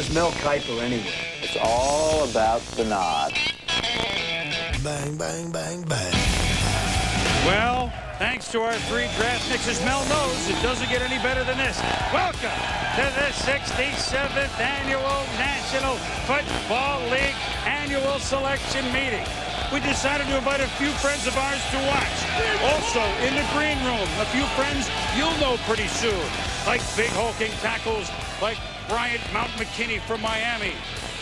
was Mel Kiper anyway? It's all about the nod. Bang, bang, bang, bang. Well, thanks to our 3 draft picks, as Mel knows, it doesn't get any better than this. Welcome to the 67th Annual National Football League Annual Selection Meeting. We decided to invite a few friends of ours to watch. Also, in the green room, a few friends you'll know pretty soon, like big hulking tackles like Bryant Mount McKinney from Miami,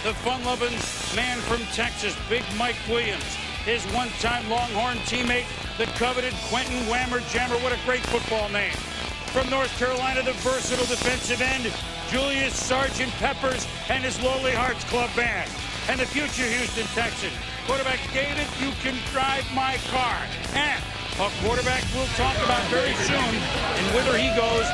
the fun-loving man from Texas, Big Mike Williams, his one-time Longhorn teammate, the coveted Quentin Whammer Jammer. What a great football name. From North Carolina, the versatile defensive end, Julius Sergeant Peppers and his Lowly Hearts Club Band. And the future Houston Texan, quarterback David, you can drive my car. And a quarterback we'll talk about very soon, and whither he goes,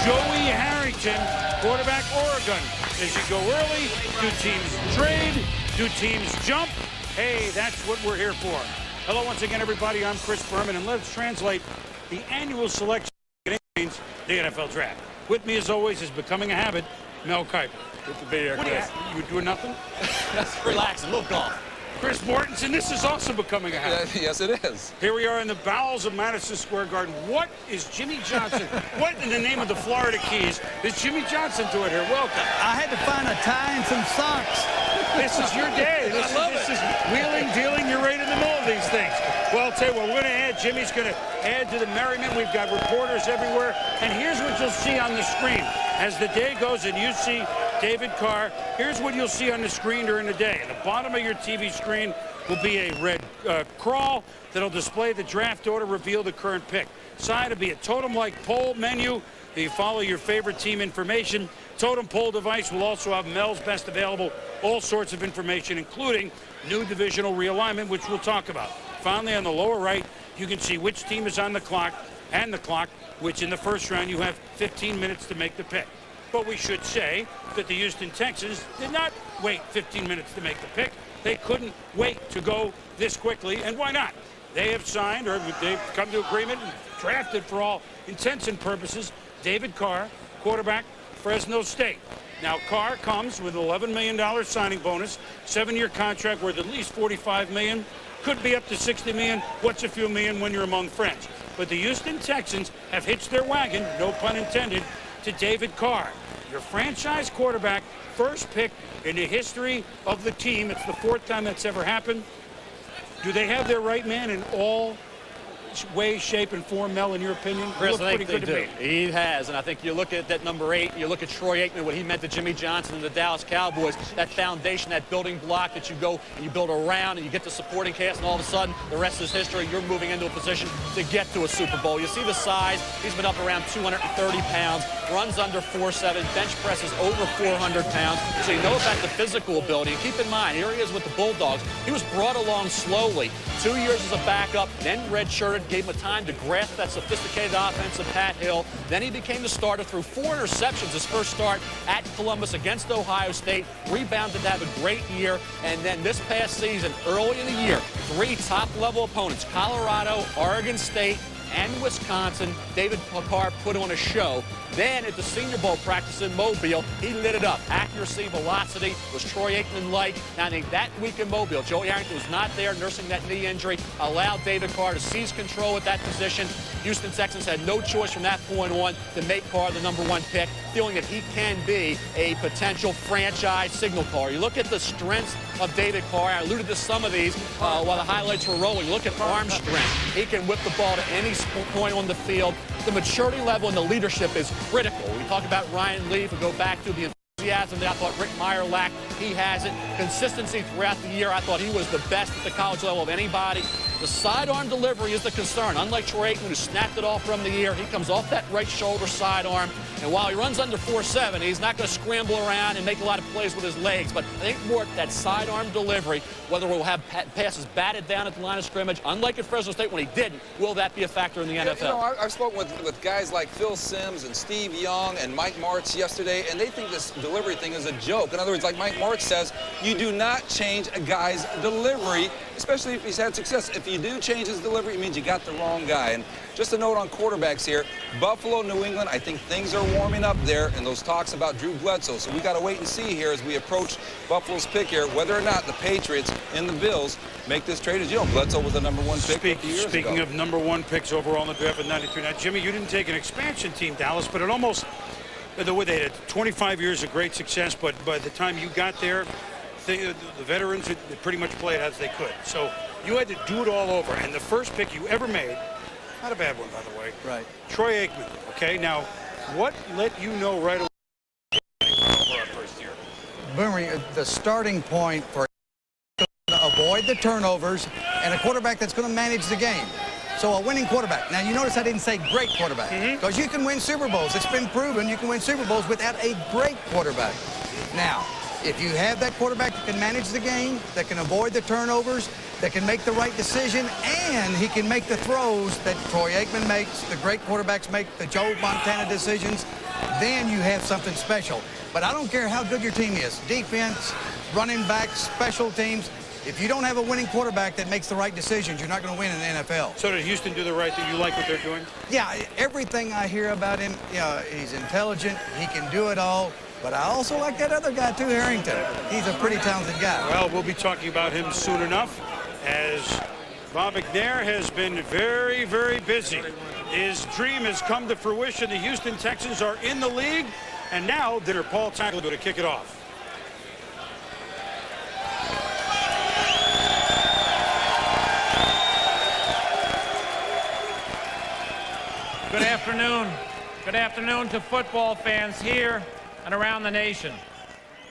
Joey Harrington, quarterback Oregon. Does he go early? Do teams trade? Do teams jump? Hey, that's what we're here for. Hello once again, everybody. I'm Chris Berman, and let's translate the annual selection means the NFL Draft. With me, as always, is becoming a habit, Mel Kiper. Good to be here, Chris. You doing nothing? That's relaxing, a little golf. Chris Mortensen, this is also becoming a habit. Yes, it is. Here we are in the bowels of Madison Square Garden. What is Jimmy Johnson? What in the name of the Florida Keys is Jimmy Johnson doing here? Welcome. I had to find a tie and some socks. This is your day. This is wheeling, dealing. You're right in the middle of these things. Well, I'll tell you what, we're going to add. Jimmy's going to add to the merriment. We've got reporters everywhere. And here's what you'll see on the screen. As the day goes and you see David Carr, here's what you'll see on the screen during the day. At the bottom of your TV screen will be a red crawl that'll display the draft order, reveal the current pick. Side will be a totem-like poll menu. You follow your favorite team information. Totem poll device will also have Mel's best available, all sorts of information, including new divisional realignment, which we'll talk about. Finally, on the lower right, you can see which team is on the clock, and the clock, which in the first round you have 15 minutes to make the pick. But we should say that the Houston Texans did not wait 15 minutes to make the pick. They couldn't wait to go this quickly, and why not? They have signed, or they've come to agreement and drafted, for all intents and purposes, David Carr, quarterback, Fresno State. Now, Carr comes with an $11 million signing bonus, 7-year contract worth at least $45 million, could be up to $60 million. What's a few million when you're among friends? But the Houston Texans have hitched their wagon, no pun intended, to David Carr, your franchise quarterback, first pick in the history of the team. It's the 4th time that's ever happened. Do they have their right man in all way, shape, and form, Mel, in your opinion? Chris, I think they do. He has, and I think you look at that number 8, you look at Troy Aikman, what he meant to Jimmy Johnson and the Dallas Cowboys, that foundation, that building block that you go and you build around and you get the supporting cast, and all of a sudden, the rest is history. You're moving into a position to get to a Super Bowl. You see the size. He's been up around 230 pounds, runs under 4'7", bench presses over 400 pounds. So you know about the physical ability. And keep in mind, here he is with the Bulldogs. He was brought along slowly. 2 years as a backup, then redshirted, gave him a time to grasp that sophisticated offense of Pat Hill. Then he became the starter, threw 4 interceptions his first start at Columbus against Ohio State, rebounded to have a great year, and then this past season, early in the year, 3 top-level opponents, Colorado, Oregon State, and Wisconsin. David Carr put on a show. Then at the Senior Bowl practice in Mobile, he lit it up. Accuracy, velocity was Troy Aikman-like. Now, I think that week in Mobile, Joey Harrington was not there, nursing that knee injury, allowed David Carr to seize control at that position. Houston Texans had no choice from that point on to make Carr the #1 pick, feeling that he can be a potential franchise signal caller. You look at the strengths of David Carr. I alluded to some of these while the highlights were rolling. You look at arm strength. He can whip the ball to any point on the field. The maturity level and the leadership is critical. We talk about Ryan Leaf. We go back to the enthusiasm that I thought Rick Meyer lacked. He has it. Consistency throughout the year. I thought he was the best at the college level of anybody. The sidearm delivery is the concern. Unlike Troy Aikman, who snapped it off from the ear, he comes off that right shoulder sidearm. And while he runs under 4'7", he's not going to scramble around and make a lot of plays with his legs. But I think more that sidearm delivery, whether we'll have passes batted down at the line of scrimmage, unlike at Fresno State when he didn't, will that be a factor in the NFL? You know, I've spoken with guys like Phil Simms and Steve Young and Mike Martz yesterday, and they think this delivery thing is a joke. In other words, like Mike Martz says, you do not change a guy's delivery, especially if he's had success. If you do change his delivery, it means you got the wrong guy. And just a note on quarterbacks here, Buffalo, New England, I think things are warming up there, and those talks about Drew Bledsoe. So we got to wait and see here as we approach Buffalo's pick here, whether or not the Patriots and the Bills make this trade. As you know, Bledsoe was the #1 pick a few years ago. Speaking of #1 picks overall in the draft in '93. Now, Jimmy, you didn't take an expansion team, Dallas, but it almost, the way they had 25 years of great success, but by the time you got there, the veterans had pretty much played as they could. So you had to do it all over. And the first pick you ever made, not a bad one, by the way. Right. Troy Aikman. Okay, now, what let you know right away over our first year? Boomer, the starting point for to avoid the turnovers and a quarterback that's going to manage the game. So a winning quarterback. Now, you notice I didn't say great quarterback, because you can win Super Bowls. It's been proven you can win Super Bowls without a great quarterback. Now, if you have that quarterback that can manage the game, that can avoid the turnovers, that can make the right decision, and he can make the throws that Troy Aikman makes, the great quarterbacks make, the Joe Montana decisions, then you have something special. But I don't care how good your team is, defense, running backs, special teams, if you don't have a winning quarterback that makes the right decisions, you're not going to win in the NFL. So did Houston do the right thing? You like what they're doing? Yeah, everything I hear about him, he's intelligent, he can do it all. But I also like that other guy, too, Harrington. He's a pretty talented guy. Well, we'll be talking about him soon enough, as Bob McNair has been very, very busy. His dream has come to fruition. The Houston Texans are in the league, and now Dinner Paul Tackle to kick it off. Good afternoon. Good afternoon to football fans here and around the nation.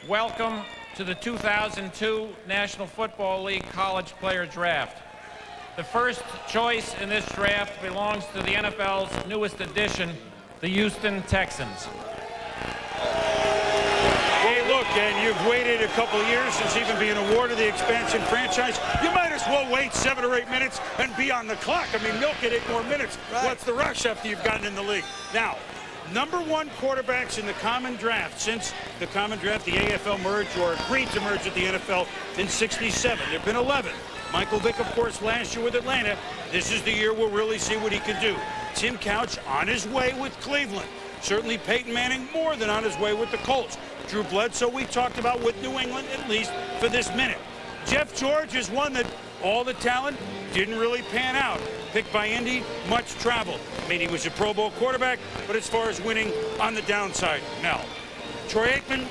Welcome to the 2002 National Football League College Player Draft. The first choice in this draft belongs to the NFL's newest addition, the Houston Texans. Hey, look, and you've waited a couple of years since even being awarded the expansion franchise. You might as well wait 7 or 8 minutes and be on the clock. I mean, milk it 8 more minutes. Right. What's the rush after you've gotten in the league? Now, #1 quarterbacks in the common draft since the common draft, the AFL merged or agreed to merge with the NFL in '67. There have been 11. Michael Vick, of course, last year with Atlanta. This is the year we'll really see what he can do. Tim Couch on his way with Cleveland. Certainly Peyton Manning more than on his way with the Colts. Drew Bledsoe we talked about with New England, at least for this minute. Jeff George is one that all the talent didn't really pan out. Picked by Indy, much traveled. I mean, he was a Pro Bowl quarterback, but as far as winning, on the downside, no. Troy Aikman,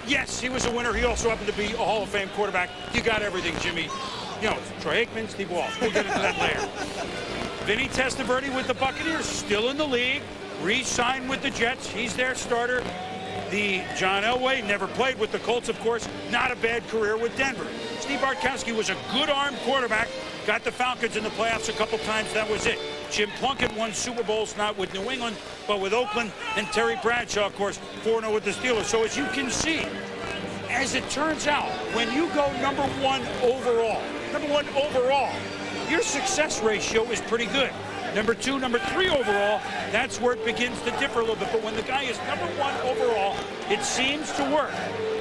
yes, he was a winner. He also happened to be a Hall of Fame quarterback. You got everything, Jimmy. You know, Troy Aikman, Steve Walsh. We'll get into that later. Vinny Testaverde with the Buccaneers, still in the league. Re-signed with the Jets. He's their starter. The John Elway never played with the Colts, of course. Not a bad career with Denver. Steve Bartkowski was a good-armed quarterback. Got the Falcons in the playoffs a couple times. That was it. Jim Plunkett won Super Bowls, not with New England, but with Oakland. And Terry Bradshaw, of course, 4-0 with the Steelers. So as you can see, as it turns out, when you go #1 overall, your success ratio is pretty good. #2, #3 overall, that's where it begins to differ a little bit. But when the guy is #1 overall, it seems to work.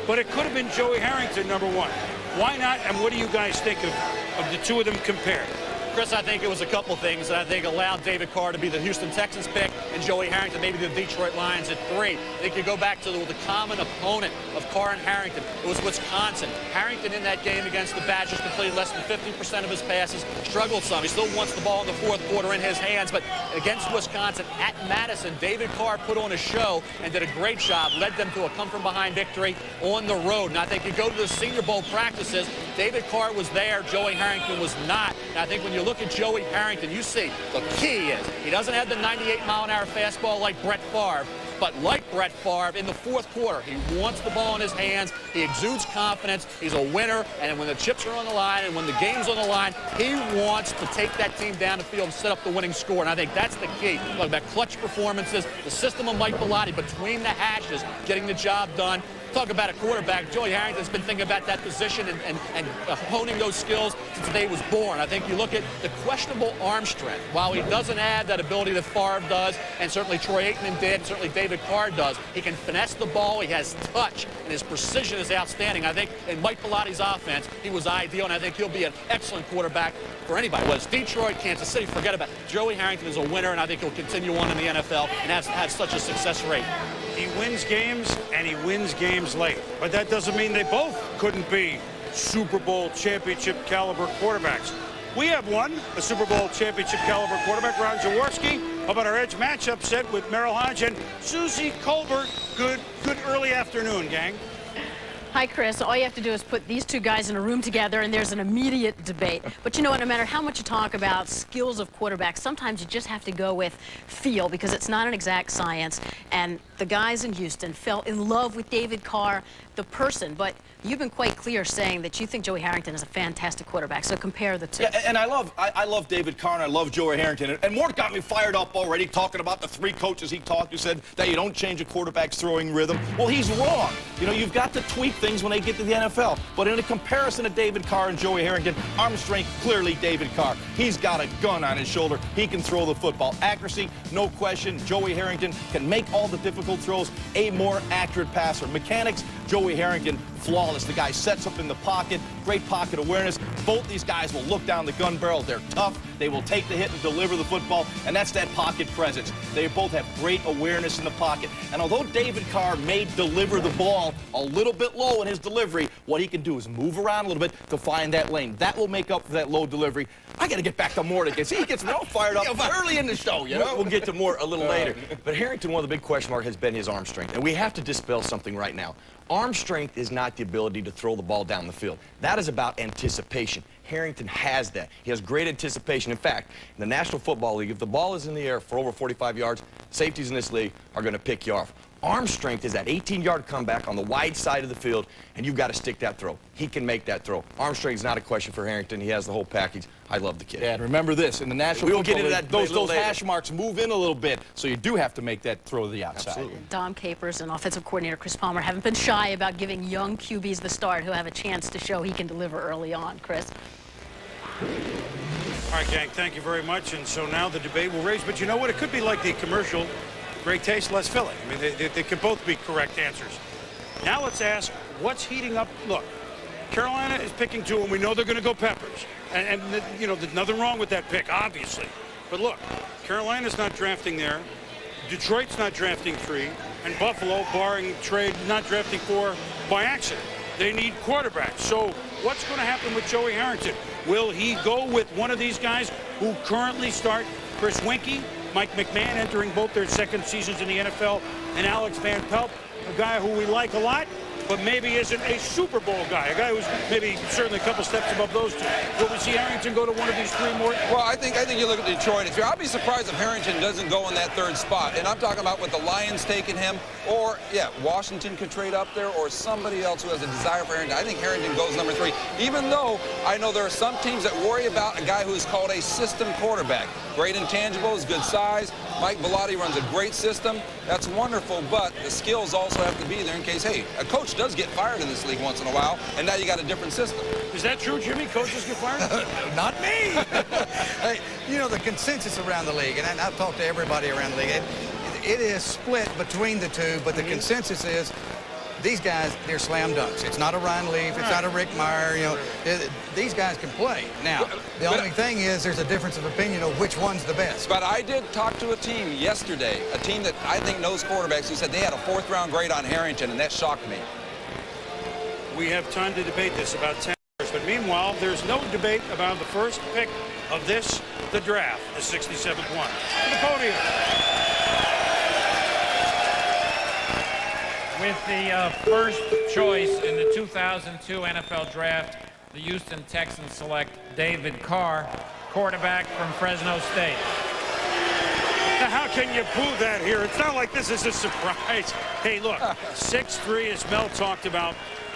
But it could have been Joey Harrington #1. Why not? And what do you guys think of the two of them compared? Chris, I think it was a couple things that I think allowed David Carr to be the Houston Texans pick and Joey Harrington maybe the Detroit Lions at 3. I think you go back to the common opponent of Carr and Harrington. It was Wisconsin. Harrington in that game against the Badgers completed less than 50% of his passes, struggled some. He still wants the ball in the fourth quarter in his hands, but against Wisconsin at Madison, David Carr put on a show and did a great job, led them to a come-from-behind victory on the road. And I think you go to the Senior Bowl practices, David Carr was there, Joey Harrington was not. And I think when you look at Joey Harrington, you see the key is he doesn't have the 98-mile-an-hour fastball like Brett Favre, but like Brett Favre, in the fourth quarter, he wants the ball in his hands, he exudes confidence, he's a winner, and when the chips are on the line and when the game's on the line, he wants to take that team down the field and set up the winning score, and I think that's the key. Look, that clutch performances, the system of Mike Bellotti between the hashes, getting the job done. talk about a quarterback. Joey Harrington's been thinking about that position and honing those skills since the day he was born. I think you look at the questionable arm strength. While he doesn't have that ability that Favre does, and certainly Troy Aikman did, and certainly David Carr does, he can finesse the ball, he has touch, and his precision is outstanding. I think in Mike Pilotti's offense, he was ideal, and I think he'll be an excellent quarterback for anybody. Whether it's Detroit, Kansas City, forget about it. Joey Harrington is a winner, and I think he'll continue on in the NFL and have such a success rate. He wins games, and he wins games late. But that doesn't mean they both couldn't be Super Bowl championship caliber quarterbacks. We have one, a Super Bowl championship caliber quarterback, Ron Jaworski. How about our edge matchup set with Merrill Hodge and Susie Colbert? Good early afternoon, gang. Hi, Chris. All you have to do is put these two guys in a room together, and there's an immediate debate. But you know what? No matter how much you talk about skills of quarterbacks, sometimes you just have to go with feel, because it's not an exact science. And the guys in Houston fell in love with David Carr, the person. But you've been quite clear saying that you think Joey Harrington is a fantastic quarterback. So compare the two. Yeah, and I love David Carr, and I love Joey Harrington. And Mort got me fired up already talking about the three coaches he talked to, said that you don't change a quarterback's throwing rhythm. Well, he's wrong. You know, you've got to tweak things when they get to the NFL. But in a comparison to David Carr and Joey Harrington, arm strength, clearly David Carr. He's got a gun on his shoulder. He can throw the football. Accuracy, no question. Joey Harrington can make all the difficult throws, a more accurate passer. Mechanics, Joey Harrington, flawless. The guy sets up in the pocket, great pocket awareness. Both these guys will look down the gun barrel. They're tough. They will take the hit and deliver the football, and that's that pocket presence. They both have great awareness in the pocket. And although David Carr may deliver the ball a little bit low in his delivery, what he can do is move around a little bit to find that lane. That will make up for that low delivery. I got to get back to Mort again. See, he gets me all fired up early in the show, you know? We'll get to Mort a little later. But Harrington, one of the big question marks has been his arm strength. And we have to dispel something right now. Arm strength is not the ability to throw the ball down the field. That is about anticipation. Harrington has that. He has great anticipation. In fact, in the National Football League, if the ball is in the air for over 45 yards, safeties in this league are going to pick you off. Arm strength is that 18-yard comeback on the wide side of the field, and you've got to stick that throw. He can make that throw. Arm strength is not a question for Harrington. He has the whole package. I love the kid. Yeah, and remember this, in the National We'll Football get into League, that those hash marks move in a little bit, so you do have to make that throw to the outside. Absolutely. Dom Capers and offensive coordinator Chris Palmer haven't been shy about giving young QBs the start who have a chance to show he can deliver early on. Chris? All right, gang, thank you very much. And so now the debate will rage. But you know what? It could be like the commercial, great taste, less filling. I mean, they could both be correct answers. Now let's ask, what's heating up? Look, Carolina is picking two, and we know they're going to go Peppers. And you know, there's nothing wrong with that pick, obviously. But look, Carolina's not drafting there. Detroit's not drafting 3. And Buffalo, barring trade, not drafting 4 by accident. They need quarterbacks. So what's going to happen with Joey Harrington? Will he go with one of these guys who currently start? Chris Winkie, Mike McMahon entering both their second seasons in the NFL, and Alex Van Pelt, a guy who we like a lot, but maybe isn't a Super Bowl guy, a guy who's maybe certainly a couple steps above those two. Will we see Harrington go to one of these 3 more? Well, I think you look at Detroit. I'll be surprised if Harrington doesn't go in that 3rd spot. And I'm talking about with the Lions taking him, or, yeah, Washington could trade up there, or somebody else who has a desire for Harrington. I think Harrington goes number 3, even though I know there are some teams that worry about a guy who is called a system quarterback. Great intangibles, good size. Mike Pillotti runs a great system. That's wonderful, but the skills also have to be there in case, hey, a coach does get fired in this league once in a while, and now you got a different system. Is that true, Jimmy? Coaches get fired? Not me. Hey, you know, the consensus around the league, and I've talked to everybody around the league, it is split between the two, but the consensus is these guys, they're slam dunks. It's not a Ryan Leaf. It's not a Rick Meyer. You know, these guys can play. Now, the only thing is there's a difference of opinion of which one's the best. But I did talk to a team yesterday, a team that I think knows quarterbacks, who said they had a 4th-round grade on Harrington, and that shocked me. We have time to debate this about 10 years, but meanwhile, there's no debate about the first pick of the draft, the 67th one. To the podium. With the first choice in the 2002 NFL Draft, the Houston Texans select David Carr, quarterback from Fresno State. Now, how can you boo that here? It's not like this is a surprise. Hey, look, 6'3", as Mel talked about,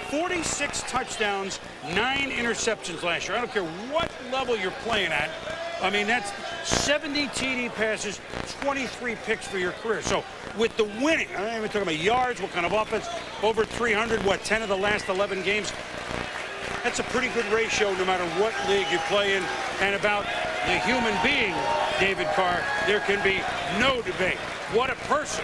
46 touchdowns, 9 interceptions last year. I don't care what level you're playing at. I mean, that's 70 TD passes, 23 picks for your career. So with the winning, I'm not even talking about yards, what kind of offense, over 300, what, 10 of the last 11 games. That's a pretty good ratio no matter what league you play in. And about the human being, David Carr, there can be no debate. What a person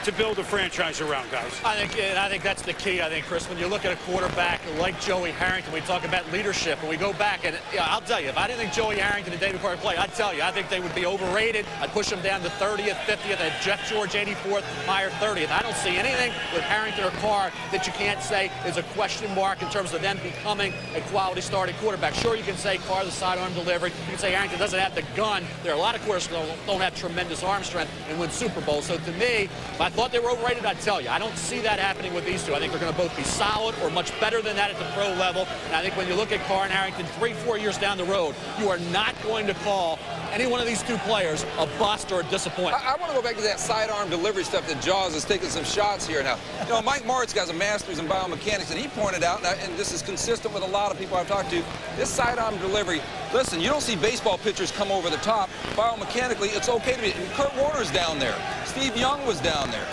to build a franchise around, guys. I think that's the key. I think, Chris, when you look at a quarterback like Joey Harrington, we talk about leadership, and we go back, and I'll tell you, if I didn't think Joey Harrington and David Carr play, I'd tell you, I think they would be overrated. I'd push them down to 30th, 50th, and Jeff George 84th, Meyer 30th. I don't see anything with Harrington or Carr that you can't say is a question mark in terms of them becoming a quality starting quarterback. Sure, you can say Carr the sidearm delivery. You can say Harrington doesn't have the gun. There are a lot of quarterbacks that don't have tremendous arm strength and win Super Bowls. So to me, if I thought they were overrated, I'd tell you. I don't see that happening with these two. I think they're going to both be solid or much better than that at the pro level. And I think when you look at Carr and Harrington 3-4 years down the road, you are not going to call any one of these two players a bust or a disappointment. I want to go back to that sidearm delivery stuff that Jaws is taking some shots here now. You know, Mike Martz has a master's in biomechanics, and he pointed out, and this is consistent with a lot of people I've talked to, this sidearm delivery, listen, you don't see baseball pitchers come over the top. Biomechanically, it's okay to be. Kurt Warner's down there. Steve Young was down there.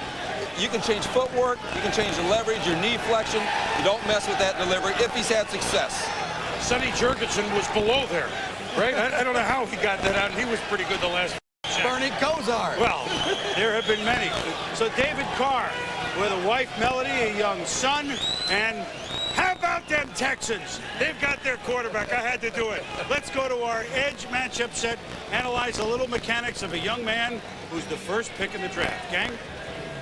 You can change footwork, you can change the leverage, your knee flexion. You don't mess with that delivery if he's had success. Sonny Jurgensen was below there, right? I don't know how he got that out, and he was pretty good the last. Bernie Kosar. Well, there have been many. So David Carr with a wife, Melody, a young son, and how about them Texans? They've got their quarterback. I had to do it. Let's go to our edge matchup set, analyze a little mechanics of a young man who's the first pick in the draft. Gang?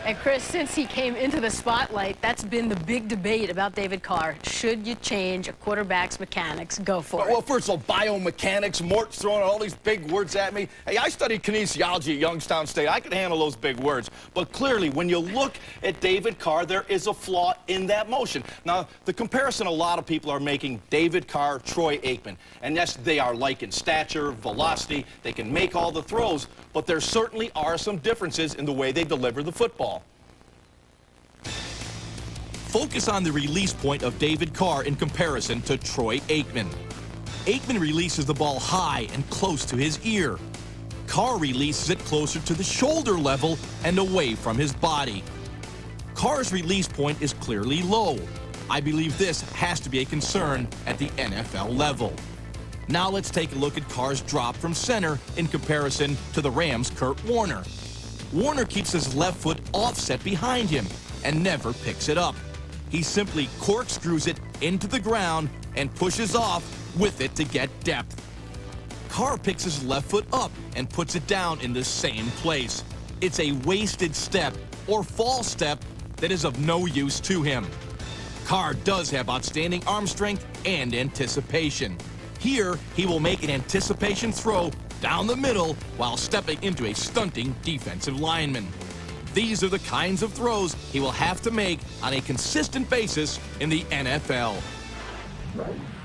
And Chris, since he came into the spotlight, that's been the big debate about David Carr. Should you change a quarterback's mechanics? Go for it. Well, first of all, biomechanics, Mort's throwing all these big words at me. Hey, I studied kinesiology at Youngstown State. I can handle those big words. But clearly, when you look at David Carr, there is a flaw in that motion. Now, the comparison a lot of people are making, David Carr, Troy Aikman. And yes, they are like in stature, velocity. They can make all the throws. But there certainly are some differences in the way they deliver the football. Focus on the release point of David Carr in comparison to Troy Aikman. Aikman releases the ball high and close to his ear. Carr releases it closer to the shoulder level and away from his body. Carr's release point is clearly low. I believe this has to be a concern at the NFL level. Now let's take a look at Carr's drop from center in comparison to the Rams' Kurt Warner. Warner keeps his left foot offset behind him and never picks it up. He simply corkscrews it into the ground and pushes off with it to get depth. Carr picks his left foot up and puts it down in the same place. It's a wasted step or false step that is of no use to him. Carr does have outstanding arm strength and anticipation. Here, he will make an anticipation throw down the middle while stepping into a stunting defensive lineman. These are the kinds of throws he will have to make on a consistent basis in the NFL.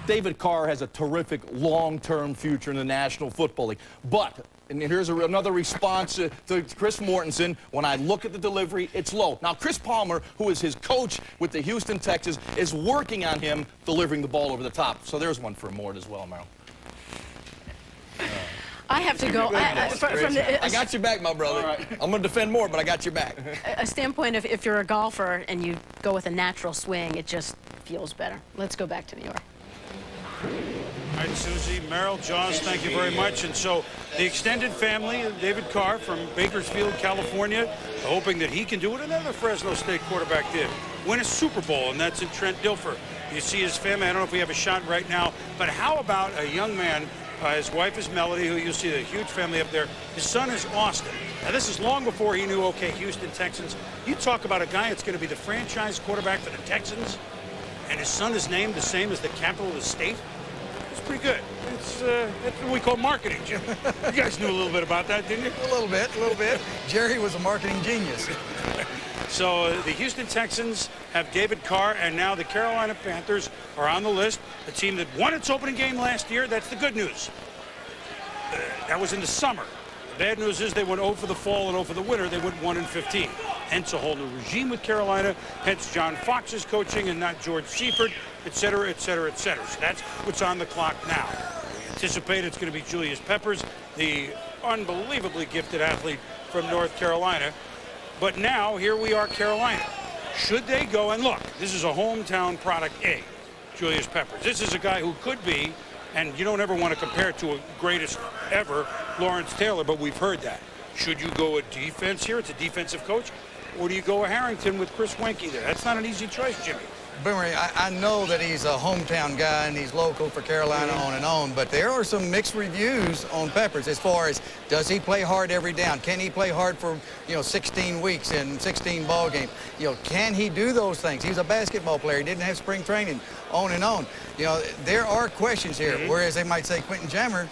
David Carr has a terrific long-term future in the National Football League. But, and here's another response to Chris Mortensen, when I look at the delivery, it's low. Now, Chris Palmer, who is his coach with the Houston Texans, is working on him delivering the ball over the top. So there's one for Mort as well, Merrill. I have to go. I got your back, my brother. Right. I'm going to defend more, but I got your back. A standpoint of if you're a golfer and you go with a natural swing, it just feels better. Let's go back to New York. All right, Susie, Merrill, Jaws, thank you very much. And so the extended family, David Carr from Bakersfield, California, hoping that he can do what another Fresno State quarterback did, win a Super Bowl, and that's in Trent Dilfer. You see his family. I don't know if we have a shot right now, but how about a young man? His wife is Melody, who you'll see a huge family up there. His son is Austin. Now, this is long before he knew, okay, Houston Texans. You talk about a guy that's going to be the franchise quarterback for the Texans, and his son is named the same as the capital of the state. It's pretty good. That's what we call marketing, Jim. You guys knew a little bit about that, didn't you? A little bit. Jerry was a marketing genius. So the Houston Texans have David Carr, and now the Carolina Panthers are on the list. The team that won its opening game last year, that's the good news. That was in the summer. The bad news is they went 0 for the fall and 0 for the winter. They went 1-15. Hence a whole new regime with Carolina. Hence John Fox's coaching and not George Seifert, et cetera, et cetera, et cetera. So that's what's on the clock now. anticipate it's going to be Julius Peppers, the unbelievably gifted athlete from North Carolina. But now, here we are, Carolina. Should they go, and look, this is a hometown product A, Julius Peppers. This is a guy who could be, and you don't ever want to compare it to a greatest ever, Lawrence Taylor, but we've heard that. Should you go a defense here? It's a defensive coach. Or do you go a Harrington with Chris Wenke there? That's not an easy choice, Jimmy. Boomer, I know that he's a hometown guy and he's local for Carolina on and on, but there are some mixed reviews on Peppers as far as does he play hard every down? Can he play hard for, 16 weeks and 16 ball games? Can he do those things? He's a basketball player. He didn't have spring training, on and on. There are questions here, whereas they might say Quentin Jammer,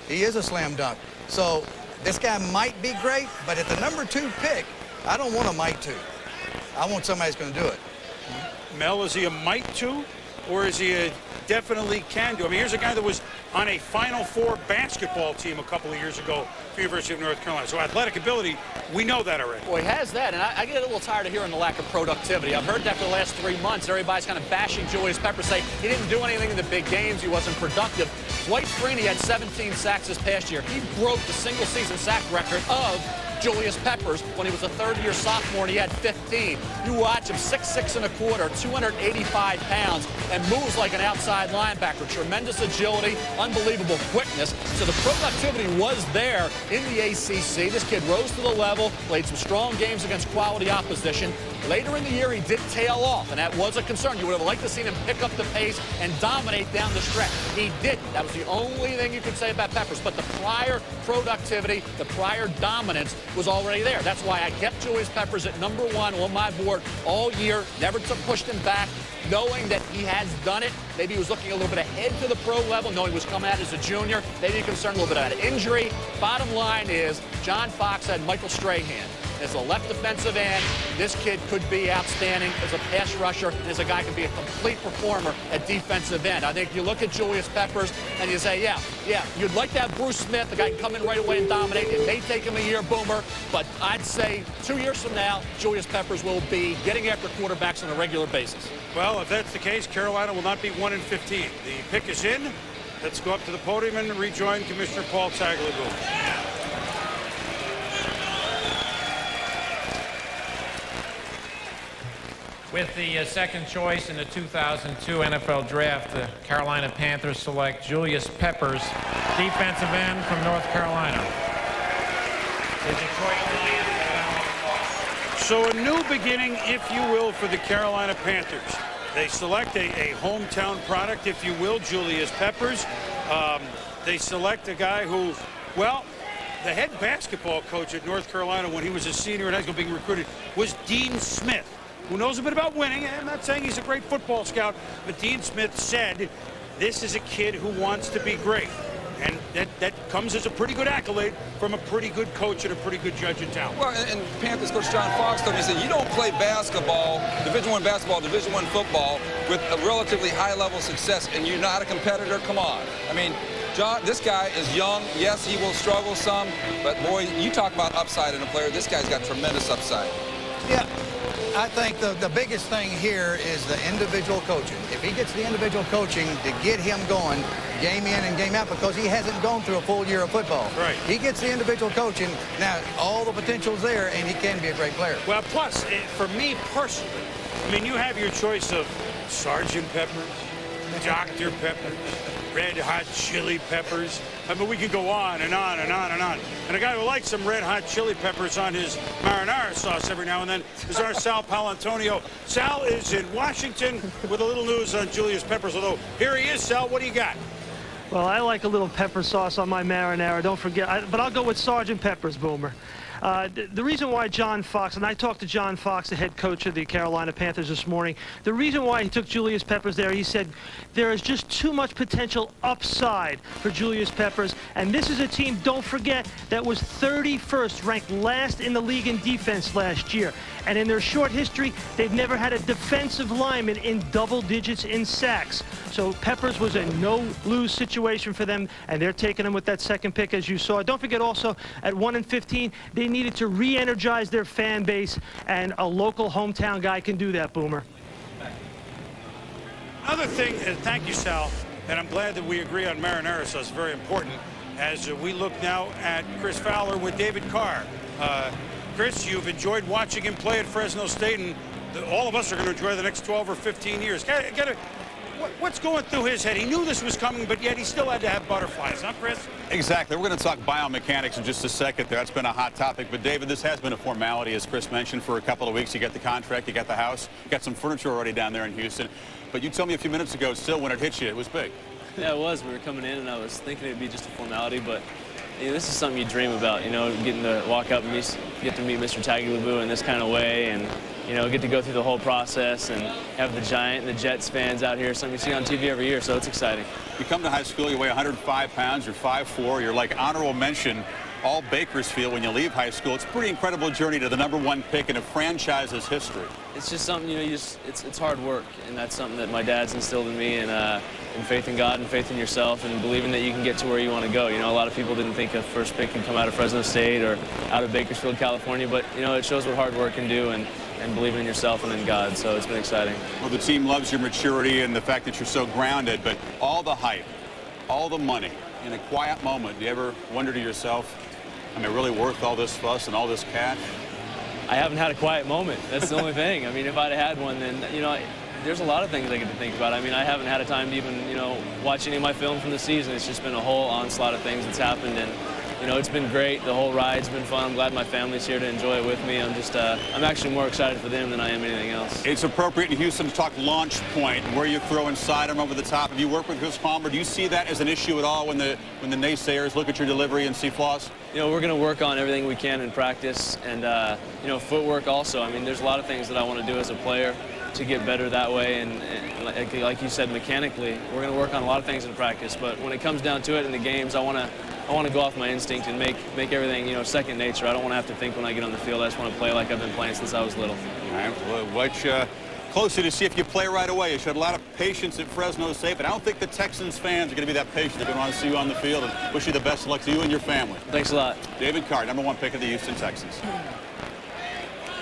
he is a slam dunk. So this guy might be great, but at the number 2 pick, I don't want a might 2. I want somebody that's going to do it. Mel, is he a might 2, or is he a definitely can do? I mean, here's a guy that was on a Final Four basketball team a couple of years ago for the University of North Carolina. So athletic ability, we know that already. Well, he has that, and I get a little tired of hearing the lack of productivity. I've heard that for the last 3 months. Everybody's kind of bashing Julius Peppers, say he didn't do anything in the big games, he wasn't productive. Dwight Freeney had 17 sacks this past year. He broke the single-season sack record of Julius Peppers when he was a third-year sophomore, and he had 15. You watch him, 6'6" and a quarter, 285 pounds, and moves like an outside linebacker. Tremendous agility, unbelievable quickness. So the productivity was there in the ACC. This kid rose to the level, played some strong games against quality opposition. Later in the year, he did tail off, and that was a concern. You would have liked to see him pick up the pace and dominate down the stretch. He didn't. That was the only thing you could say about Peppers. But the prior productivity, the prior dominance was already there. That's why I kept Julius Peppers at number 1 on my board all year, never pushed him back, knowing that he has done it. Maybe he was looking a little bit ahead to the pro level, knowing he was coming out as a junior. Maybe concerned a little bit about injury. Bottom line is, John Fox had Michael Strahan as a left defensive end. This kid could be outstanding as a pass rusher, and as a guy can be a complete performer at defensive end. I think you look at Julius Peppers and you say, yeah, you'd like to have Bruce Smith, the guy can come in right away and dominate. It may take him a year, Boomer, but I'd say 2 years from now, Julius Peppers will be getting after quarterbacks on a regular basis. Well, if that's the case, Carolina will not be 1-15. The pick is in. Let's go up to the podium and rejoin Commissioner Paul Tagliabue. With the second choice in the 2002 NFL Draft, the Carolina Panthers select Julius Peppers, defensive end from North Carolina. The Detroit Lions. So a new beginning, if you will, for the Carolina Panthers. They select a hometown product, if you will, Julius Peppers. They select a guy who, well, the head basketball coach at North Carolina when he was a senior in high school being recruited was Dean Smith, who knows a bit about winning. I'm not saying he's a great football scout, but Dean Smith said this is a kid who wants to be great. And that comes as a pretty good accolade from a pretty good coach and a pretty good judge in town. Well, and Panthers coach John Fox told me, he said, you don't play basketball, Division I basketball, Division I football with a relatively high-level success, and you're not a competitor? Come on. I mean, John, this guy is young. Yes, he will struggle some, but boy, you talk about upside in a player. This guy's got tremendous upside. Yeah. I think the biggest thing here is the individual coaching. If he gets the individual coaching to get him going game in and game out, because he hasn't gone through a full year of football. Right. He gets the individual coaching. Now, all the potential's there, and he can be a great player. Well, plus, for me personally, I mean, you have your choice of Sergeant Peppers, Dr. Peppers, Red Hot Chili Peppers. I mean, we could go on and on and on and on. And a guy who likes some Red Hot Chili Peppers on his marinara sauce every now and then is our Sal Palantonio. Sal is in Washington with a little news on Julius Peppers, although here he is. Sal, what do you got? Well, I like a little pepper sauce on my marinara, don't forget. But I'll go with Sergeant Peppers, Boomer. The reason why John Fox, and I talked to John Fox, the head coach of the Carolina Panthers this morning, the reason why he took Julius Peppers there, he said there is just too much potential upside for Julius Peppers. And this is a team, don't forget, that was 31st, ranked last in the league in defense last year. And in their short history, they've never had a defensive lineman in double digits in sacks. So Peppers was a no-lose situation for them, and they're taking him with that second pick, as you saw. Don't forget also, at 1-15, they needed to re-energize their fan base, and a local hometown guy can do that, Boomer. Another thing, thank you, Sal. And I'm glad that we agree on marinara sauce. Very important as we look now at Chris Fowler with David Carr. Chris, you've enjoyed watching him play at Fresno State, and all of us are going to enjoy the next 12 or 15 years. What's going through his head? He knew this was coming, but yet he still had to have butterflies, huh, Chris? Exactly. We're going to talk biomechanics in just a second there. That's been a hot topic. But, David, this has been a formality, as Chris mentioned, for a couple of weeks. You got the contract, you got the house, you got some furniture already down there in Houston. But you told me a few minutes ago, still, when it hit you, it was big. Yeah, it was. We were coming in, and I was thinking it would be just a formality, but this is something you dream about, getting to walk up and get to meet Mr. Tagovailoa in this kind of way, and get to go through the whole process and have the Giant and the Jets fans out here, something you see on TV every year, so it's exciting. You come to high school, you weigh 105 pounds, you're 5'4", you're like honorable mention all Bakersfield when you leave high school. It's a pretty incredible journey to the #1 pick in a franchise's history. It's just something, it's hard work, and that's something that my dad's instilled in me, and faith in God and faith in yourself and believing that you can get to where you want to go. A lot of people didn't think a first pick can come out of Fresno State or out of Bakersfield, California, but, it shows what hard work can do and believing in yourself and in God, so it's been exciting. Well, the team loves your maturity and the fact that you're so grounded, but all the hype, all the money, in a quiet moment, do you ever wonder to yourself, am I really worth all this fuss and all this cash? I haven't had a quiet moment. That's the only thing. If I'd had one, then, there's a lot of things I get to think about. I haven't had a time to even, watch any of my film from the season. It's just been a whole onslaught of things that's happened, and, it's been great. The whole ride's been fun. I'm glad my family's here to enjoy it with me. I'm actually more excited for them than I am anything else. It's appropriate in Houston to talk launch point, where you throw inside them over the top. Have you worked with Chris Palmer? Do you see that as an issue at all when the naysayers look at your delivery and see flaws? We're going to work on everything we can in practice, and, footwork also. There's a lot of things that I want to do as a player to get better that way, and like you said, mechanically, we're going to work on a lot of things in practice, but when it comes down to it in the games, I want to go off my instinct and make everything, second nature. I don't want to have to think when I get on the field. I just want to play like I've been playing since I was little. All right, well, watch closely to see if you play right away. You showed a lot of patience at Fresno State, but I don't think the Texans fans are going to be that patient. They're going to want to see you on the field, and wish you the best of luck to you and your family. Thanks a lot. David Carr, #1 pick of the Houston Texans.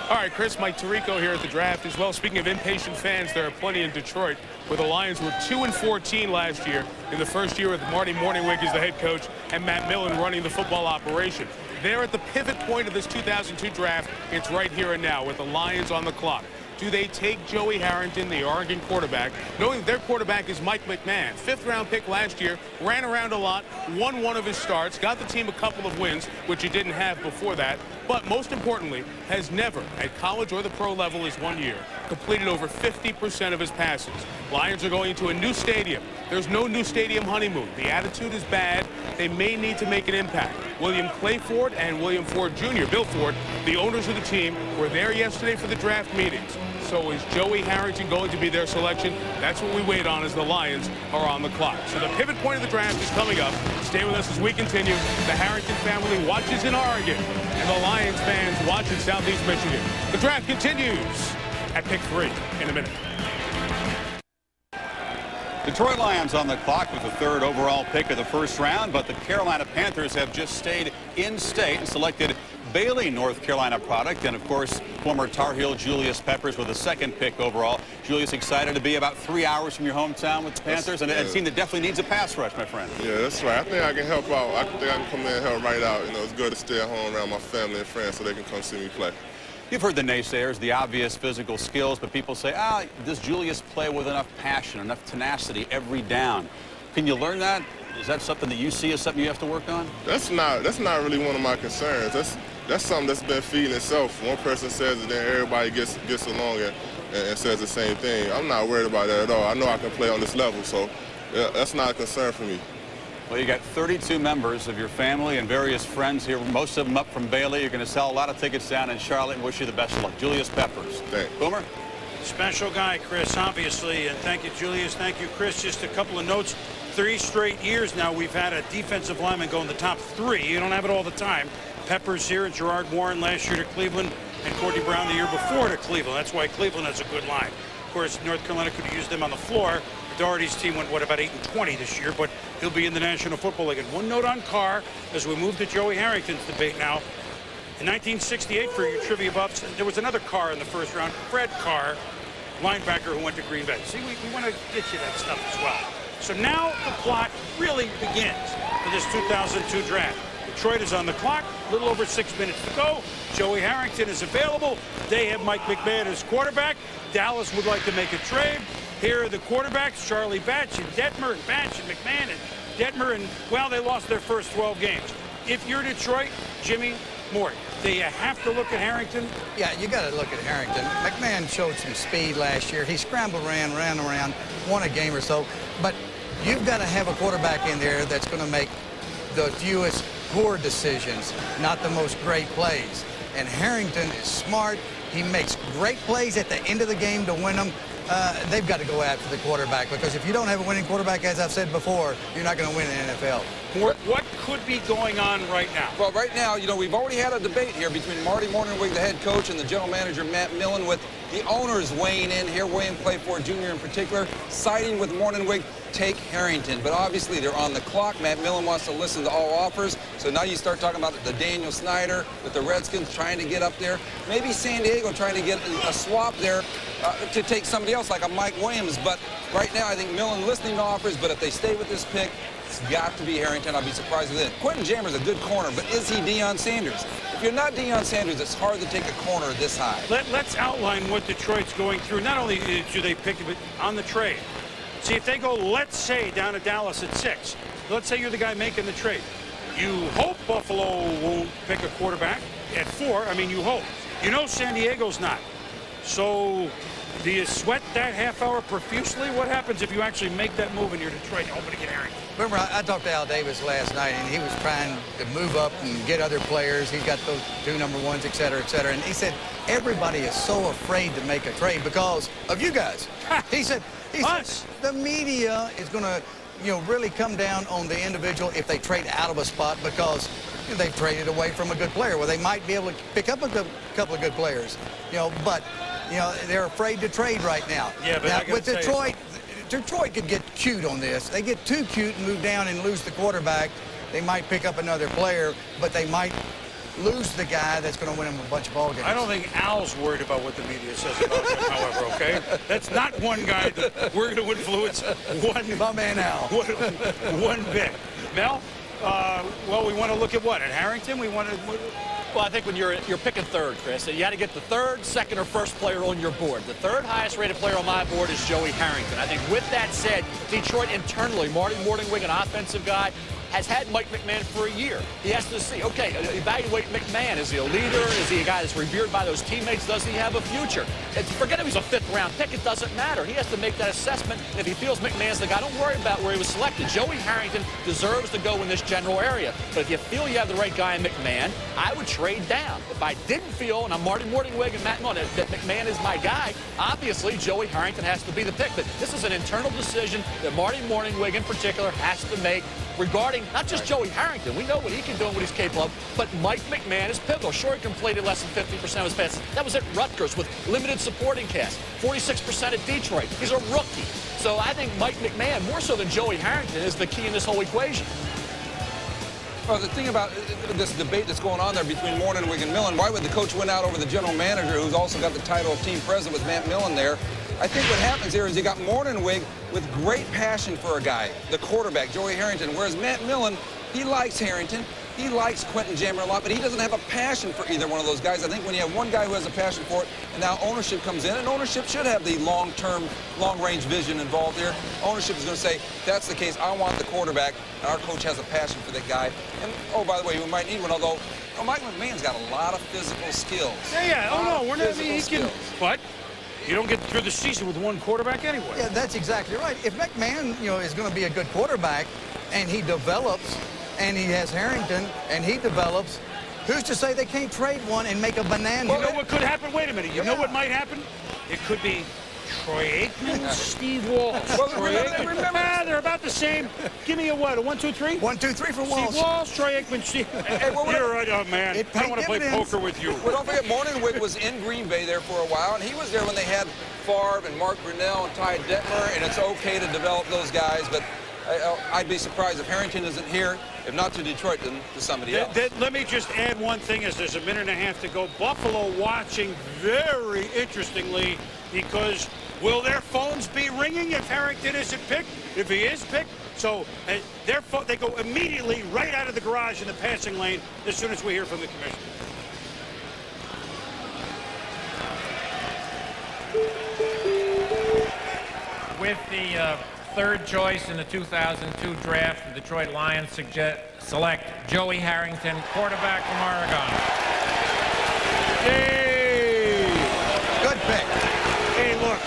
All right, Chris, Mike Tirico here at the draft as well. Speaking of impatient fans, there are plenty in Detroit, where the Lions were 2-14 last year in the first year with Marty Morningwig as the head coach and Matt Millen running the football operation. They're at the pivot point of this 2002 draft. It's right here and now with the Lions on the clock. Do they take Joey Harrington, the Oregon quarterback, knowing their quarterback is Mike McMahon, 5th-round pick last year, ran around a lot, won one of his starts, got the team a couple of wins, which he didn't have before that, but most importantly, has never, at college or the pro level his 1 year, completed over 50% of his passes. Lions are going to a new stadium. There's no new stadium honeymoon. The attitude is bad. They may need to make an impact. William Clay Ford and William Ford Jr., Bill Ford, the owners of the team, were there yesterday for the draft meetings. So is Joey Harrington going to be their selection? That's what we wait on as the Lions are on the clock. So the pivot point of the draft is coming up. Stay with us as we continue. The Harrington family watches in Oregon, and the Lions fans watch in Southeast Michigan. The draft continues at pick 3 in a minute. Detroit Lions on the clock with the 3rd overall pick of the first round, but the Carolina Panthers have just stayed in state and selected Bailey, North Carolina product, and of course former Tar Heel Julius Peppers with the 2nd pick overall. Julius, excited to be about 3 hours from your hometown with the Panthers, and a team that definitely needs a pass rush, my friend. Yeah, that's right. I think I can help out. I think I can come in and help right out. It's good to stay at home around my family and friends so they can come see me play. You've heard the naysayers, the obvious physical skills, but people say, does Julius play with enough passion, enough tenacity every down? Can you learn that? Is that something that you see as something you have to work on? That's not really one of my concerns. That's something that's been feeding itself. One person says it, then everybody gets along and says the same thing. I'm not worried about that at all. I know I can play on this level, so that's not a concern for me. Well, you got 32 members of your family and various friends here, most of them up from Bailey. You're going to sell a lot of tickets down in Charlotte, and wish you the best of luck. Julius Peppers. Thanks. Boomer? Special guy, Chris, obviously, and thank you, Julius. Thank you, Chris. Just a couple of notes. 3 straight years now we've had a defensive lineman go in the top 3. You don't have it all the time. Peppers here, and Gerard Warren last year to Cleveland, and Courtney Brown the year before to Cleveland. That's why Cleveland has a good line. Of course, North Carolina could have used them on the floor. Doherty's team went, about 8-20 this year, but he'll be in the National Football League. And one note on Carr, as we move to Joey Harrington's debate now. In 1968, for your trivia buffs, there was another Carr in the first round, Fred Carr, linebacker who went to Green Bay. See, we want to get you that stuff as well. So now the plot really begins for this 2002 draft. Detroit is on the clock, a little over 6 minutes to go. Joey Harrington is available. They have Mike McMahon as quarterback. Dallas would like to make a trade. Here are the quarterbacks, Charlie Batch and Detmer, and Batch and McMahon and Detmer, and, well, they lost their first 12 games. If you're Detroit, Jimmy, Mort, do you have to look at Harrington? Yeah, you got to look at Harrington. McMahon showed some speed last year. He scrambled around, ran around, won a game or so. But you've got to have a quarterback in there that's going to make the fewest poor decisions, not the most great plays. And Harrington is smart. He makes great plays at the end of the game to win them. They've got to go after the quarterback, because if you don't have a winning quarterback, as I've said before, you're not going to win in the NFL. What could be going on right now? Well, right now, you know, we've already had a debate here between Marty Mornhinweg, the head coach, and the general manager, Matt Millen, with the owners weighing in here, William Clayford Jr. in particular, siding with Mornhinweg, take Harrington. But obviously, they're on the clock. Matt Millen wants to listen to all offers. So now you start talking about the Daniel Snyder with the Redskins trying to get up there. Maybe San Diego trying to get a swap there to take somebody else like a Mike Williams. But right now, I think Millen listening to offers, but if they stay with this pick, it's got to be Harrington. I'll be surprised with it. Quentin Jammer's a good corner, but is he Deion Sanders? If you're not Deion Sanders, it's hard to take a corner this high. Let's outline what Detroit's going through. Not only do they pick it on the trade. See, if they go, let's say, down to Dallas at 6. Let's say you're the guy making the trade. You hope Buffalo won't pick a quarterback at 4. I mean, you hope. You know San Diego's not. So do you sweat that half hour profusely? What happens if you actually make that move and you're Detroit and hoping to get Harrington? Remember, I talked to Al Davis last night, and he was trying to move up and get other players. He's got those 2 number 1s, et cetera, et cetera. And he said, everybody is so afraid to make a trade because of you guys. He said, the media is going to, really come down on the individual if they trade out of a spot because they've traded away from a good player. Well, they might be able to pick up a couple of good players, but, they're afraid to trade right now. Yeah, but now, with Detroit could get cute on this. They get too cute and move down and lose the quarterback. They might pick up another player, but they might lose the guy that's going to win them a bunch of ball games. I don't think Al's worried about what the media says about him, however, okay? That's not one guy that we're going to influence My man Al. one bit. Mel, well, we want to look at what? At Harrington? We want to... Well, I think when you're picking third, Chris, you got to get the third, second, or first player on your board. The third highest rated player on my board is Joey Harrington. I think with that said, Detroit internally, Marty Mornhinweg, an offensive guy, has had Mike McMahon for a year. He has to see, okay, evaluate McMahon. Is he a leader? Is he a guy that's revered by those teammates? Does he have a future? Forget if he's a 5th-round pick. It doesn't matter. He has to make that assessment. If he feels McMahon's the guy, don't worry about where he was selected. Joey Harrington deserves to go in this general area. But if you feel you have the right guy in McMahon, I would trade down. If I didn't feel, and I'm Marty Mornhinweg and Matt Millen, that McMahon is my guy, obviously Joey Harrington has to be the pick. But this is an internal decision that Marty Mornhinweg in particular has to make regarding not just Joey Harrington. We know what he can do and what he's capable of, but Mike McMahon is pivotal. Sure, he completed less than 50% of his passes. That was at Rutgers with limited supporting cast. 46% at Detroit. He's a rookie. So I think Mike McMahon, more so than Joey Harrington, is the key in this whole equation. Well, the thing about this debate that's going on there between Mornhinweg and Millen, why would the coach win out over the general manager, who's also got the title of team president with Matt Millen there? I think what happens here is you got Mornhinweg with great passion for a guy, the quarterback, Joey Harrington, whereas Matt Millen, he likes Harrington. He likes Quentin Jammer a lot, but he doesn't have a passion for either one of those guys. I think when you have one guy who has a passion for it, and now ownership comes in, and ownership should have the long-term, long-range vision involved here. Ownership is going to say, that's the case, I want the quarterback, and our coach has a passion for that guy. And, oh, by the way, we might need one, although Mike McMahon's got a lot of physical skills. Yeah. Oh, no, we're not... He can... But... You don't get through the season with one quarterback anyway. Yeah, that's exactly right. If McMahon, is going to be a good quarterback and he develops and he has Harrington and he develops, who's to say they can't trade one and make a bonanza? You know what could happen? Wait a minute. You know what might happen? It could be Troy Aikman, Steve Walsh. Well, Troy Aikman. Remember, they're about the same. Give me a what? A 1, 2, 3? 1, 2, 3 for Walsh. Steve Walsh, Troy Aikman, Steve. Hey, You're right, oh man. I don't want to play poker with you. Well, don't forget, Mornhinweg was in Green Bay there for a while, and he was there when they had Favre and Mark Brunell and Ty Detmer, and it's okay to develop those guys, but I'd be surprised if Harrington isn't here, if not to Detroit, then to somebody else. Let me just add one thing as there's a minute and a half to go. Buffalo watching very interestingly because Will their phones be ringing if Harrington isn't picked? If he is picked? So they go immediately right out of the garage in the passing lane as soon as we hear from the commissioner. With the third choice in the 2002 draft, the Detroit Lions select Joey Harrington, quarterback from Oregon. Hey! Good pick. Hey, look.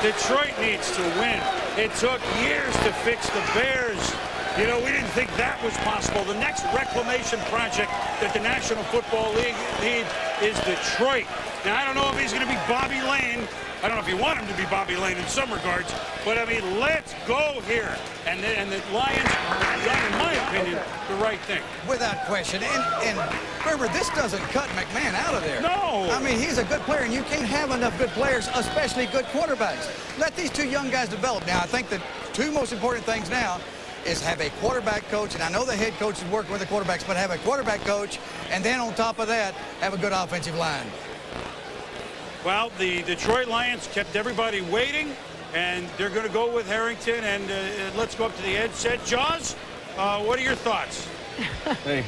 Detroit needs to win. It took years to fix the Bears. You know, we didn't think that was possible. The next reclamation project that the National Football League needs is Detroit. Now, I don't know if he's going to be Bobby Lane. I don't know if you want him to be Bobby Lane in some regards, but I mean, let's go here. And the Lions have done, in my opinion, the right thing. Without question. And remember, this doesn't cut McMahon out of there. No. I mean, he's a good player, and you can't have enough good players, especially good quarterbacks. Let these two young guys develop. Now, I think the two most important things now is have a quarterback coach, and I know the head coach is working with the quarterbacks, but have a quarterback coach, and then on top of that, have a good offensive line. Well, the Detroit Lions kept everybody waiting, and they're going to go with Harrington. And let's go up to the edge. Set Jaws, what are your thoughts? Hey.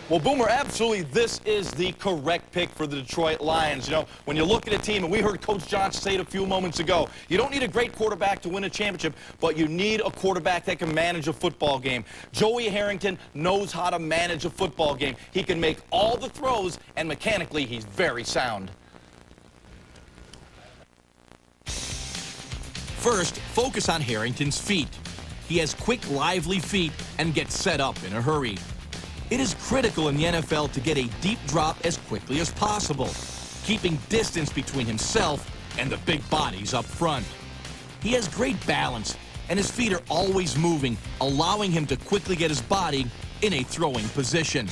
Well, Boomer, absolutely, this is the correct pick for the Detroit Lions. You know, when you look at a team, and we heard Coach Johnson say it a few moments ago, you don't need a great quarterback to win a championship, but you need a quarterback that can manage a football game. Joey Harrington knows how to manage a football game. He can make all the throws, and mechanically, he's very sound. First, focus on Harrington's feet. He has quick, lively feet and gets set up in a hurry. It is critical in the NFL to get a deep drop as quickly as possible, keeping distance between himself and the big bodies up front. He has great balance, and his feet are always moving, allowing him to quickly get his body in a throwing position.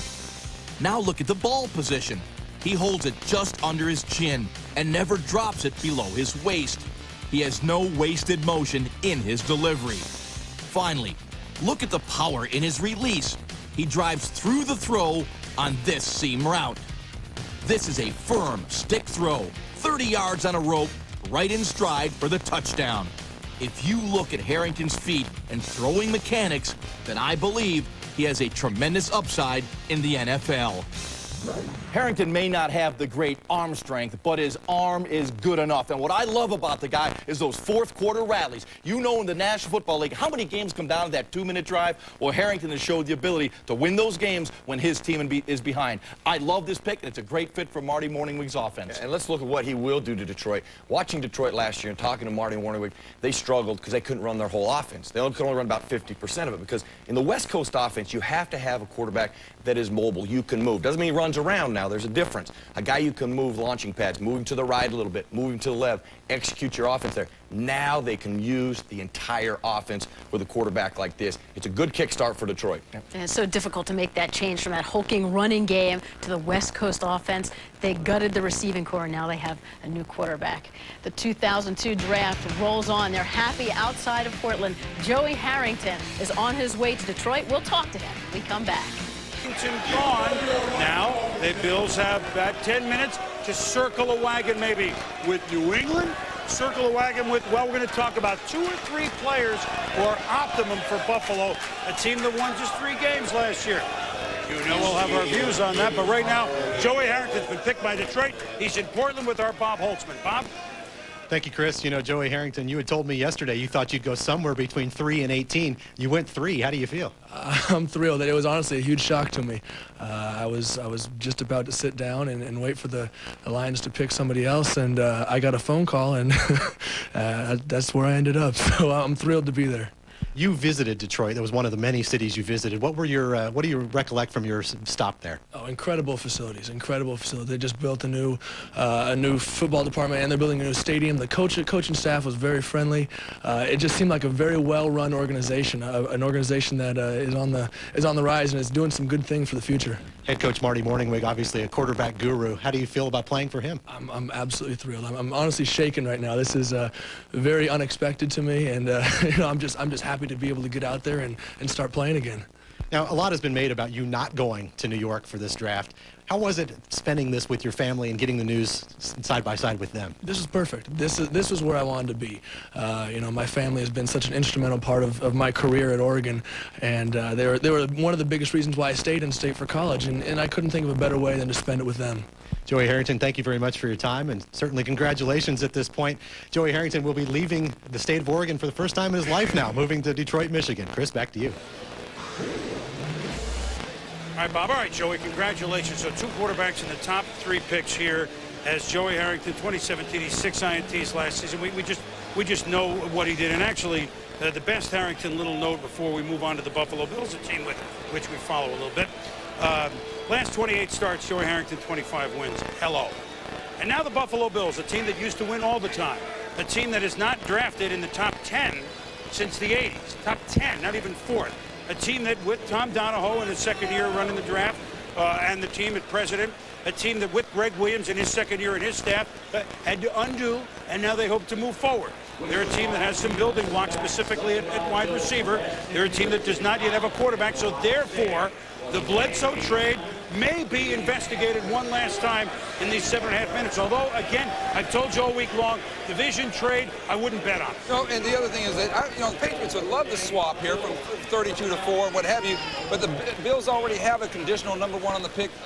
Now look at the ball position. He holds it just under his chin and never drops it below his waist. He has no wasted motion in his delivery. Finally, look at the power in his release. He drives through the throw on this seam route. This is a firm stick throw, 30 yards on a rope, right in stride for the touchdown. If you look at Harrington's feet and throwing mechanics, then I believe he has a tremendous upside in the NFL. Harrington may not have the great arm strength, but his arm is good enough. And what I love about the guy is those fourth quarter rallies. You know, in the National Football League, how many games come down to that 2-minute drive? Well, Harrington has showed the ability to win those games when his team is behind. I love this pick, and it's a great fit for Marty Morningwig's offense. And let's look at what he will do to Detroit. Watching Detroit last year and talking to Marty Morningwig, they struggled because they couldn't run their whole offense. They could only run about 50% of it because in the West Coast offense, you have to have a quarterback that is mobile. You can move. Doesn't mean he runs around now. There's a difference. A guy you can move launching pads, moving to the right a little bit, moving to the left, execute your offense there. Now they can use the entire offense with a quarterback like this. It's a good kickstart for Detroit. And it's so difficult to make that change from that hulking running game to the West Coast offense. They gutted the receiving core, and now they have a new quarterback. The 2002 draft rolls on. They're happy outside of Portland. Joey Harrington is on his way to Detroit. We'll talk to him when we come back. Gone. Now, the Bills have about 10 minutes to circle a wagon maybe with New England, circle a wagon with, well, we're going to talk about 2 or 3 players who are optimum for Buffalo, a team that won just 3 games last year. You know we'll have our views on that, but right now, Joey Harrington's been picked by Detroit. He's in Portland with our Bob Holtzman. Bob? Thank you, Chris. You know, Joey Harrington, you had told me yesterday you thought you'd go somewhere between 3 and 18. You went 3. How do you feel? I'm thrilled. It was honestly a huge shock to me. I was just about to sit down and wait for the Lions to pick somebody else, and I got a phone call, and that's where I ended up. So I'm thrilled to be there. You visited Detroit. That was one of the many cities you visited. What do you recollect from your stop there? Oh, incredible facilities, incredible facilities. They just built a new football department, and they're building a new stadium. The coaching staff was very friendly. It just seemed like a very well-run organization, an organization that is on the rise and is doing some good things for the future. Head coach Marty Morningwig, obviously a quarterback guru. How do you feel about playing for him? I'm absolutely thrilled. I'm honestly shaken right now. This is very unexpected to me, and you know, I'm just happy to be able to get out there and start playing again. Now, a lot has been made about you not going to New York for this draft. How was it spending this with your family and getting the news side by side with them? This is perfect. This is where I wanted to be. You know, my family has been such an instrumental part of my career at Oregon, and they were one of the biggest reasons why I stayed in state for college, and I couldn't think of a better way than to spend it with them. Joey Harrington, thank you very much for your time, and certainly congratulations at this point. Joey Harrington will be leaving the state of Oregon for the first time in his life now, moving to Detroit, Michigan. Chris, back to you. All right, Bob. All right, Joey, congratulations. So 2 quarterbacks in the top 3 picks here as Joey Harrington, 2017, he's 6 INTs last season. We just know what he did. And actually, the best Harrington little note before we move on to the Buffalo Bills, a team with which we follow a little bit. Last 28 starts, Joey Harrington, 25 wins. Hello. And now the Buffalo Bills, a team that used to win all the time. A team that is not drafted in the top 10 since the 80s. Top 10, not even 4th. A team that with Tom Donahoe in his second year running the draft and the team at president, a team that with Greg Williams in his second year and his staff had to undo, and now they hope to move forward. They're a team that has some building blocks, specifically at wide receiver. They're a team that does not yet have a quarterback, so therefore the Bledsoe trade may be investigated one last time in these 7.5 minutes. Although, again, I've told you all week long, division trade, I wouldn't bet on. No, and the other thing is that, the Patriots would love to swap here from 32 to 4, what have you, but the Bills already have a conditional number 1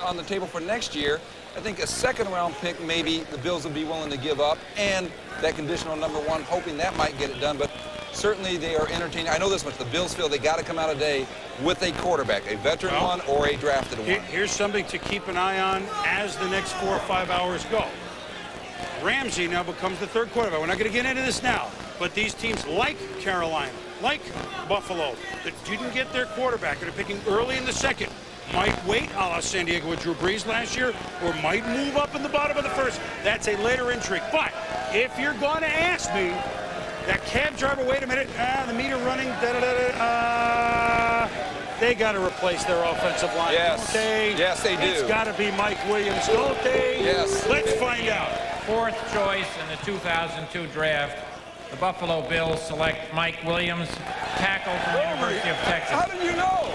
on the table for next year. I think a second-round pick maybe the Bills would be willing to give up, and that conditional number 1, hoping that might get it done. But certainly they are entertaining. I know this much. The Bills feel they got to come out today with a quarterback, a veteran one or a drafted one. Here's something to keep an eye on as the next 4 or 5 hours go. Ramsey now becomes the 3rd quarterback. We're not going to get into this now, but these teams like Carolina, like Buffalo, that didn't get their quarterback and are picking early in the 2nd, might wait, a la San Diego with Drew Brees last year, or might move up in the bottom of the 1st. That's a later intrigue. But if you're going to ask me, that cab driver, wait a minute, the meter running, they got to replace their offensive line. Yes. Don't they? Yes, they do. It's got to be Mike Williams, don't they? Yes. Let's find out. 4th choice in the 2002 draft, the Buffalo Bills select Mike Williams, tackle from the University of Texas. How did you know?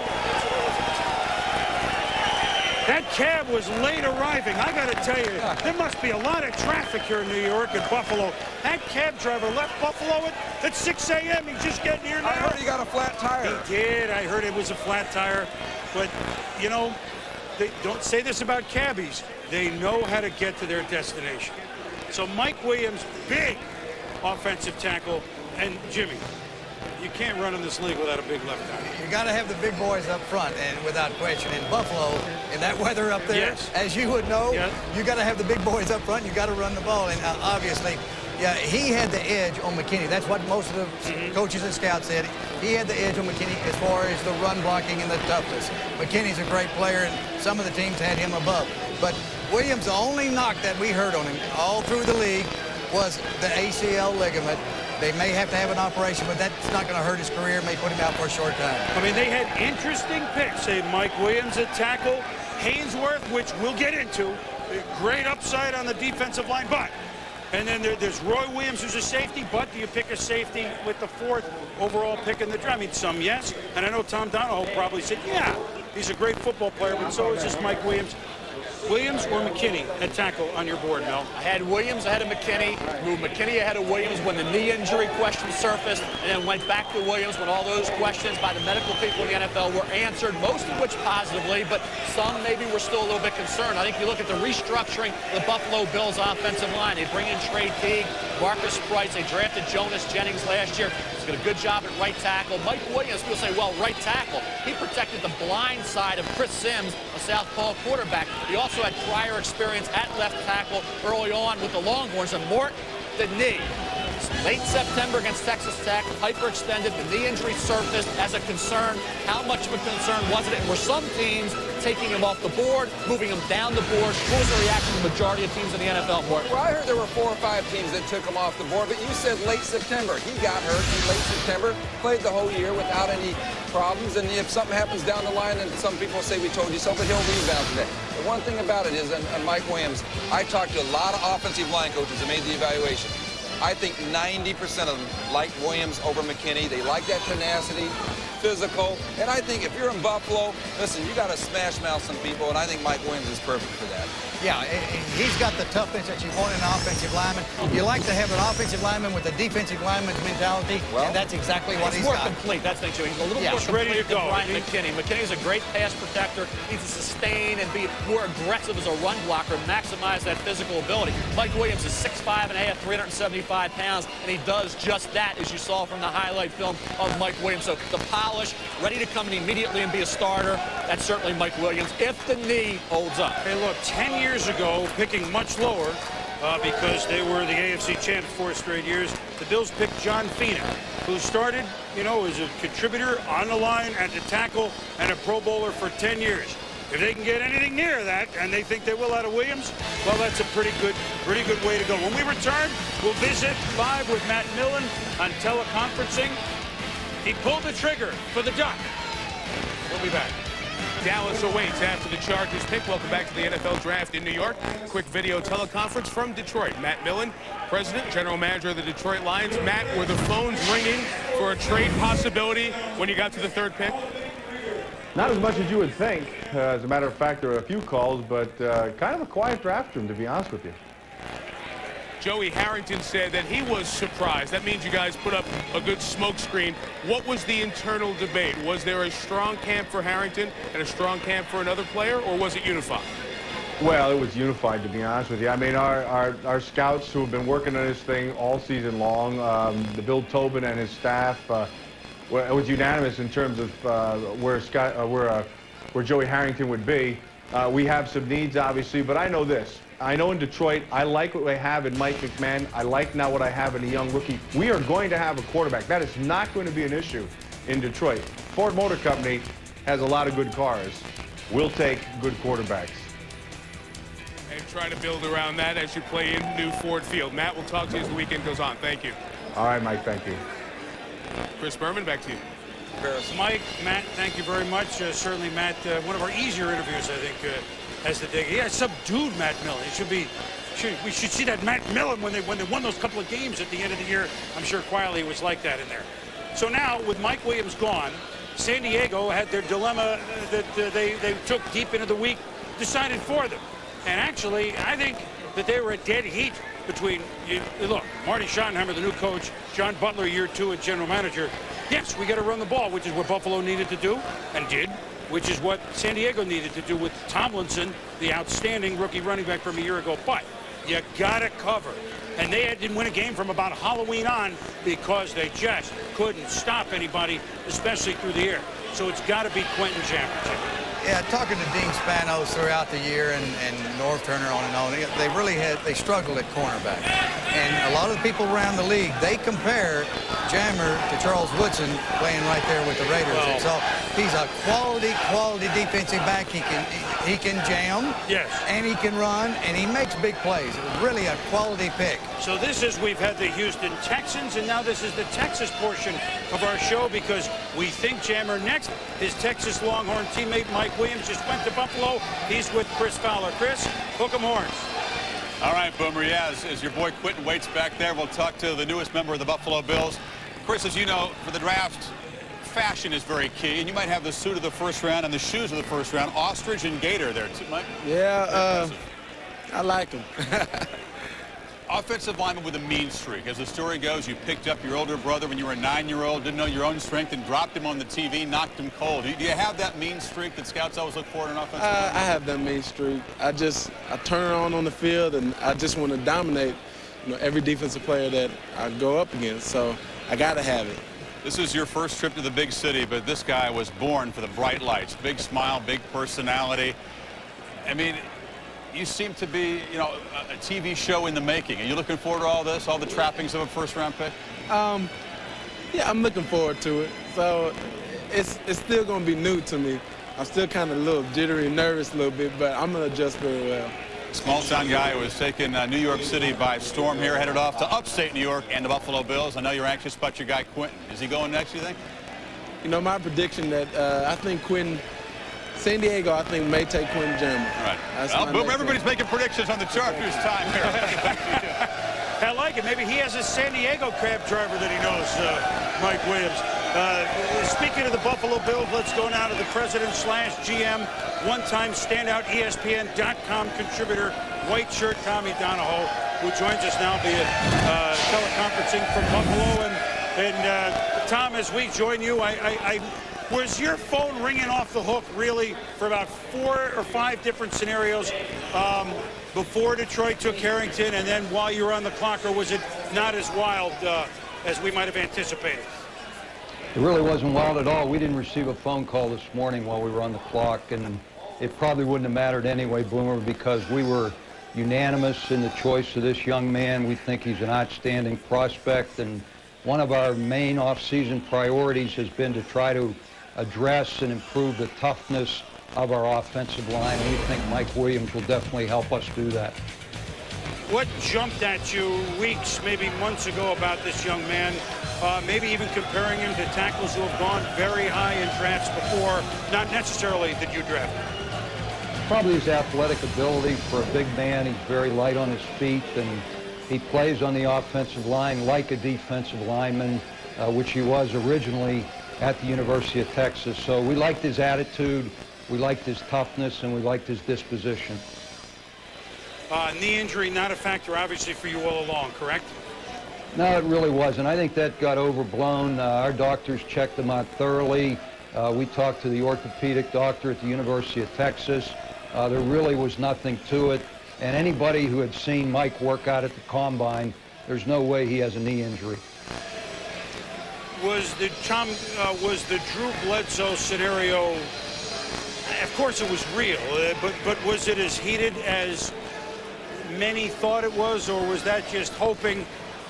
That cab was late arriving. I got to tell you, there must be a lot of traffic here in New York and Buffalo. That cab driver left Buffalo at 6 a.m. He's just getting here now. I heard he got a flat tire. He did. I heard it was a flat tire. But, you know, they don't say this about cabbies. They know how to get to their destination. So Mike Williams, big offensive tackle. And Jimmy, you can't run in this league without a big left tackle. You got to have the big boys up front, and without question, in Buffalo, in that weather up there, yes, as you would know, you got to have the big boys up front. You got to run the ball, and obviously, yeah, he had the edge on McKinney. That's what most of the coaches and scouts said. He had the edge on McKinney as far as the run blocking and the toughness. McKinney's a great player, and some of the teams had him above. But Williams, the only knock that we heard on him all through the league was the ACL ligament. They may have to have an operation, but that's not going to hurt his career. May put him out for a short time. I mean, they had interesting picks. Say Mike Williams at tackle, Haynesworth, which we'll get into. Great upside on the defensive line, but. And then there's Roy Williams, who's a safety, but do you pick a safety with the 4th overall pick in the draft? I mean, some yes, and I know Tom Donahoe probably said, yeah, he's a great football player, but so is this Mike Williams. Williams or McKinney at tackle on your board, Mel? I had Williams ahead of McKinney, moved McKinney ahead of Williams when the knee injury question surfaced, and then went back to Williams when all those questions by the medical people in the NFL were answered, most of which positively, but some maybe were still a little bit concerned. I think you look at the restructuring of the Buffalo Bills offensive line. They bring in Trey Teague, Marcus Price. They drafted Jonas Jennings last year. He's got a good job at right tackle. Mike Williams, people say, well, right tackle. He protected the blind side of Chris Sims, a southpaw quarterback. He also had prior experience at left tackle early on with the Longhorns. And Mort, the knee. Late September against Texas Tech, hyperextended, the knee injury surfaced as a concern. How much of a concern was it? And were some teams taking him off the board, moving him down the board? What was the reaction of the majority of teams in the NFL, Mort? Well, I heard there were 4 or 5 teams that took him off the board, but you said late September. He got hurt in late September, played the whole year without any problems, and if something happens down the line, then some people say we told you so, but he'll rebound today. The one thing about it is, and Mike Williams, I talked to a lot of offensive line coaches that made the evaluation. I think 90% of them like Williams over McKinney. They like that tenacity, physical. And I think if you're in Buffalo, listen, you got to smash mouth some people, and I think Mike Williams is perfect for that. Yeah, he's got the toughness that you want in an offensive lineman. You like to have an offensive lineman with a defensive lineman's mentality, and that's exactly what he's more got. complete. That's the thing, Joe. He's a little more complete than Brian McKinney. McKinney's a great pass protector. He needs to sustain and be more aggressive as a run blocker, maximize that physical ability. Mike Williams is 6'5.5", 375 pounds, and he does just that, as you saw from the highlight film of Mike Williams. So the polish, ready to come in immediately and be a starter, that's certainly Mike Williams, if the knee holds up. Hey, look, 10 years ago, picking much lower because they were the AFC champs 4 straight years, the Bills picked John Fina, who started, as a contributor on the line at the tackle and a Pro Bowler for 10 years. If they can get anything near that, and they think they will out of Williams, well, that's a pretty good way to go. When we return, we'll visit live with Matt Millen on teleconferencing. He pulled the trigger for the duck. We'll be back. Dallas awaits after the Chargers pick. Welcome back to the NFL Draft in New York. Quick video teleconference from Detroit. Matt Millen, President, General Manager of the Detroit Lions. Matt, were the phones ringing for a trade possibility when you got to the 3rd pick? Not as much as you would think. As a matter of fact, there were a few calls, but kind of a quiet draft room, to be honest with you. Joey Harrington said that he was surprised. That means you guys put up a good smokescreen. What was the internal debate? Was there a strong camp for Harrington and a strong camp for another player, or was it unified? Well, it was unified, to be honest with you. I mean, our scouts who have been working on this thing all season long, the Bill Tobin and his staff, it was unanimous in terms of where Joey Harrington would be. We have some needs, obviously, but I know this. I know in Detroit, I like what I have in Mike McMahon. I like now what I have in a young rookie. We are going to have a quarterback. That is not going to be an issue in Detroit. Ford Motor Company has a lot of good cars. We'll take good quarterbacks. And try to build around that as you play in new Ford Field. Matt, we'll talk to you as the weekend goes on. Thank you. All right, Mike, thank you. Chris Berman, back to you. Mike, Matt, thank you very much. Certainly, Matt, one of our easier interviews, I think, as the day. He subdued Matt Millen. We should see that Matt Millen when they won those couple of games at the end of the year. I'm sure quietly it was like that in there. So now, with Mike Williams gone, San Diego had their dilemma that they took deep into the week, decided for them. And actually, I think that they were a dead heat between, look, Marty Schottenheimer, the new coach, John Butler, year 2 as general manager. Yes, we got to run the ball, which is what Buffalo needed to do and did, which is what San Diego needed to do with Tomlinson, the outstanding rookie running back from a year ago. But you got to cover. And they didn't win a game from about Halloween on because they just couldn't stop anybody, especially through the air. So it's got to be Quentin Jammer. Yeah, talking to Dean Spanos throughout the year and North Turner on and on, they struggled at cornerback. And a lot of the people around the league, they compare Jammer to Charles Woodson playing right there with the Raiders. And so he's a quality defensive back. He can jam, yes, and he can run, and he makes big plays. It was really a quality pick. So we've had the Houston Texans, and now this is the Texas portion of our show because we think Jammer next. His Texas Longhorn teammate Mike Williams just went to Buffalo. He's with Chris Fowler. Chris, hook 'em horns. All right, Boomer, as your boy Quentin waits back there, we'll talk to the newest member of the Buffalo Bills. Chris, as you know, for the draft, fashion is very key, and you might have the suit of the 1st round and the shoes of the 1st round. Ostrich and gator there, too, Mike? Yeah, I like them. Offensive lineman with a mean streak. As the story goes, you picked up your older brother when you were a 9-year-old, didn't know your own strength, and dropped him on the TV, knocked him cold. Do you have that mean streak that scouts always look for in an offensive lineman? I have that mean streak. I turn on the field, and I just want to dominate, every defensive player that I go up against. So I got to have it. This is your first trip to the big city, but this guy was born for the bright lights. Big smile, big personality. I mean, you seem to be, a TV show in the making. Are you looking forward to all this, all the trappings of a 1st-round pick? Yeah, I'm looking forward to it. So it's still going to be new to me. I'm still kind of a little jittery, nervous a little bit, but I'm going to adjust very well. Small-town guy who has taken New York City by storm here, headed off to upstate New York and the Buffalo Bills. I know you're anxious about your guy, Quentin. Is he going next, you think? My prediction that I think Quentin, San Diego, I think, may take Quentin Jammer. Right. Well, Boom, everybody's making predictions on the Chargers time here. I like it. Maybe he has a San Diego cab driver that he knows, Mike Williams. Speaking of the Buffalo Bills, let's go now to the president/GM, one-time standout ESPN.com contributor, white shirt Tommy Donahoe, who joins us now via teleconferencing from Buffalo. And Tom, as we join you, was your phone ringing off the hook really for about 4 or 5 different scenarios before Detroit took Harrington and then while you were on the clock, or was it not as wild as we might have anticipated? It really wasn't wild at all. We didn't receive a phone call this morning while we were on the clock, and it probably wouldn't have mattered anyway, Boomer, because we were unanimous in the choice of this young man. We think he's an outstanding prospect, and one of our main off-season priorities has been to try to address and improve the toughness of our offensive line, and we think Mike Williams will definitely help us do that. What jumped at you weeks, maybe months ago about this young man, maybe even comparing him to tackles who have gone very high in drafts before, not necessarily that you drafted? Probably his athletic ability for a big man. He's very light on his feet, and he plays on the offensive line like a defensive lineman, which he was originally at the University of Texas. So we liked his attitude, we liked his toughness, and we liked his disposition. Knee injury not a factor, obviously, for you all along, correct? No, it really wasn't. I think that got overblown. Our doctors checked him out thoroughly. We talked to the orthopedic doctor at the University of Texas. There really was nothing to it. And anybody who had seen Mike work out at the Combine, there's no way he has a knee injury. Was the Drew Bledsoe scenario, of course it was real, but was it as heated as many thought it was, or was that just hoping,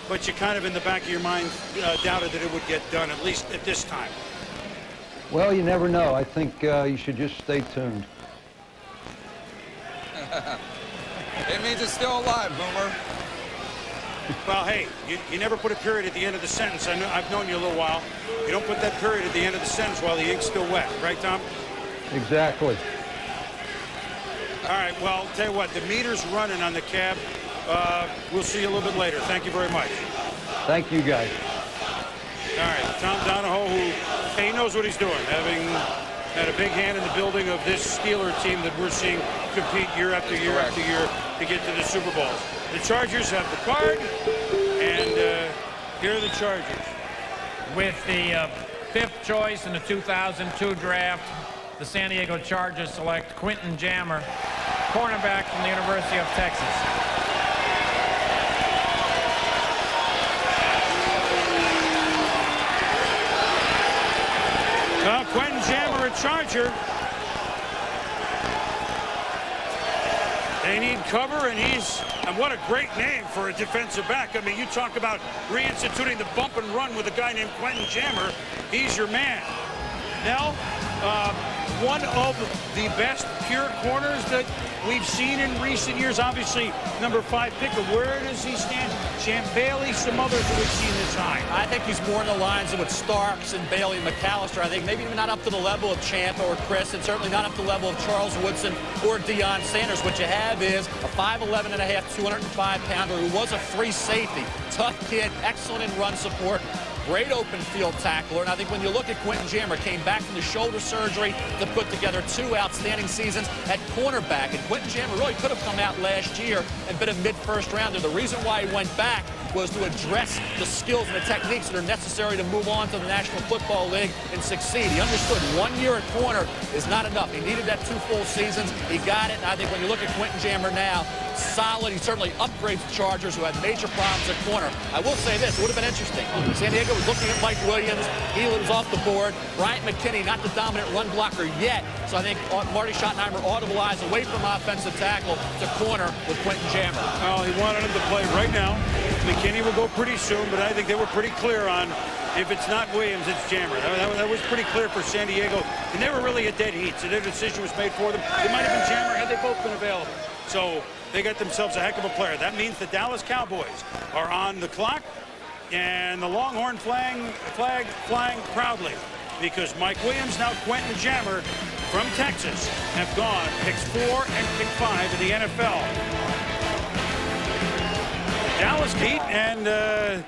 but you kind of in the back of your mind doubted that it would get done, at least at this time? Well, you never know. I think you should just stay tuned. It means it's still alive, Boomer. Well, hey, you never put a period at the end of the sentence. I've known you a little while. You don't put that period at the end of the sentence while the ink's still wet. Right, Tom? Exactly. All right, well, tell you what, the meter's running on the cab. We'll see you a little bit later. Thank you very much. Thank you, guys. All right, Tom Donahoe, who he knows what he's doing, having had a big hand in the building of this Steeler team that we're seeing compete year after year after year to get to the Super Bowls. The Chargers have the card, and here are the Chargers. With the 5th choice in the 2002 draft, the San Diego Chargers select Clinton Jammer, cornerback from the University of Texas. Quentin Jammer, a Charger. They need cover, and what a great name for a defensive back. I mean, you talk about reinstituting the bump and run with a guy named Quentin Jammer. He's your man. Now, one of the best pure corners that we've seen in recent years. Obviously, number 5 pick, but where does he stand? Champ Bailey, some others that we've seen this high. I think he's more in the lines of what Starks and Bailey and McAllister. I think maybe even not up to the level of Champ or Chris, and certainly not up to the level of Charles Woodson or Deion Sanders. What you have is a 5'11 and a half, 205-pounder who was a free safety. Tough kid, excellent in run support. Great open field tackler, and I think when you look at Quentin Jammer, came back from the shoulder surgery to put together 2 outstanding seasons at cornerback, and Quentin Jammer really could have come out last year and been a mid-first rounder. The reason why he went back was to address the skills and the techniques that are necessary to move on to the National Football League and succeed. He understood 1 year at corner is not enough. He needed that 2 full seasons. He got it, and I think when you look at Quentin Jammer now, solid. He certainly upgrades the Chargers, who had major problems at corner. I will say this, it would have been interesting. San Diego was looking at Mike Williams. He was off the board. Bryant McKinney, not the dominant run blocker yet. So I think Marty Schottenheimer audible eyes away from offensive tackle to corner with Quentin Jammer. Well, he wanted him to play right now. McKinney will go pretty soon, but I think they were pretty clear on if it's not Williams, it's Jammer. That was pretty clear for San Diego. And they were really a dead heat, so their decision was made for them. It might have been Jammer had they both been available. So they got themselves a heck of a player. That means the Dallas Cowboys are on the clock, and the Longhorn flag flying proudly, because Mike Williams, now Quentin Jammer from Texas, have gone picks 4 and pick 5 in the NFL. Dallas beat, and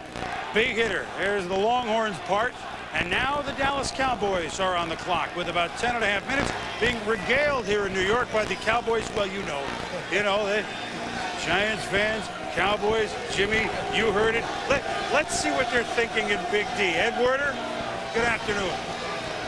big hitter. There's the Longhorns part. And now the Dallas Cowboys are on the clock with about 10.5 minutes, being regaled here in New York by the Cowboys. Well, you know, the Giants fans, Cowboys, Jimmy, you heard it. Let's see what they're thinking in Big D. Ed Werder, good afternoon.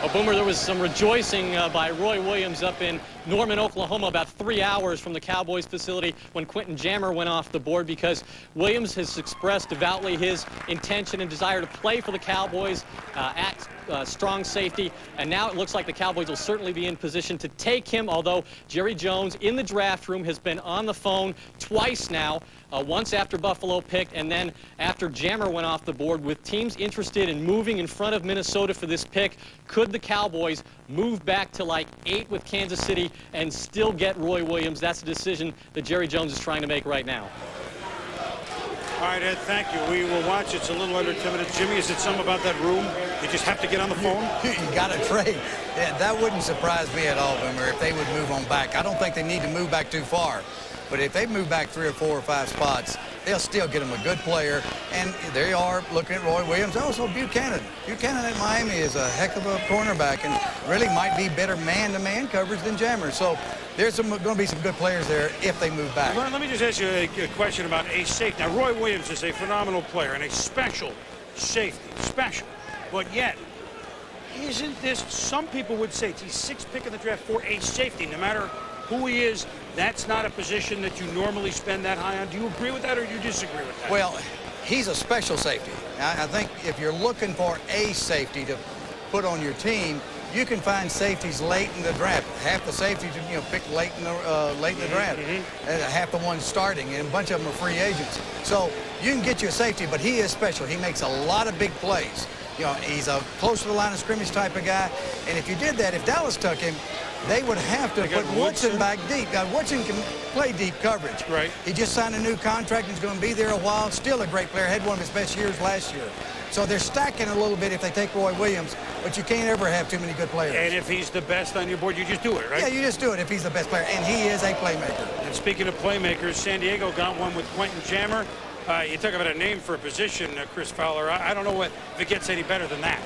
Well, Boomer, there was some rejoicing by Roy Williams up in Norman, Oklahoma, about 3 hours from the Cowboys facility when Quentin Jammer went off the board, because Williams has expressed devoutly his intention and desire to play for the Cowboys at strong safety, and now it looks like the Cowboys will certainly be in position to take him, although Jerry Jones in the draft room has been on the phone twice now, once after Buffalo picked and then after Jammer went off the board, with teams interested in moving in front of Minnesota for this pick. Could the Cowboys move back to like 8 with Kansas City and still get Roy Williams? That's a decision that Jerry Jones is trying to make right now. All right, Ed, thank you. We will watch. It's a little under 10 minutes. Jimmy, is it something about that room? You just have to get on the phone? You got to trade. Yeah, that wouldn't surprise me at all, Boomer, if they would move on back. I don't think they need to move back too far. But if they move back 3 or 4 or 5 spots, they'll still get him a good player. And they are looking at Roy Williams. Also, Buchanan. Buchanan at Miami is a heck of a cornerback and really might be better man-to-man coverage than Jammer. So there's going to be some good players there if they move back. Let me just ask you a question about a safety. Now, Roy Williams is a phenomenal player and a special safety. Special. But yet, isn't this, some people would say, he's 6th pick in the draft for a safety, no matter who he is. That's not a position that you normally spend that high on. Do you agree with that or do you disagree with that? Well, he's a special safety. I think if you're looking for a safety to put on your team, you can find safeties late in the draft. Half the safeties, pick late in the draft. Half the ones starting, and a bunch of them are free agents. So you can get you a safety, but he is special. He makes a lot of big plays. He's a close to the line of scrimmage type of guy. And if you did that, if Dallas took him, they would have to put Woodson back deep. Now, Woodson can play deep coverage. Right. He just signed a new contract. He's going to be there a while. Still a great player. Had one of his best years last year. So they're stacking a little bit if they take Roy Williams, but you can't ever have too many good players. And if he's the best on your board, you just do it, right? Yeah, you just do it if he's the best player. And he is a playmaker. And speaking of playmakers, San Diego got one with Quentin Jammer. You talk about a name for a position, Chris Fowler. I don't know if it gets any better than that.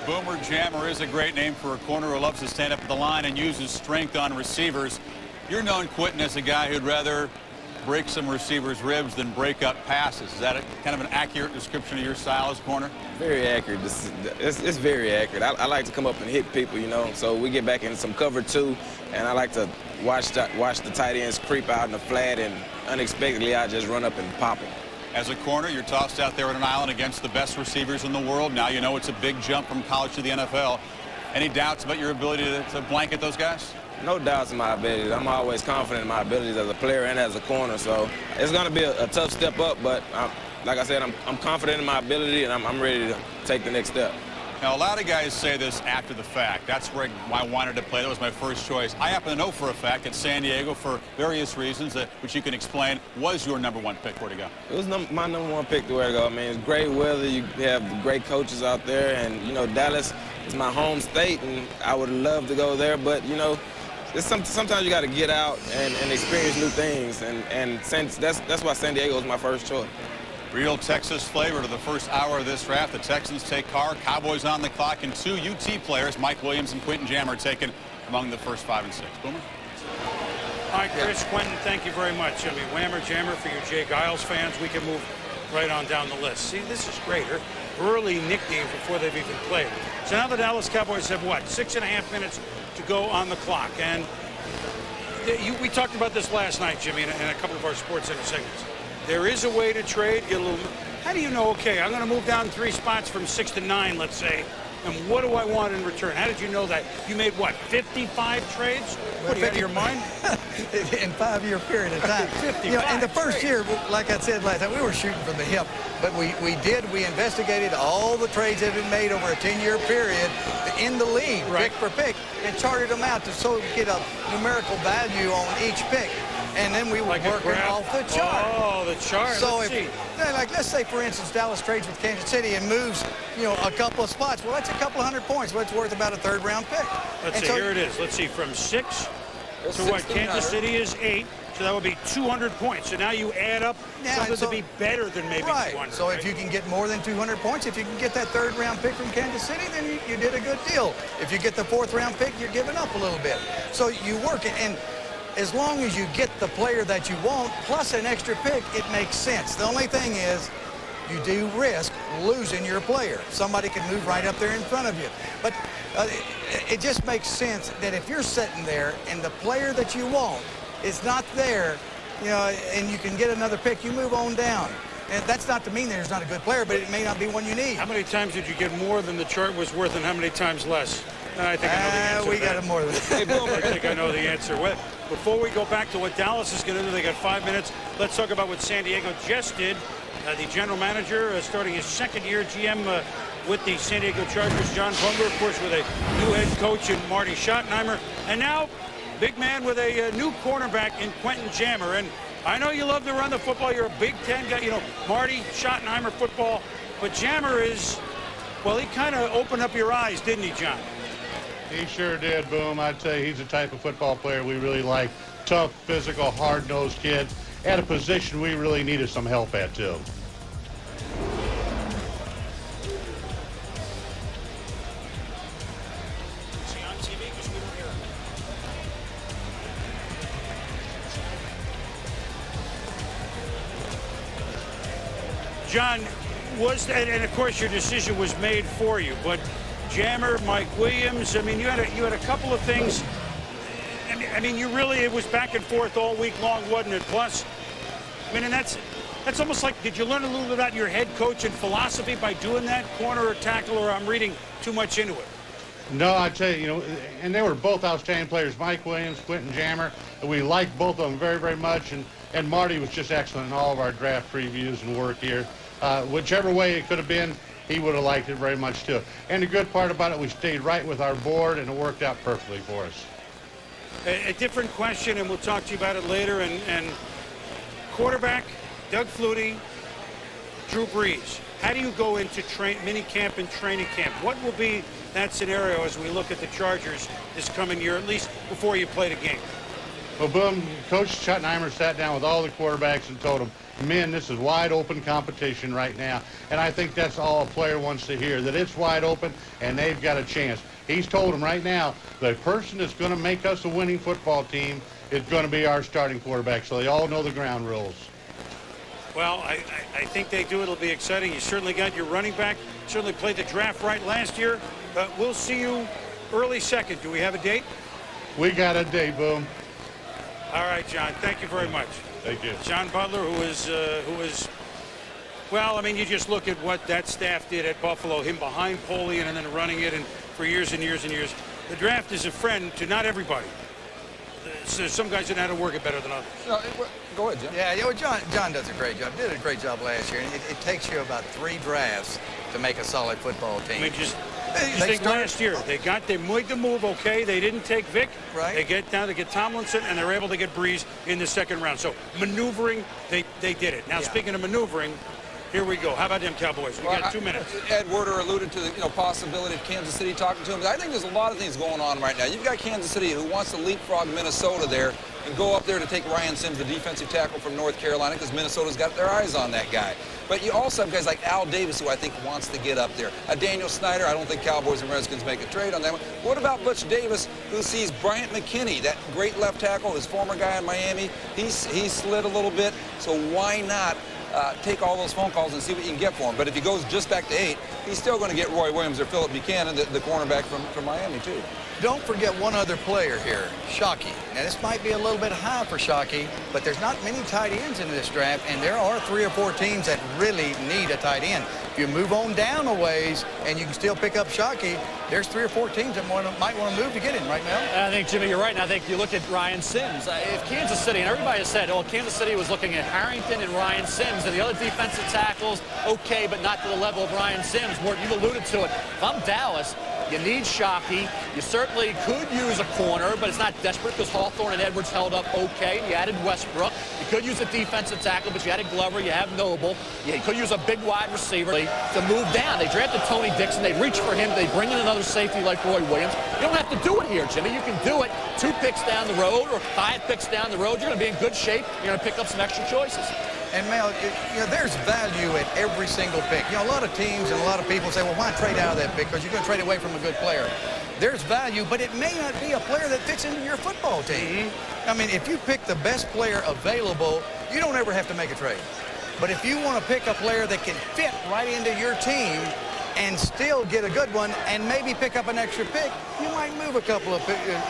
Boomer Jammer is a great name for a corner who loves to stand up at the line and use his strength on receivers. You're known, Quentin, as a guy who'd rather break some receivers' ribs than break up passes. Is that kind of an accurate description of your style as a corner? Very accurate. It's very accurate. I like to come up and hit people, so we get back in some cover too, and I like to watch the tight ends creep out in the flat, and unexpectedly I just run up and pop them. As a corner, you're tossed out there on an island against the best receivers in the world. Now you know it's a big jump from college to the NFL. Any doubts about your ability to blanket those guys? No doubts in my abilities. I'm always confident in my abilities as a player and as a corner. So it's going to be a tough step up, but like I said, I'm confident in my ability, and I'm ready to take the next step. Now, a lot of guys say this after the fact. That's where I wanted to play. That was my first choice. I happen to know for a fact that San Diego, for various reasons, which you can explain, was your #1 pick. Where to go? It was my #1 pick to where to go. I mean, it's great weather. You have great coaches out there, and, Dallas is my home state, and I would love to go there, but, sometimes you got to get out and experience new things, and that's why San Diego is my first choice. Real Texas flavor to the first hour of this draft. The Texans take Carr, Cowboys on the clock, and 2 UT players, Mike Williams and Quentin Jammer, taken among the first 5 and 6. Boomer? All right, Chris, Quentin, thank you very much. I mean, Whammer, Jammer, for you Jay Giles fans, we can move right on down the list. See, this is great. Early nicknames before they've even played. So now the Dallas Cowboys have, 6.5 minutes to go on the clock. And we talked about this last night, Jimmy, in a couple of our Sports Center segments. There is a way to trade. How do you know, okay, I'm going to move down 3 spots from 6 to 9, let's say, and what do I want in return? How did you know that? You made, 55 trades? What, are you out of your mind? In 5-year period of time. 55 in the first year, like I said last time, we were shooting from the hip, but we investigated all the trades that had been made over a 10-year period in the league, pick for pick, and charted them out to get a numerical value on each pick. And then we were working off the chart. Oh, the chart. So let's say, for instance, Dallas trades with Kansas City and moves, a couple of spots. Well, that's a couple of 100 points. Well, it's worth about a 3rd-round pick. Let's see. Here it is. Let's see. From 6 So what, Kansas City is 8, so that would be 200 points. So now you add up something to be better than maybe 200. So if you can get more than 200 points, if you can get that third-round pick from Kansas City, then you did a good deal. If you get the fourth-round pick, you're giving up a little bit. So you work it, and as long as you get the player that you want, plus an extra pick, it makes sense. The only thing is, you do risk losing your player. Somebody can move right up there in front of you. But it just makes sense that if you're sitting there and the player that you want is not there, you know, and you can get another pick, you move on down. And that's not to mean there's not a good player, but it may not be one you need. How many times did you get more than the chart was worth, and how many times less? I think I know the answer. We got it more than I think I know the answer. Well, before we go back to what Dallas is going to do, they got 5 minutes. Let's talk about what San Diego just did. The general manager starting his second-year GM with the San Diego Chargers, John Butler, of course, with a new head coach in Marty Schottenheimer. And now, big man with a new cornerback in Quentin Jammer. And I know you love to run the football. You're a Big Ten guy. You know, Marty Schottenheimer football. But Jammer is, well, he kind of opened up your eyes, didn't he, John? He sure did, Boom. I'd say he's the type of football player we really like. Tough, physical, hard-nosed kid. At a position we really needed some help at, too. John, and of course your decision was made for you, but Jammer, Mike Williams, I mean, you had a couple of things. I mean, it was back and forth all week long, wasn't it? Plus, I mean, and that's almost like, did you learn a little bit about your head coach and philosophy by doing that, corner or tackle, or I'm reading too much into it? No, I tell you, you know, and they were both outstanding players, Mike Williams, Quentin Jammer. We liked both of them very, very much, and Marty was just excellent in all of our draft previews and work here. Whichever way it could have been, he would have liked it very much too. And the good part about it, we stayed right with our board, and it worked out perfectly for us. A different question, and we'll talk to you about it later. And quarterback, Doug Flutie, Drew Brees. How do you go into mini camp and training camp? What will be that scenario as we look at the Chargers this coming year, at least before you play the game? Well, Boom, Coach Schottenheimer sat down with all the quarterbacks and told them, men, this is wide open competition right now. And I think that's all a player wants to hear, that it's wide open and they've got a chance. He's told them right now, the person that's going to make us a winning football team is going to be our starting quarterback. So they all know the ground rules. Well, I think they do. It'll be exciting. You certainly got your running back. Certainly played the draft right last year. We'll see you early second. Do we have a date? We got a date, Boom. All right, John. Thank you very much. Thank you. John Butler, who is, well, I mean, you just look at what that staff did at Buffalo, him behind Polian and then running it, and for years and years and years. The draft is a friend to not everybody. So some guys that know how to work it better than others. No, go ahead, Jim. Yeah, well, John does a great job. Did a great job last year. And it takes you about 3 drafts to make a solid football team. I mean, just think last year. They made the move, okay. They didn't take Vic. Right. They get Tomlinson, and they're able to get Breeze in the second round. So maneuvering, they did it. Now, speaking of maneuvering, here we go. How about them Cowboys? We got 2 minutes. Ed Werder alluded to the possibility of Kansas City talking to him. But I think there's a lot of things going on right now. You've got Kansas City who wants to leapfrog Minnesota there and go up there to take Ryan Sims, the defensive tackle from North Carolina, because Minnesota's got their eyes on that guy. But you also have guys like Al Davis, who I think wants to get up there. Daniel Snyder, I don't think Cowboys and Redskins make a trade on that one. What about Butch Davis, who sees Bryant McKinney, that great left tackle, his former guy in Miami? He slid a little bit, so why not take all those phone calls and see what you can get for him? But if he goes just back to 8, he's still going to get Roy Williams or Philip Buchanan, the cornerback from Miami, too. Don't forget one other player here, Shockey. Now, this might be a little bit high for Shockey, but there's not many tight ends in this draft, and there are 3 or 4 teams that really need a tight end. If you move on down a ways and you can still pick up Shockey, there's 3 or 4 teams that might want to move to get him right now. I think, Jimmy, you're right, and I think you look at Ryan Sims. If Kansas City, and everybody has said, oh, Kansas City was looking at Harrington and Ryan Sims, and the other defensive tackles, okay, but not to the level of Ryan Sims. Mort, you've alluded to it. If I'm Dallas, you need Shockey. You certainly could use a corner, but it's not desperate because Hawthorne and Edwards held up okay. You added Westbrook. You could use a defensive tackle, but you had a Glover, you have Noble. You could use a big wide receiver to move down. They drafted Tony Dixon. They reach for him. They bring in another safety like Roy Williams. You don't have to do it here, Jimmy. You can do it 2 picks down the road or 5 picks down the road. You're going to be in good shape. You're going to pick up some extra choices. And Mel, there's value at every single pick. A lot of teams and a lot of people say, well, why trade out of that pick? Because you're going to trade away from a good player. There's value, but it may not be a player that fits into your football team. I mean, if you pick the best player available, you don't ever have to make a trade. But if you want to pick a player that can fit right into your team and still get a good one and maybe pick up an extra pick, you might move a couple of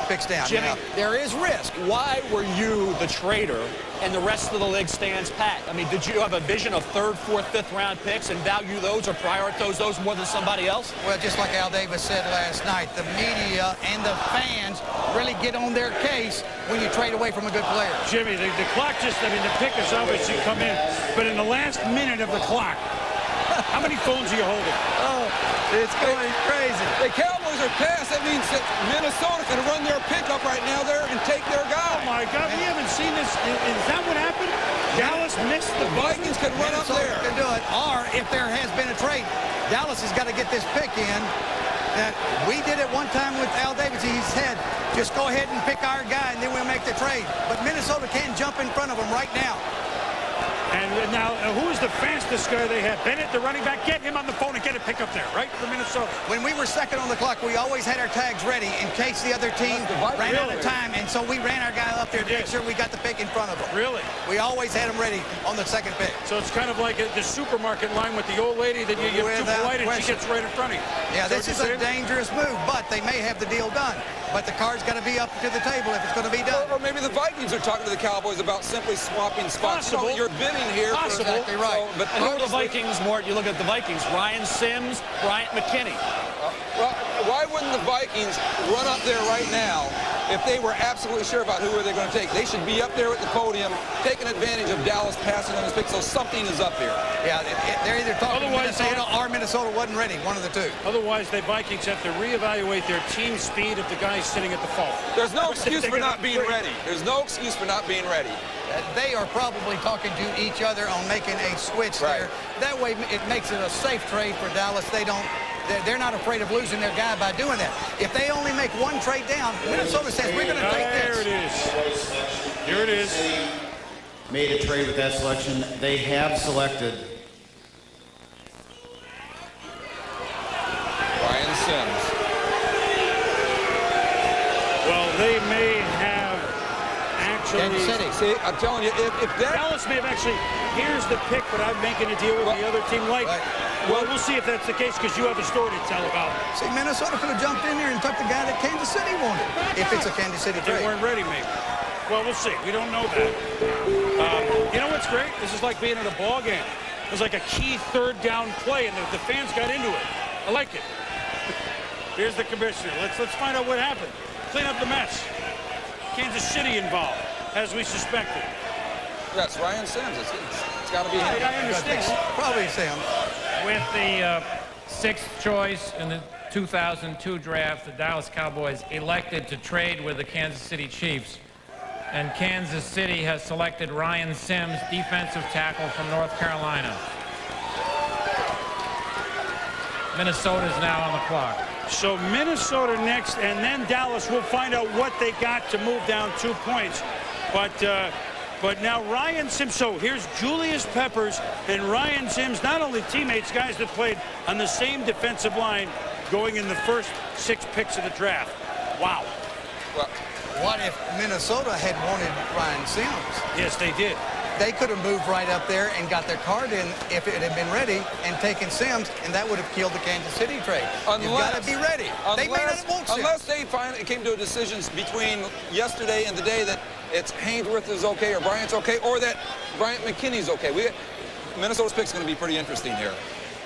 picks down. Jimmy, there is risk. Why were you the trader and the rest of the league stands pat? I mean, did you have a vision of 3rd, 4th, 5th round picks and value those or prioritize those more than somebody else? Well, just like Al Davis said last night, the media and the fans really get on their case when you trade away from a good player. Jimmy, the clock just, the pick has obviously come in, but in the last minute of the clock, how many phones are you holding? Oh, it's going crazy. The Cowboys are passed. That means that Minnesota can run their pickup right now there and take their guy. Oh, my God. We haven't seen this. Is that what happened? Dallas missed the Vikings can run up there. Can do it. Or if there has been a trade, Dallas has got to get this pick in. We did it one time with Al Davis. He said, just go ahead and pick our guy, and then we'll make the trade. But Minnesota can jump in front of them right now. And now, who is the fastest guy they have? Bennett, the running back. Get him on the phone and get a pick up there, right, for Minnesota. When we were second on the clock, we always had our tags ready in case the other team ran out of time. And so we ran our guy up there to make sure we got the pick in front of them. Really? We always had him ready on the second pick. So it's kind of like the supermarket line with the old lady that you get too polite and she gets right in front of you. Yeah, this is a dangerous move, but they may have the deal done. But the card's got to be up to the table if it's going to be done. Or maybe the Vikings are talking to the Cowboys about simply swapping spots. Possible. You're bidding here. Possible. Exactly right. But and who are the Vikings, Mort? You look at the Vikings. Ryan Sims, Bryant McKinney. Well, why wouldn't the Vikings run up there right now if they were absolutely sure about who they're going to take? They should be up there at the podium, taking advantage of Dallas passing on his pick, so something is up here. Yeah, they're either talking Minnesota or Minnesota wasn't ready, one of the two. Otherwise, the Vikings have to reevaluate their team speed if the guy's sitting at the phone. There's no excuse for not being ready. There's no excuse for not being ready. They are probably talking to each other on making a switch there. That way, it makes it a safe trade for Dallas. They're not afraid of losing their guy by doing that. If they only make one trade down, Minnesota says, we're going to take this. There it is. Here it is. Made a trade with that selection. They have selected Ryan Sims. Well, they may have actually... Kansas City. See, I'm telling you, if that... Dallas may have actually... Here's the pick, but I'm making a deal with the other team. Well, we'll see if that's the case because you have a story to tell about it. See, Minnesota could have jumped in there and took the guy that Kansas City wanted, if it's a Kansas City trade. They weren't ready, maybe. Well, we'll see. We don't know that. You know what's great? This is like being at a ball game. It was like a key third down play, and the fans got into it. I like it. Here's the commissioner. Let's find out what happened. Clean up the mess. Kansas City involved, as we suspected. Yes, Ryan Sims. It's got to be him. I understand. Probably Sims. With the 6th choice in the 2002 draft, the Dallas Cowboys elected to trade with the Kansas City Chiefs. And Kansas City has selected Ryan Sims, defensive tackle from North Carolina. Minnesota is now on the clock. So Minnesota next, and then Dallas will find out what they got to move down 2 points. But now Ryan Sims, so here's Julius Peppers and Ryan Sims, not only teammates, guys that played on the same defensive line going in the first 6 picks of the draft. Wow. Well, what if Minnesota had wanted Ryan Sims? Yes, they did. They could have moved right up there and got their card in if it had been ready and taken Sims, and that would have killed the Kansas City trade. You've got to be ready. They may not want Sims. Unless they finally came to a decision between yesterday and today that it's Haynesworth is okay or Bryant's okay or that Bryant McKinney's okay. Minnesota's pick's going to be pretty interesting here.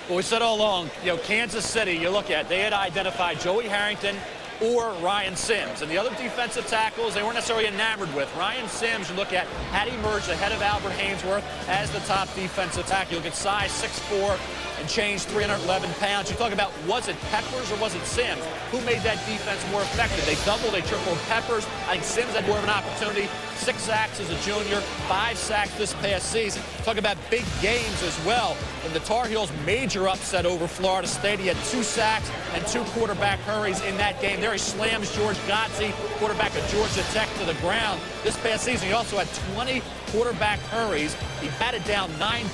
Well, we said all along, Kansas City, you look at, they had identified Joey Harrington or Ryan Sims. And the other defensive tackles they weren't necessarily enamored with. Ryan Sims, you look at, had emerged ahead of Albert Hainsworth as the top defensive tackle. You look at size 6'4", and changed 311 pounds. You talk about, was it Peppers or was it Sims? Who made that defense more effective? They doubled, they tripled Peppers. I think Sims had more of an opportunity. 6 sacks as a junior, 5 sacks this past season. Talk about big games as well. In the Tar Heels' major upset over Florida State, he had 2 sacks and 2 quarterback hurries in that game. There he slams George Godsey, quarterback of Georgia Tech, to the ground. This past season, he also had 20 quarterback hurries. He batted down 9.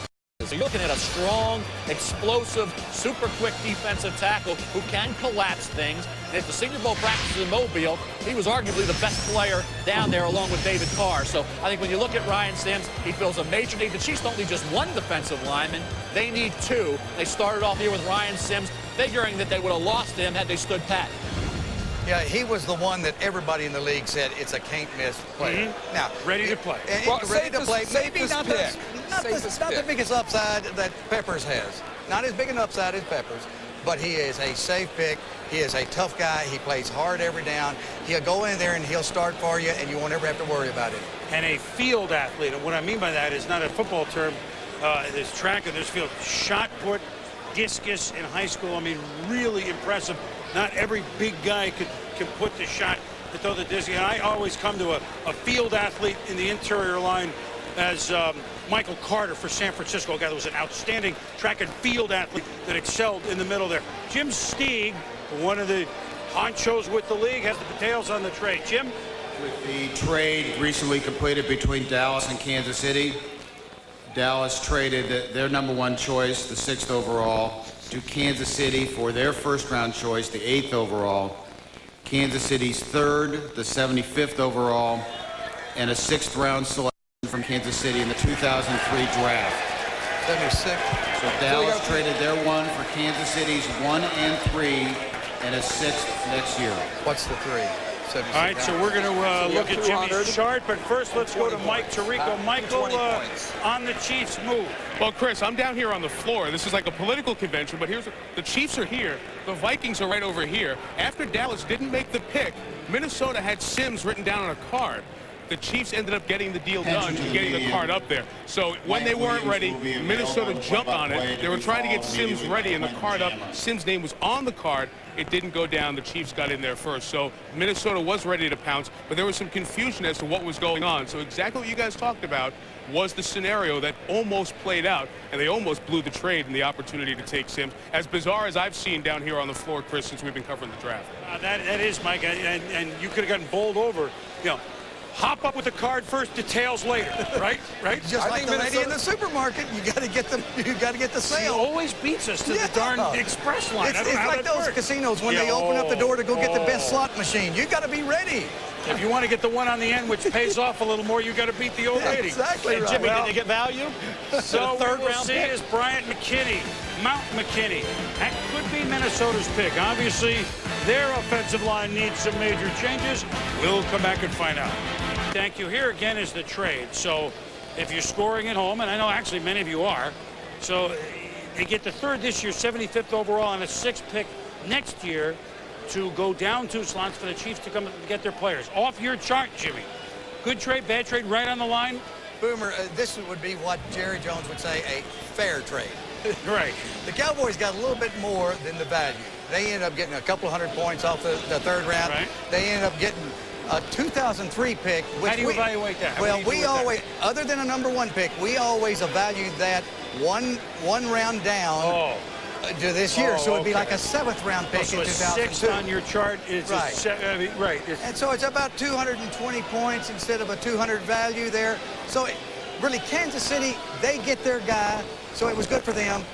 So you're looking at a strong, explosive, super quick defensive tackle who can collapse things. And at the Senior Bowl practices in Mobile, he was arguably the best player down there along with David Carr. So I think when you look at Ryan Sims, he feels a major need. The Chiefs don't need just one defensive lineman. They need 2. They started off here with Ryan Sims, figuring that they would have lost him had they stood pat. Yeah, he was the one that everybody in the league said it's a can't-miss player. Now, ready to play. Well, ready to play. Maybe not the biggest upside that Peppers has. Not as big an upside as Peppers, but he is a safe pick. He is a tough guy. He plays hard every down. He'll go in there and he'll start for you, and you won't ever have to worry about it. And a field athlete. And what I mean by that is not a football term. There's track and there's field. Shot put, discus in high school. I mean, really impressive. Not every big guy can put the shot to throw the discus. And I always come to a field athlete in the interior line as Michael Carter for San Francisco, a guy that was an outstanding track and field athlete that excelled in the middle there. Jim Stieg, one of the honchos with the league, has the details on the trade. Jim? With the trade recently completed between Dallas and Kansas City, Dallas traded their #1 choice, the 6th overall, to Kansas City for their first-round choice, the 8th overall, Kansas City's 3rd, the 75th overall, and a 6th-round selection from Kansas City in the 2003 draft. 76. So Dallas traded their 1 for Kansas City's 1 and 3 and a 6th next year. What's the 3? All right, so we're going to look at Jimmy's chart, but first let's go to Mike Tirico. Michael, on the Chiefs move. Well, Chris, I'm down here on the floor. This is like a political convention, but here's the Chiefs are here. The Vikings are right over here. After Dallas didn't make the pick, Minnesota had Sims written down on a card. The Chiefs ended up getting the deal done and getting the card up there. So when they weren't ready, Minnesota jumped on it. They were trying to get Sims ready and the card up. Sims' name was on the card. It didn't go down. The Chiefs got in there first. So Minnesota was ready to pounce, but there was some confusion as to what was going on. So exactly what you guys talked about was the scenario that almost played out, and they almost blew the trade and the opportunity to take Sims. As bizarre as I've seen down here on the floor, Chris, since we've been covering the draft. That is, Mike, and you could have gotten bowled over. You know, hop up with the card first, details later, right? Just like the lady in the supermarket, you got to get them. You got to get the sale. She always beats us to the darn express line. It's like those casinos when they open up the door to go get the best slot machine. You got to be ready. If you want to get the one on the end, which pays off a little more, you got to beat the old lady. Exactly right. Jimmy, did you get value? So what we'll see is Bryant McKinney, Mount McKinney. That could be Minnesota's pick. Obviously, their offensive line needs some major changes. We'll come back and find out. Thank you. Here again is the trade. So if you're scoring at home, and I know actually many of you are, so they get the 3rd this year, 75th overall, and a 6th pick next year to go down 2 slots for the Chiefs to come and get their players. Off your chart, Jimmy. Good trade, bad trade, right on the line? Boomer, this would be what Jerry Jones would say a fair trade. Right. The Cowboys got a little bit more than the value. They ended up getting a couple hundred points off the 3rd round. Right. They ended up getting a 2003 pick. Which how do you evaluate that? Well, we always, other than a #1 pick, we always evaluate that one round down to this year. So it'd be like a 7th round pick so in 2002. 6 on your chart is right. Right. And so it's about 220 points instead of a 200 value there. So really, Kansas City, they get their guy, so it was good for them.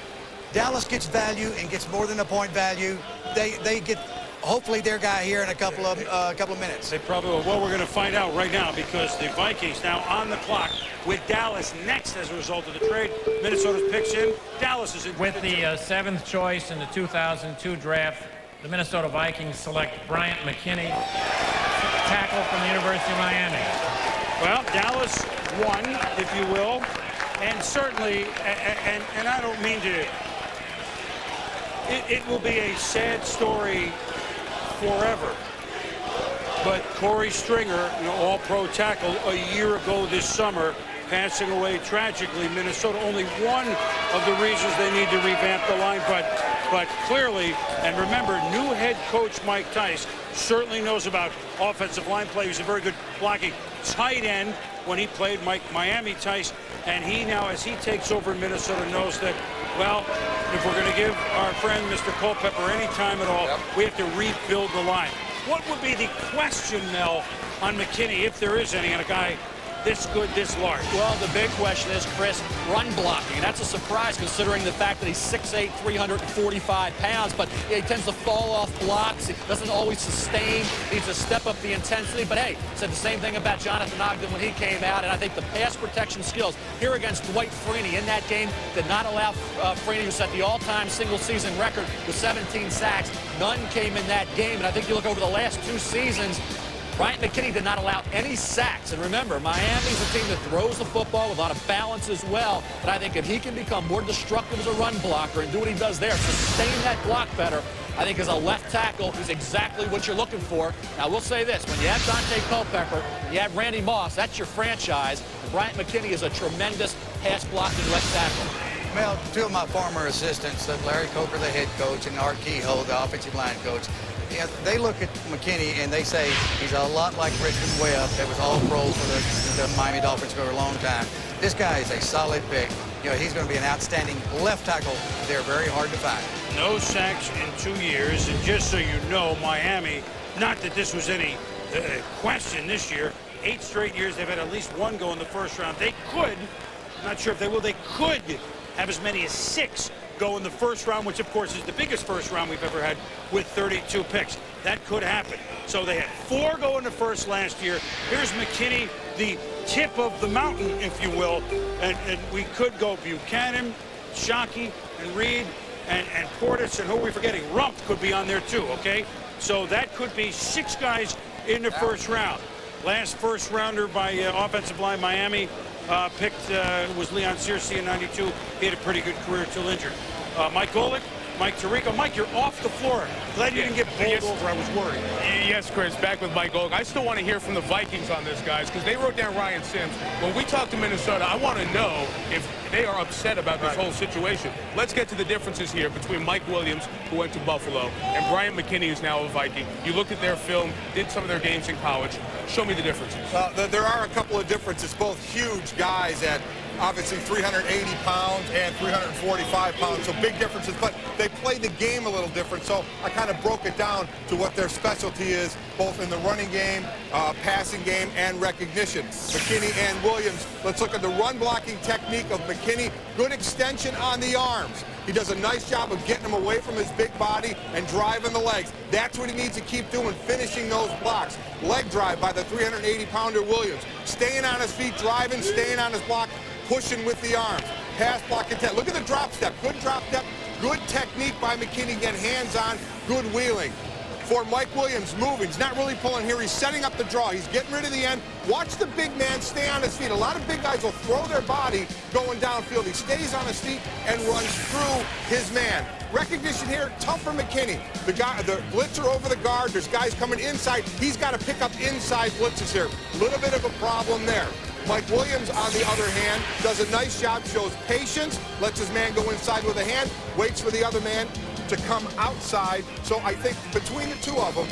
Dallas gets value and gets more than a point value. They get hopefully their guy here in a couple of minutes. They probably will. Well, we're going to find out right now because the Vikings now on the clock with Dallas next as a result of the trade. Minnesota's picks in. Dallas is in. With the 7th choice in the 2002 draft, the Minnesota Vikings select Bryant McKinney, tackle from the University of Miami. Well, Dallas won, if you will, and certainly, and I don't mean to, it will be a sad story forever But Corey Stringer, all-pro tackle a year ago this summer, passing away tragically. Minnesota, only one of the reasons they need to revamp the line, but clearly, and remember, new head coach Mike Tice certainly knows about offensive line play. He's a very good blocking tight end when he played Miami Tice, and he now, as he takes over in Minnesota, knows that, well, if we're going to give our friend Mr. Culpepper any time at all, we have to rebuild the line. What would be the question, Mel, on McKinney, if there is any, on a guy this good, this large? Well, the big question is, Chris, run blocking. That's a surprise considering the fact that he's 6'8", 345 pounds, but he tends to fall off blocks. He doesn't always sustain. He needs to step up the intensity. But, hey, said the same thing about Jonathan Ogden when he came out, and I think the pass protection skills here against Dwight Freeney in that game did not allow Freeney, who set the all-time single-season record with 17 sacks. None came in that game, and I think you look over the last 2 seasons, Bryant McKinnie did not allow any sacks. And remember, Miami's a team that throws the football with a lot of balance as well. But I think if he can become more destructive as a run blocker and do what he does there, sustain that block better, I think as a left tackle, he's exactly what you're looking for. Now, we'll say this. When you have Dante Culpepper, you have Randy Moss, that's your franchise. And Bryant McKinnie is a tremendous pass-blocking left tackle. Well, 2 of my former assistants, Larry Coker, the head coach, and Art Kehoe, the offensive line coach, they look at McKinney and they say he's a lot like Richard Webb that was all pro for the Miami Dolphins for a long time. This guy is a solid pick. He's going to be an outstanding left tackle. They're very hard to find. No sacks in 2 years, and just so you know, Miami, not that this was any question this year, 8 straight years they've had at least 1 go in the first round. They could, not sure if they will, they could have as many as 6 go in the first round, which of course is the biggest first round we've ever had with 32 picks. That could happen. So they had 4 go in the first last year. Here's McKinney, the tip of the mountain, if you will, and we could go Buchanan, Shockey, and Reed, and Portis, and who are we forgetting? Rump could be on there too, okay? So that could be 6 guys in the first round. Last first rounder by offensive line Miami picked was Leon Searcy in '92. He had a pretty good career till injured. Mike Golick, Mike Tirico. Mike, you're off the floor. Glad you didn't get bowled over. I was worried. Yes, Chris, back with Mike Golick. I still want to hear from the Vikings on this, guys, because they wrote down Ryan Sims. When we talk to Minnesota, I want to know if they are upset about this whole situation. Let's get to the differences here between Mike Williams, who went to Buffalo, and Bryant McKinnie, who's now a Viking. You looked at their film, did some of their games in college. Show me the differences. There are a couple of differences. Both huge guys at obviously 380 pounds and 345 pounds, so big differences, but they play the game a little different, so I kind of broke it down to what their specialty is, both in the running game, passing game, and recognition. McKinney and Williams, let's look at the run blocking technique of McKinney. Good extension on the arms. He does a nice job of getting him away from his big body and driving the legs. That's what he needs to keep doing, finishing those blocks. Leg drive by the 380-pounder Williams. Staying on his feet, driving, staying on his block, pushing with the arms. Pass block intent. Look at the drop step. Good drop step. Good technique by McKinney. Get hands-on. Good wheeling. For Mike Williams, moving. He's not really pulling here. He's setting up the draw. He's getting rid of the end. Watch the big man stay on his feet. A lot of big guys will throw their body going downfield. He stays on his feet and runs through his man. Recognition here, tough for McKinney. The blitzer over the guard. There's guys coming inside. He's got to pick up inside blitzes here. A little bit of a problem there. Mike Williams, on the other hand, does a nice job, shows patience, lets his man go inside with a hand, waits for the other man to come outside. So I think between the 2 of them,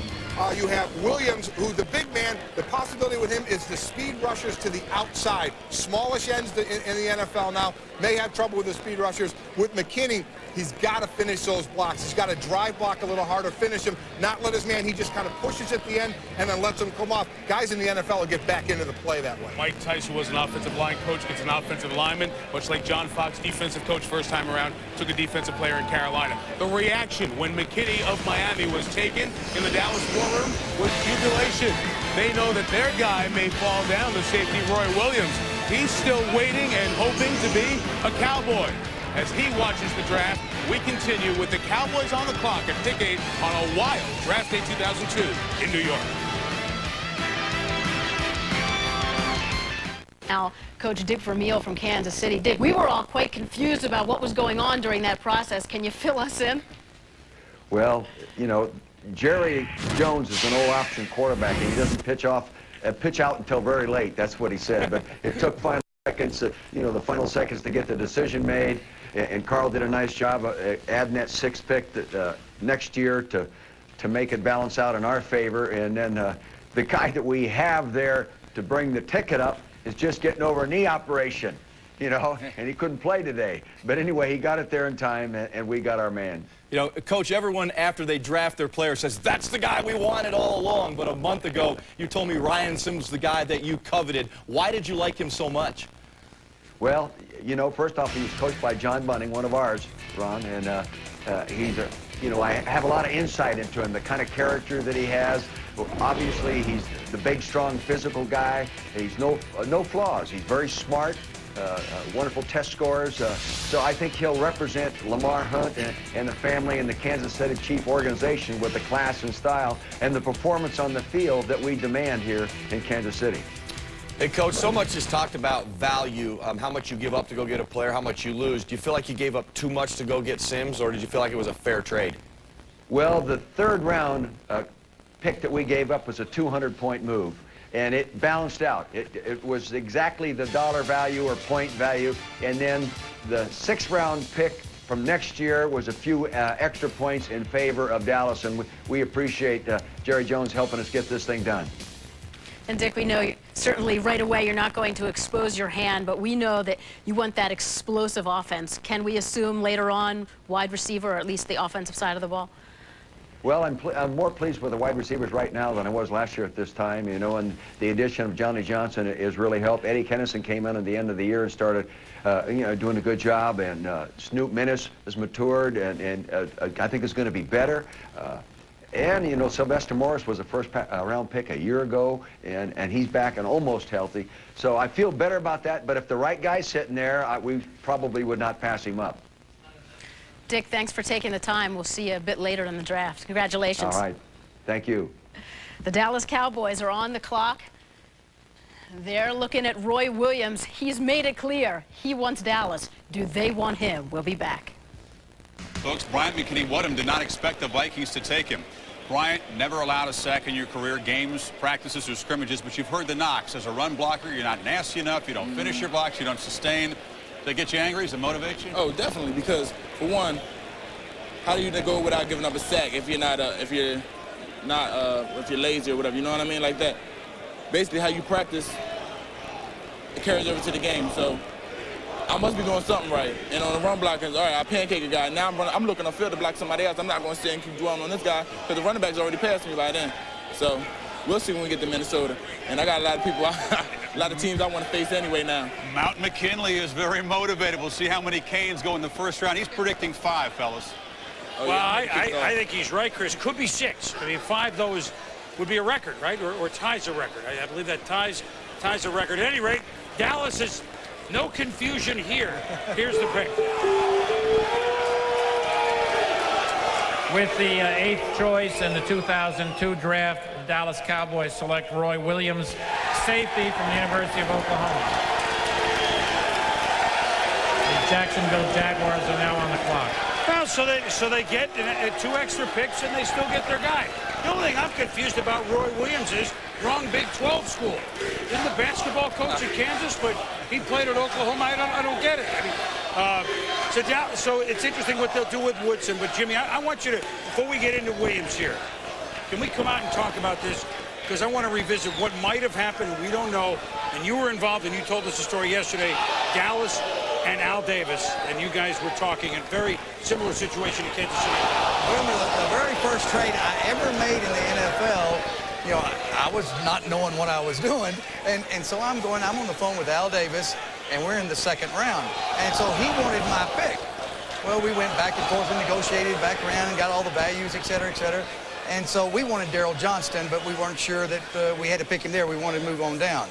you have Williams, who's the big man. The possibility with him is the speed rushers to the outside. Smallish ends in the NFL now may have trouble with the speed rushers. With McKinney, he's got to finish those blocks. He's got to drive block a little harder, finish him, not let his man, he just kind of pushes at the end and then lets him come off. Guys in the NFL will get back into the play that way. Mike Tice, who was an offensive line coach, gets an offensive lineman, much like John Fox, defensive coach first time around, took a defensive player in Carolina. The reaction when McKinney of Miami was taken in the Dallas war room was jubilation. They know that their guy may fall down, the safety Roy Williams. He's still waiting and hoping to be a Cowboy. As he watches the draft, we continue with the Cowboys on the clock at pick 8 on a wild Draft Day 2002 in New York. Now, Coach Dick Vermeil from Kansas City. Dick, we were all quite confused about what was going on during that process. Can you fill us in? Well, Jerry Jones is an old-option quarterback, and he doesn't pitch out until very late. That's what he said. But it took final seconds, the final seconds to get the decision made. And Carl did a nice job of adding that 6th pick next year to make it balance out in our favor. And then the guy that we have there to bring the ticket up is just getting over a knee operation, and he couldn't play today. But anyway, he got it there in time, and we got our man. Coach, everyone after they draft their player says, that's the guy we wanted all along. But a month ago, you told me Ryan Sims was the guy that you coveted. Why did you like him so much? Well, first off, he was coached by John Bunning, one of ours, Ron, and I have a lot of insight into him, the kind of character that he has. Well, obviously, he's the big, strong, physical guy. He's no flaws. He's very smart, wonderful test scores. So I think he'll represent Lamar Hunt and the family and the Kansas City Chief organization with the class and style and the performance on the field that we demand here in Kansas City. Hey, Coach, so much is talked about value, how much you give up to go get a player, how much you lose. Do you feel like you gave up too much to go get Sims, or did you feel like it was a fair trade? Well, the 3rd round pick that we gave up was a 200-point move, and it balanced out. It was exactly the dollar value or point value, and then the 6th round pick from next year was a few extra points in favor of Dallas, and we appreciate Jerry Jones helping us get this thing done. And Dick, we know certainly right away you're not going to expose your hand, but we know that you want that explosive offense. Can we assume later on wide receiver, or at least the offensive side of the ball? Well, I'm more pleased with the wide receivers right now than I was last year at this time, and the addition of Johnny Johnson has really helped. Eddie Kennison came in at the end of the year and started, doing a good job, and Snoop Minnis has matured, and I think is going to be better. And, Sylvester Morris was a first-round pick a year ago, and he's back and almost healthy. So I feel better about that, but if the right guy's sitting there, we probably would not pass him up. Dick, thanks for taking the time. We'll see you a bit later in the draft. Congratulations. All right. Thank you. The Dallas Cowboys are on the clock. They're looking at Roy Williams. He's made it clear he wants Dallas. Do they want him? We'll be back. Folks, Bryant McKinney-Woodham did not expect the Vikings to take him. Bryant never allowed a sack in your career, games, practices, or scrimmages, but you've heard the knocks. As a run blocker, you're not nasty enough, you don't finish your blocks, you don't sustain. They get you angry? Does it motivate you? Oh, definitely, because for one, how do you go without giving up a sack if you're lazy or whatever, you know what I mean, like that. Basically, how you practice, it carries over to the game. So I must be doing something right. And on the run blockers, all right, I pancake a guy. Now I'm looking upfield to block somebody else. I'm not going to sit and keep dwelling on this guy because the running back's already passed me by then. So we'll see when we get to Minnesota. And I got a lot of people, a lot of teams I want to face anyway now. Mount McKinley is very motivated. We'll see how many Canes go in the first round. He's predicting 5, fellas. Oh, well, yeah, I think he's right, Chris. Could be 6. I mean, 5, though, would be a record, right? Or ties a record. I believe that ties a record. At any rate, Dallas is no confusion here. Here's the pick. With the 8th choice in the 2002 draft, the Dallas Cowboys select Roy Williams, safety from the University of Oklahoma. The Jacksonville Jaguars are now on the clock. Well, so they get 2 extra picks and they still get their guy. The only thing I'm confused about Roy Williams is wrong Big 12 school. Isn't the basketball coach at Kansas, but he played at Oklahoma? I don't get it. I mean, so it's interesting what they'll do with Woodson. But Jimmy, I want you to, before we get into Williams here, can we come out and talk about this? Because I want to revisit what might have happened and we don't know. And you were involved and you told us a story yesterday. Dallas and Al Davis, and you guys were talking in a very similar situation in Kansas City. Well, the very first trade I ever made in the NFL, I was not knowing what I was doing, and so I'm on the phone with Al Davis, and we're in the 2nd round, and so he wanted my pick. Well, we went back and forth and negotiated back around and got all the values, et cetera, and so we wanted Daryl Johnston, but we weren't sure that we had to pick him there. We wanted to move on down.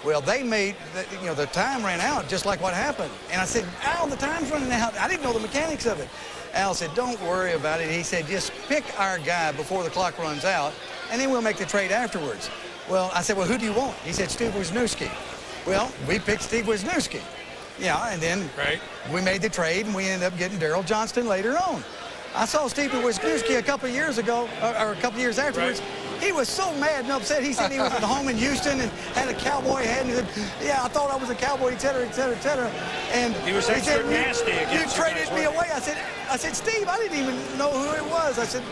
Well, they made, the time ran out just like what happened. And I said, Al, the time's running out. I didn't know the mechanics of it. Al said, don't worry about it. He said, just pick our guy before the clock runs out, and then we'll make the trade afterwards. Well, I said, well, who do you want? He said, Steve Wisniewski. Well, we picked Steve Wisniewski. Yeah, and then we made the trade, and we ended up getting Daryl Johnston later on. I saw Stevie Wisniewski a couple of years ago, or a couple of years afterwards. Right. He was so mad and upset. He said he was at home in Houston and had a cowboy hat. And he said, yeah, I thought I was a cowboy, et cetera, et cetera, et cetera. And he was extra nasty against you traded me away. I said, Steve, I didn't even know who it was. I said,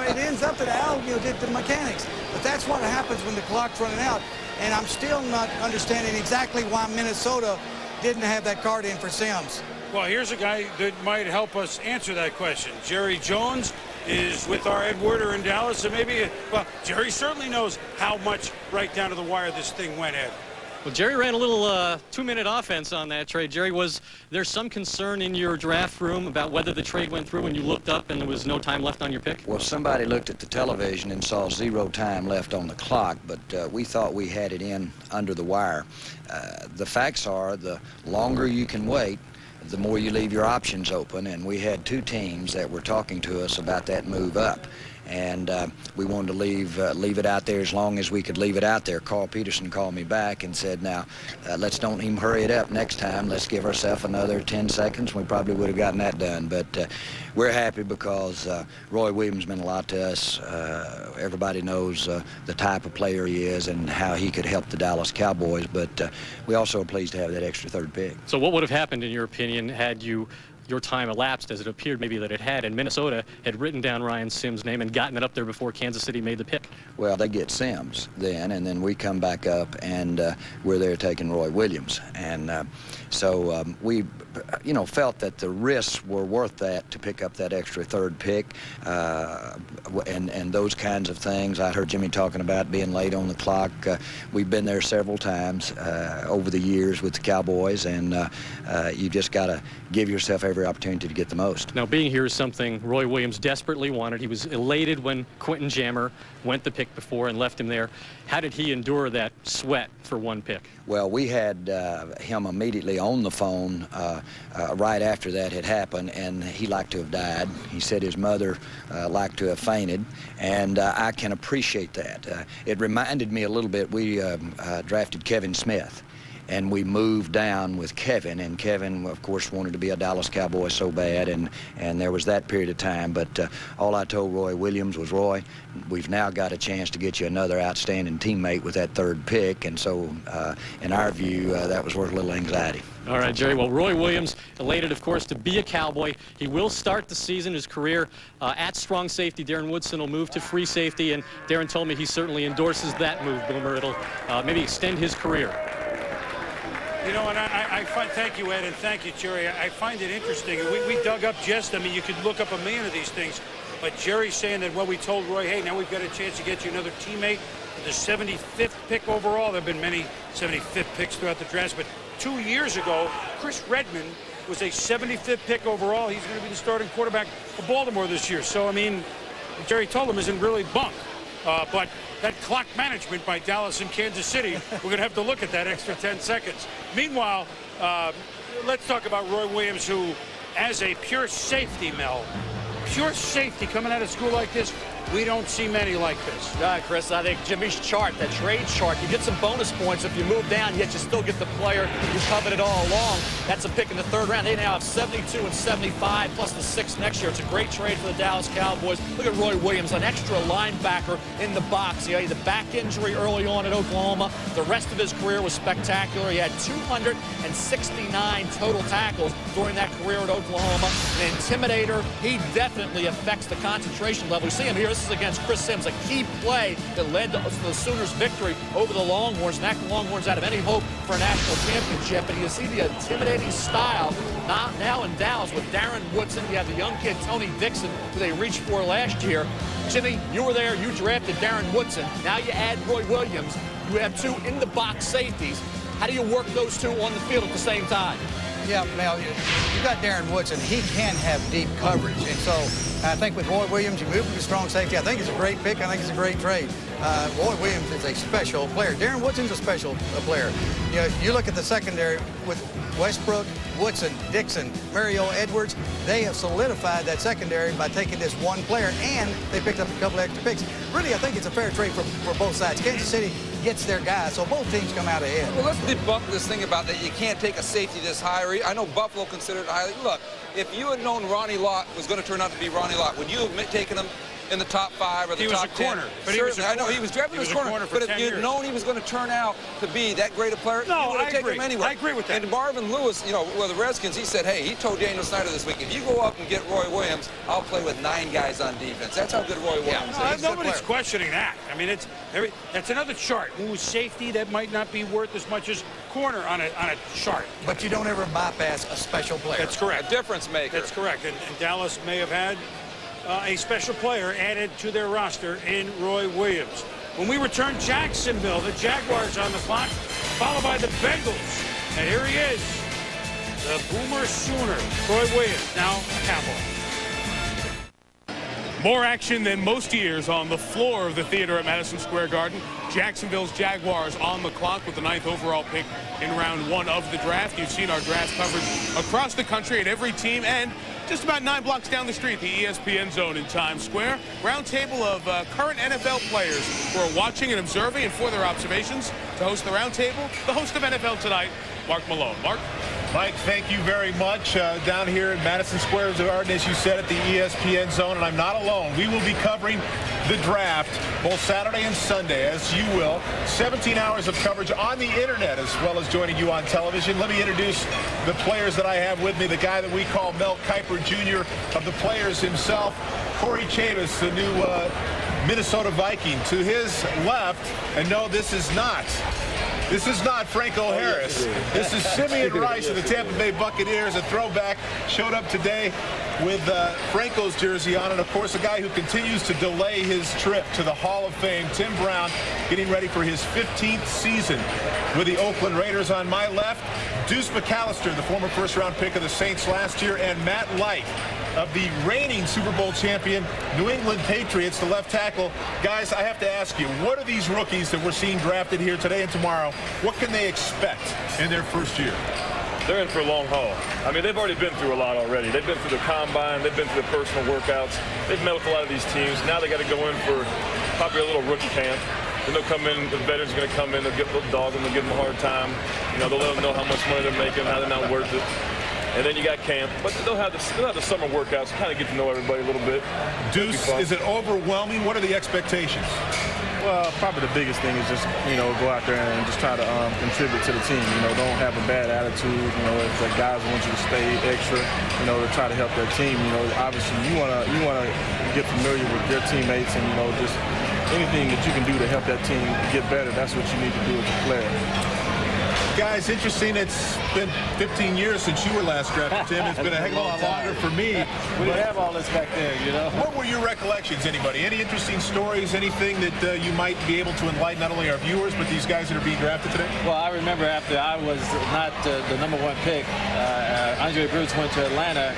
it ends up that Al, did the mechanics. But that's what happens when the clock's running out. And I'm still not understanding exactly why Minnesota didn't have that card in for Sims. Well, here's a guy that might help us answer that question. Jerry Jones is with our Ed Werder in Dallas, so maybe, well, Jerry certainly knows how much right down to the wire this thing went, Ed. Well, Jerry ran a little 2-minute offense on that trade. Jerry, was there some concern in your draft room about whether the trade went through when you looked up and there was no time left on your pick? Well, somebody looked at the television and saw 0 time left on the clock, but we thought we had it in under the wire. The facts are, the longer you can wait, the more you leave your options open, and we had 2 teams that were talking to us about that move up. And we wanted to leave it out there as long as we could leave it out there. Carl Peterson called me back and said, now, let's don't even hurry it up next time. Let's give ourselves another 10 seconds. We probably would have gotten that done. But we're happy because Roy Williams meant a lot to us. Everybody knows the type of player he is and how he could help the Dallas Cowboys. But we also are pleased to have that extra 3rd pick. So what would have happened, in your opinion, had your time elapsed, as it appeared maybe that it had, and Minnesota had written down Ryan Sims' name and gotten it up there before Kansas City made the pick? Well, they get Sims then, and then we come back up, and we're there taking Roy Williams. And so we, felt that the risks were worth that to pick up that extra 3rd pick, and those kinds of things. I heard Jimmy talking about being late on the clock. We've been there several times over the years with the Cowboys, and you just got to give yourself every opportunity to get the most. Now, being here is something Roy Williams desperately wanted. He was elated when Quentin Jammer went the pick before and left him there. How did he endure that sweat for 1 pick? Well, we had him immediately on the phone right after that had happened, and he liked to have died. He said his mother liked to have fainted, and I can appreciate that. It reminded me a little bit, we drafted Kevin Smith. And we moved down with Kevin, and Kevin, of course, wanted to be a Dallas Cowboy so bad, and there was that period of time. But all I told Roy Williams was, Roy, we've now got a chance to get you another outstanding teammate with that 3rd pick, and so in our view, that was worth a little anxiety. All right, Jerry. Well, Roy Williams, elated, of course, to be a Cowboy. He will start the season, his career at strong safety. Darren Woodson will move to free safety, and Darren told me he certainly endorses that move, Boomer. It'll maybe extend his career. And I find, thank you, Ed, and thank you, Jerry. I find it interesting. We dug up just, you could look up a million of these things, but Jerry's saying that, well, we told Roy, hey, now we've got a chance to get you another teammate. The 75th pick overall. There have been many 75th picks throughout the draft, but 2 years ago, Chris Redmond was a 75th pick overall. He's going to be the starting quarterback for Baltimore this year. So, Jerry told him isn't really bunk. But that clock management by Dallas and Kansas City, we're going to have to look at that extra 10 seconds. Meanwhile, let's talk about Roy Williams, who, as a pure safety, pure safety coming out of school like this, we don't see many like this. Chris, I think Jimmy's chart, that trade chart, you get some bonus points if you move down, yet you still get the player you coveted all along. That's a pick in the 3rd round. They now have 72 and 75 plus the 6 next year. It's a great trade for the Dallas Cowboys. Look at Roy Williams, an extra linebacker in the box. He had the back injury early on at Oklahoma. The rest of his career was spectacular. He had 269 total tackles during that career at Oklahoma. An intimidator. He definitely affects the concentration level. You see him here. This is against Chris Sims, a key play that led to the Sooners' victory over the Longhorns. Knocked the Longhorns out of any hope for a national championship. And you see the intimidating style now in Dallas with Darren Woodson. You have the young kid, Tony Dixon, who they reached for last year. Jimmy, you were there. You drafted Darren Woodson. Now you add Roy Williams. You have 2 in-the-box safeties. How do you work those 2 on the field at the same time? Yeah, Mel, you got Darren Woodson. He can have deep coverage. And so I think with Roy Williams, you move him to strong safety. I think it's a great pick. I think it's a great trade. Roy Williams is a special player. Darren Woodson's a special player. You look at the secondary with Westbrook, Woodson, Dixon, Mario Edwards. They have solidified that secondary by taking this 1 player, and they picked up a couple extra picks. Really, I think it's a fair trade for both sides. Kansas City gets their guys. So both teams come out ahead. Well, let's debunk this thing about that you can't take a safety this high. I know Buffalo considered it highly. Look, if you had known Ronnie Lott was going to turn out to be Ronnie Lott, would you have taken him in the top 5 or the top 10? He was a corner. But he was a I know he was drafted as a corner. But if you'd known he was going to turn out to be that great a player, you would have taken him anyway. I agree with that. And Marvin Lewis, you know, with the Redskins, he said, hey, he told Daniel Snyder this week, if you go up and get Roy Williams, I'll play with 9 guys on defense. That's how good Roy Williams is. Nobody's questioning that. I mean, that's another chart. Who's safety that might not be worth as much as corner on a chart. But you don't ever bypass a special player. That's correct. A difference maker. That's correct. And Dallas may have had a special player added to their roster in Roy Williams. When we return, Jacksonville, the Jaguars on the clock, followed by the Bengals. And here he is, the Boomer Sooner, Roy Williams, now Cowboy. More action than most years on the floor of the theater at Madison Square Garden. Jacksonville's Jaguars on the clock with the 9th overall pick in round 1 of the draft. You've seen our draft coverage across the country at every team and just about 9 blocks down the street, the ESPN zone in Times Square. Round table of current NFL players who are watching and observing, and for their observations, to host the round table, the host of NFL Tonight, Mark Malone. Mark? Mike, thank you very much. Down here in Madison Square Garden, as you said, at the ESPN zone, and I'm not alone. We will be covering the draft both Saturday and Sunday, as you will. 17 hours of coverage on the internet, as well as joining you on television. Let me introduce the players that I have with me. The guy that we call Mel Kiper Jr. of the players himself, Corey Chavis, the new Minnesota Viking. To his left, and no, this is not Franco Harris. This is Simeon Rice of the Tampa Bay Buccaneers, a throwback. Showed up today with Franco's jersey on, and of course a guy who continues to delay his trip to the Hall of Fame, Tim Brown, getting ready for his 15th season with the Oakland Raiders. On my left, Deuce McAllister, the former first-round pick of the Saints last year, and Matt Light of the reigning Super Bowl champion New England Patriots, the left tackle. Guys, I have to ask you, what are these rookies that we're seeing drafted here today and tomorrow, what can they expect in their first year? They're in for a long haul. I mean, they've already been through a lot already. They've been through the combine. They've been through the personal workouts. They've met with a lot of these teams. Now they got to go in for probably a little rookie camp. Then they'll come in, the veterans are going to come in, they'll dog them, they'll give them a hard time. You know, they'll let them know how much money they're making, how they're not worth it. And then you got camp, but they'll have the summer workouts, kind of get to know everybody a little bit. Deuce, is it overwhelming? What are the expectations? Well, probably the biggest thing is just, go out there and just try to contribute to the team. Don't have a bad attitude. If the guys want you to stay extra, to try to help their team. Obviously you want to get familiar with your teammates and, just anything that you can do to help that team get better. That's what you need to do as a player. Guys, interesting. It's been 15 years since you were last drafted, Tim. It's been a heck of a lot longer for me. We didn't have all this back then, What were your recollections, anybody? Any interesting stories, anything that you might be able to enlighten not only our viewers, but these guys that are being drafted today? Well, I remember after I was not the #1 pick, Andre Bruce went to Atlanta.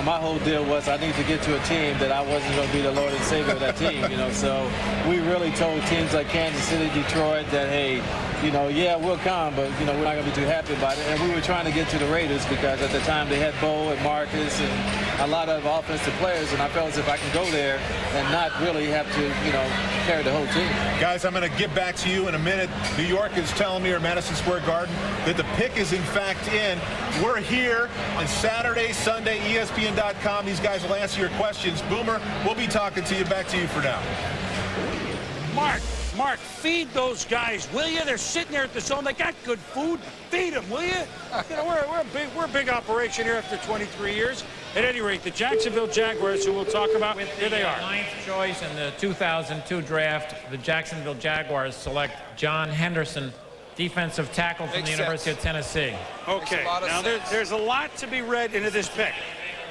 My whole deal was I need to get to a team that I wasn't going to be the Lord and Savior of that team, So we really told teams like Kansas City, Detroit that, hey, yeah, we'll come, but, we're not going to be too happy about it. And we were trying to get to the Raiders because at the time they had Bo and Marcus and a lot of offensive players, and I felt as if I can go there and not really have to, carry the whole team. Guys, I'm going to get back to you in a minute. New York is telling me, or Madison Square Garden, that the pick is in fact in. We're here on Saturday, Sunday, ESPN.com. These guys will answer your questions. Boomer, we'll be talking to you. Back to you for now. Mark, feed those guys, will you? They're sitting there at the zone. They got good food. Feed them, will you? We're a big operation here after 23 years. At any rate, the Jacksonville Jaguars, who we'll talk about, here they are. 9th choice in the 2002 draft, the Jacksonville Jaguars select John Henderson, defensive tackle from the University of Tennessee. Okay, now there's a lot to be read into this pick.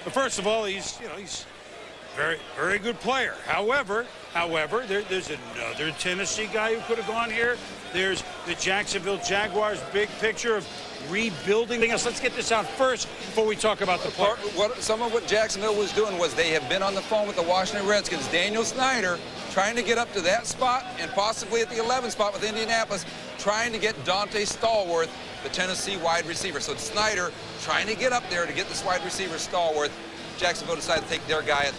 But first of all, he's very, very good player. However, there's another Tennessee guy who could have gone here. There's the Jacksonville Jaguars' big picture of rebuilding. Let's get this out first before we talk about the player. Some of what Jacksonville was doing was they have been on the phone with the Washington Redskins. Daniel Snyder trying to get up to that spot and possibly at the 11th spot with Indianapolis, trying to get Dante Stallworth, the Tennessee wide receiver. So Snyder trying to get up there to get this wide receiver Stallworth. Jacksonville decided to take their guy at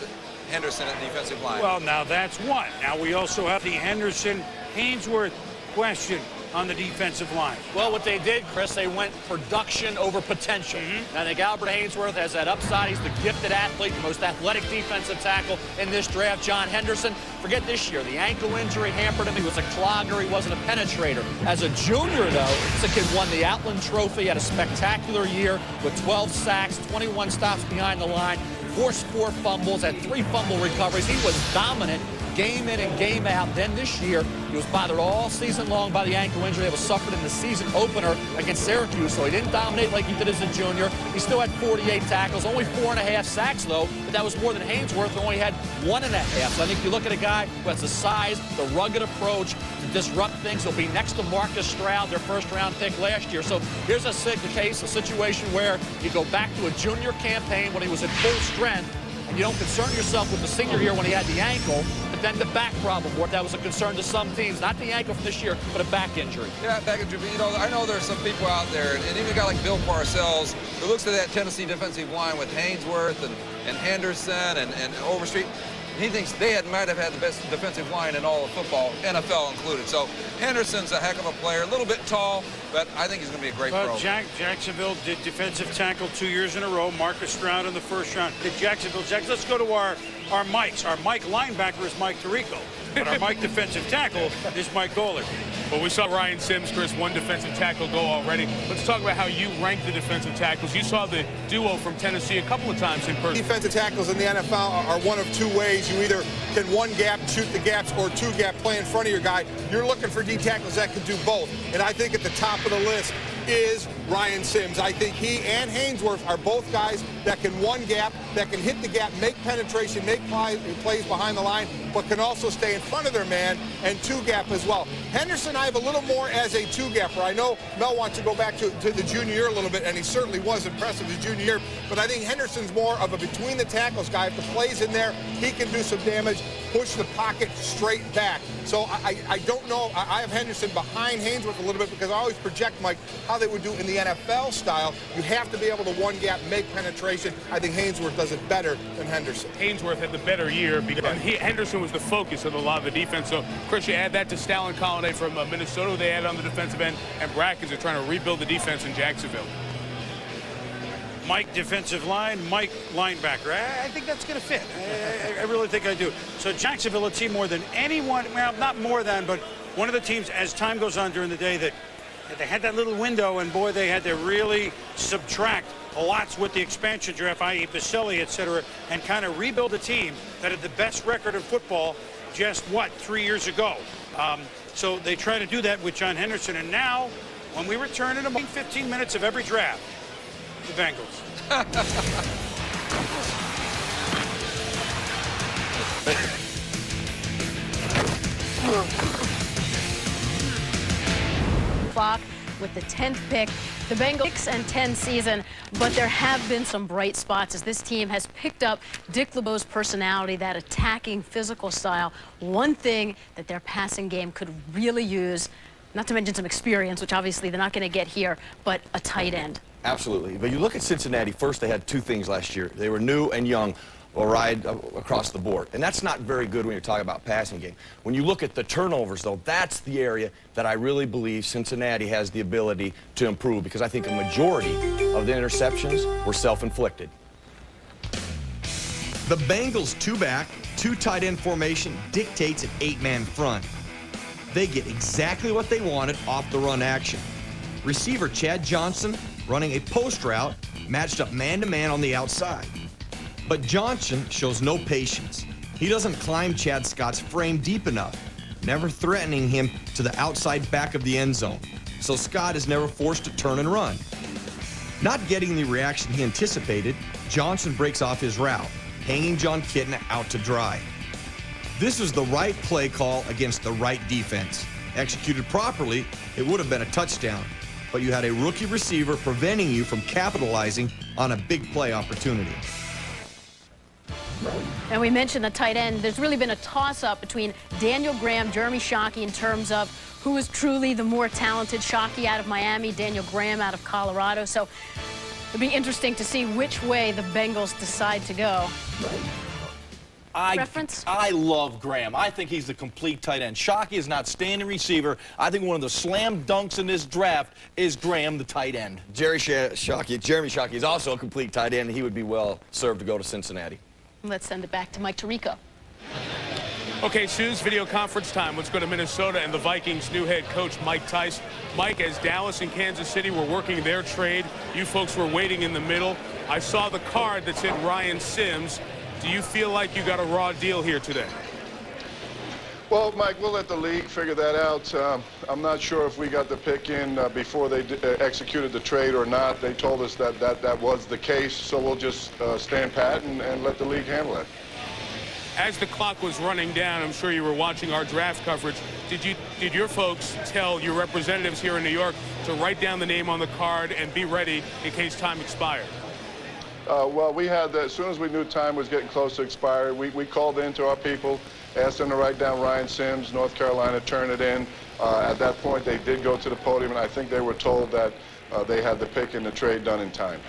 Henderson at defensive line. Well, now that's one. Now we also have the Henderson Haynesworth question on the defensive line? Well, what they did, Chris, they went production over potential. And I think Albert Haynesworth has that upside. He's the gifted athlete, the most athletic defensive tackle in this draft. John Henderson, forget this year. The ankle injury hampered him. He was a clogger. He wasn't a penetrator. As a junior, though, this kid won the Outland Trophy, had a spectacular year with 12 sacks, 21 stops behind the line, forced 4 fumbles, had 3 fumble recoveries. He was dominant game in and game out. Then this year, he was bothered all season long by the ankle injury that was suffered in the season opener against Syracuse. So he didn't dominate like he did as a junior. He still had 48 tackles, only 4.5 sacks, though, but that was more than Haynesworth, who only had 1.5. So I think you look at a guy who has the size, the rugged approach to disrupt things. He'll be next to Marcus Stroud, their first-round pick last year. So here's a situation where you go back to a junior campaign when he was at full strength, and you don't concern yourself with the senior year when he had the ankle, but then the back problem, or that was a concern to some teams. Not the ankle from this year, but a back injury. Yeah, back injury. You know, I know there's some people out there, and even a guy like Bill Parcells, who looks at that Tennessee defensive line with Haynesworth and Henderson and Overstreet. He thinks they might have had the best defensive line in all of football, NFL included. So Henderson's a heck of a player, a little bit tall, but I think he's going to be a great pro. Jacksonville did defensive tackle 2 years in a row. Marcus Stroud in the first round. Did Jacksonville Jags? Let's go to our Mikes. Our Mike linebacker is Mike Tirico, but our Mike defensive tackle is Mike Goller. Well, we saw Ryan Sims, Chris, 1 defensive tackle go already. Let's talk about how you rank the defensive tackles. You saw the duo from Tennessee a couple of times in person. Defensive tackles in the NFL are one of 2 ways. You either can 1 gap, shoot the gaps, or 2 gap, play in front of your guy. You're looking for D tackles that can do both. And I think at the top of the list is Ryan Sims. I think he and Haynesworth are both guys that can 1 gap, that can hit the gap, make penetration, make plays behind the line, but can also stay in front of their man and 2 gap as well. Henderson, I have a little more as a 2 gapper. I know Mel wants to go back to the junior year a little bit, and he certainly was impressive his junior year, but I think Henderson's more of a between the tackles guy. If the play's in there, he can do some damage, push the pocket straight back. So I don't know. I have Henderson behind Haynesworth a little bit because I always project, Mike, how they would do in the NFL style. You have to be able to 1 gap, make penetration. I think Haynesworth does it better than Henderson. Haynesworth had the better year because Henderson was the focus of a lot of the defense. So, Chris, you add that to Stalin Colonnade from Minnesota, they add on the defensive end, and Brackens are trying to rebuild the defense in Jacksonville. Mike defensive line, Mike linebacker. I think that's going to fit. I really think I do. So Jacksonville, a team more than anyone, well, not more than, but one of the teams as time goes on during the day that they had that little window, and boy, they had to really subtract lots with the expansion draft, i.e. Baselli, et cetera, and kind of rebuild a team that had the best record in football just, 3 years ago. So they try to do that with John Henderson, and now when we return in about 15 minutes of every draft, the Bengals. Clock with the 10th pick. The Bengals 6-10 season, but there have been some bright spots as this team has picked up Dick LeBeau's personality, that attacking physical style. One thing that their passing game could really use, not to mention some experience, which obviously they're not going to get here, but a tight end. Absolutely. But you look at Cincinnati, first they had 2 things last year. They were new and young, or right across the board. And that's not very good when you're talking about passing game. When you look at the turnovers, though, that's the area that I really believe Cincinnati has the ability to improve, because I think a majority of the interceptions were self-inflicted. The Bengals' 2-back, 2 tight end formation dictates an 8-man front. They get exactly what they wanted off the run action. Receiver Chad Johnson running a post route matched up man-to-man on the outside. But Johnson shows no patience. He doesn't climb Chad Scott's frame deep enough, never threatening him to the outside back of the end zone. So Scott is never forced to turn and run. Not getting the reaction he anticipated, Johnson breaks off his route, hanging John Kitna out to dry. This was the right play call against the right defense. Executed properly, it would have been a touchdown, but you had a rookie receiver preventing you from capitalizing on a big play opportunity. And we mentioned the tight end. There's really been a toss-up between Daniel Graham, Jeremy Shockey in terms of who is truly the more talented. Shockey out of Miami, Daniel Graham out of Colorado. So it'll be interesting to see which way the Bengals decide to go. Reference? I love Graham. I think he's the complete tight end. Shockey is an outstanding receiver. I think one of the slam dunks in this draft is Graham, the tight end. Jeremy Shockey is also a complete tight end. He would be well served to go to Cincinnati. Let's send it back to Mike Tirico. Okay, Suze, video conference time. Let's go to Minnesota and the Vikings' new head coach, Mike Tice. Mike, as Dallas and Kansas City were working their trade, you folks were waiting in the middle. I saw the card that said Ryan Sims. Do you feel like you got a raw deal here today? Well, Mike, we'll let the league figure that out. I'm not sure if we got the pick in before they executed the trade or not. They told us that was the case, so we'll just stand pat and let the league handle it. As the clock was running down, I'm sure you were watching our draft coverage. Did your folks tell your representatives here in New York to write down the name on the card and be ready in case time expired? Well, we had that as soon as we knew time was getting close to expiry. We called in to our people, asked them to write down Ryan Sims, North Carolina, turn it in. At that point, they did go to the podium, and I think they were told that they had the pick and the trade done in time.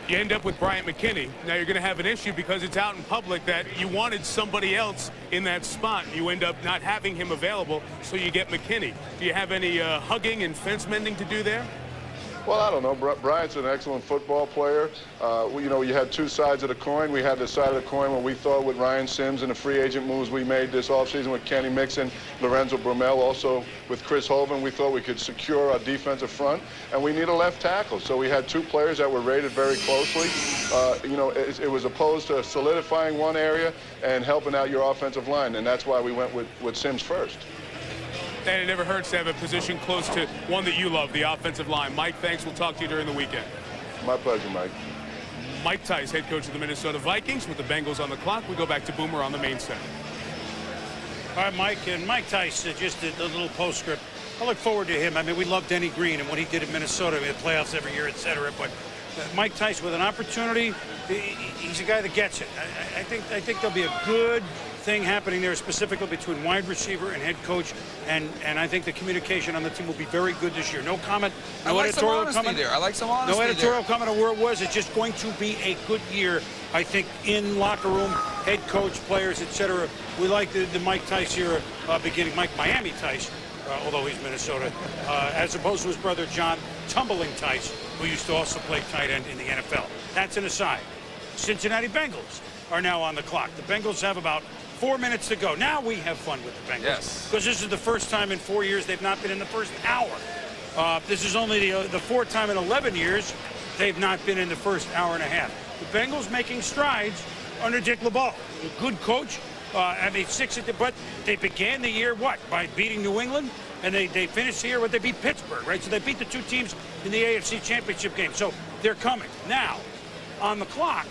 You end up with Bryant McKinney. Now you're going to have an issue because it's out in public that you wanted somebody else in that spot. You end up not having him available, so you get McKinney. Do you have any hugging and fence mending to do there? Well, I don't know. Bryant's an excellent football player. You know, you had two sides of the coin. We had the side of the coin where we thought with Ryan Sims and the free agent moves we made this offseason with Kenny Mixon, Lorenzo Brumell, also with Chris Hovan, we thought we could secure our defensive front, and we need a left tackle. So we had two players that were rated very closely. You know, it was opposed to solidifying one area and helping out your offensive line, and that's why we went with Sims first. And it never hurts to have a position close to one that you love, the offensive line. Mike, thanks. We'll talk to you during the weekend. My pleasure, Mike. Mike Tice, head coach of the Minnesota Vikings. With the Bengals on the clock, we go back to Boomer on the main set. All right, Mike. And Mike Tice, just a little postscript. I look forward to him. I mean, we love Denny Green and what he did in Minnesota. We had playoffs every year, et cetera. But Mike Tice, with an opportunity, he's a guy that gets it. I think there'll be a good thing happening there, specifically between wide receiver and head coach, and I think the communication on the team will be very good this year. No comment, no editorial comment there. I like some honesty no editorial there. comment on where it was. It's just going to be a good year, I think, in locker room, head coach, players, etc. We like the Mike Tice here beginning, Miami Tice, although he's Minnesota, as opposed to his brother John Tumbling Tice, who used to also play tight end in the NFL. That's an aside. Cincinnati Bengals are now on the clock. The Bengals have about 4 minutes to go. Now we have fun with the Bengals. Yes. Because this is the first time in 4 years they've not been in the first hour. This is only the fourth time in 11 years they've not been in the first hour and a half. The Bengals making strides under Dick LeBeau. A good coach. I mean, but they began the year, what, by beating New England? And they finished the year with, they beat Pittsburgh, right? So they beat the two teams in the AFC Championship game. So they're coming. Now, on the clock,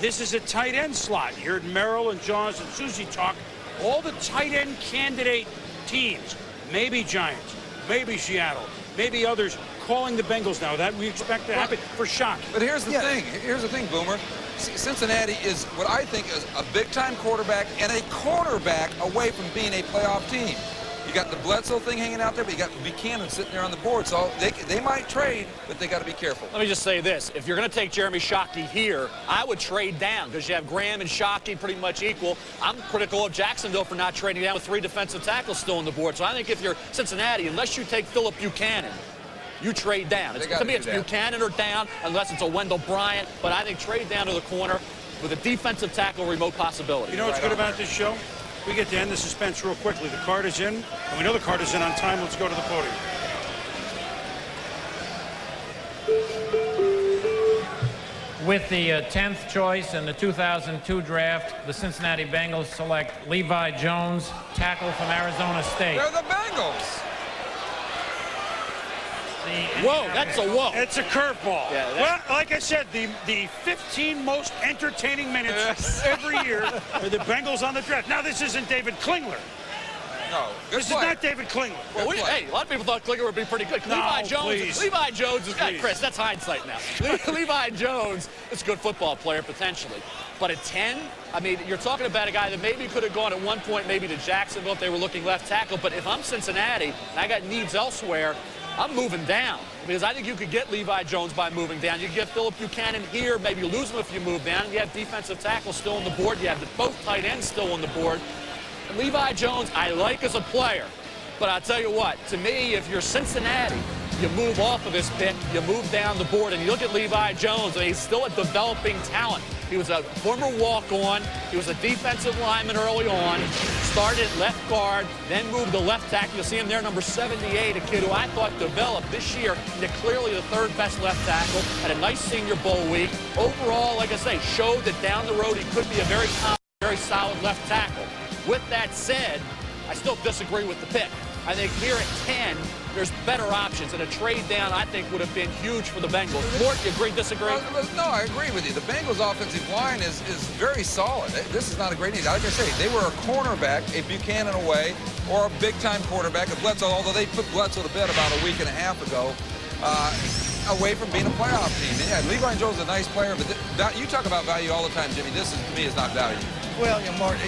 this is a tight end slot. You heard Merrill and Jaws and Susie talk. All the tight end candidate teams, maybe Giants, maybe Seattle, maybe others, calling the Bengals now. That we expect to happen for shock. But here's the thing. Here's the thing, Boomer. Cincinnati is what I think is a big-time quarterback and a cornerback away from being a playoff team. You got the Bledsoe thing hanging out there, but you got Buchanan sitting there on the board. So they might trade, but they got to be careful. Let me just say this. If you're going to take Jeremy Shockey here, I would trade down because you have Graham and Shockey pretty much equal. I'm critical of Jacksonville for not trading down with 3 defensive tackles still on the board. So I think if you're Cincinnati, unless you take Phillip Buchanan, you trade down. To me, it's Buchanan or down, unless it's a Wendell Bryant. But I think trade down to the corner with a defensive tackle remote possibility. You know what's good about this show? We get to end the suspense real quickly. The card is in, and we know the card is in on time. Let's go to the podium. With the 10th choice in the 2002 draft, the Cincinnati Bengals select Levi Jones, tackle from Arizona State. They're the Bengals. Whoa, that's a whoa. It's a curveball. Yeah, well, like I said, the 15 most entertaining minutes every year are the Bengals on the draft. Now, this isn't David Klingler. No, this is not David Klingler. Well, hey, a lot of people thought Klingler would be pretty good. No, Levi Jones. please. Levi Jones is Chris. That's hindsight now. Levi Jones is a good football player potentially, but at 10, I mean, you're talking about a guy that maybe could have gone at one point maybe to Jacksonville if they were looking left tackle. But if I'm Cincinnati and I got needs elsewhere, I'm moving down because I think you could get Levi Jones by moving down. You can get Phillip Buchanan here, maybe lose him if you move down. You have defensive tackle still on the board. You have both tight ends still on the board. And Levi Jones, I like as a player. But I'll tell you what, to me, if you're Cincinnati, you move off of this pick, you move down the board, and you look at Levi Jones, and he's still a developing talent. He was a former walk-on. He was a defensive lineman early on. Started at left guard, then moved to left tackle. You'll see him there, number 78, a kid who I thought developed this year into clearly the third best left tackle. Had a nice Senior Bowl week. Overall, like I say, showed that down the road he could be a very solid left tackle. With that said, I still disagree with the pick. I think here at 10, there's better options, and a trade down, I think, would have been huge for the Bengals. Mort, you agree, disagree? No, I agree with you. The Bengals' offensive line is very solid. This is not a great need. Like I say, they were a cornerback, a Buchanan away, or a big-time quarterback, a Bledsoe, although they put Bledsoe to bed about a week and a half ago, away from being a playoff team. And yeah, Levi Jones is a nice player, but you talk about value all the time, Jimmy. This, to me, is not value. Well, you know, Mort,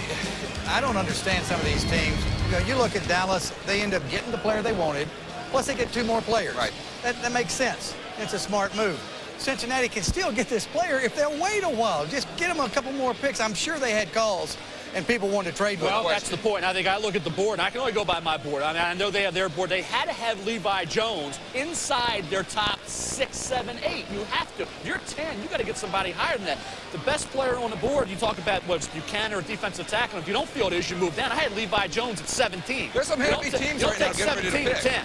I don't understand some of these teams. You know, you look at Dallas, they end up getting the player they wanted, plus they get 2 more players. Right. That makes sense. It's a smart move. Cincinnati can still get this player if they'll wait a while. Just get them a couple more picks. I'm sure they had calls and people wanted to trade with them. Well, that's the point. I think I look at the board, and I can only go by my board. I mean, I know they have their board. They had to have Levi Jones inside their top 6, 7, 8. You have to. If you're 10, you got to get somebody higher than that. The best player on the board, you talk about what's Buchanan or defensive tackle. If you don't feel it is, you move down. I had Levi Jones at 17. There's some happy teams right now getting ready to pick. 10.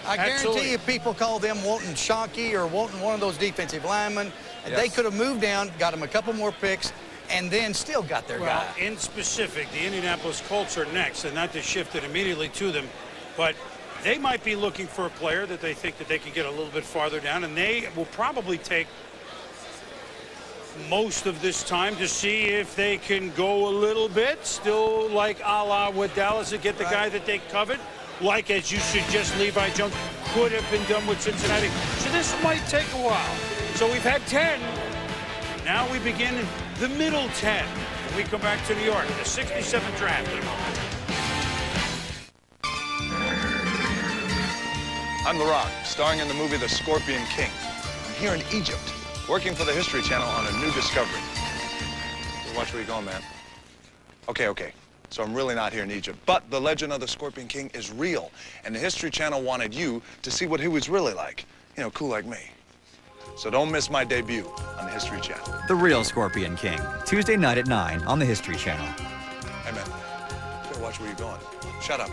I guarantee you people call them wanting Shockey or wanting one of those defensive linemen. Yes. They could have moved down, got them a couple more picks, and then still got their guy. In specific, the Indianapolis Colts are next, and not to shift it immediately to them, but they might be looking for a player that they think that they can get a little bit farther down, and they will probably take most of this time to see if they can go a little bit, still like a la with Dallas and get the guy that they covered, like as you suggest Levi Jones could have been done with Cincinnati. So this might take a while. So we've had 10. Now we begin in the middle 10 when we come back to New York, the 67th draft in a moment. I'm The Rock, starring in the movie The Scorpion King. I'm here in Egypt, working for the History Channel on a new discovery. Watch where you're going, man. Okay. So I'm really not here in Egypt. But the legend of the Scorpion King is real. And the History Channel wanted you to see what he was really like. You know, cool like me. So don't miss my debut on the History Channel. The Real Scorpion King, Tuesday night at 9 on the History Channel. Hey, man, you better watch where you're going. Shut up.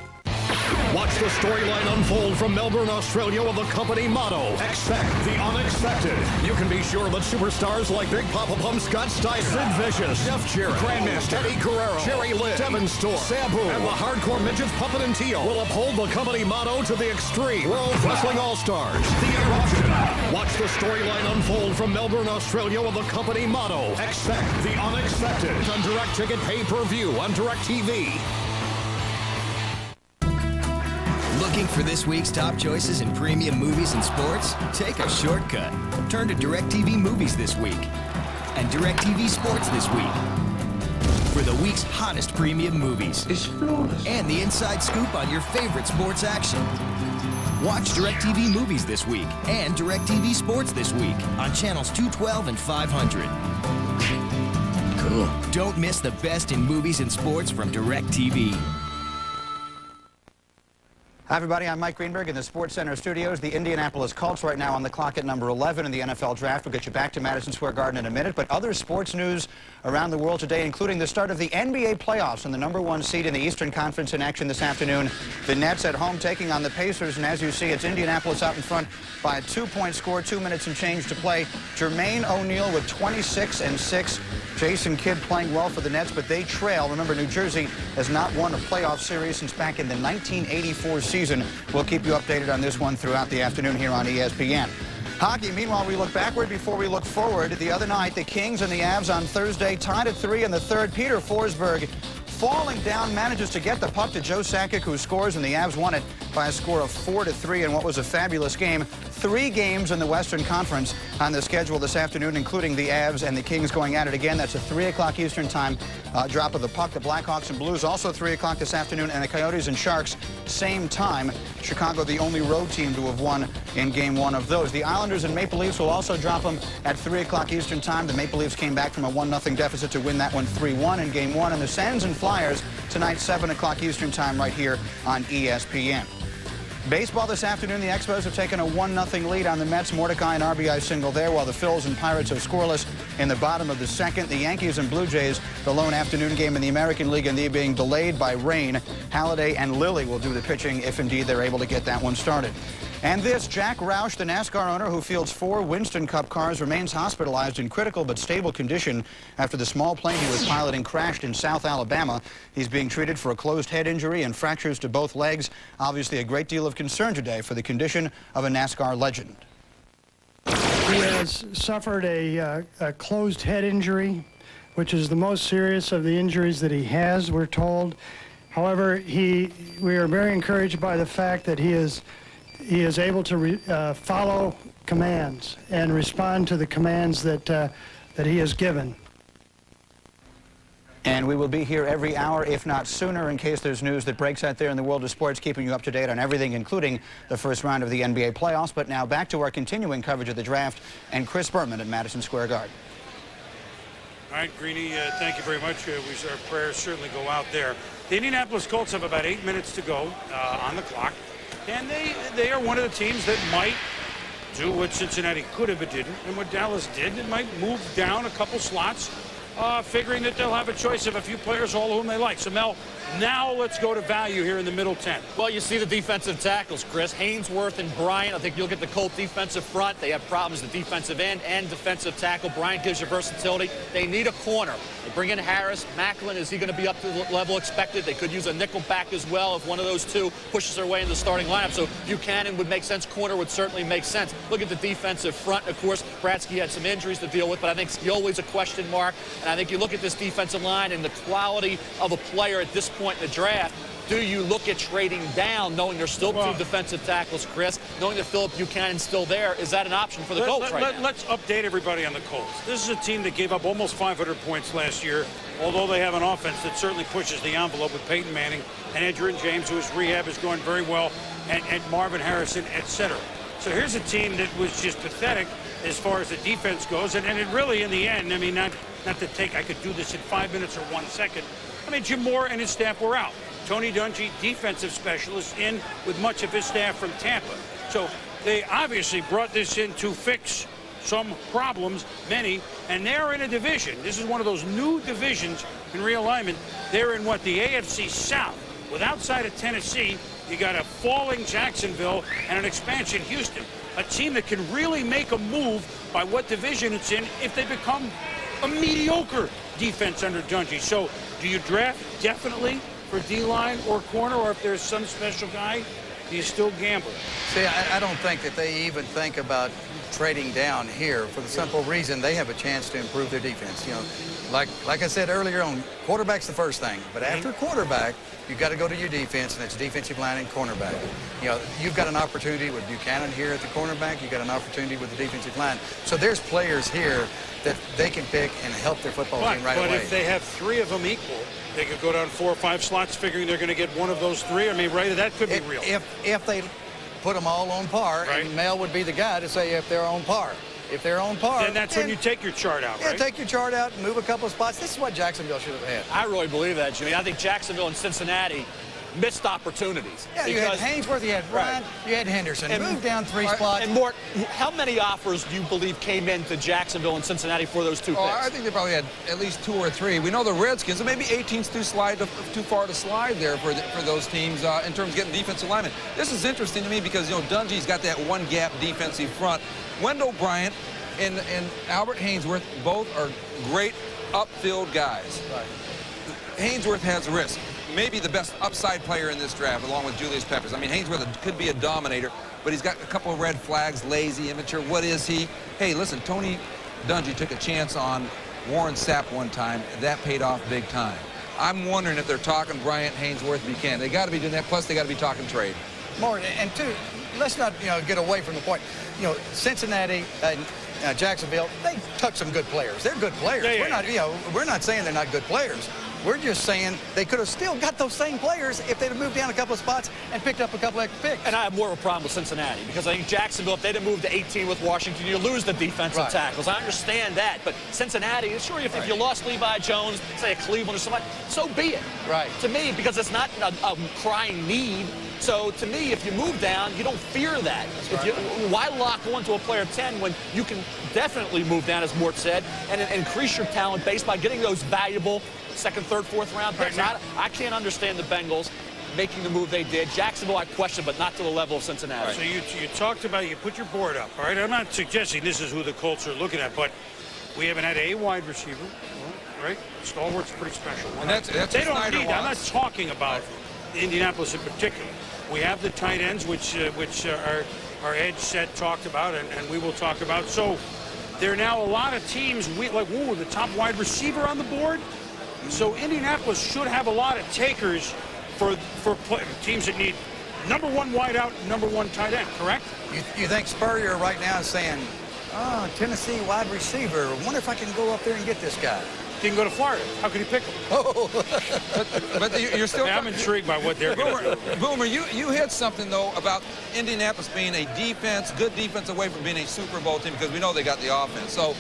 Watch the storyline unfold from Melbourne, Australia with the company motto, expect the unexpected. You can be sure that superstars like Big Papa Pump, Scott Steiner, Sid Vicious, Jeff Jarrett, Grandmaster, Eddie Guerrero, Jerry Lynn, Devin Storm, Sabu, and the hardcore midgets Puppet and Tio will uphold the company motto to the extreme. World Wrestling All-Stars, The Eruption. Watch the storyline unfold from Melbourne, Australia with the company motto, expect the unexpected. On direct ticket pay-per-view on DirecTV. Looking for this week's top choices in premium movies and sports? Take a shortcut. Turn to DirecTV Movies this week and DirecTV Sports this week for the week's hottest premium movies. It's flawless. And the inside scoop on your favorite sports action. Watch DirecTV Movies this week and DirecTV Sports this week on channels 212 and 500. Cool. Don't miss the best in movies and sports from DirecTV. Hi, everybody. I'm Mike Greenberg in the Sports Center studios. The Indianapolis Colts right now on the clock at number 11 in the NFL draft. We'll get you back to Madison Square Garden in a minute. But other sports news around the world today, including the start of the NBA playoffs and the number 1 seed in the Eastern Conference in action this afternoon. The Nets at home taking on the Pacers. And as you see, it's Indianapolis out in front by a 2-point score, 2 minutes and change to play. Jermaine O'Neal with 26 and 6. Jason Kidd playing well for the Nets, but they trail. Remember, New Jersey has not won a playoff series since back in the 1984 season. We'll keep you updated on this one throughout the afternoon here on ESPN. Hockey, meanwhile, we look backward before we look forward. The other night, the Kings and the Avs on Thursday tied at 3 in the third. Peter Forsberg falling down, manages to get the puck to Joe Sakic, who scores, and the Avs won it by a score of 4-3 in what was a fabulous game. 3 games in the Western Conference on the schedule this afternoon, including the Avs and the Kings going at it again. That's a 3 o'clock Eastern time drop of the puck. The Blackhawks and Blues also 3 o'clock this afternoon, and the Coyotes and Sharks same time. Chicago the only road team to have won in game 1 of those. The Islanders and Maple Leafs will also drop them at 3 o'clock Eastern time. The Maple Leafs came back from a 1-0 deficit to win that one 3-1 in game 1. And the Sens and Flyers tonight 7 o'clock Eastern time right here on ESPN. Baseball this afternoon, the Expos have taken a 1-0 lead on the Mets. Mordecai and RBI single there, while the Phils and Pirates are scoreless in the bottom of the second. The Yankees and Blue Jays, the lone afternoon game in the American League, and they being delayed by rain. Halladay and Lilly will do the pitching if indeed they're able to get that one started. And this, Jack Roush, the NASCAR owner who fields 4 Winston Cup cars, remains hospitalized in critical but stable condition after the small plane he was piloting crashed in South Alabama. He's being treated for a closed head injury and fractures to both legs. Obviously a great deal of concern today for the condition of a NASCAR legend. He has suffered a closed head injury, which is the most serious of the injuries that he has, we're told. However, we are very encouraged by the fact that he is able to follow commands and respond to the commands that he has given. And we will be here every hour, if not sooner, in case there's news that breaks out there in the world of sports, keeping you up to date on everything, including the first round of the NBA playoffs. But now back to our continuing coverage of the draft and Chris Berman at Madison Square Garden. All right, Greeny, thank you very much. Our prayers certainly go out there. The Indianapolis Colts have about 8 minutes to go on the clock. And they are one of the teams that might do what Cincinnati could have but didn't, and what Dallas did. It might move down a couple slots, figuring that they'll have a choice of a few players, all of whom they like. So, Mel, now let's go to value here in the middle 10. Well, you see the defensive tackles, Chris. Hainsworth and Bryant. I think you'll get the Colt defensive front. They have problems at defensive end and defensive tackle. Bryant gives you versatility. They need a corner. They bring in Harris. Macklin, is he going to be up to the level expected? They could use a nickel back as well if one of those two pushes their way in the starting lineup. So Buchanan would make sense. Corner would certainly make sense. Look at the defensive front. Of course, Bratsky had some injuries to deal with, but I think Scioli's a question mark. And I think you look at this defensive line and the quality of a player at this point in the draft. Do you look at trading down, knowing there's still 2 defensive tackles, Chris, knowing that Philip Buchanan's still there? Is that an option for the Colts right now? Let's update everybody on the Colts. This is a team that gave up almost 500 points last year, although they have an offense that certainly pushes the envelope with Peyton Manning and Edgerrin James, whose rehab is going very well, and Marvin Harrison, etc. So here's a team that was just pathetic as far as the defense goes, and it really, in the end, I mean, not to take, I could do this in 5 minutes or 1 second. I mean, Jim Moore and his staff were out. Tony Dungy, defensive specialist, in with much of his staff from Tampa. So they obviously brought this in to fix some problems, many, and they're in a division. This is one of those new divisions in realignment. They're in what, the AFC South. With outside of Tennessee, you got a falling Jacksonville and an expansion Houston. A team that can really make a move by what division it's in if they become a mediocre defense under Dungy. So do you draft definitely for D-line or corner, or if there's some special guy, do you still gamble? See, I don't think that they even think about trading down here for the simple reason they have a chance to improve their defense. You know, like I said earlier on, quarterback's the first thing, but after quarterback, you've got to go to your defense, and it's defensive line and cornerback. You know, you've got an opportunity with Buchanan here at the cornerback. You've got an opportunity with the defensive line. So there's players here that they can pick and help their football team right away. But if they have 3 of them equal, they could go down 4 or 5 slots figuring they're going to get one of those 3. I mean, right, that could be real. If they put them all on par, and Mel would be the guy to say if they're on par. If they're on par, then that's when you take your chart out, right? Yeah, take your chart out and move a couple of spots. This is what Jacksonville should have had. I really believe that, Jimmy. I think Jacksonville and Cincinnati missed opportunities. Yeah, you had Hainsworth, you had Bryant, you had Henderson. And moved down 3 spots. And Mort, how many offers do you believe came into Jacksonville and Cincinnati for those 2 picks? I think they probably had at least 2 or 3. We know the Redskins, so maybe 18's too far to slide there for those teams in terms of getting defensive linemen. This is interesting to me because, you know, Dungy's got that one-gap defensive front. Wendell Bryant and Albert Hainsworth both are great upfield guys. Right. Hainsworth has risk. Maybe the best upside player in this draft, along with Julius Peppers. I mean, Hainsworth could be a dominator, but he's got a couple of red flags, lazy, immature. What is he? Hey, listen, Tony Dungy took a chance on Warren Sapp one time. That paid off big time. I'm wondering if they're talking Bryant, Hainsworth, Buchanan. They got to be doing that, plus they got to be talking trade. More, and two, let's not, get away from the point. Cincinnati and Jacksonville, they took some good players. They're good players. We're not saying they're not good players. We're just saying they could have still got those same players if they'd have moved down a couple of spots and picked up a couple extra picks. And I have more of a problem with Cincinnati because I think Jacksonville, if they'd have moved to 18 with Washington, you lose the defensive tackles. I understand that, but Cincinnati, sure, if you lost Levi Jones, say a Cleveland or somebody, so be it. Right. To me, because it's not a crying need. So to me, if you move down, you don't fear that. Why lock on to a player 10 when you can definitely move down, as Mort said, and increase your talent base by getting those valuable second, third, fourth round picks? I can't understand the Bengals making the move they did. Jacksonville, I question, but not to the level of Cincinnati. So you talked about, you put your board up, all right? I'm not suggesting this is who the Colts are looking at, but we haven't had a wide receiver, right? Stalwart's pretty special. And that's they don't need. I'm not talking about Indianapolis in particular. We have the tight ends, which our Edge set talked about, and we will talk about. So there are now a lot of teams the top wide receiver on the board. So Indianapolis should have a lot of takers for teams that need number one wideout, number one tight end, correct? You think Spurrier right now is saying, oh, Tennessee wide receiver, I wonder if I can go up there and get this guy. He can go to Florida. How could he pick him? But you're still... I'm intrigued by what they're going to do. Boomer, you hit something, though, about Indianapolis being a good defense away from being a Super Bowl team, because we know they got the offense. So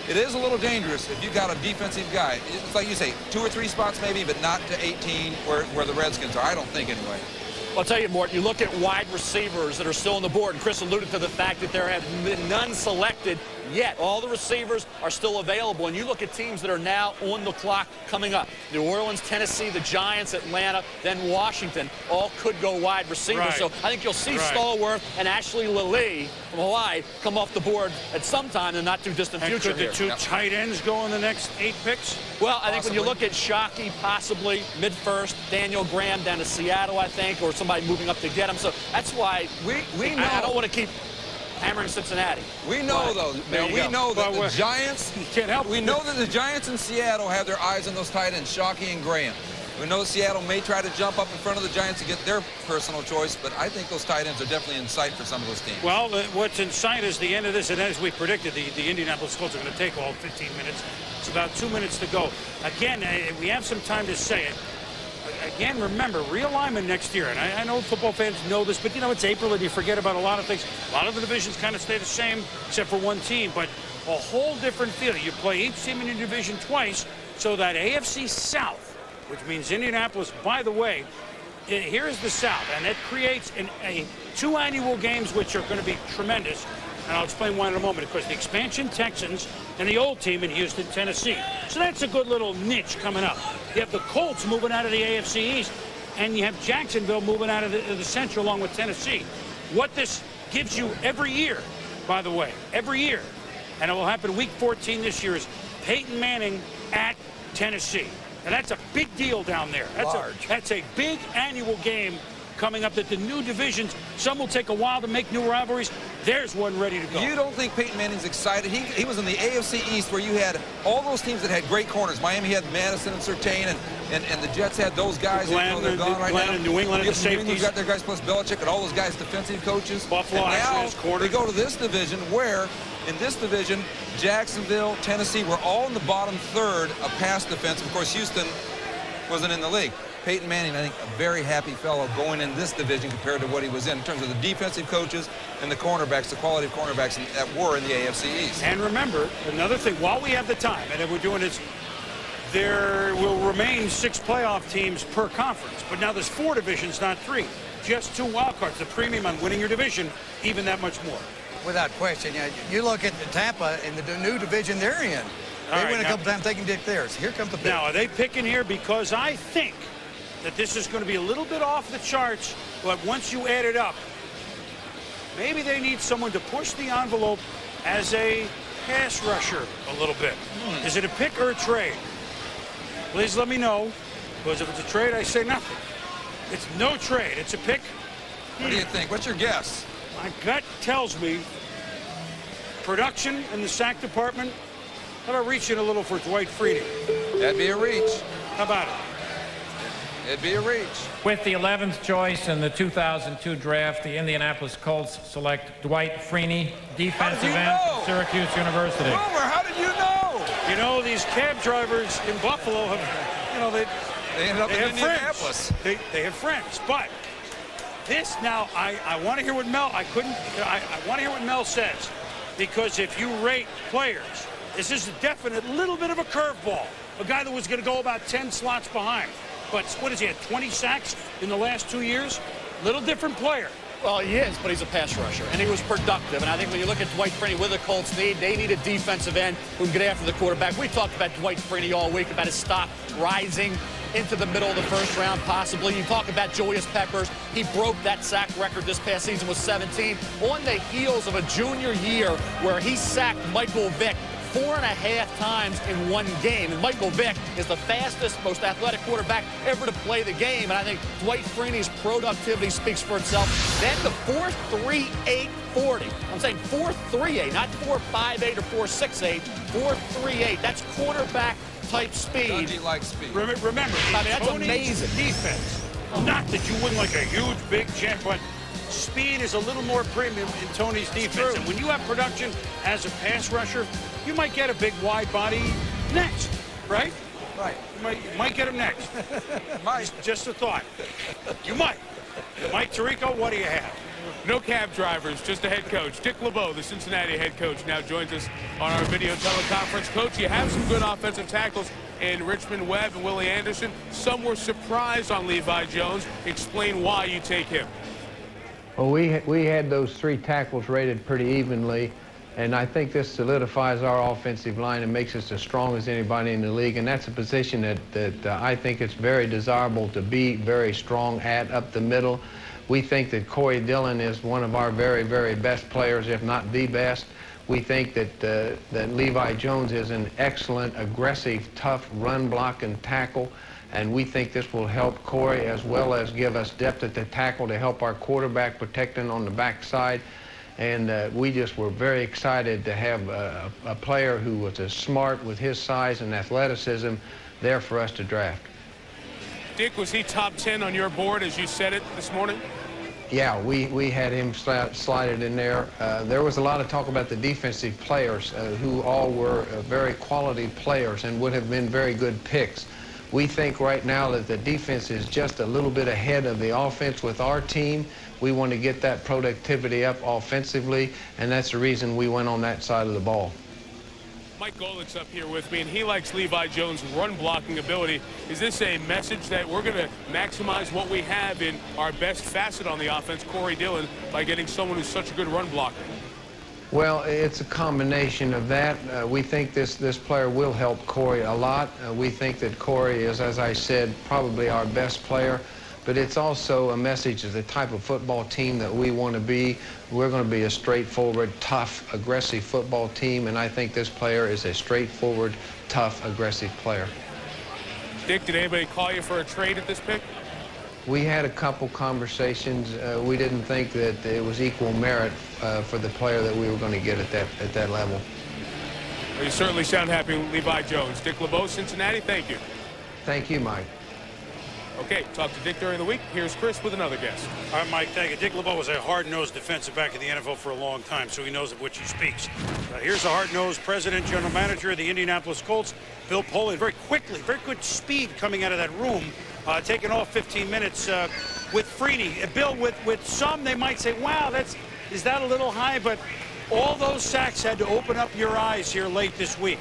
it is a little dangerous if you got a defensive guy. It's like you say, 2 or 3 spots maybe, but not to 18 where the Redskins are. I don't think anyway. Well, I'll tell you, Mort, you look at wide receivers that are still on the board, and Chris alluded to the fact that there have been none selected yet. All the receivers are still available, and you look at teams that are now on the clock coming up. New Orleans, Tennessee, the Giants, Atlanta, then Washington, all could go wide receivers. So I think you'll see Stallworth and Ashley Lilly from Hawaii come off the board at some time in the not-too-distant future. Could the two tight ends go in the next 8 picks? Well, I think when you look at Shockey, possibly mid-first, Daniel Graham down to Seattle, I think, or somebody moving up to get him. So that's why we know. I don't want to keep hammering Cincinnati. We know, though, we know that the Giants can't help. We know that the Giants in Seattle have their eyes on those tight ends, Shockey and Graham. We know Seattle may try to jump up in front of the Giants to get their personal choice, but I think those tight ends are definitely in sight for some of those teams. Well, what's in sight is the end of this, and as we predicted, the Indianapolis Colts are going to take all 15 minutes. It's about 2 minutes to go. Again, we have some time to say it. Again, remember, realignment next year, and I know football fans know this, but, it's April and you forget about a lot of things. A lot of the divisions kind of stay the same except for one team, but a whole different feel. You play each team in your division twice, so that AFC South, which means Indianapolis, by the way, here's the South, and it creates 2 annual games which are going to be tremendous. And I'll explain why in a moment, because the expansion Texans and the old team in Houston, Tennessee. So that's a good little niche coming up. You have the Colts moving out of the AFC East, and you have Jacksonville moving out of the Central along with Tennessee. What this gives you every year, by the way, every year, and it will happen week 14 this year, is Peyton Manning at Tennessee. And that's a big deal down there. That's a big annual game coming up, that the new divisions, some will take a while to make new rivalries. There's one ready to go. You don't think Peyton Manning's excited? He was in the AFC East, where you had all those teams that had great corners. Miami had Madison and Surtain, and the Jets had those guys. Glenn, they're gone right now. And New England at the safeties. New England's got their guys plus Belichick and all those guys defensive coaches. Buffalo and now they go to this division where, in this division, Jacksonville, Tennessee were all in the bottom third of pass defense. Of course, Houston wasn't in the league. Peyton Manning, I think, a very happy fellow going in this division compared to what he was in terms of the defensive coaches and the cornerbacks, the quality of cornerbacks that were in the AFC East. And remember, another thing, while we have the time, and if we're doing this, there will remain 6 playoff teams per conference. But now there's 4 divisions, not 3. Just 2 wild cards. The premium on winning your division, even that much more. Without question. You look at Tampa in the new division they're in. They win a couple times, they can get theirs. Here comes the pick. Now, are they picking here? Because I think that this is going to be a little bit off the charts, but once you add it up, maybe they need someone to push the envelope as a pass rusher a little bit. Is it a pick or a trade? Please let me know, because if it's a trade, I say nothing. It's no trade. It's a pick. What do you think? What's your guess? My gut tells me production in the sack department. How about reaching a little for Dwight Freeney? That'd be a reach. How about it? It'd be a reach. With the 11th choice in the 2002 draft, the Indianapolis Colts select Dwight Freeney, defensive end, Syracuse University. Boomer, how did you know? You know, these cab drivers in Buffalo have, you know, they ended up in have Indianapolis. friends. They have friends. But this now, I want to hear what Mel. I want to hear what Mel says, because if you rate players, this is a definite little bit of a curveball. A guy that was going to go about 10 slots behind. But what is he at, 20 sacks in the last 2 years? Little different player. Well, he is, but he's a pass rusher, and he was productive. And I think when you look at Dwight Freeney with the Colts, they need a defensive end who can get after the quarterback. We talked about Dwight Freeney all week, about his stock rising into the middle of the first round, possibly. You talk about Julius Peppers. He broke that sack record this past season with 17 on the heels of a junior year where he sacked Michael Vick 4.5 times in one game. And Michael Vick is the fastest, most athletic quarterback ever to play the game. And I think Dwight Freeney's productivity speaks for itself. Then the 4.38 40. I'm saying 4.38, not 4.58 or 4.68. 4.38. That's quarterback type speed. Dundee likes speed. Remember, I mean, that's Tony's amazing. defense. Not that you win like a huge, big champ, but speed is a little more premium in Tony's defense. And when you have production as a pass rusher, you might get a big wide body next, right? Right. You might get him next. Might. Just a thought. You might. Mike Tirico, what do you have? No cab drivers, just a head coach. Dick LeBeau, the Cincinnati head coach, now joins us on our video teleconference. Coach, you have some good offensive tackles in Richmond Webb and Willie Anderson. Some were surprised on Levi Jones. Explain why you take him. Well, we had those 3 tackles rated pretty evenly, and I think this solidifies our offensive line and makes us as strong as anybody in the league, and that's a position that I think it's very desirable to be very strong at up the middle. We think that Corey Dillon is one of our very, very best players, if not the best. We think that Levi Jones is an excellent, aggressive, tough run block and tackle. And we think this will help Corey as well as give us depth at the tackle to help our quarterback protecting on the backside. And we just were very excited to have a player who was as smart with his size and athleticism there for us to draft. Dick, was he top 10 on your board as you said it this morning? Yeah, we had him slided in there. There was a lot of talk about the defensive players who all were very quality players and would have been very good picks. We think right now that the defense is just a little bit ahead of the offense with our team. We want to get that productivity up offensively, and that's the reason we went on that side of the ball. Mike Golick's up here with me, and he likes Levi Jones' run-blocking ability. Is this a message that we're going to maximize what we have in our best facet on the offense, Corey Dillon, by getting someone who's such a good run blocker? Well, it's a combination of that. We think this player will help Corey a lot. We think that Corey is, as I said, probably our best player. But it's also a message of the type of football team that we want to be. We're going to be a straightforward, tough, aggressive football team, and I think this player is a straightforward, tough, aggressive player. Dick, did anybody call you for a trade at this pick? We had a couple conversations. We didn't think that it was equal merit for the player that we were going to get at that level. Well, you certainly sound happy with Levi Jones. Dick LeBeau, Cincinnati, thank you. Thank you, Mike. Okay, talk to Dick during the week. Here's Chris with another guest. All right, Mike, thank you. Dick LeBeau was a hard-nosed defensive back in the NFL for a long time, so he knows of which he speaks. Here's a hard-nosed president, general manager of the Indianapolis Colts, Bill Polian. Very quickly, very good speed coming out of that room, taking off 15 minutes with Freeney. Bill, with some, they might say, wow, is that a little high? But all those sacks had to open up your eyes here late this week.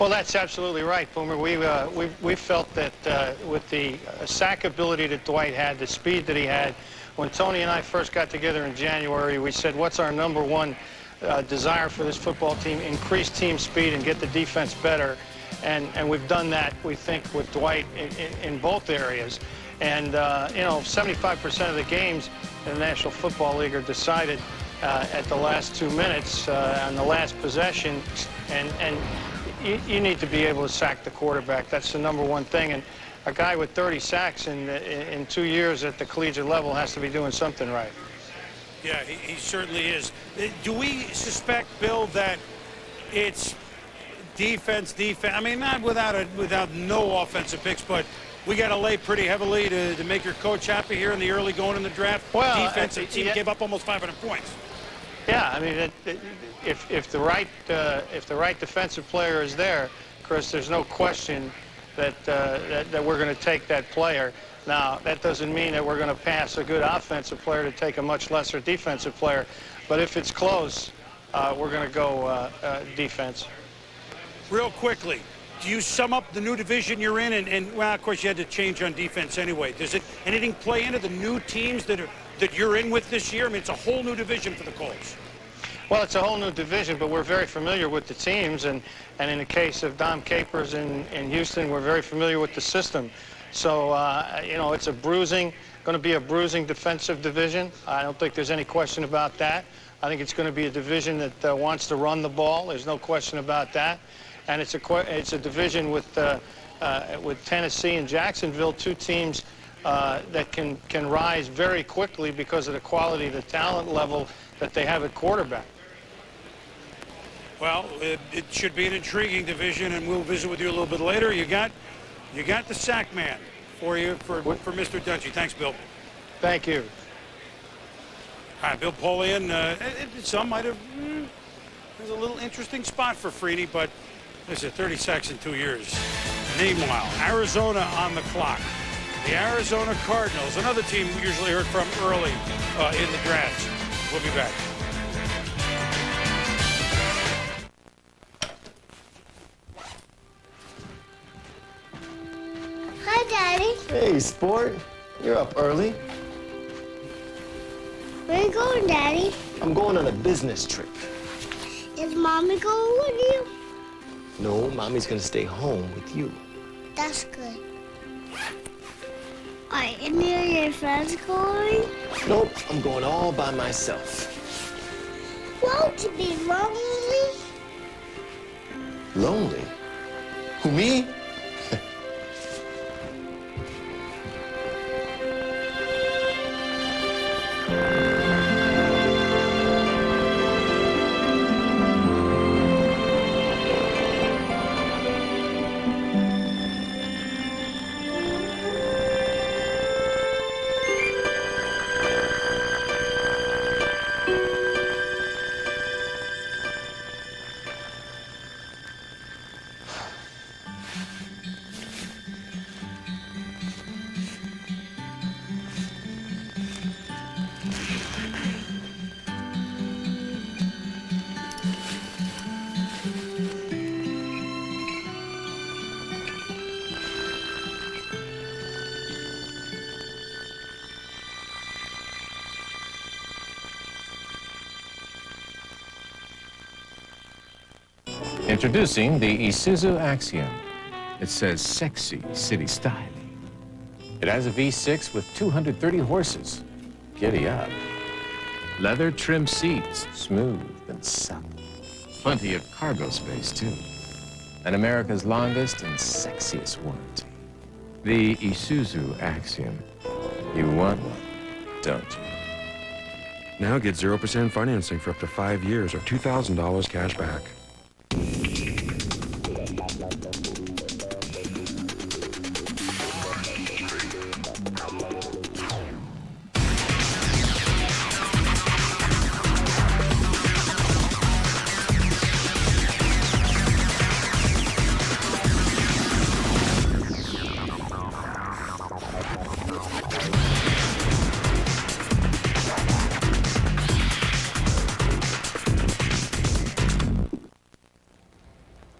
Well, that's absolutely right, Boomer. We felt that with the sack ability that Dwight had, the speed that he had, when Tony and I first got together in January, we said, what's our number one desire for this football team? Increase team speed and get the defense better. And we've done that, we think, with Dwight in both areas. And, 75% of the games in the National Football League are decided at the last 2 minutes on the last possession. And you need to be able to sack the quarterback. That's the number one thing. And a guy with 30 sacks in 2 years at the collegiate level has to be doing something right. Yeah, he certainly is. Do we suspect, Bill, that it's defense? I mean, not without no offensive picks, but we got to lay pretty heavily to make your coach happy here in the early going in the draft? Well, defensive team gave up almost 500 points. Yeah, I mean, if the right defensive player is there, Chris, there's no question that we're going to take that player. Now, that doesn't mean that we're going to pass a good offensive player to take a much lesser defensive player. But if it's close, we're going to go defense. Real quickly, do you sum up the new division you're in? And well, of course, you had to change on defense anyway. Does anything play into the new teams that you're in with this year? I mean, it's a whole new division for the Colts. Well, it's a whole new division, but we're very familiar with the teams. And in the case of Dom Capers in Houston, we're very familiar with the system. So, you know, it's going to be a bruising defensive division. I don't think there's any question about that. I think it's going to be a division that wants to run the ball. There's no question about that. And it's a division with Tennessee and Jacksonville, two teams that can rise very quickly because of the quality, the talent level that they have at quarterback. Well, it should be an intriguing division, and we'll visit with you a little bit later. You got the sack man for you for Mr. Dungy. Thanks, Bill. Thank you. All right, Bill Polian. Some might have. There's a little interesting spot for Freeney, but there's 30 sacks in 2 years. Meanwhile, Arizona on the clock. The Arizona Cardinals, another team we usually heard from early in the drafts. We'll be back. Hi, Daddy. Hey, sport. You're up early. Where are you going, Daddy? I'm going on a business trip. Is Mommy going with you? No, Mommy's gonna stay home with you. That's good. Are any of your friends going? Nope, I'm going all by myself. Won't you be lonely? Lonely? Who, me? Introducing the Isuzu Axiom. It says sexy city styling. It has a V6 with 230 horses. Giddy up. Leather trim seats, smooth and supple. Plenty of cargo space, too. And America's longest and sexiest warranty. The Isuzu Axiom. You want one, don't you? Now get 0% financing for up to 5 years or $2,000 cash back.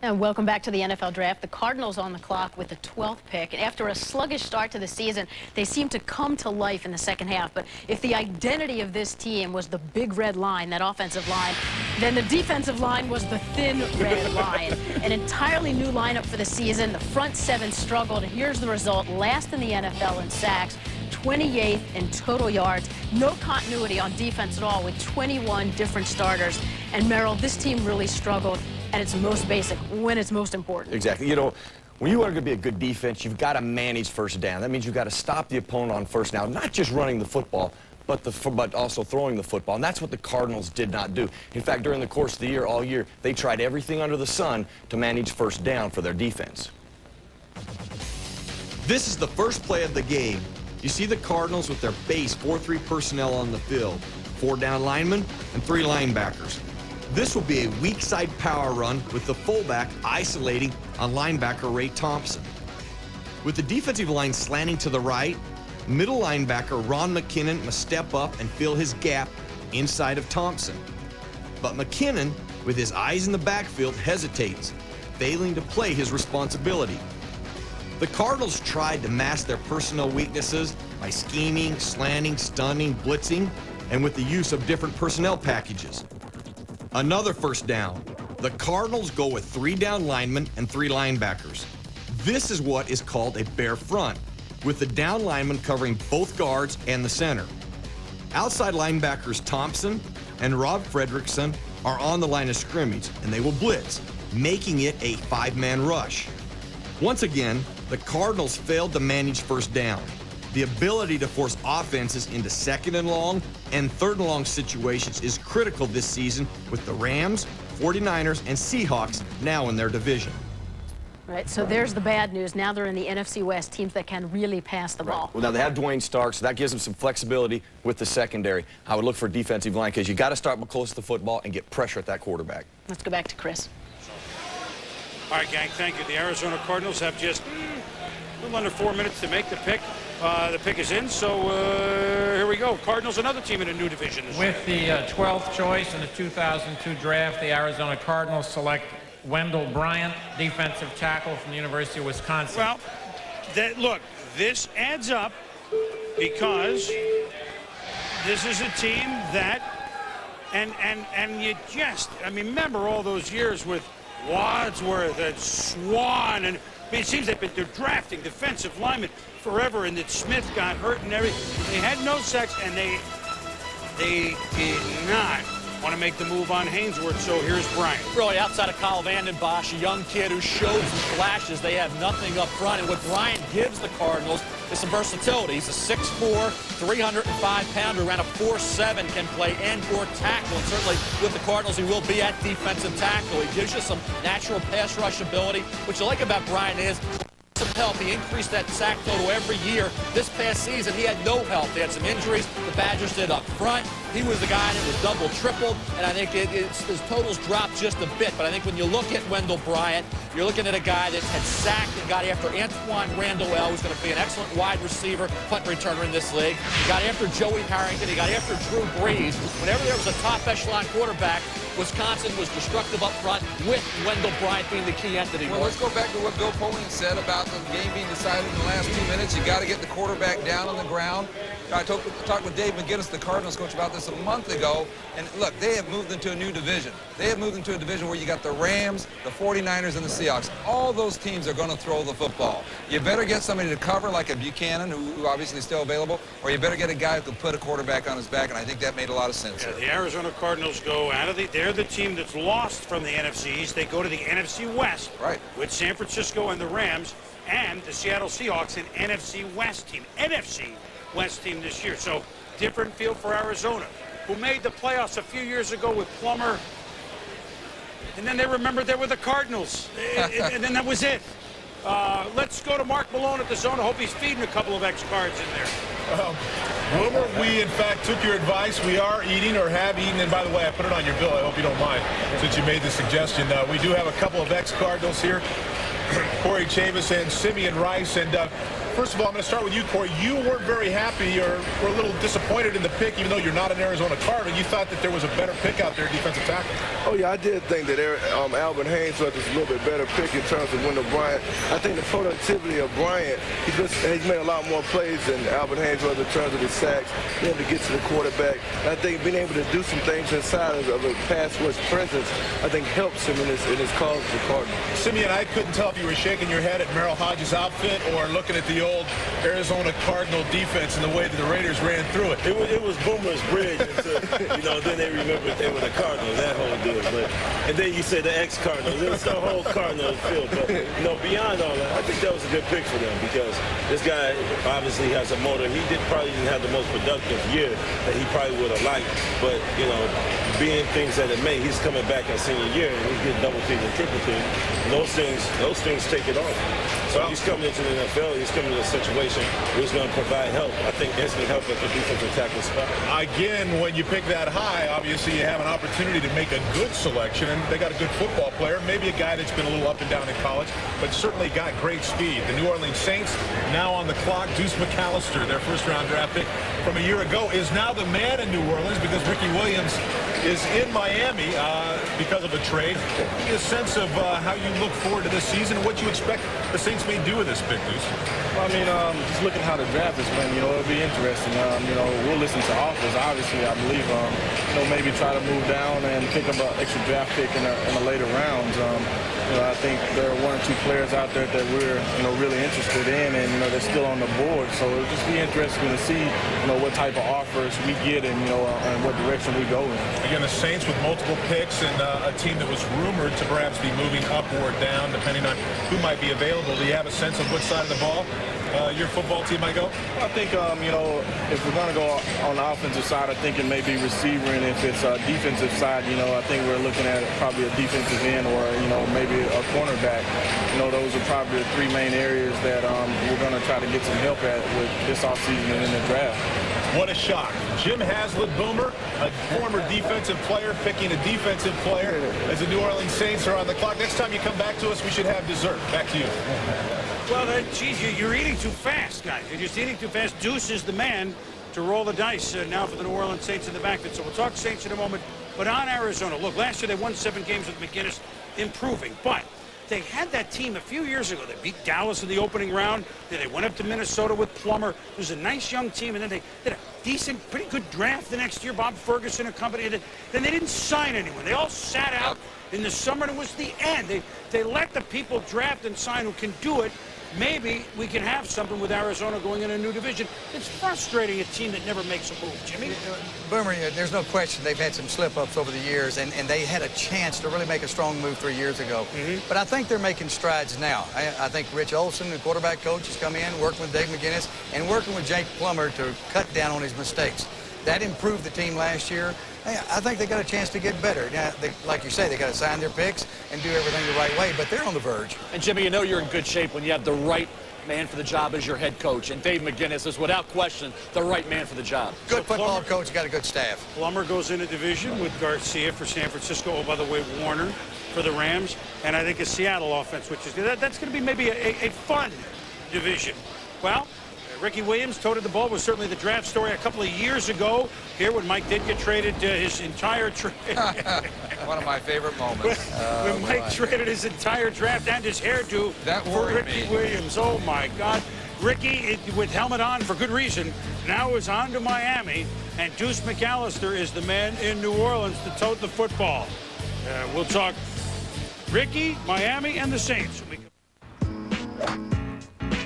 And welcome back to the NFL Draft. The Cardinals on the clock with the 12th pick. And after a sluggish start to the season, they seem to come to life in the second half. But if the identity of this team was the big red line, that offensive line, then the defensive line was the thin red line. An entirely new lineup for the season. The front seven struggled. And here's the result. Last in the NFL in sacks. 28th in total yards. No continuity on defense at all with 21 different starters. And Merrill, this team really struggled at its most basic when it's most important. Exactly. You know, when you are going to be a good defense, you've got to manage first down. That means you've got to stop the opponent on first down, not just running the football, but also throwing the football. And that's what the Cardinals did not do. In fact, during the course of the year, all year, they tried everything under the sun to manage first down for their defense. This is the first play of the game. You see the Cardinals with their base 4-3 personnel on the field, 4 down linemen and 3 linebackers. This will be a weak side power run with the fullback isolating on linebacker Ray Thompson. With the defensive line slanting to the right, middle linebacker Ron McKinnon must step up and fill his gap inside of Thompson. But McKinnon, with his eyes in the backfield, hesitates, failing to play his responsibility. The Cardinals tried to mask their personnel weaknesses by scheming, slanting, stunning, blitzing, and with the use of different personnel packages. Another first down. The Cardinals go with 3 down linemen and 3 linebackers. This is what is called a bare front, with the down lineman covering both guards and the center. Outside linebackers Thompson and Rob Fredrickson are on the line of scrimmage, and they will blitz, making it a 5-man rush. Once again, the Cardinals failed to manage first down. The ability to force offenses into 2nd and long and 3rd and long situations is critical this season with the Rams, 49ers, and Seahawks now in their division. Right, so there's the bad news. Now they're in the NFC West, teams that can really pass the ball. Well, now they have Dwayne Stark, so that gives them some flexibility with the secondary. I would look for defensive line because you got to start close to the football and get pressure at that quarterback. Let's go back to Chris. All right, gang, thank you. The Arizona Cardinals have just a little under 4 minutes to make the pick. The pick is in, so here we go. Cardinals, another team in a new division. With the 12th choice in the 2002 draft, the Arizona Cardinals select Wendell Bryant, defensive tackle from the University of Wisconsin. Well, look, this adds up because this is a team that, and you just, I mean, remember all those years with Wadsworth and Swan, and I mean, it seems they're drafting defensive linemen forever, and that Smith got hurt and everything. They had no sacks, and they did not want to make the move on Hainsworth, so here's Bryant. Really, outside of Kyle Vanden Bosch, a young kid who showed some flashes, they have nothing up front, and what Bryant gives the Cardinals is some versatility. He's a 6'4", 305-pounder, around a 4'7", can play end or tackle, and certainly with the Cardinals, he will be at defensive tackle. He gives you some natural pass rush ability. What you like about Bryant is some help. He increased that sack total every year. This past season, he had no help. They had some injuries. The Badgers did up front. He was the guy that was double, tripled, and I think his totals dropped just a bit. But I think when you look at Wendell Bryant, you're looking at a guy that had sacked and got after Antoine Randall, who's going to be an excellent wide receiver, punt returner in this league. He got after Joey Harrington. He got after Drew Brees. Whenever there was a top echelon quarterback, Wisconsin was destructive up front with Wendell Bryant being the key entity. Well, let's go back to what Bill Polian said about the game being decided in the last 2 minutes. You got to get the quarterback down on the ground. I talked with Dave McGinnis, the Cardinals coach, about this a month ago. And look, they have moved into a new division. They have moved into a division where you got the Rams, the 49ers, and the Seahawks. All those teams are going to throw the football. You better get somebody to cover, like a Buchanan, who obviously is still available, or you better get a guy who can put a quarterback on his back, and I think that made a lot of sense. Yeah, the Arizona Cardinals go out of they're the team that's lost from the NFC East. They go to the NFC West, right, with San Francisco and the Rams, and the Seattle Seahawks, an NFC West team. NFC West team this year. So different field for Arizona, who made the playoffs a few years ago with Plummer, and then they remembered they were the Cardinals, and then that was it. Let's go to Mark Malone at the Zone. I hope he's feeding a couple of X cards in there. Wilmer, we in fact took your advice. We are eating, or have eaten, and by the way, I put it on your bill. I hope you don't mind, since you made the suggestion. We do have a couple of ex-Cardinals here, Corey Chavis and Simeon Rice. And first of all, I'm going to start with you, Corey. You weren't very happy, or were a little disappointed in the pick, even though you're not an Arizona Cardinal. You thought that there was a better pick out there, defensive tackle. Oh, yeah, I did think that Alvin Hainsworth is a little bit better pick in terms of Wendell Bryant. I think the productivity of Bryant, he's made a lot more plays than Alvin Hainsworth in terms of his sacks, being able to get to the quarterback. And I think being able to do some things inside of a pass rush presence, I think helps him in his cause as a Cardinal. Simeon, I couldn't tell if you were shaking your head at Merrill Hodges' outfit or looking at the old Arizona Cardinal defense and the way that the Raiders ran through it. It was Boomer's bridge until, then they remembered they were the Cardinals, that whole deal. And then you say the ex-Cardinals. It was the whole Cardinals field. But, beyond all that, I think that was a good pick for them because this guy obviously has a motor. He probably didn't have the most productive year that he probably would have liked. But, being things that it may, he's coming back in senior year and he's getting double team and triple team. And those things take it off. So he's coming into the NFL, he's coming to a situation where he's going to provide help. I think that's going to help at the defensive tackle spot. Again, when you pick that high, obviously you have an opportunity to make a good selection, and they got a good football player, maybe a guy that's been a little up and down in college, but certainly got great speed. The New Orleans Saints now on the clock. Deuce McAllister, their first-round draft pick from a year ago, is now the man in New Orleans because Ricky Williams is in Miami because of a trade. Give me a sense of how you look forward to this season and what you expect the Saints may do with this pick, Deuce. Well, I mean, just looking how the draft is went, it'll be interesting. We'll listen to offers, obviously, I believe. Maybe try to move down and pick up an extra draft pick in the later rounds. I think there are one or two players out there that we're, really interested in, and, they're still on the board. So it'll just be interesting to see, what type of offers we get and, and what direction we go in. Again, the Saints with multiple picks and a team that was rumored to perhaps be moving up or down, depending on who might be available. Do you have a sense of which side of the ball your football team might go? I think, if we're going to go on the offensive side, I think it may be receiver, and if it's a defensive side, I think we're looking at probably a defensive end or, maybe a cornerback. Those are probably the three main areas that we're going to try to get some help at with this offseason and in the draft. What a shock. Jim Haslett, Boomer, a former defensive player, picking a defensive player as the New Orleans Saints are on the clock. Next time you come back to us, we should have dessert. Back to you. Well, geez, you're eating too fast, guys. You're just eating too fast. Deuce is the man to roll the dice now for the New Orleans Saints in the backfield. So we'll talk Saints in a moment. But on Arizona, look, last year they won 7 games with McGinnis, improving. But they had that team a few years ago. They beat Dallas in the opening round. Then they went up to Minnesota with Plummer. It was a nice young team. And then they did a decent, pretty good draft the next year. Bob Ferguson and company. Then they didn't sign anyone. They all sat out in the summer, and it was the end. They let the people draft and sign who can do it. Maybe we can have something with Arizona going in a new division. It's frustrating a team that never makes a move, Jimmy. Boomer, there's no question they've had some slip-ups over the years, and they had a chance to really make a strong move 3 years ago. But I think they're making strides now. I think Rich Olson, the quarterback coach, has come in, working with Dave McGinnis, and working with Jake Plummer to cut down on his mistakes. That improved the team last year. I think they got a chance to get better. Now, like you say, they got to sign their picks and do everything the right way, but they're on the verge. And, Jimmy, you're in good shape when you have the right man for the job as your head coach. And Dave McGinnis is, without question, the right man for the job. Good football coach, got a good staff. Plummer goes in a division with Garcia for San Francisco. Oh, by the way, Warner for the Rams. And I think a Seattle offense, which is that's going to be maybe a fun division. Well, Ricky Williams toted the ball, was certainly the draft story a couple of years ago. Here when Mike did get traded his entire trade. One of my favorite moments. When Mike traded his entire draft and his hairdo for Ricky Williams. Oh, my God. Ricky, with helmet on for good reason, now is on to Miami. And Deuce McAllister is the man in New Orleans to tote the football. We'll talk Ricky, Miami, and the Saints.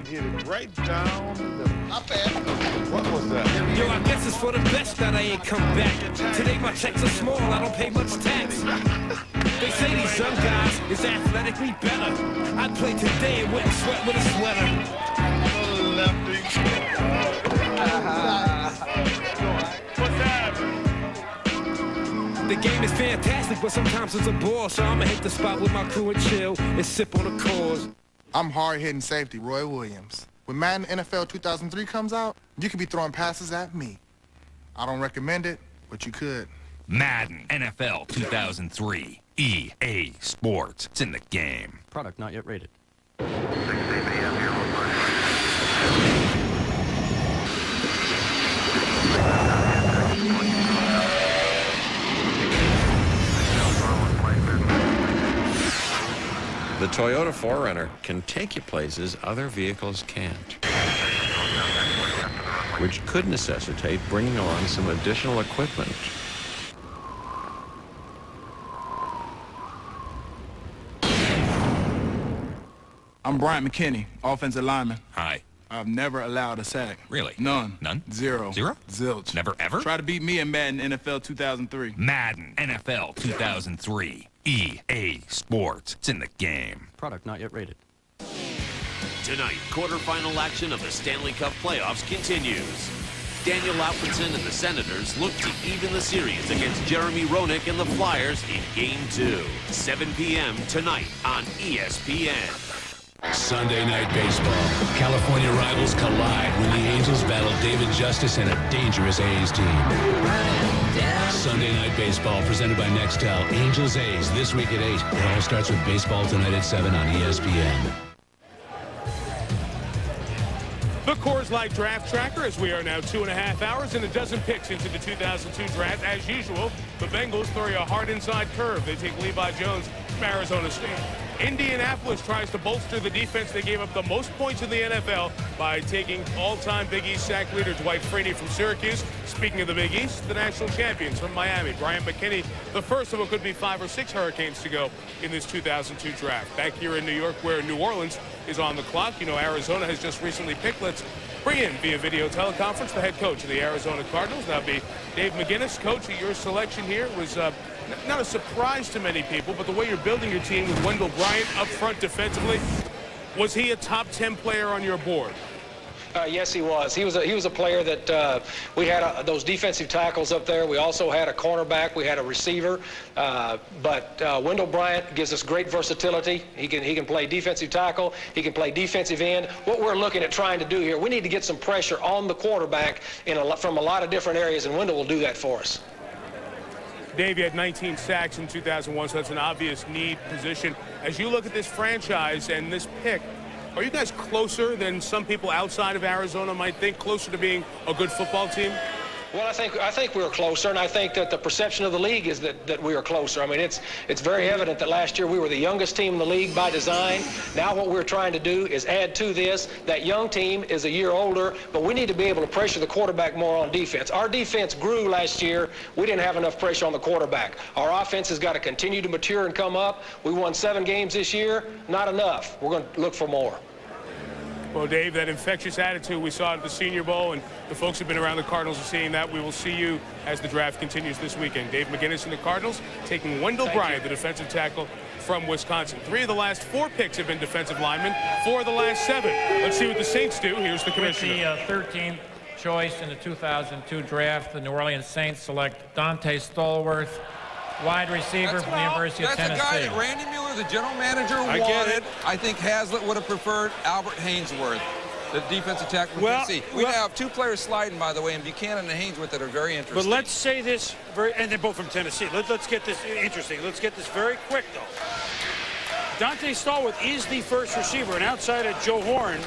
Hit it right down the... Not bad. What was that? Yo, I guess it's for the best that I ain't come back. Today my checks are small, I don't pay much tax. They say these young guys is athletically better. I'd play today and wouldn't sweat with a sweater. What's that? The game is fantastic, but sometimes it's a bore. So I'ma hit the spot with my crew and chill and sip on the cause. I'm hard-hitting safety, Roy Williams. When Madden NFL 2003 comes out, you could be throwing passes at me. I don't recommend it, but you could. Madden NFL 2003. EA Sports. It's in the game. Product not yet rated. The Toyota 4Runner can take you places other vehicles can't, which could necessitate bringing on some additional equipment. I'm Bryant McKinney, offensive lineman. Hi. I've never allowed a sack. Really? None. None? Zero. Zero? Zilch. Never ever? Try to beat me in Madden NFL 2003. Madden NFL 2003. EA Sports. It's in the game. Product not yet rated. Tonight, quarterfinal action of the Stanley Cup playoffs continues. Daniel Alfredson and the Senators look to even the series against Jeremy Roenick and the Flyers in Game 2. 7 p.m. tonight on ESPN. Sunday Night Baseball. California rivals collide when the Angels battle David Justice and a dangerous A's team. Sunday Night Baseball presented by Nextel. Angels A's this week at 8. It all starts with baseball tonight at 7 on ESPN. The Coors Light Draft Tracker, as we are now 2.5 hours and a dozen picks into the 2002 draft. As usual, the Bengals throw you a hard inside curve. They take Levi Jones from Arizona State. Indianapolis tries to bolster the defense. They gave up the most points in the NFL by taking all-time Big East sack leader Dwight Freeney from Syracuse. Speaking of the Big East, the national champions from Miami, Bryant McKinney, the first of what could be 5 or 6 Hurricanes to go in this 2002 draft. Back here in New York, where New Orleans is on the clock. You know, Arizona has just recently picked. Let's bring in via video teleconference the head coach of the Arizona Cardinals. That'll be Dave McGinnis. Coach, your selection here was not a surprise to many people, but the way you're building your team with Wendell Bryant up front defensively, was he a top 10 player on your board? Yes, he was. He was a player that we had those defensive tackles up there. We also had a cornerback. We had a receiver. But Wendell Bryant gives us great versatility. He can play defensive tackle. He can play defensive end. What we're looking at trying to do here, we need to get some pressure on the quarterback from a lot of different areas, and Wendell will do that for us. Dave, you had 19 sacks in 2001, so that's an obvious need position. As you look at this franchise and this pick, are you guys closer than some people outside of Arizona might think, closer to being a good football team? Well, I think we're closer, and I think that the perception of the league is that we are closer. I mean, it's very evident that last year we were the youngest team in the league by design. Now what we're trying to do is add to this. That young team is a year older, but we need to be able to pressure the quarterback more on defense. Our defense grew last year. We didn't have enough pressure on the quarterback. Our offense has got to continue to mature and come up. We won 7 games this year. Not enough. We're going to look for more. Well, Dave, that infectious attitude we saw at the Senior Bowl, and the folks who've been around the Cardinals are seeing that. We will see you as the draft continues this weekend. Dave McGinnis and the Cardinals taking Wendell Bryant, the defensive tackle from Wisconsin. 3 of the last 4 picks have been defensive linemen, 4 of the last 7. Let's see what the Saints do. Here's the commissioner. With the 13th choice in the 2002 draft, the New Orleans Saints select Dante Stallworth, wide receiver from the University of Tennessee. That's a guy that Randy Mueller, the general manager, wanted. I think Hazlitt would have preferred Albert Hainsworth, the defensive tackle from Tennessee. We have 2 players sliding, by the way, and Buchanan and Hainsworth that are very interesting. But let's say this, and they're both from Tennessee. Let's get this interesting. Let's get this very quick, though. Dante Stallworth is the first receiver, and outside of Joe Horn,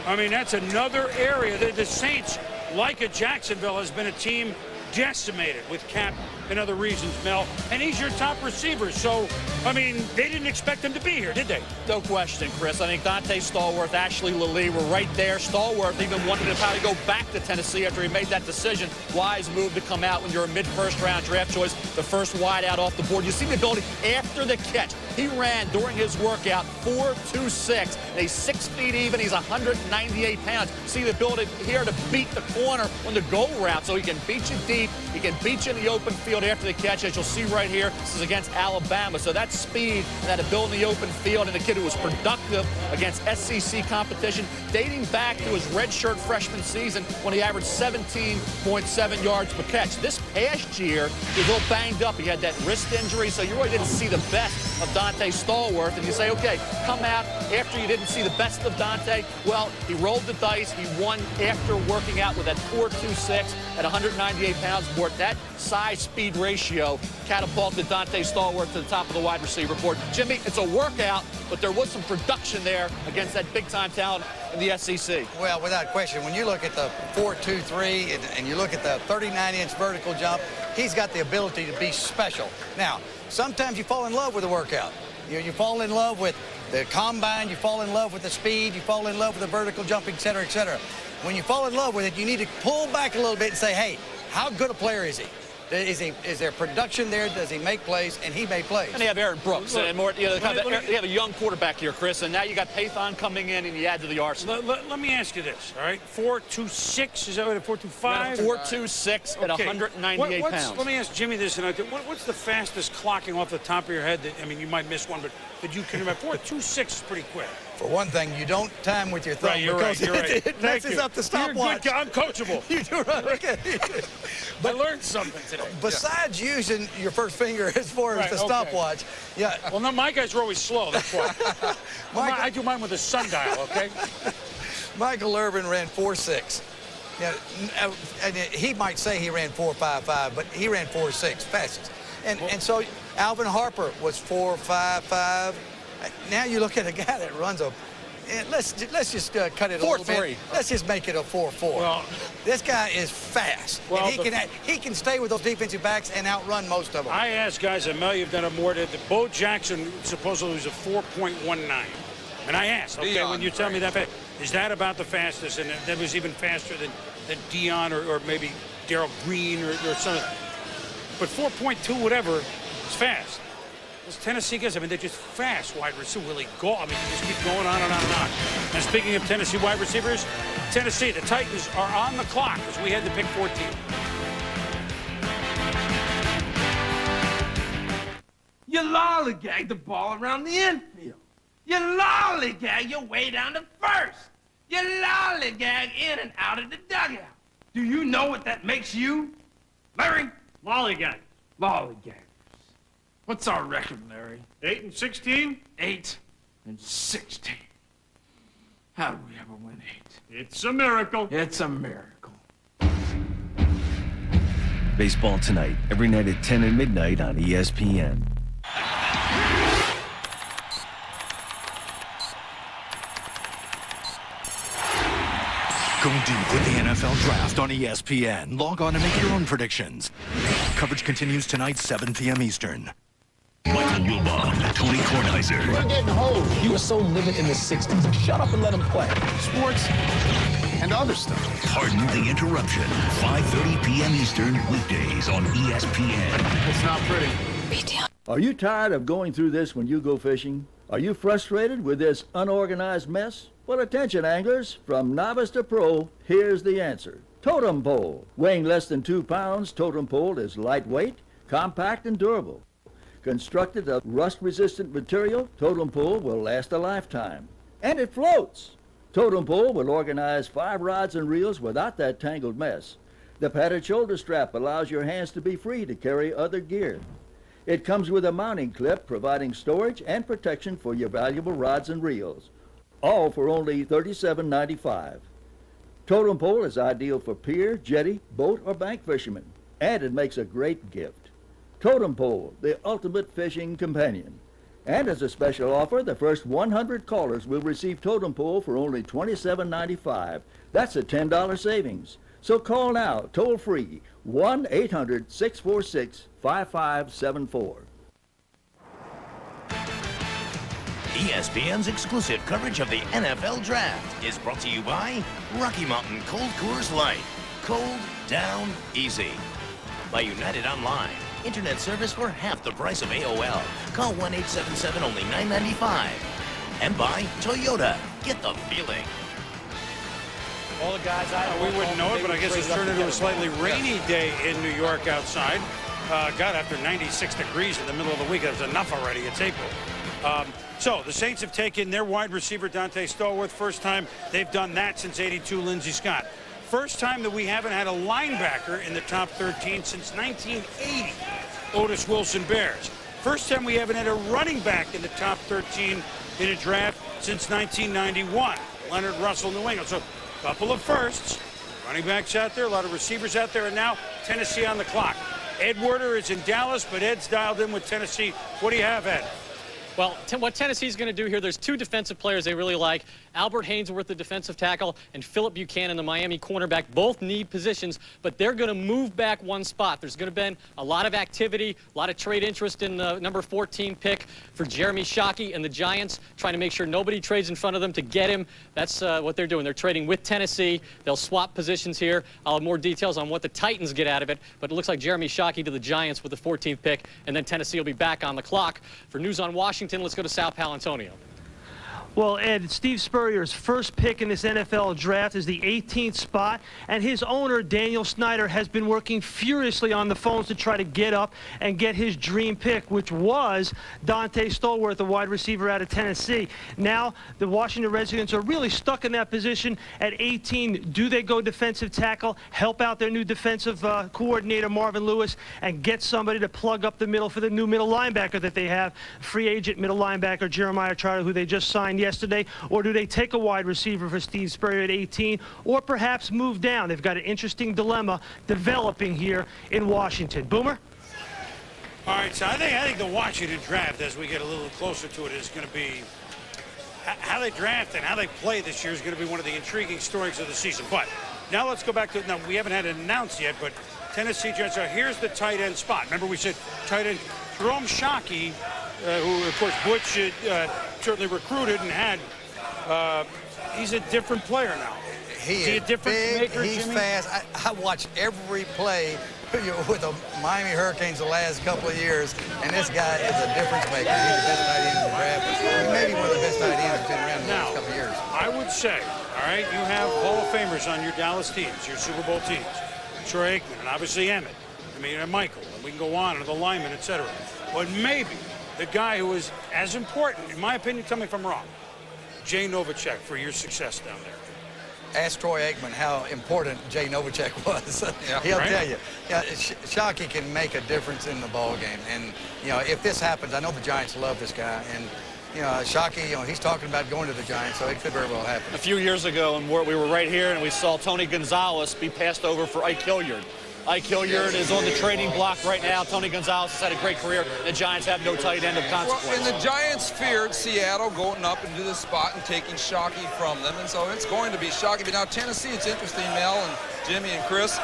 I mean, that's another area that the Saints, like a Jacksonville, has been a team decimated with cap and other reasons, Mel. And he's your top receiver. So, I mean, they didn't expect him to be here, did they? No question, Chris. I think Dante Stallworth, Ashley Lilly were right there. Stallworth even wondered how to go back to Tennessee after he made that decision. Wise move to come out when you're a mid-first round draft choice, the first wide out off the board. You see the ability after the catch. He ran during his workout 4.26. And he's 6 feet even. He's 198 pounds. See the ability here to beat the corner on the goal route, so he can beat you deep. He can beat you in the open field after the catch, as you'll see right here. This is against Alabama. So that speed and that ability in the open field, and the kid who was productive against SEC competition dating back to his redshirt freshman season when he averaged 17.7 yards per catch. This past year, he was a little banged up. He had that wrist injury, so you really didn't see the best of Dante Stallworth. And you say, okay, come out after you didn't see the best of Dante. Well, he rolled the dice. He won after working out with that 4.26 at 198 pounds. That size-speed ratio catapulted Dante Stallworth to the top of the wide receiver board. Jimmy, it's a workout, but there was some production there against that big-time talent in the SEC. Well, without question, when you look at the 4.23 and you look at the 39-inch vertical jump, he's got the ability to be special. Now, sometimes you fall in love with a workout. You fall in love with the combine, you fall in love with the speed, you fall in love with the vertical jumping, et cetera, et cetera. When you fall in love with it, you need to pull back a little bit and say, hey, how good a player is he? Is there production there? Does he make plays? And he made plays. And they have Aaron Brooks. Look, and more, you know, they have a young quarterback here, Chris, and now you got Pathon coming in, and you add to the arsenal. Let me ask you this, all right? 4.26, is that what, 4.25? 4.26 at 198 pounds. Let me ask Jimmy this, and what's the fastest clocking off the top of your head? I mean, you might miss one, but that you can remember. 4.26 is pretty quick. For one thing, you don't time with your thumb Right, you're because right, you're right. it messes up the stopwatch. You're a good guy. I'm coachable. You do right. Okay. But I learned something today. Besides using your first finger as far as the stopwatch, yeah. Well, no, my guys are always slow. That's why. I do mine with a sundial. Okay. Michael Irvin ran 4.6. Yeah, and he might say he ran 4.55, but he ran 4.6 fastest. And so Alvin Harper was 4.55. Now you look at a guy that runs a. Let's just cut it a little bit. Let's just make it a 4.4. Well, this guy is fast. Well, and he can stay with those defensive backs and outrun most of them. I asked guys, and Mel, you've done it more. Bo Jackson supposedly was a 4.19. And I asked, okay, when you tell me that, is that about the fastest? And that was even faster than Dion or maybe Darrell Green or something. But 4.2, whatever, is fast. Those Tennessee guys, I mean, they're just fast wide receivers. Willie Gaul, I mean, you just keep going on and on and on. And speaking of Tennessee wide receivers, Tennessee, the Titans are on the clock as we head to pick 14. You lollygag the ball around the infield. You lollygag your way down to first. You lollygag in and out of the dugout. Do you know what that makes you? Larry? Lollygag. Lollygaggers. What's our record, Larry? 8-16? 8-16. How do we ever win 8? It's a miracle. It's a miracle. Baseball Tonight, every night at 10 and midnight on ESPN. Go deep with the NFL Draft on ESPN. Log on and make your own predictions. Coverage continues tonight, 7 p.m. Eastern. Michael Wilbon, Tony Kornheiser. You're getting old. You were so living in the 60s. Shut up and let him play. Sports and other stuff. Pardon the interruption. 5:30 p.m. Eastern, weekdays on ESPN. It's not pretty. Are you tired of going through this when you go fishing? Are you frustrated with this unorganized mess? Well, attention anglers, from novice to pro, here's the answer. Totem Pole. Weighing less than 2 pounds, Totem Pole is lightweight, compact, and durable. Constructed of rust-resistant material, Totem Pole will last a lifetime. And it floats. Totem Pole will organize 5 rods and reels without that tangled mess. The padded shoulder strap allows your hands to be free to carry other gear. It comes with a mounting clip providing storage and protection for your valuable rods and reels. All for only $37.95. Totem Pole is ideal for pier, jetty, boat, or bank fishermen, and it makes a great gift. Totem Pole, the ultimate fishing companion. And as a special offer, the first 100 callers will receive Totem Pole for only $27.95. That's a $10 savings. So call now, toll free, 1-800-646-5574. ESPN's exclusive coverage of the NFL Draft is brought to you by Rocky Mountain Cold Coors Light. Cold, down, easy. By United Online. Internet service for half the price of AOL. Call 1-877 only $9.95. And by Toyota. Get the feeling. All the guys we wouldn't know it, but I guess it's turned into a slightly rainy day in New York outside. God, after 96 degrees in the middle of the week, that was enough already. It's April. So the Saints have taken their wide receiver, Dante Stallworth. First time they've done that since '82, Lindsey Scott. First time that we haven't had a linebacker in the top 13 since 1980, Otis Wilson Bears. First time we haven't had a running back in the top 13 in a draft since 1991, Leonard Russell, New England. So a couple of firsts. Running backs out there, a lot of receivers out there, and now Tennessee on the clock. Ed Werder is in Dallas, but Ed's dialed in with Tennessee. What do you have, Ed? Well, what Tennessee's going to do here, there's 2 defensive players they really like. Albert Haynesworth, the defensive tackle, and Phillip Buchanan, the Miami cornerback. Both need positions, but they're going to move back 1 spot. There's going to be a lot of activity, a lot of trade interest in the number 14 pick for Jeremy Shockey and the Giants, trying to make sure nobody trades in front of them to get him. That's what they're doing. They're trading with Tennessee. They'll swap positions here. I'll have more details on what the Titans get out of it, but it looks like Jeremy Shockey to the Giants with the 14th pick, and then Tennessee will be back on the clock. For News on Washington, let's go to Sal Palantonio. Well, Ed, Steve Spurrier's first pick in this NFL draft is the 18th spot, and his owner, Daniel Snyder, has been working furiously on the phones to try to get up and get his dream pick, which was Dante Stallworth, the wide receiver out of Tennessee. Now, the Washington Redskins are really stuck in that position at 18. Do they go defensive tackle, help out their new defensive coordinator, Marvin Lewis, and get somebody to plug up the middle for the new middle linebacker that they have, free agent middle linebacker Jeremiah Trotter, who they just signed yesterday? Or do they take a wide receiver for Steve Spurrier at 18, or perhaps move down? They've got an interesting dilemma developing here in Washington. Boomer? All right, so I think the Washington draft, as we get a little closer to it, is going to be how they draft and how they play this year is going to be one of the intriguing stories of the season. But now let's go back to, now we haven't had it announced yet, but Tennessee Giants, here's the tight end spot. Remember we said tight end Jerome Shockey, who of course Butch certainly recruited and had, he's a different player now. He is he a difference big, maker, he's Jimmy? fast. I watched every play with the Miami Hurricanes the last couple of years, and this guy is a difference maker. He's the best tight end in the draft. Maybe one of the best tight ends that's been around in the last couple of years. I would say, all right, you have Hall of Famers on your Dallas teams, your Super Bowl teams. Troy Aikman and obviously Emmett. I mean, and Michael, and we can go on, and the linemen, etc. But maybe the guy who is as important, in my opinion, tell me if I'm wrong, Jay Novacek, for your success down there. Ask Troy Aikman how important Jay Novacek was. He'll tell you. Yeah, Shockey can make a difference in the ball game. And, you know, if this happens, I know the Giants love this guy. And, you know, Shockey, you know, he's talking about going to the Giants, so it could very well happen. A few years ago, and we were right here, and we saw Tony Gonzalez be passed over for Ike Hilliard. Ike Hilliard is on the trading block right now. Tony Gonzalez has had a great career. The Giants have no tight end of consequence. Well, and the Giants feared Seattle going up into the spot and taking Shockey from them, and so it's going to be Shockey. But now Tennessee, it's interesting, Mel and Jimmy and Chris,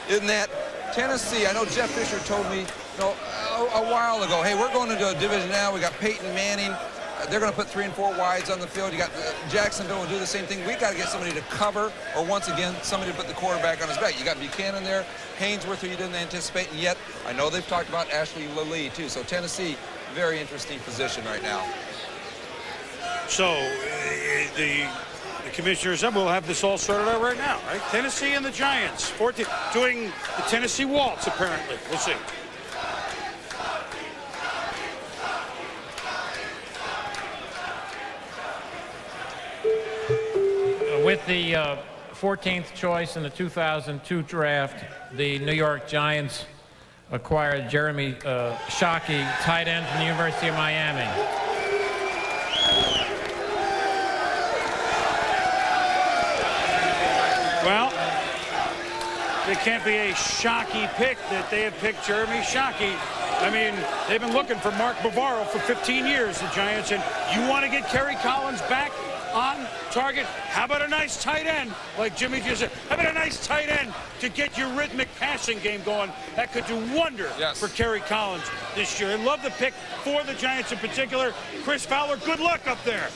in that Tennessee, I know Jeff Fisher told me, you know, a while ago, hey, we're going into a division now. We got Peyton Manning. They're going to put 3 and 4 wides on the field. You got Jacksonville will do the same thing. We got to get somebody to cover, or once again, somebody to put the quarterback on his back. You got Buchanan there, Haynesworth, who you didn't anticipate, and yet I know they've talked about Ashley Lilly too. So Tennessee, very interesting position right now. So the commissioners will have this all sorted out right now, right? Tennessee and the Giants, 14, doing the Tennessee waltz apparently. We'll see. With the 14th choice in the 2002 draft, the New York Giants acquired Jeremy Shockey, tight end from the University of Miami. Well, it can't be a Shockey pick that they have picked Jeremy Shockey. I mean, they've been looking for Mark Bavaro for 15 years, the Giants, and you want to get Kerry Collins back on target? How about a nice tight end, like Jimmy just said? How about a nice tight end to get your rhythmic passing game going? That could do wonder for Kerry Collins this year. I love the pick for the Giants in particular. Chris Fowler, good luck up there.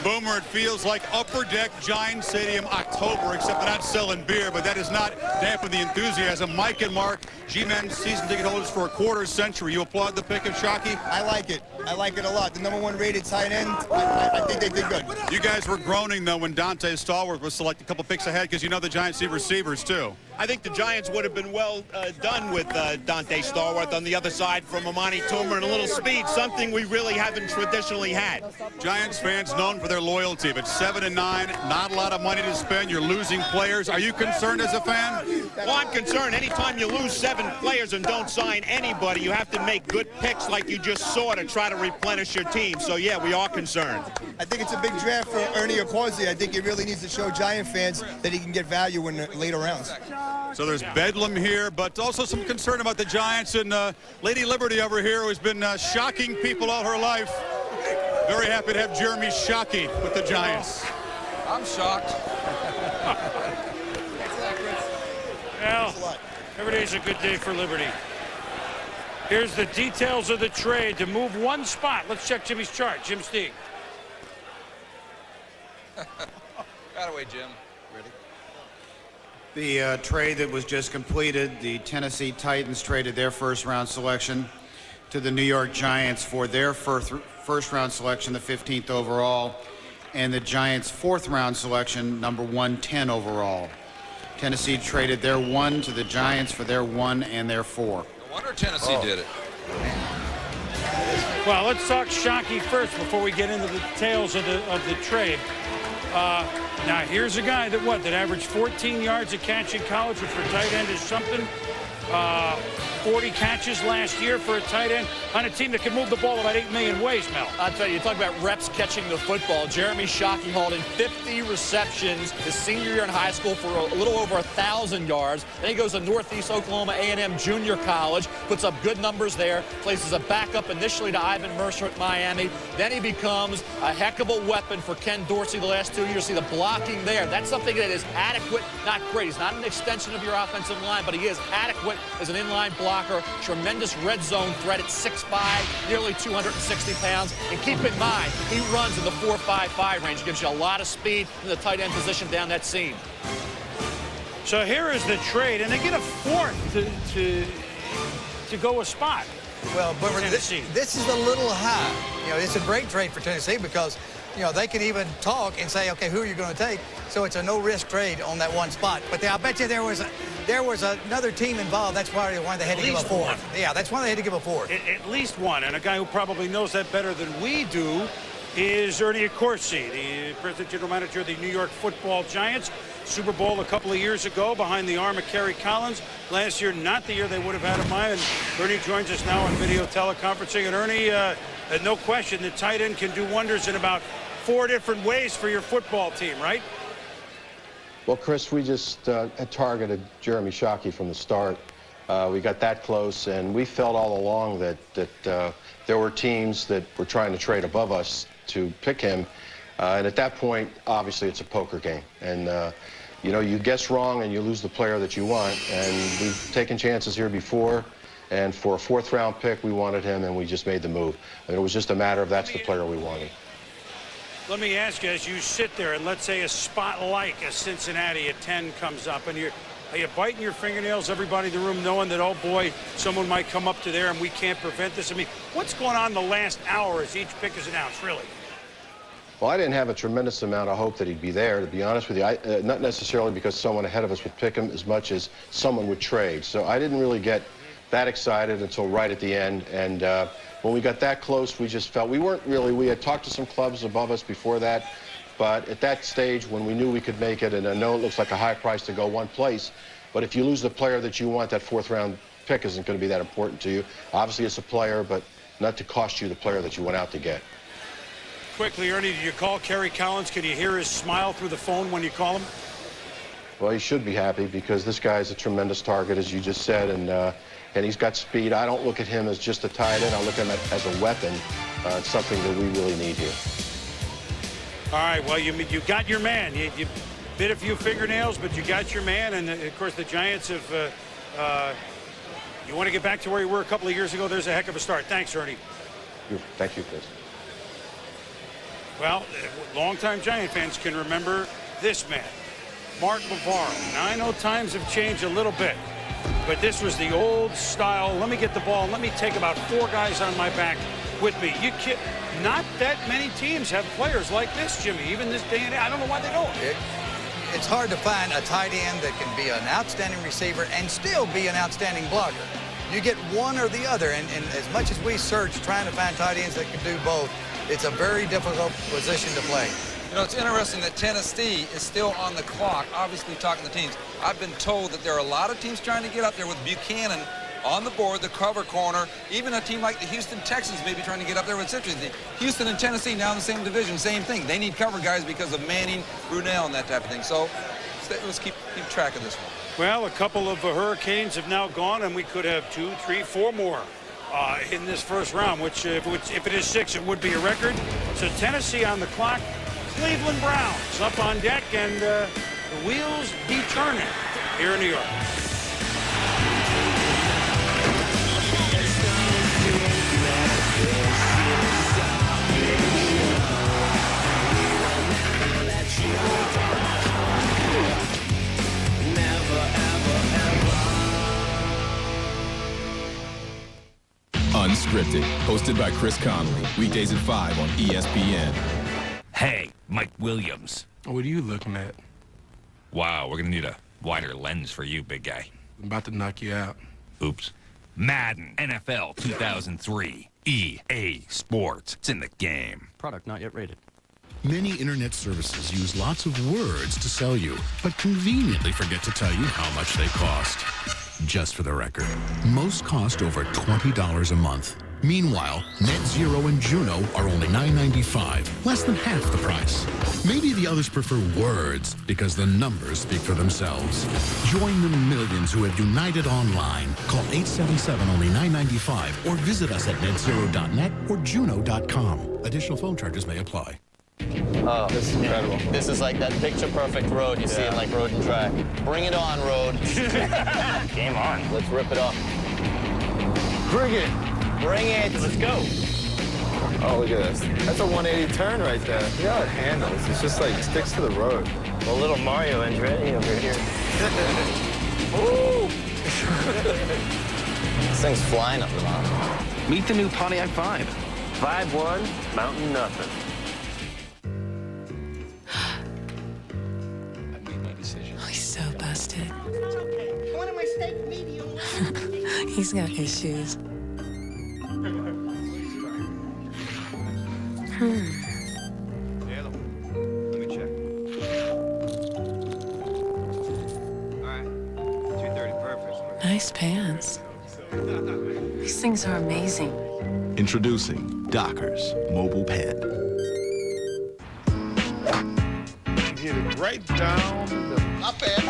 Boomer, it feels like Upper Deck Giant Stadium October, except they're not selling beer, but that does not dampen the enthusiasm. Mike and Mark, G-Men season ticket holders for a quarter century. You applaud the pick of Shockey? I like it. I like it a lot. The #1 rated tight end, I think they did good. You guys were groaning, though, when Dante Stallworth was selected a couple picks ahead, because you know the Giants see receivers, too. I think the Giants would have been well done with Dante Stallworth on the other side from Amani Toomer and a little speed, something we really haven't traditionally had. Giants fans known for their loyalty, but 7-9, not a lot of money to spend. You're losing players. Are you concerned as a fan? Well, I'm concerned. Anytime you lose 7 players and don't sign anybody, you have to make good picks like you just saw to try to replenish your team. So, yeah, we are concerned. I think it's a big draft for Ernie Accorsi. I think he really needs to show Giant fans that he can get value in the later rounds. So there's bedlam here, but also some concern about the Giants, and Lady Liberty over here, who's been shocking people all her life. Very happy to have Jeremy Shockey with the Giants. I'm shocked. Well, every day's a good day for Liberty. Here's the details of the trade to move 1 spot. Let's check Jimmy's chart. Jim Steig. Got away, Jim. Ready? The trade that was just completed, the Tennessee Titans traded their first-round selection to the New York Giants for their first-round selection, the 15th overall. and the Giants' 4th round selection, number 110 overall. Tennessee traded their 1 to the Giants for their 1 and their 4. No wonder Tennessee did it. Well, let's talk Shockey first before we get into the details of the trade. Now, here's a guy that averaged 14 yards a catch in college, which for tight end is something. 40 catches last year for a tight end on a team that can move the ball about 8 million ways, Mel. I'll tell you talk about reps catching the football. Jeremy Shockey hauled in 50 receptions his senior year in high school for a little over 1,000 yards. Then he goes to Northeast Oklahoma A&M Junior College, puts up good numbers there, plays as a backup initially to Ivan Mercer at Miami. Then he becomes a heck of a weapon for Ken Dorsey the last 2 years. See the blocking there. That's something that is adequate, not great. He's not an extension of your offensive line, but he is adequate as an inline blocker. Tremendous red zone threat at 6'5", nearly 260 pounds. And keep in mind, he runs in the 4.55 range. Gives you a lot of speed in the tight end position down that seam. So here is the trade, and they get a 4th to go a spot. Well, but Tennessee. This is a little high. You know, it's a great trade for Tennessee because, you know, they can even talk and say, okay, who are you going to take? So it's a no-risk trade on that one spot. But I bet you there was another team involved. That's why they had to give a 4th. Yeah, that's why they had to give a 4th. At least one, and a guy who probably knows that better than we do is Ernie Accorsi, the president general manager of the New York Football Giants. Super Bowl a couple of years ago behind the arm of Kerry Collins. Last year, not the year they would have had him. And Ernie joins us now on video teleconferencing. And Ernie, no question, the tight end can do wonders in about 4 different ways for your football team, right? Well, Chris, we just had targeted Jeremy Shockey from the start. We got that close, and we felt all along that there were teams that were trying to trade above us to pick him. And at that point, obviously, it's a poker game. And, you know, you guess wrong and you lose the player that you want. And we've taken chances here before. And for a 4th round pick, we wanted him, and we just made the move. And it was just a matter of that's the player we wanted. Let me ask you, as you sit there, and let's say a spot like a Cincinnati at 10 comes up, and are you biting your fingernails, everybody in the room, knowing that, oh, boy, someone might come up to there and we can't prevent this? I mean, what's going on the last hour as each pick is announced, really? Well, I didn't have a tremendous amount of hope that he'd be there, to be honest with you. Not necessarily because someone ahead of us would pick him as much as someone would trade. So I didn't really get that excited until right at the end. And when we got that close, we just felt we had talked to some clubs above us before that. But at that stage, when we knew we could make it, and I know it looks like a high price to go one place, but if you lose the player that you want, that 4th round pick isn't going to be that important to you. Obviously, it's a player, but not to cost you the player that you went out to get. Quickly, Ernie, did you call Kerry Collins? Can you hear his smile through the phone when you call him? Well, he should be happy because this guy's a tremendous target, as you just said, and he's got speed. I don't look at him as just a tight end. I look at him as a weapon. It's something that we really need here. All right, well, you got your man. You bit a few fingernails, but you got your man. And, of course, the Giants have you want to get back to where you were a couple of years ago, there's a heck of a start. Thanks, Ernie. Thank you, Chris. Well, longtime Giant fans can remember this man, Mark Bavaro. Now, I know times have changed a little bit, but this was the old style. Let me get the ball and let me take about 4 guys on my back with me. Not that many teams have players like this, Jimmy, even this day and age. I don't know why they don't. It's hard to find a tight end that can be an outstanding receiver and still be an outstanding blocker. You get one or the other, and as much as we search trying to find tight ends that can do both, it's a very difficult position to play. You know, it's interesting that Tennessee is still on the clock, obviously talking to teams. I've been told that there are a lot of teams trying to get up there with Buchanan on the board, the cover corner. Even a team like the Houston Texans may be trying to get up there. It's interesting. Houston and Tennessee now in the same division, same thing. They need cover guys because of Manning, Brunell, and that type of thing. So let's keep track of this one. Well, a couple of Hurricanes have now gone, and we could have 2, 3, 4 more in this first round, which if it is 6, it would be a record. So Tennessee on the clock. Cleveland Browns up on deck, and the wheels be turning here in New York. Unscripted, hosted by Chris Connolly, weekdays at 5 on ESPN. Hey, Mike Williams. What are you looking at? Wow, we're gonna need a wider lens for you, big guy. I'm about to knock you out. Oops. Madden NFL 2003. EA Sports. It's in the game. Product not yet rated. Many internet services use lots of words to sell you, but conveniently forget to tell you how much they cost. Just for the record, most cost over $20 a month. Meanwhile, NetZero and Juno are only $9.95, less than half the price. Maybe the others prefer words because the numbers speak for themselves. Join the millions who have united online. Call 877 only $9.95 or visit us at netzero.net or juno.com. Additional phone charges may apply. Oh, this is incredible. This is like that picture-perfect road you see in like Road and Track. Bring it on, road. Game on. Let's rip it up. Bring it. Bring it. Let's go. Oh, look at this. That's a 180 turn right there. Look how it handles. It's just like sticks to the road. A little Mario Andretti over here. Ooh. This thing's flying up the mountain. Meet the new Pontiac Vibe. Vibe 1, mountain nothing. He's so busted. One of my steak medium. He's got issues. Let me check. All right. 230, perfect. Nice pants. These things are amazing. Introducing Dockers Mobile Pen. Hit it right down the... Not bad.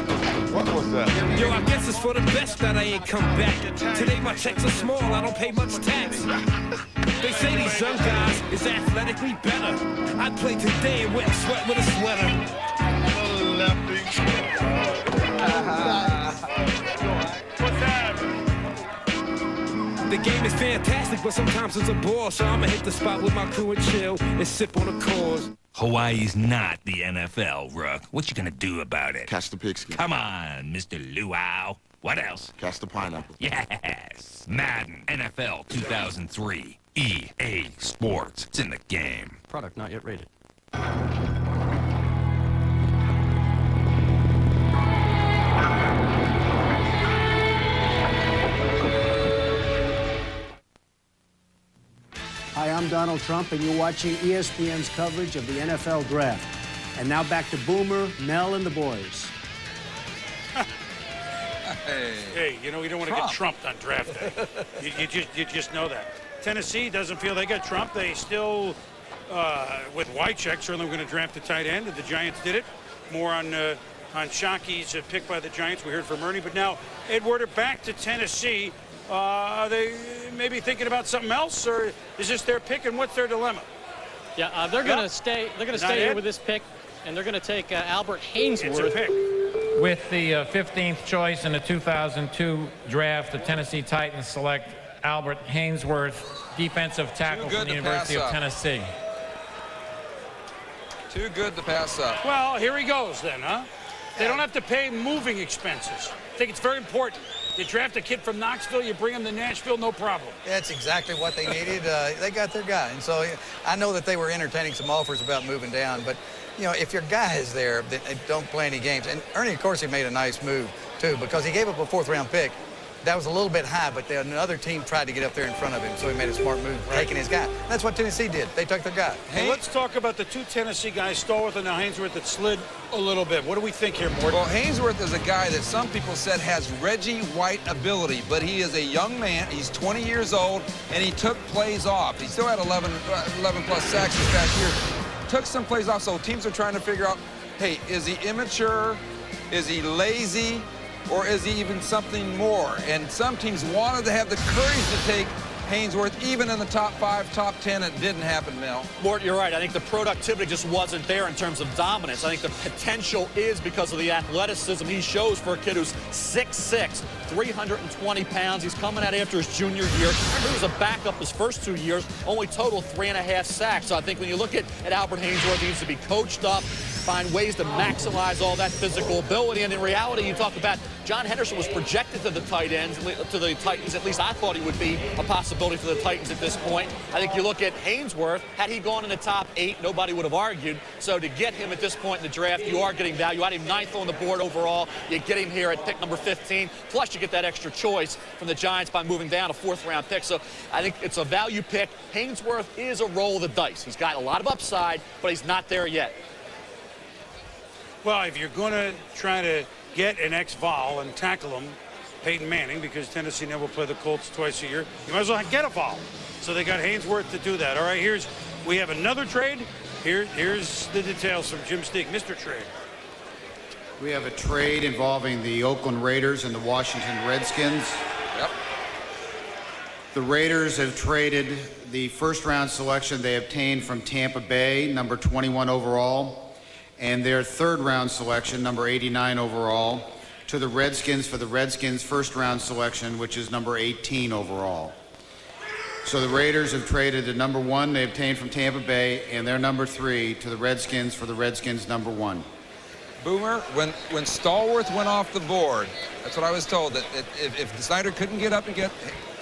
What was that? Yo, I guess it's for the best that I ain't come back. Today my checks are small, I don't pay much tax. They say these young guys is athletically better. I'd play today and wouldn't sweat with a sweater. What's that? The game is fantastic, but sometimes it's a bore. So I'ma hit the spot with my crew and chill and sip on a cause. Hawaii's not the NFL, Rook. What you gonna do about it? Catch the pigskin. Come on, Mr. Luau. What else? Catch the pineapple. Yes. Madden NFL 2003. EA Sports. It's in the game. Product not yet rated. Hi, I'm Donald Trump, and you're watching ESPN's coverage of the NFL Draft. And now back to Boomer, Mel, and the boys. Hey, you know, you don't want to get trumped on draft day. you just know that. Tennessee doesn't feel they got trumped. They still, with Wycheck, certainly we're going to draft a tight end. The Giants did it. More on Shockey's pick by the Giants. We heard from Ernie. But now, Edward, back to Tennessee. Are they maybe thinking about something else, or is this their pick, and what's their dilemma? Yeah, they're going to stay. They're going to stay here with this pick, and they're going to take Albert Haynesworth. Pick. With the 15th choice in the 2002 draft, the Tennessee Titans select Albert Haynesworth, defensive tackle from the University of Tennessee. Too good to pass up. Well, here he goes then, huh? They don't have to pay moving expenses. I think it's very important. You draft a kid from Knoxville, you bring him to Nashville, no problem. That's exactly what they needed. They got their guy. And so I know that they were entertaining some offers about moving down, but, you know, if your guy is there, then don't play any games. And Ernie, of course, he made a nice move, too, because he gave up a fourth-round pick. That was a little bit high, but another team tried to get up there in front of him, so he made a smart move, taking his guy. That's what Tennessee did. They took their guy. Hey, let's talk about the two Tennessee guys, Stallworth and now Haynesworth, that slid a little bit. What do we think here, Morton? Well, Haynesworth is a guy that some people said has Reggie White ability, but he is a young man. He's 20 years old, and he took plays off. He still had 11-plus sacks this past year. Took some plays off, so teams are trying to figure out, hey, is he immature? Is he lazy? Or is he even something more? And some teams wanted to have the courage to take Haynesworth, even in the top 5, top 10. It didn't happen, Mel. Mort, you're right. I think the productivity just wasn't there in terms of dominance. I think the potential is because of the athleticism he shows for a kid who's 6'6", 320 pounds. He's coming out after his junior year. Remember, he was a backup his first 2 years, only total 3.5 sacks. So I think when you look at Albert Haynesworth, he needs to be coached up. find ways to maximize all that physical ability. And in reality, you talk about John Henderson was projected to the Titans, at least I thought he would be a possibility for the Titans at this point. I think you look at Haynesworth, had he gone in the top 8, nobody would have argued. So to get him at this point in the draft, you are getting value. You had him 9th on the board overall. You get him here at pick number 15. Plus, you get that extra choice from the Giants by moving down a 4th-round pick. So I think it's a value pick. Haynesworth is a roll of the dice. He's got a lot of upside, but he's not there yet. Well, if you're going to try to get an ex-Vol and tackle him, Peyton Manning, because Tennessee never will play the Colts twice a year, you might as well get a Vol. So they got Haynesworth to do that. All right, we have another trade. Here's the details from Jim Steeg. Mr. Trade. We have a trade involving the Oakland Raiders and the Washington Redskins. Yep. The Raiders have traded the 1st-round selection they obtained from Tampa Bay, number 21 overall, and their 3rd-round selection, number 89 overall, to the Redskins for the Redskins' 1st-round selection, which is number 18 overall. So the Raiders have traded the number 1 they obtained from Tampa Bay and their number 3 to the Redskins for the Redskins' number 1. Boomer, when Stallworth went off the board, that's what I was told, that if Snyder couldn't get up and get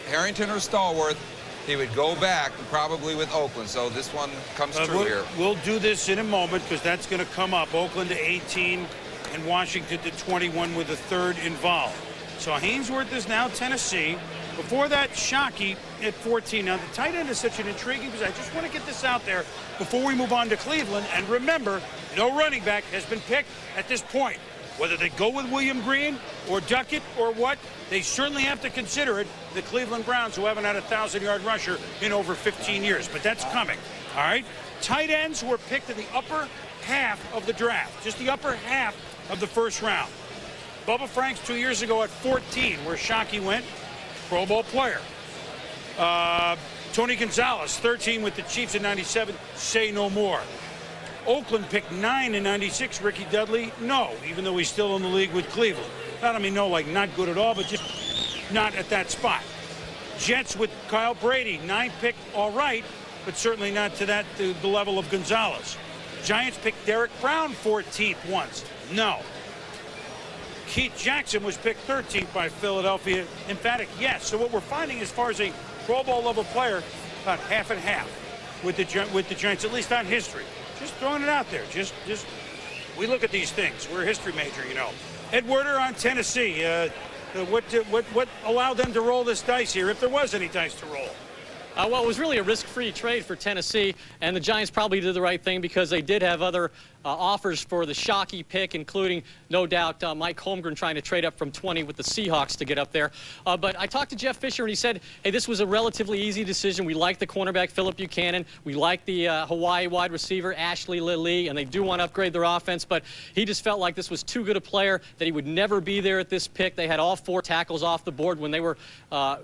Harrington or Stallworth, he would go back probably with Oakland. So this one comes true here. We'll do this in a moment because that's going to come up. Oakland to 18 and Washington to 21 with a 3rd involved. So Haynesworth is now Tennessee. Before that, Shockey at 14. Now, the tight end is such an intriguing position. I just want to get this out there before we move on to Cleveland. And remember, no running back has been picked at this point. Whether they go with William Green or Duckett or what, they certainly have to consider it. The Cleveland Browns, who haven't had a 1,000-yard rusher in over 15 years. But that's coming, all right? Tight ends were picked in the upper half of the draft, just the upper half of the 1st round. Bubba Franks 2 years ago at 14, where Shockey went, Pro Bowl player. Tony Gonzalez, 13 with the Chiefs in 97, say no more. Oakland picked 9 in 96. Ricky Dudley, no, even though he's still in the league with Cleveland. I mean, no, like not good at all, but just not at that spot. Jets with Kyle Brady, 9 picked, all right, but certainly not to the level of Gonzalez. Giants picked Derek Brown 14th once, no. Keith Jackson was picked 13th by Philadelphia. Emphatic yes. So what we're finding as far as a Pro Bowl level player, about half and half with the Giants, at least on history. Just throwing it out there. Just we look at these things. We're a history major, you know. Ed Werder on Tennessee. What allowed them to roll this dice here, if there was any dice to roll? Well, it was really a risk-free trade for Tennessee, and the Giants probably did the right thing because they did have other offers for the Shockey pick, including, no doubt, Mike Holmgren trying to trade up from 20 with the Seahawks to get up there. But I talked to Jeff Fisher, and he said, hey, this was a relatively easy decision. We like the cornerback, Phillip Buchanan. We like the Hawaii wide receiver, Ashley Lilly, and they do want to upgrade their offense, but he just felt like this was too good a player that he would never be there at this pick. They had all 4 tackles off the board when they were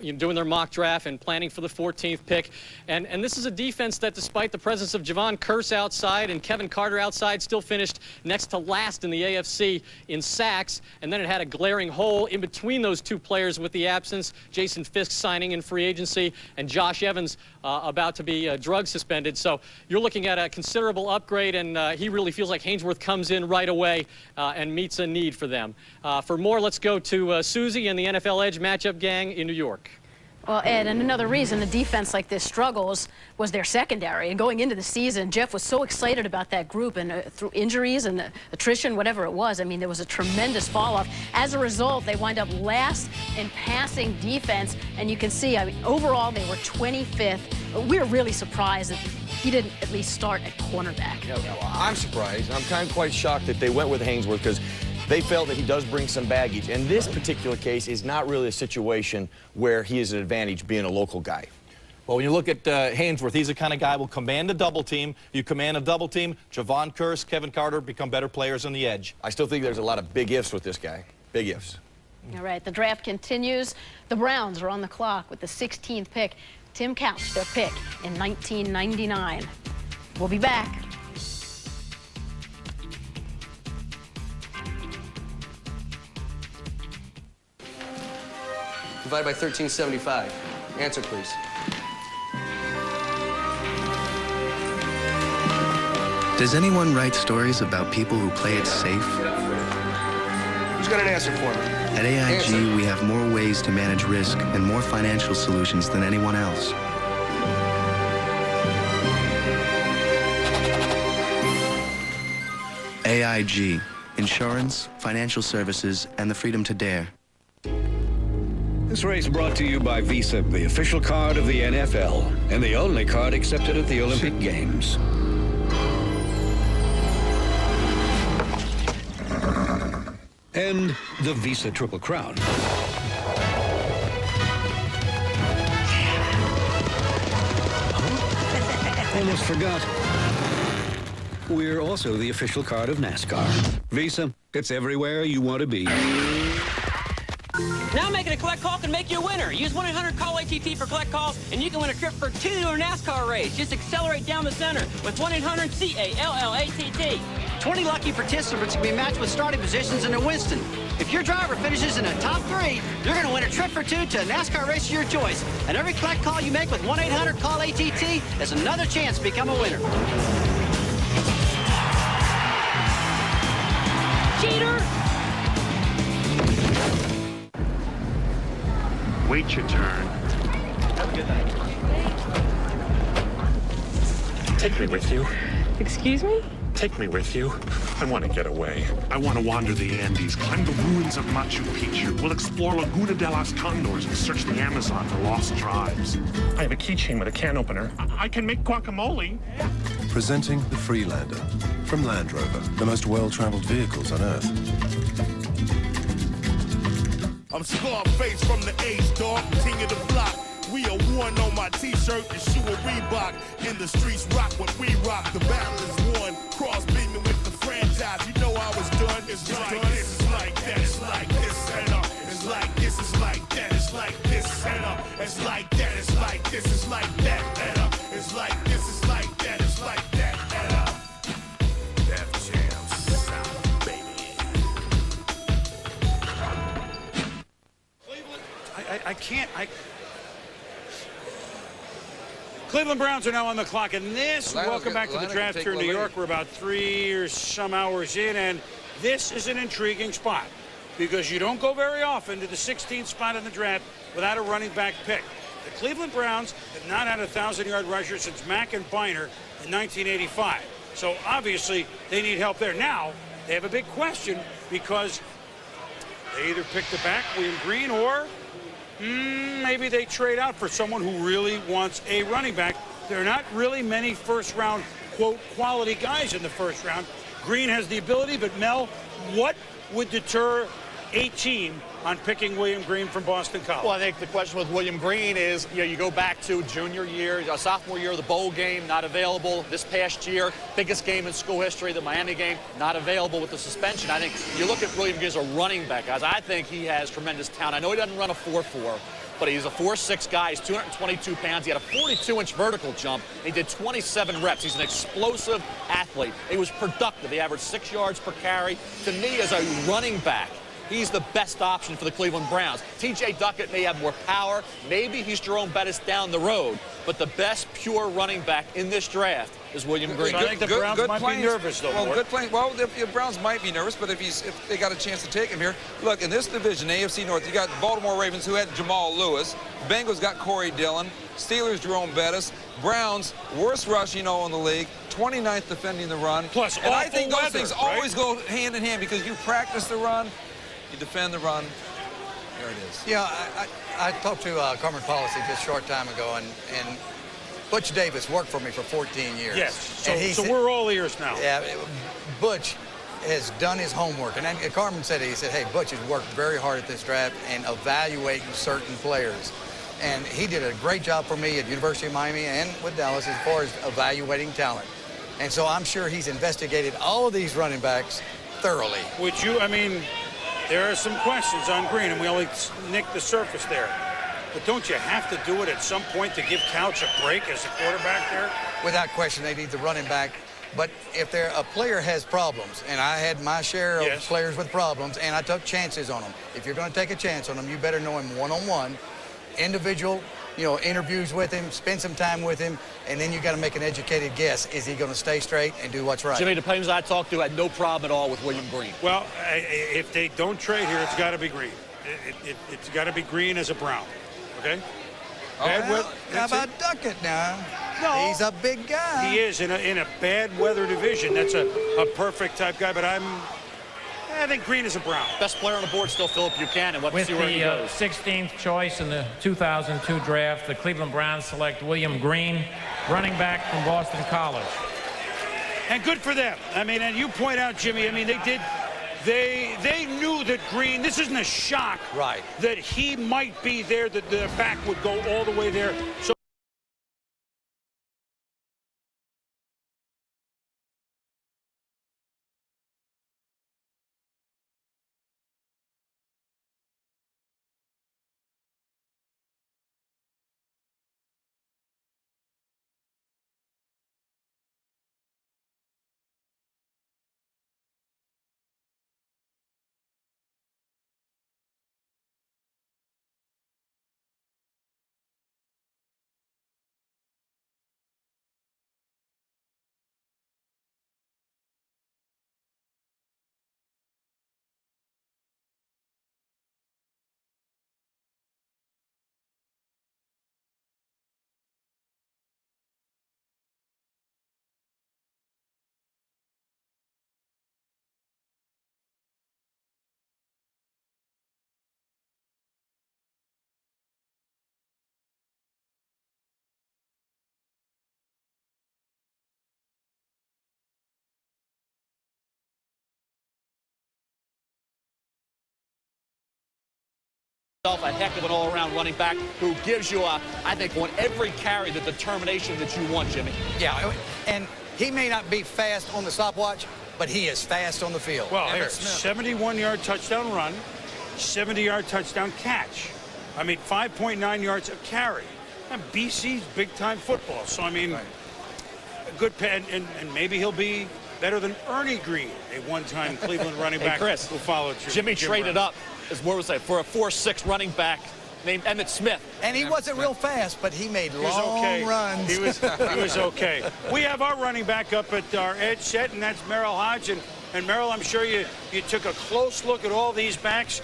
doing their mock draft and planning for the 14th pick. And this is a defense that, despite the presence of Javon Kearse outside and Kevin Carter outside, still finished next to last in the AFC in sacks. And then it had a glaring hole in between those 2 players with the absence. Jason Fisk signing in free agency and Josh Evans about to be drug suspended. So you're looking at a considerable upgrade, and he really feels like Haynesworth comes in right away and meets a need for them. For more, let's go to Susie and the NFL Edge matchup gang in New York. Well, Ed, and another reason a defense like this struggles was their secondary. And going into the season, Jeff was so excited about that group, and through injuries and attrition, whatever it was, I mean, there was a tremendous fall-off. As a result, they wind up last in passing defense. And you can see, I mean, overall, they were 25th. We're really surprised that he didn't at least start at cornerback. Yeah, well, I'm surprised. I'm kind of quite shocked that they went with Haynesworth because they felt that he does bring some baggage. And this particular case is not really a situation where he is an advantage being a local guy. Well, when you look at Haynesworth, he's the kind of guy who will command a double team. You command a double team, Javon Kearse, Kevin Carter become better players on the edge. I still think there's a lot of big ifs with this guy. Big ifs. All right, the draft continues. The Browns are on the clock with the 16th pick. Tim Couch, their pick in 1999. We'll be back. Divided by 1375. Answer, please. Does anyone write stories about people who play it safe? Who's got an answer for me? At AIG, we have more ways to manage risk and more financial solutions than anyone else. AIG. Insurance, financial services, and the freedom to dare. This race brought to you by Visa, the official card of the NFL, and the only card accepted at the Olympic Games. And the Visa Triple Crown. Almost forgot. We're also the official card of NASCAR. Visa, it's everywhere you want to be. Now making a collect call can make you a winner. Use 1-800-CALL-ATT for collect calls, and you can win a trip for 2 to a NASCAR race. Just accelerate down the center with 1-800-CALLATT. 20 lucky participants can be matched with starting positions in a Winston. If your driver finishes in the top 3, you're going to win a trip for 2 to a NASCAR race of your choice. And every collect call you make with 1-800-CALL-ATT is another chance to become a winner. Cheater! Wait your turn. Have a good night. Take me with you. Excuse me? Take me with you. I want to get away. I want to wander the Andes, climb the ruins of Machu Picchu. We'll explore Laguna de los Condors and search the Amazon for lost tribes. I have a keychain with a can opener. I can make guacamole. Presenting the Freelander from Land Rover, the most well-traveled vehicles on Earth. I'm Scarface from the A's, dog, king of the block. We are one on my t-shirt, the shoe a Reebok. In the streets, rock what we rock. The battle is won. Cross beaming with the franchise. You know I was done. It's like this, it's like that, it's like this, and it's like this, it's like that, it's like this, and it's like that, it's like this, it's like that, and it's like this, it's like that, it's like that, and Def Jam sound, baby. I can't. Cleveland Browns are now on the clock, and this, welcome back to the draft here in New York. We're about 3 or some hours in, and this is an intriguing spot because you don't go very often to the 16th spot in the draft without a running back pick. The Cleveland Browns have not had a 1,000-yard rusher since Mack and Biner in 1985. So obviously they need help there. Now they have a big question because they either pick the back, William Green, or maybe they trade out for someone who really wants a running back. There are not really many first-round, quote, quality guys in the first round. Green has the ability, but Mel, what would deter a team on picking William Green from Boston College? Well, I think the question with William Green is, you go back to junior year, sophomore year, the bowl game, not available. This past year, biggest game in school history, the Miami game, not available with the suspension. I think you look at William Green as a running back, guys. I think he has tremendous talent. I know he doesn't run a 4.4, but he's a 4.6 guy. He's 222 pounds. He had a 42-inch vertical jump. He did 27 reps. He's an explosive athlete. He was productive. He averaged 6 yards per carry. To me, as a running back, he's the best option for the Cleveland Browns. T.J. Duckett may have more power. Maybe he's Jerome Bettis down the road. But the best pure running back in this draft is William Green. So I think the Browns might be nervous, though. Well, good playing. Well, the Browns might be nervous, but if they got a chance to take him here. Look, in this division, AFC North, you got Baltimore Ravens, who had Jamal Lewis. Bengals got Corey Dillon. Steelers, Jerome Bettis. Browns, worst rush, in the league. 29th defending the run. Plus, and I think those things right? always go hand in hand because you practice the run, you defend the run. There it is. Yeah, I talked to Carmen Policy just a short time ago, and Butch Davis worked for me for 14 years. Yes, so we're all ears now. Yeah, Butch has done his homework. And Carmen said, he said, hey, Butch has worked very hard at this draft and evaluating certain players. And he did a great job for me at University of Miami and with Dallas as far as evaluating talent. And so I'm sure he's investigated all of these running backs thoroughly. There are some questions on Green, and we only nicked the surface there. But don't you have to do it at some point to give Couch a break as a quarterback there? Without question, they need the running back. But if a player has problems, and I had my share of players with problems, and I took chances on them. If you're going to take a chance on them, you better know him one-on-one, individual you know, interviews with him, spend some time with him, and then you got to make an educated guess. Is he going to stay straight and do what's right? Jimmy, the players I talked to had no problem at all with William Green. Well, if they don't trade here, it's got to be Green. It's got to be Green as a Brown, okay? Well, how about Duckett now? No. He's a big guy. He is in a bad weather division. That's a perfect type guy, but I think Green is a Brown. Best player on the board still Philip Buchanan. Let's With see where he the goes. 16th choice in the 2002 draft, the Cleveland Browns select William Green, running back from Boston College. And good for them. I mean, and you point out, Jimmy, I mean, they knew that Green, this isn't a shock, right, that he might be there, that the back would go all the way there. So A heck of an all-around running back who gives you, I think, on every carry, the determination that you want, Jimmy. Yeah, and he may not be fast on the stopwatch, but he is fast on the field. well, here, 71-yard touchdown run, 70-yard touchdown catch. I mean, 5.9 yards a carry. And BC's big-time football. So, I mean, a good pen, and maybe he'll be better than Ernie Green, a one-time Cleveland running back Chris, who followed Jimmy traded up, as more would say, for a 4'6" running back named Emmitt Smith. And he wasn't real fast, but he made long okay. runs. He was okay. We have our running back up at our edge set, and that's Merrill Hodge. And Merrill, I'm sure you took a close look at all these backs.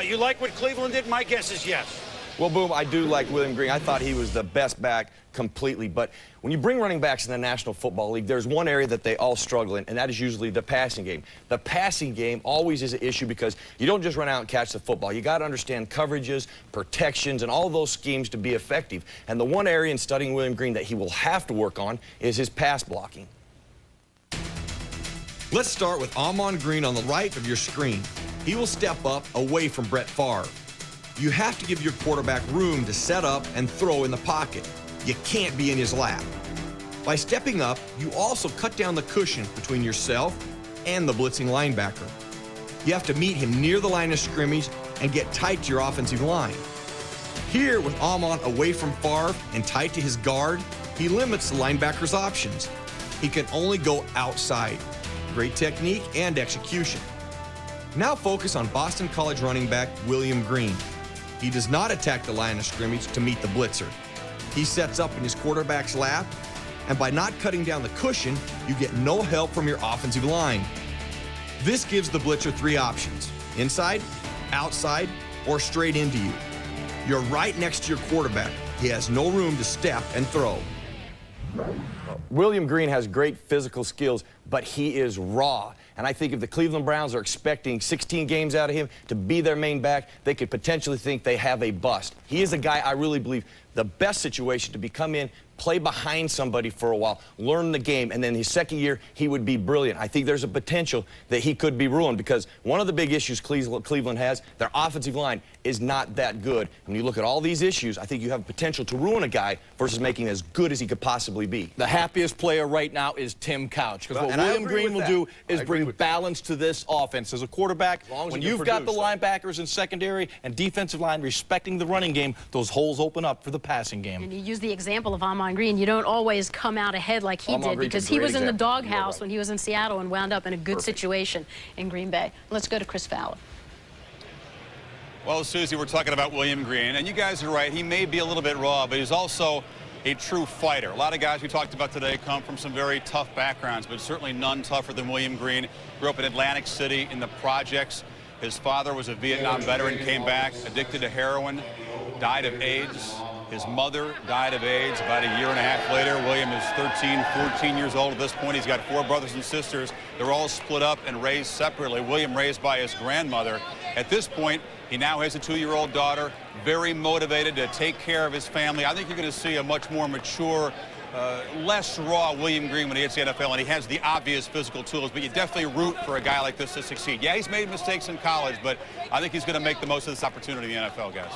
You like what Cleveland did? My guess is yes. Well, Boom, I do like William Green. I thought he was the best back completely. But when you bring running backs in the National Football League, there's one area that they all struggle in, and that is usually the passing game. The passing game always is an issue because you don't just run out and catch the football. You got to understand coverages, protections, and all those schemes to be effective. And the one area in studying William Green that he will have to work on is his pass blocking. Let's start with Ahman Green on the right of your screen. He will step up away from Brett Favre. You have to give your quarterback room to set up and throw in the pocket. You can't be in his lap. By stepping up, you also cut down the cushion between yourself and the blitzing linebacker. You have to meet him near the line of scrimmage and get tight to your offensive line. Here, with Ahman away from Favre and tight to his guard, he limits the linebacker's options. He can only go outside. Great technique and execution. Now focus on Boston College running back William Green. He does not attack the line of scrimmage to meet the blitzer. He sets up in his quarterback's lap, and by not cutting down the cushion, you get no help from your offensive line. This gives the blitzer three options: inside, outside, or straight into you. You're right next to your quarterback. He has no room to step and throw. William Green has great physical skills, but he is raw. And I think if the Cleveland Browns are expecting 16 games out of him to be their main back, they could potentially think they have a bust. He is a guy I really believe the best situation to be come in, play behind somebody for a while, learn the game, and then his second year, he would be brilliant. I think there's a potential that he could be ruined because one of the big issues Cleveland has, their offensive line is not that good. When you look at all these issues, I think you have potential to ruin a guy versus making as good as he could possibly be. The happiest player right now is Tim Couch, because what William Green will do is bring balance to this offense. As a quarterback, when you've got the linebackers and secondary and defensive line respecting the running game, those holes open up for the passing game. And you use the example of Ahman Green. You don't always come out ahead like he did because he was in the doghouse when he was in Seattle and wound up in a good situation in Green Bay. Let's go to Chris Fowler. Well, Susie, we're talking about William Green, and you guys are right. He may be a little bit raw, but he's also a true fighter. A lot of guys we talked about today come from some very tough backgrounds, but certainly none tougher than William Green. Grew up in Atlantic City in the projects. His father was a Vietnam veteran, came back, addicted to heroin, died of AIDS. His mother died of AIDS about a year and a half later. William is 13, 14 years old at this point. He's got 4 brothers and sisters. They're all split up and raised separately. William raised by his grandmother. At this point, he now has a 2-year-old daughter, very motivated to take care of his family. I think you're going to see a much more mature, less raw William Green when he hits the NFL, and he has the obvious physical tools, but you definitely root for a guy like this to succeed. Yeah, he's made mistakes in college, but I think he's going to make the most of this opportunity in the NFL, guys.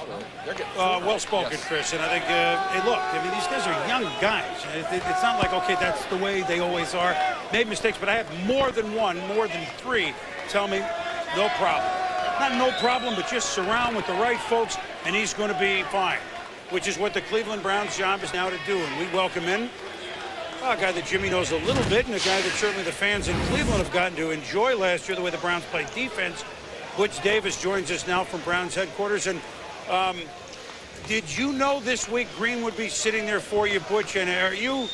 Well spoken, Chris. And I think, hey, look, I mean, these guys are young guys. It's not like, okay, that's the way they always are. Made mistakes, but I have more than 1, more than 3 tell me no problem. Not no problem, but just surround with the right folks, and he's going to be fine, which is what the Cleveland Browns' job is now to do. And we welcome in a guy that Jimmy knows a little bit, and a guy that certainly the fans in Cleveland have gotten to enjoy last year, the way the Browns played defense. Butch Davis joins us now from Browns headquarters. And did you know this week Green would be sitting there for you, Butch? And are you,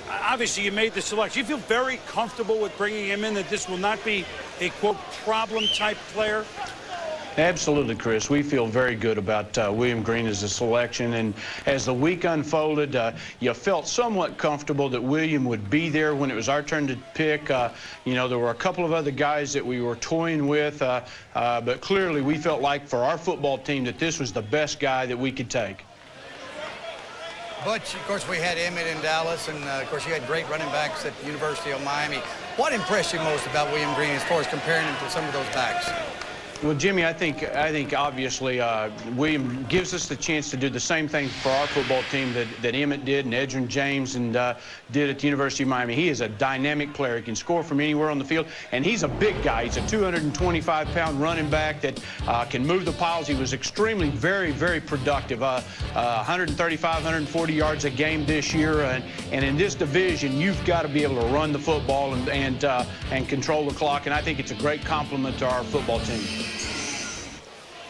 obviously you made the selection, you feel very comfortable with bringing him in, that this will not be a, quote, problem-type player? Absolutely, Chris. We feel very good about William Green as a selection. And as the week unfolded, you felt somewhat comfortable that William would be there when it was our turn to pick. You know, there were a couple of other guys that we were toying with, but clearly we felt like for our football team that this was the best guy that we could take. Butch, of course, we had Emmett in Dallas, and, of course, you had great running backs at the University of Miami. What impressed you most about William Green as far as comparing him to some of those backs? Well, Jimmy, I think obviously William gives us the chance to do the same thing for our football team that Emmett did and Edgerrin James and did at the University of Miami. He is a dynamic player. He can score from anywhere on the field, and he's a big guy. He's a 225-pound running back that can move the piles. He was extremely, very, very productive. 135, 140 yards a game this year, and in this division, you've got to be able to run the football and control the clock, and I think it's a great compliment to our football team.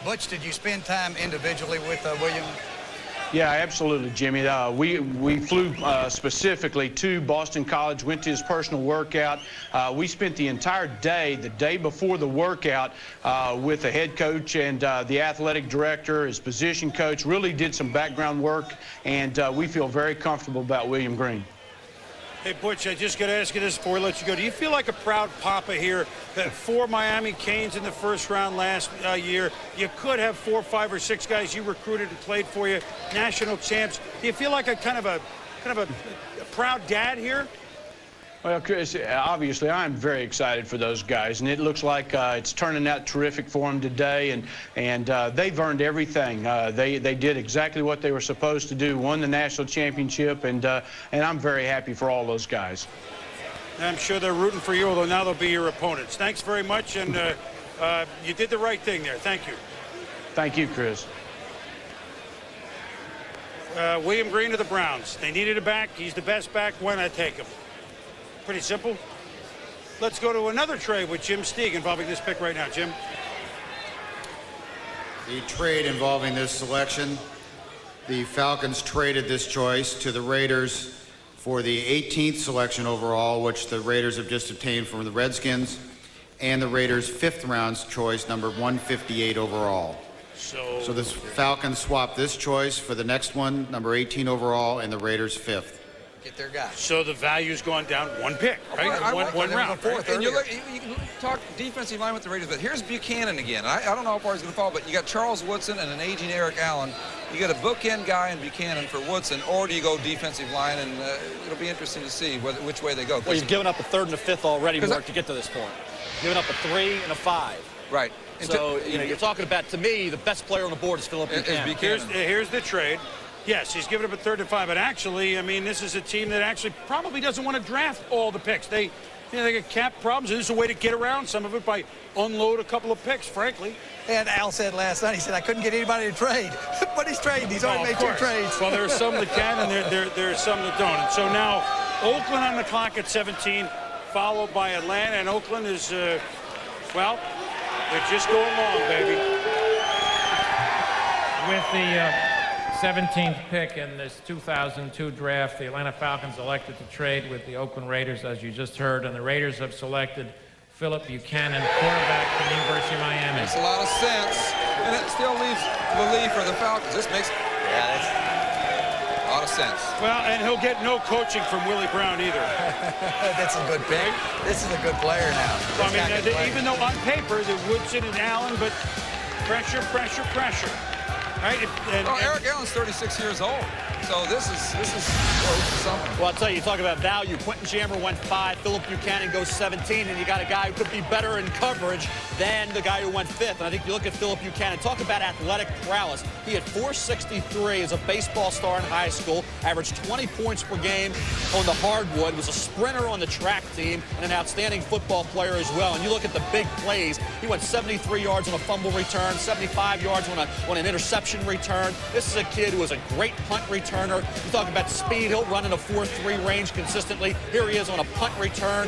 Butch, did you spend time individually with William? Yeah, absolutely, Jimmy. We flew specifically to Boston College, went to his personal workout. We spent the entire day, the day before the workout, with the head coach and the athletic director, his position coach, really did some background work, and we feel very comfortable about William Green. Hey, Butch, I just got to ask you this before we let you go. Do you feel like a proud papa here that 4 Miami Canes in the first round last year? You could have 4, 5, or 6 guys you recruited and played for you, national champs. Do you feel like a kind of a proud dad here? Well, Chris, obviously I'm very excited for those guys, and it looks like it's turning out terrific for them today, and they've earned everything. They did exactly what they were supposed to do, won the national championship, and I'm very happy for all those guys. I'm sure they're rooting for you, although now they'll be your opponents. Thanks very much, and you did the right thing there. Thank you. Thank you, Chris. William Green to the Browns. They needed a back. He's the best back. Why not take him? Pretty simple. Let's go to another trade with Jim Steig involving this pick right now. Jim. The trade involving this selection, the Falcons traded this choice to the Raiders for the 18th selection overall, which the Raiders have just obtained from the Redskins, and the Raiders' 5th round choice, number 158 overall. So the Falcons swapped this choice for the next one, number 18 overall, and the Raiders' 5th. Get their guy. So the value's gone down 1 pick, right? One round. Right? And you can talk defensive line with the Raiders, but here's Buchanan again. I don't know how far he's going to fall, but you got Charles Woodson and an aging Eric Allen. You got a bookend guy in Buchanan for Woodson, or do you go defensive line? And it'll be interesting to see which way they go. Well, you've given up a 3rd and a 5th already, Mark, to get to this point. Given up a 3 and a 5. Right. So you're talking about, to me, the best player on the board is Philip Buchanan. Here's the trade. Yes, he's given up a 3rd and 5, but actually, I mean, this is a team that actually probably doesn't want to draft all the picks. They got cap problems, and this is a way to get around some of it by unload a couple of picks, frankly. And Al said last night, he said, I couldn't get anybody to trade. But he's trading. He's already made 2 trades. Well, there are some that can, and there are some that don't. And so now, Oakland on the clock at 17, followed by Atlanta, and Oakland is, well, they're just going long, baby. With the 17th pick in this 2002 draft, the Atlanta Falcons elected to trade with the Oakland Raiders, as you just heard, and the Raiders have selected Philip Buchanan, quarterback from the University of Miami. Makes a lot of sense, and it still leaves relief for the Falcons. This makes a lot of sense. Well, and he'll get no coaching from Willie Brown either. That's a good pick. This is a good player now. I mean, even though on paper, the Woodson and Allen, but pressure. Right? Well, Eric Allen's 36 years old, so this is close to something. Well, I'll tell you talk about value. Quentin Jammer went 5, Philip Buchanan goes 17, and you got a guy who could be better in coverage than the guy who went 5th. And I think you look at Philip Buchanan, talk about athletic prowess. He had 463 as a baseball star in high school, averaged 20 points per game on the hardwood, was a sprinter on the track team, and an outstanding football player as well. And you look at the big plays, he went 73 yards on a fumble return, 75 yards on an interception return. This is a kid who is a great punt returner. You talk about speed, he'll run in a 4.3 range consistently. Here he is on a punt return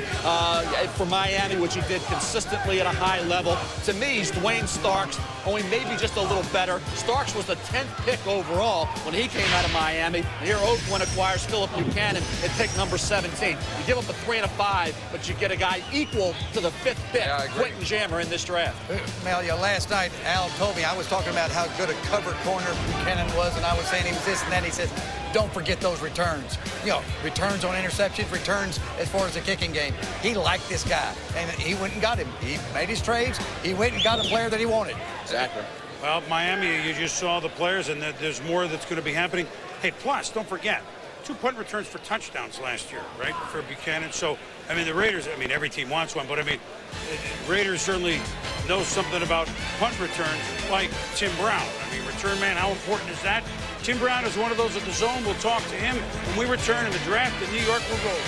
for Miami, which he did consistently at a high level. To me, he's Dwayne Starks, only maybe just a little better. Starks was the 10th pick overall when he came out of Miami. And here Oakland acquires Philip Buchanan at pick number 17. You give up a 3 and a 5, but you get a guy equal to the 5th pick, Quentin Jammer, in this draft. Melia, last night, Al told me, I was talking about how good a cover corner Buchanan was, and I was saying he was this and that. He says, don't forget those returns. You know, returns on interceptions, returns as far as the kicking game. He liked this guy, and he went and got him. He made his trades. He went and got a player that he wanted. Exactly. Well, Miami, you just saw the players, and there's more that's going to be happening. Hey, plus, don't forget, 2 punt returns for touchdowns last year, right, for Buchanan. So, I mean, the Raiders, I mean, every team wants one, but, I mean, Raiders certainly know something about punt returns like Tim Brown. I mean, return man, how important is that? Tim Brown is one of those at the zone. We'll talk to him when we return in the draft. The New York will roll.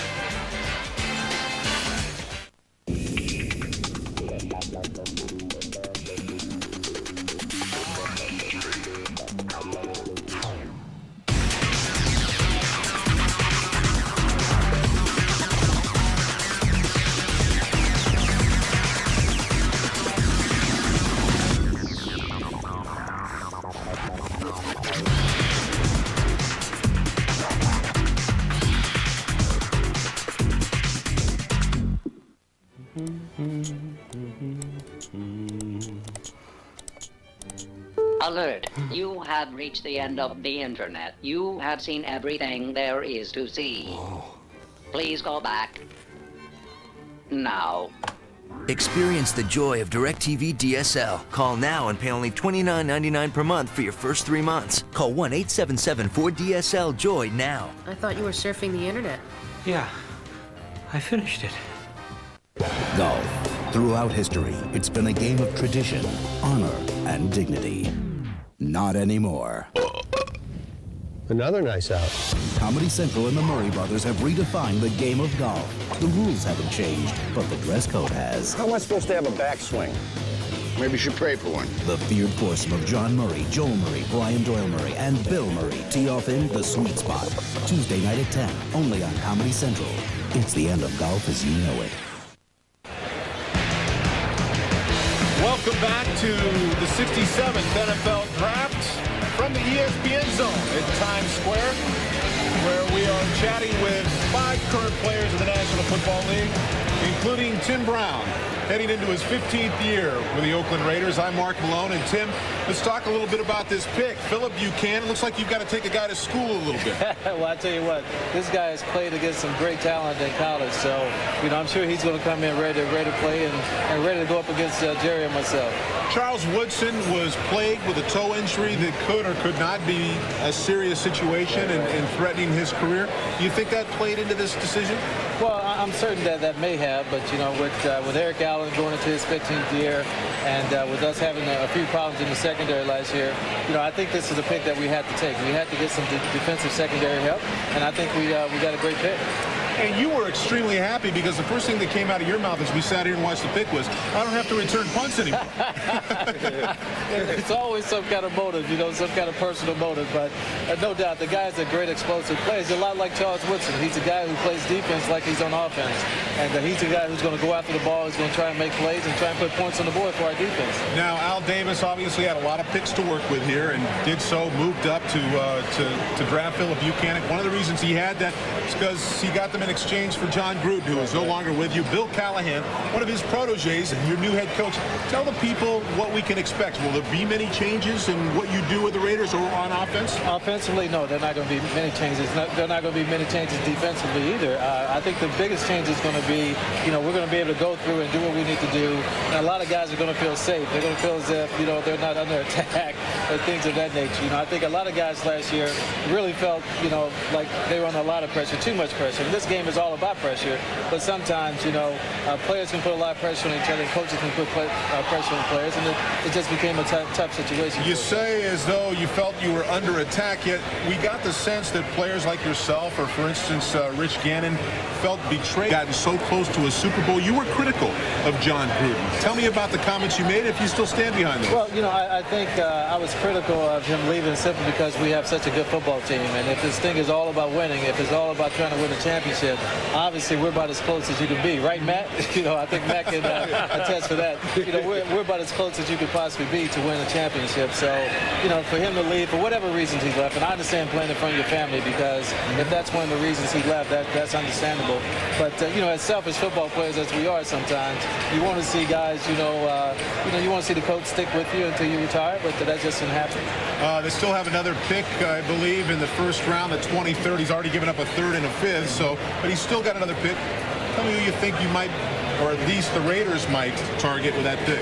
Alert. You have reached the end of the internet. You have seen everything there is to see. Please go back now. Experience the joy of DirecTV DSL. Call now and pay only $29.99 per month for your first 3 months. Call 1-877-4DSL-JOY now. I thought you were surfing the internet. Yeah, I finished it. Golf. Throughout history, it's been a game of tradition, honor, and dignity. Not anymore. Another nice out. Comedy Central and the Murray brothers have redefined the game of golf. The rules haven't changed, but the dress code has. How am I supposed to have a backswing? Maybe you should pray for one. The feared foursome of John Murray, Joel Murray, Brian Doyle Murray, and Bill Murray tee off in The Sweet Spot. Tuesday night at 10, only on Comedy Central. It's the end of golf as you know it. Welcome back to the 67th NFL Draft from the ESPN Zone at Times Square, where we are chatting with 5 current players of the National Football League, including Tim Brown, heading into his 15th year with the Oakland Raiders. I'm Mark Malone, and Tim, let's talk a little bit about this pick. Philip Buchanan, looks like you've got to take a guy to school a little bit. Well, I tell you what, this guy has played against some great talent in college, so, you know, I'm sure he's going to come in ready to play and ready to go up against Jerry and myself. Charles Woodson was plagued with a toe injury that could or could not be a serious situation and threatening his career. Do you think that played into this decision? Well, I'm certain that may have, but, you know, with Eric Allen going into his 15th year and with us having a few problems in the secondary last year, you know, I think this is a pick that we had to take. We had to get some defensive secondary help, and I think we got a great pick. And you were extremely happy because the first thing that came out of your mouth as we sat here and watched the pick was, I don't have to return punts anymore. It's always some kind of motive, you know, some kind of personal motive. But no doubt, the guy's a great explosive player. He's a lot like Charles Woodson. He's a guy who plays defense like he's on offense. And he's a guy who's going to go after the ball. He's going to try and make plays and try and put points on the board for our defense. Now, Al Davis obviously had a lot of picks to work with here and did so, moved up to draft Philip Buchanan. One of the reasons he had that is because he got them in exchange for John Gruden, who is no longer with you. Bill Callahan, one of his proteges, your new head coach. Tell the people what we can expect. Will there be many changes in what you do with the Raiders or on offense? Offensively, no, there are not going to be many changes. There are not going to be many changes defensively either. I think the biggest change is going to be, you know, we're going to be able to go through and do what we need to do. And a lot of guys are going to feel safe. They're going to feel as if, you know, they're not under attack or things of that nature. You know, I think a lot of guys last year really felt, you know, like they were under a lot of pressure, too much pressure. And this game is all about pressure, but sometimes, you know, players can put a lot of pressure on each other, and coaches can put pressure on players, and it just became a tough situation. You say as though you felt you were under attack, yet we got the sense that players like yourself, or for instance, Rich Gannon, felt betrayed, gotten so close to a Super Bowl. You were critical of John Gruden. Tell me about the comments you made, if you still stand behind them. Well, you know, I think I was critical of him leaving simply because we have such a good football team, and if this thing is all about winning, if it's all about trying to win a championship, obviously we're about as close as you can be, right, Matt? You know, I think Matt can attest for that. You know, we're about as close as you could possibly be to win a championship. So, you know, for him to leave for whatever reasons he left, and I understand playing in front of your family, because if that's one of the reasons he left, that's understandable. But you know, as selfish football players as we are sometimes, you want to see guys, you know, you want to see the coach stick with you until you retire, but that just didn't happen. They still have another pick, I believe, in the first round, the 23rd. He's already given up a third and a fifth, so, but he's still got another pick. Tell me who you think you might, or at least the Raiders might target with that pick.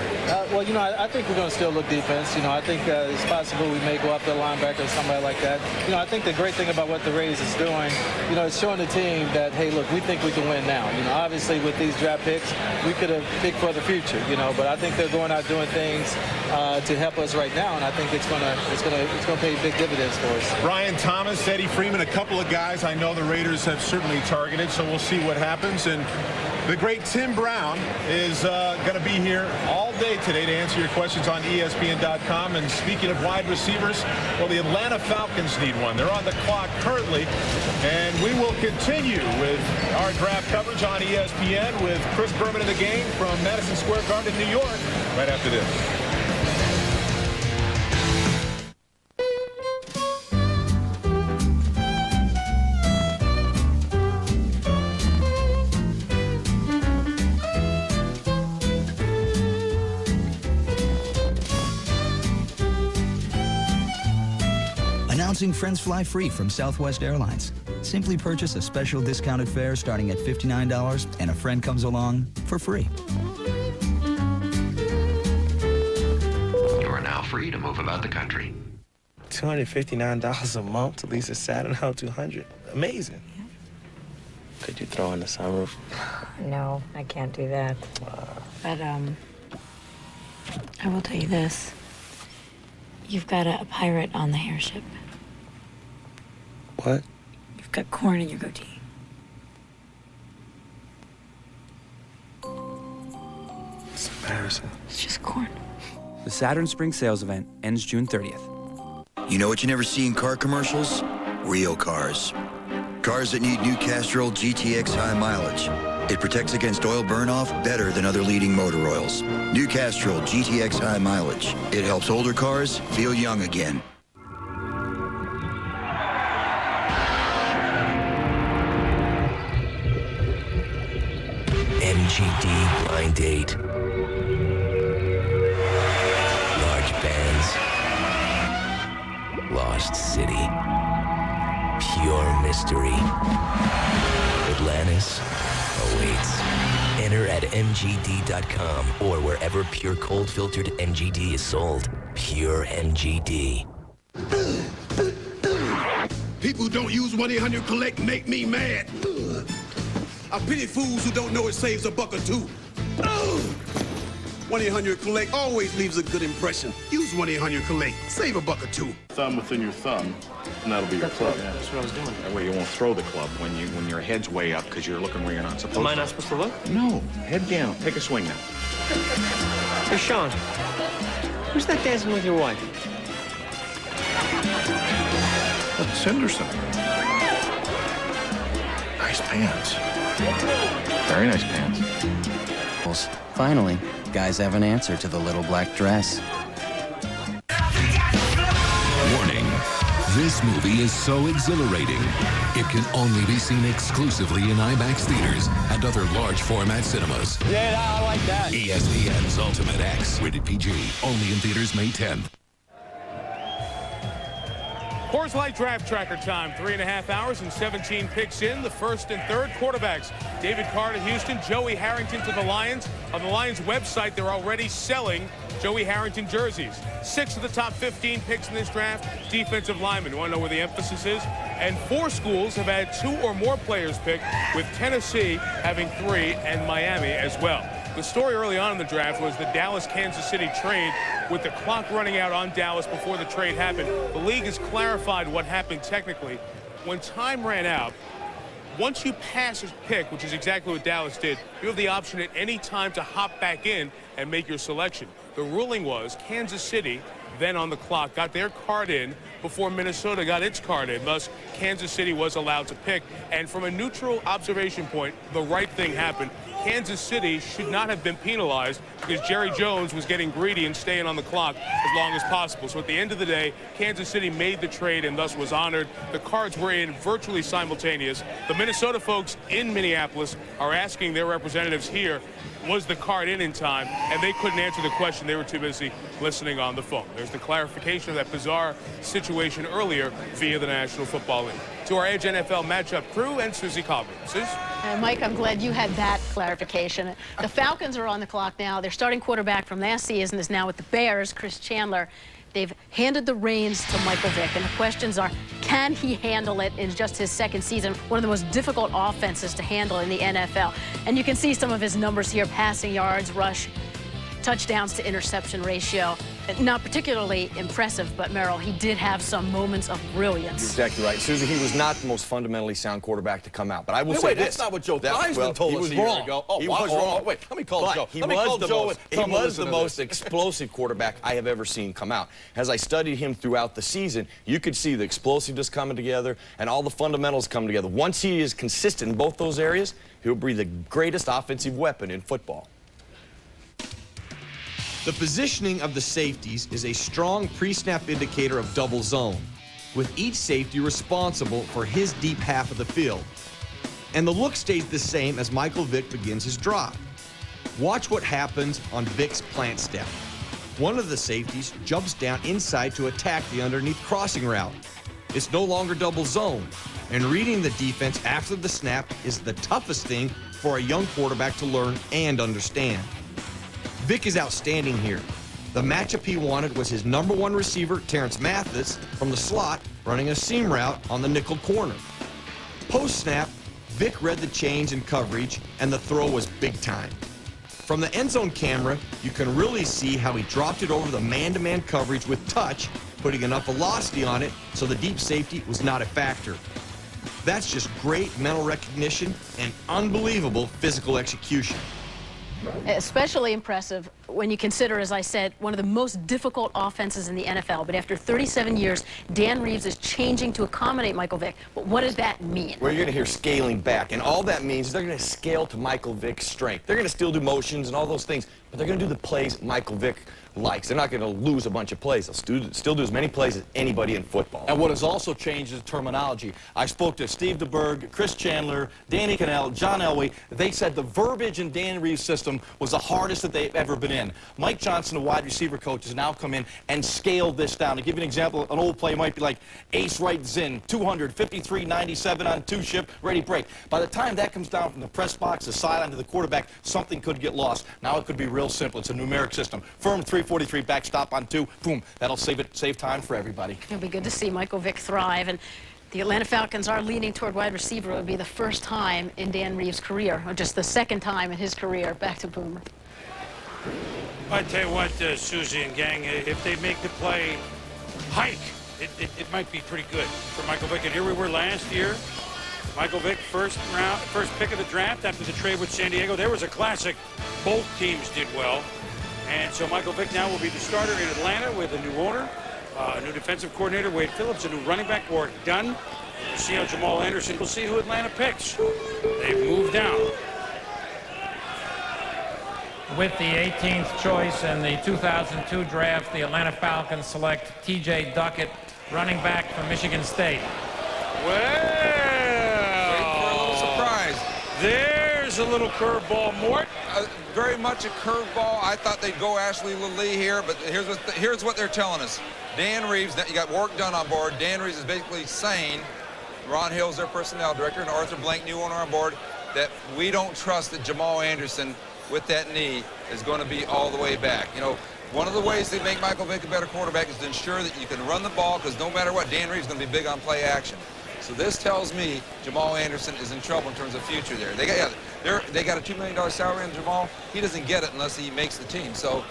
Well, you know, I think we're going to still look defense. You know, I think it's possible we may go after a linebacker or somebody like that. You know, I think the great thing about what the Raiders is doing, you know, it's showing the team that, hey, look, we think we can win now. You know, obviously with these draft picks, we could have picked for the future, you know, but I think they're going out doing things to help us right now, and I think it's going to pay big dividends for us. Brian Thomas, Eddie Freeman, a couple of guys I know the Raiders have certainly targeted, so we'll see what happens. And the great Tim Brown is going to be here all day today to answer your questions on ESPN.com. And speaking of wide receivers, well, the Atlanta Falcons need one. They're on the clock currently, and we will continue with our draft coverage on ESPN with Chris Berman in the game from Madison Square Garden, New York, right after this. Announcing Friends Fly Free from Southwest Airlines. Simply purchase a special discounted fare starting at $59 and a friend comes along for free. You are now free to move about the country. $259 a month to lease a Saturn Out 200. Amazing. Yeah. Could you throw in the sunroof? No, I can't do that. But, I will tell you this. You've got a pirate on the airship. What? You've got corn in your goatee. It's embarrassing. It's just corn. The Saturn Spring Sales Event ends June 30th. You know what you never see in car commercials? Real cars. Cars that need new Castrol GTX high mileage. It protects against oil burn-off better than other leading motor oils. New Castrol GTX high mileage. It helps older cars feel young again. MGD Blind Date. Large bands. Lost City. Pure mystery. Atlantis awaits. Enter at MGD.com or wherever pure cold filtered MGD is sold. Pure MGD. People who don't use 1-800-COLLECT make me mad. I pity fools who don't know it saves a buck or two. 1-800-COLLECT always leaves a good impression. Use 1-800-COLLECT. Save a buck or two. Thumb within your thumb, and that'll be your club. Yeah, that's what I was doing. That way you won't throw the club when your head's way up because you're looking where you're not supposed to. Am I not supposed to look? No. Head down. Take a swing now. Hey, Sean, who's that dancing with your wife? That's Henderson. Nice pants. Very nice pants. Finally, guys have an answer to the little black dress. Warning. This movie is so exhilarating, it can only be seen exclusively in IMAX theaters and other large format cinemas. Yeah, I like that. ESPN's Ultimate X, rated PG, only in theaters May 10th. Coors Light Draft Tracker time, 3.5 hours and 17 picks in. The first and third quarterbacks. David Carr to Houston, Joey Harrington to the Lions. On the Lions website, they're already selling Joey Harrington jerseys. 6 of the top 15 picks in this draft, defensive linemen. You want to know where the emphasis is? And 4 schools have had 2 or more players picked, with Tennessee having 3 and Miami as well. The story early on in the draft was the Dallas-Kansas City trade, with the clock running out on Dallas before the trade happened. The league has clarified what happened technically. When time ran out, once you pass a pick, which is exactly what Dallas did, you have the option at any time to hop back in and make your selection. The ruling was Kansas City, then on the clock, got their card in before Minnesota got its card in. Thus, Kansas City was allowed to pick. And from a neutral observation point, the right thing happened. Kansas City should not have been penalized because Jerry Jones was getting greedy and staying on the clock as long as possible. So at the end of the day, Kansas City made the trade and thus was honored. The cards were in virtually simultaneous. The Minnesota folks in Minneapolis are asking their representatives here, was the card in time? And they couldn't answer the question. They were too busy listening on the phone. There's the clarification of that bizarre situation earlier via the National Football League. To our Edge NFL matchup crew and Susie Colbert. Suze? Mike, I'm glad you had that clarification. The Falcons are on the clock now. Their starting quarterback from last season is now with the Bears, Chris Chandler. They've handed the reins to Michael Vick, and the questions are, can he handle it in just his second season? One of the most difficult offenses to handle in the NFL. And you can see some of his numbers here: passing yards, rush, touchdowns to interception ratio. Not particularly impressive, but Merrill, he did have some moments of brilliance. You're exactly right. Susie, he was not the most fundamentally sound quarterback to come out. But I will say this. That's not what Joe Theismann told us a year ago. He was wrong. Wait, let me call Joe. He was the most explosive quarterback I have ever seen come out. As I studied him throughout the season, you could see the explosiveness coming together and all the fundamentals coming together. Once he is consistent in both those areas, he'll be the greatest offensive weapon in football. The positioning of the safeties is a strong pre-snap indicator of double zone, with each safety responsible for his deep half of the field. And the look stays the same as Michael Vick begins his drop. Watch what happens on Vick's plant step. One of the safeties jumps down inside to attack the underneath crossing route. It's no longer double zone, and reading the defense after the snap is the toughest thing for a young quarterback to learn and understand. Vick is outstanding here. The matchup he wanted was his #1 receiver, Terrence Mathis, from the slot, running a seam route on the nickel corner. Post-snap, Vick read the change in coverage, and the throw was big time. From the end zone camera, you can really see how he dropped it over the man-to-man coverage with touch, putting enough velocity on it so the deep safety was not a factor. That's just great mental recognition and unbelievable physical execution. Especially impressive when you consider, as I said, one of the most difficult offenses in the NFL. But after 37 years, Dan Reeves is changing to accommodate Michael Vick. But what does that mean? Well, you're going to hear scaling back. And all that means is they're going to scale to Michael Vick's strength. They're going to still do motions and all those things, but they're going to do the plays Michael Vick likes. They're not going to lose a bunch of plays. They'll still do as many plays as anybody in football. And what has also changed is terminology. I spoke to Steve DeBerg, Chris Chandler, Danny Cannell, John Elway. They said the verbiage in Dan Reeves' system was the hardest that they've ever been in. Mike Johnson, the wide receiver coach, has now come in and scaled this down. To give you an example, an old play might be like ace right zin, 200, 53-97 on two-ship, ready break. By the time that comes down from the press box, the sideline to the quarterback, something could get lost. Now it could be real simple. It's a numeric system. Firm 343, backstop on 2, boom. That'll save time for everybody. It'll be good to see Michael Vick thrive. And the Atlanta Falcons are leaning toward wide receiver. It would be the first time in Dan Reeves' career, or just the second time in his career. Back to Boomer. I tell you what, Susie and gang, if they make the play hike, it might be pretty good for Michael Vick. And here we were last year. Michael Vick, first pick of the draft after the trade with San Diego. There was a classic. Both teams did well. And so Michael Vick now will be the starter in Atlanta with a new owner, a new defensive coordinator, Wade Phillips, a new running back, Warwick Dunn. We'll see how Jamal Anderson, we'll see who Atlanta picks. They've moved down. With the 18th choice in the 2002 draft, the Atlanta Falcons select T.J. Duckett, running back from Michigan State. Well, wait for a little surprise. There's a little curveball, Mort. Very much a curveball. I thought they'd go Ashley Lee here, but here's what they're telling us. Dan Reeves, you got Warwick Dunn on board. Dan Reeves is basically saying, Ron Hill's their personnel director, and Arthur Blank, new owner on board, that we don't trust that Jamal Anderson with that knee is going to be all the way back. You know, one of the ways they make Michael Vick a better quarterback is to ensure that you can run the ball, because no matter what, Dan Reeves is going to be big on play action. So this tells me Jamal Anderson is in trouble in terms of future there. They got a $2 million salary on Jamal. He doesn't get it unless he makes the team. So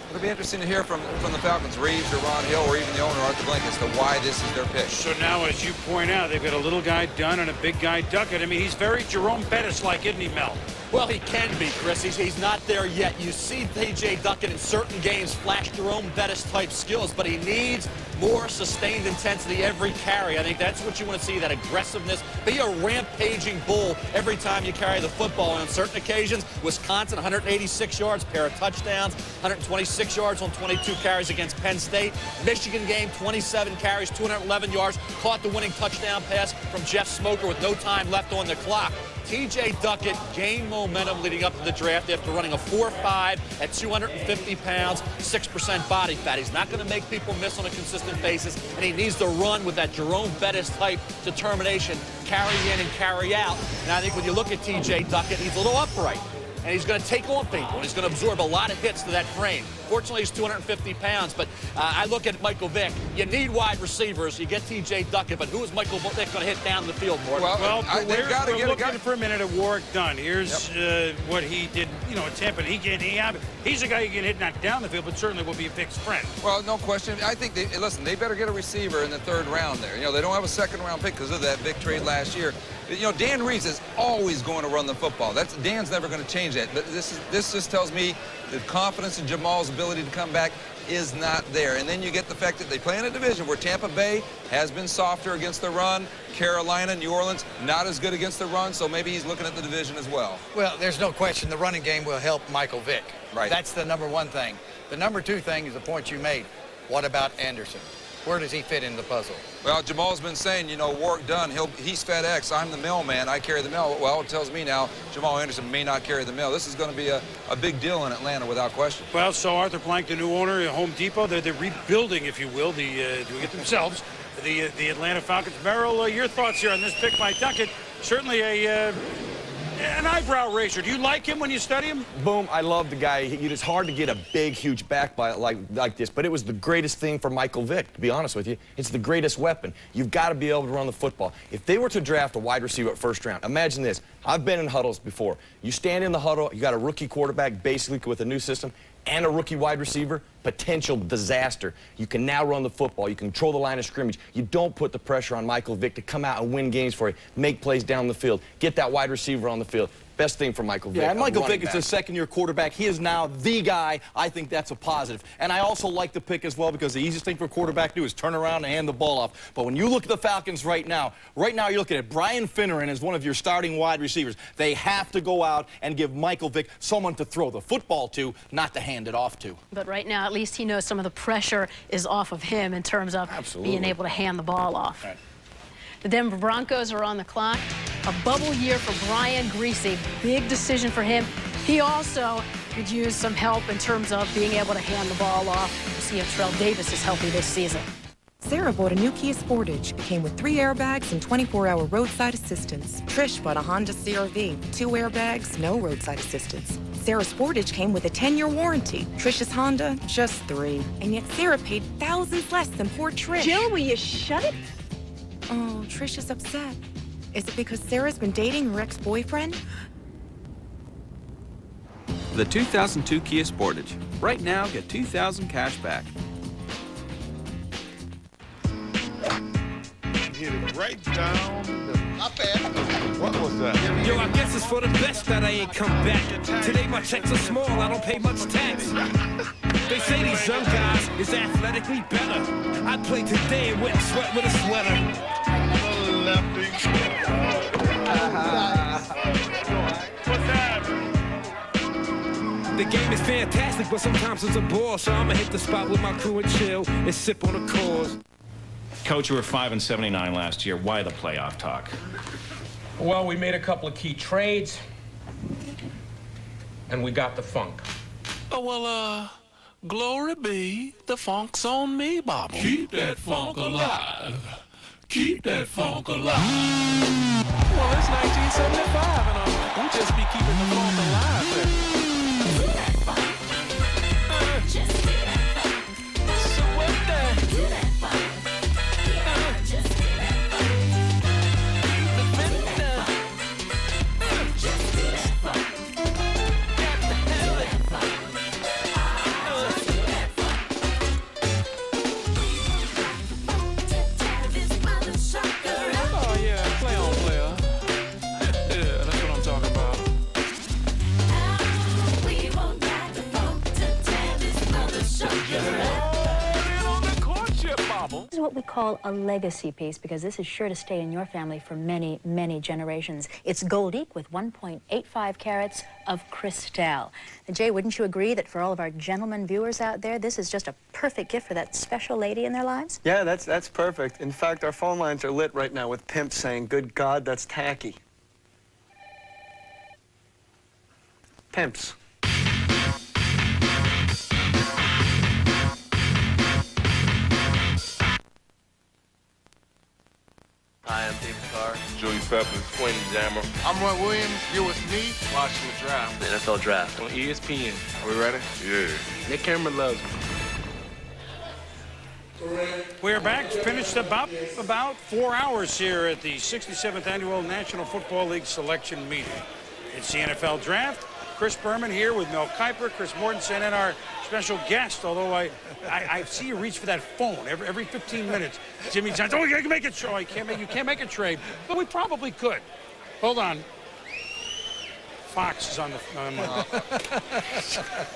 it'll be interesting to hear from the Falcons, Reeves or Ron Hill or even the owner, Arthur Blank, as to why this is their pick. So now, as you point out, they've got a little guy Dunn and a big guy Duckett. I mean, he's very Jerome Bettis-like, isn't he, Mel? Well, he can be, Chris. He's not there yet. You see T.J. Duckett in certain games flash Jerome Bettis-type skills, but he needs more sustained intensity every carry. I think that's what you want to see, that aggressiveness. Be a rampaging bull every time you carry the football. And on certain occasions, Wisconsin, 186 yards, pair of touchdowns, 126 yards on 22 carries against Penn State. Michigan game, 27 carries, 211 yards, caught the winning touchdown pass from Jeff Smoker with no time left on the clock. T.J. Duckett gained momentum leading up to the draft after running a 4.5 at 250 pounds, 6% body fat. He's not going to make people miss on a consistent basis, and he needs to run with that Jerome Bettis-type determination, carry in and carry out. And I think when you look at T.J. Duckett, he's a little upright, and he's going to take on people, and he's going to absorb a lot of hits to that frame. Fortunately, he's 250 pounds, but I look at Michael Vick. You need wide receivers. You get T.J. Duckett, but who is Michael Vick going to hit down the field more? Well, we're looking for a minute at Warwick Dunn. Here's what he did, at Tampa. He's a guy who can hit not down the field, but certainly will be Vick's friend. Well, no question. I think they better get a receiver in the third round there. They don't have a second-round pick because of that big trade last year. Dan Reeves is always going to run the football. Dan's never going to change that. But this just tells me the confidence in Jamal's ability to come back is not there. And then you get the fact that they play in a division where Tampa Bay has been softer against the run. Carolina, New Orleans, not as good against the run, so maybe he's looking at the division as well. Well, there's no question the running game will help Michael Vick. Right. That's the number one thing. The number two thing is the point you made. What about Anderson? Where does he fit in the puzzle? Well, Jamal's been saying, Warwick Dunn, he's FedEx, I'm the mailman, I carry the mail. Well, it tells me now Jamal Anderson may not carry the mail. This is going to be a big deal in Atlanta without question. Well, so Arthur Blank, the new owner at Home Depot, they're rebuilding, if you will, doing it themselves, the Atlanta Falcons. Merrill, your thoughts here on this pick by Duckett? Certainly an eyebrow raiser. Do you like him when you study him? Boom, I love the guy. It's hard to get a big, huge back by like this, but it was the greatest thing for Michael Vick, to be honest with you. It's the greatest weapon. You've got to be able to run the football. If they were to draft a wide receiver at first round, imagine this. I've been in huddles before. You stand in the huddle, you got a rookie quarterback, basically with a new system, and a rookie wide receiver, potential disaster. You can now run the football. You can control the line of scrimmage. You don't put the pressure on Michael Vick to come out and win games for you, make plays down the field, get that wide receiver on the field. Best thing for Michael Vick. Yeah, and Michael Vick is a second-year quarterback. He is now the guy. I think that's a positive. And I also like the pick as well because the easiest thing for a quarterback to do is turn around and hand the ball off. But when you look at the Falcons right now you're looking at Brian Finneran as one of your starting wide receivers. They have to go out and give Michael Vick someone to throw the football to, not to hand it off to. But right now, at least he knows some of the pressure is off of him in terms of being able to hand the ball off. Right. The Denver Broncos are on the clock. A bubble year for Brian Griese. Big decision for him. He also could use some help in terms of being able to hand the ball off. We'll see if Terrell Davis is healthy this season. Sarah bought a new Kia Sportage. It came with 3 airbags and 24-hour roadside assistance. Trish bought a Honda CR-V. 2 airbags, no roadside assistance. Sarah's Sportage came with a 10-year warranty. Trish's Honda, just 3. And yet Sarah paid thousands less than poor Trish. Jill, will you shut it? Oh, Trish is upset. Is it because Sarah's been dating her ex-boyfriend? for the 2002 Kia Sportage. Right now, get $2,000 cash back. Hit it right down the... Not bad. What was that? Yo, I guess it's for the best that I ain't come back. Today my checks are small, I don't pay much tax. They say these young guys is athletically better. I play today in wet sweat with a sweater. What's that? The game is fantastic, but sometimes it's a bore. So I'ma hit the spot with my crew and chill and sip on the cause. Coach, you were 5-79 last year. Why the playoff talk? Well, we made a couple of key trades, and we got the funk. Oh, well, glory be, the funk's on me, Bobby. Keep that funk alive. Keep that funk alive. Well, it's 1975, and we'll just be keeping the funk alive there. So what the? This is what we call a legacy piece because this is sure to stay in your family for many, many generations. It's goldique with 1.85 carats of cristal. And Jay, wouldn't you agree that for all of our gentlemen viewers out there, this is just a perfect gift for that special lady in their lives? Yeah, that's perfect. In fact, our phone lines are lit right now with pimps saying, "Good God, that's tacky." Pimps. Hi, I'm David Carr. Julius Peppers. Quentin Jammer. I'm Roy Williams. You're with me. Watching the draft. The NFL Draft. On ESPN. Are we ready? Yeah. Nick Cameron loves me. We're back. Finished about 4 hours here at the 67th Annual National Football League Selection Meeting. It's the NFL Draft. Chris Berman here with Mel Kiper, Chris Mortensen, and our special guest, although I see you reach for that phone every 15 minutes. Jimmy Johnson, you can make a trade. You can't make a trade, but we probably could. Hold on. Fox is on the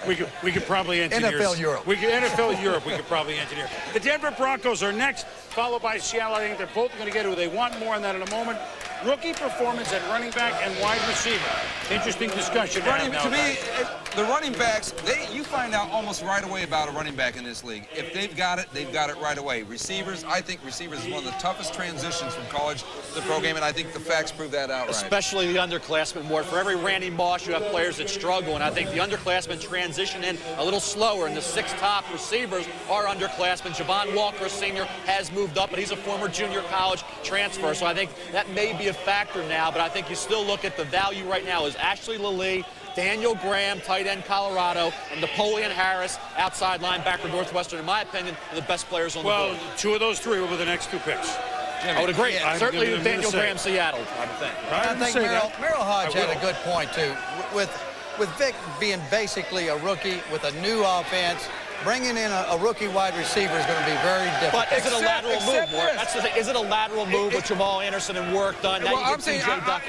we could probably engineer NFL Europe. NFL Europe we could probably engineer. The Denver Broncos are next, followed by Seattle. I think they're both going to get who they want. More on that in a moment. Rookie performance at running back and wide receiver. Interesting discussion. To me, the running backs, you find out almost right away about a running back in this league. If they've got it right away. Receivers, I think receivers is one of the toughest transitions from college to the pro game, and I think the facts prove that outright. Especially the underclassmen, Mort. For every Randy Moss, you have players that struggle, and I think the underclassmen transition in a little slower, and the 6 top receivers are underclassmen. Javon Walker, a senior, has moved up, but he's a former junior college transfer, so I think that may be a factor now, but I think you still look at the value right now is Ashley Lilly, Daniel Graham, tight end Colorado, and Napoleon Harris, outside linebacker Northwestern, in my opinion, are the best players on the board. Well, 2 of those 3 were the next 2 picks. I would agree. Certainly Daniel Graham, Seattle, I would think. I think Merrill Hodge had a good point, too. With Vic being basically a rookie with a new offense, bringing in a rookie wide receiver is going to be very difficult. But is it a lateral move, Mort? That's the thing. Is it a lateral move with Jamal Anderson and work done? Now I'm saying,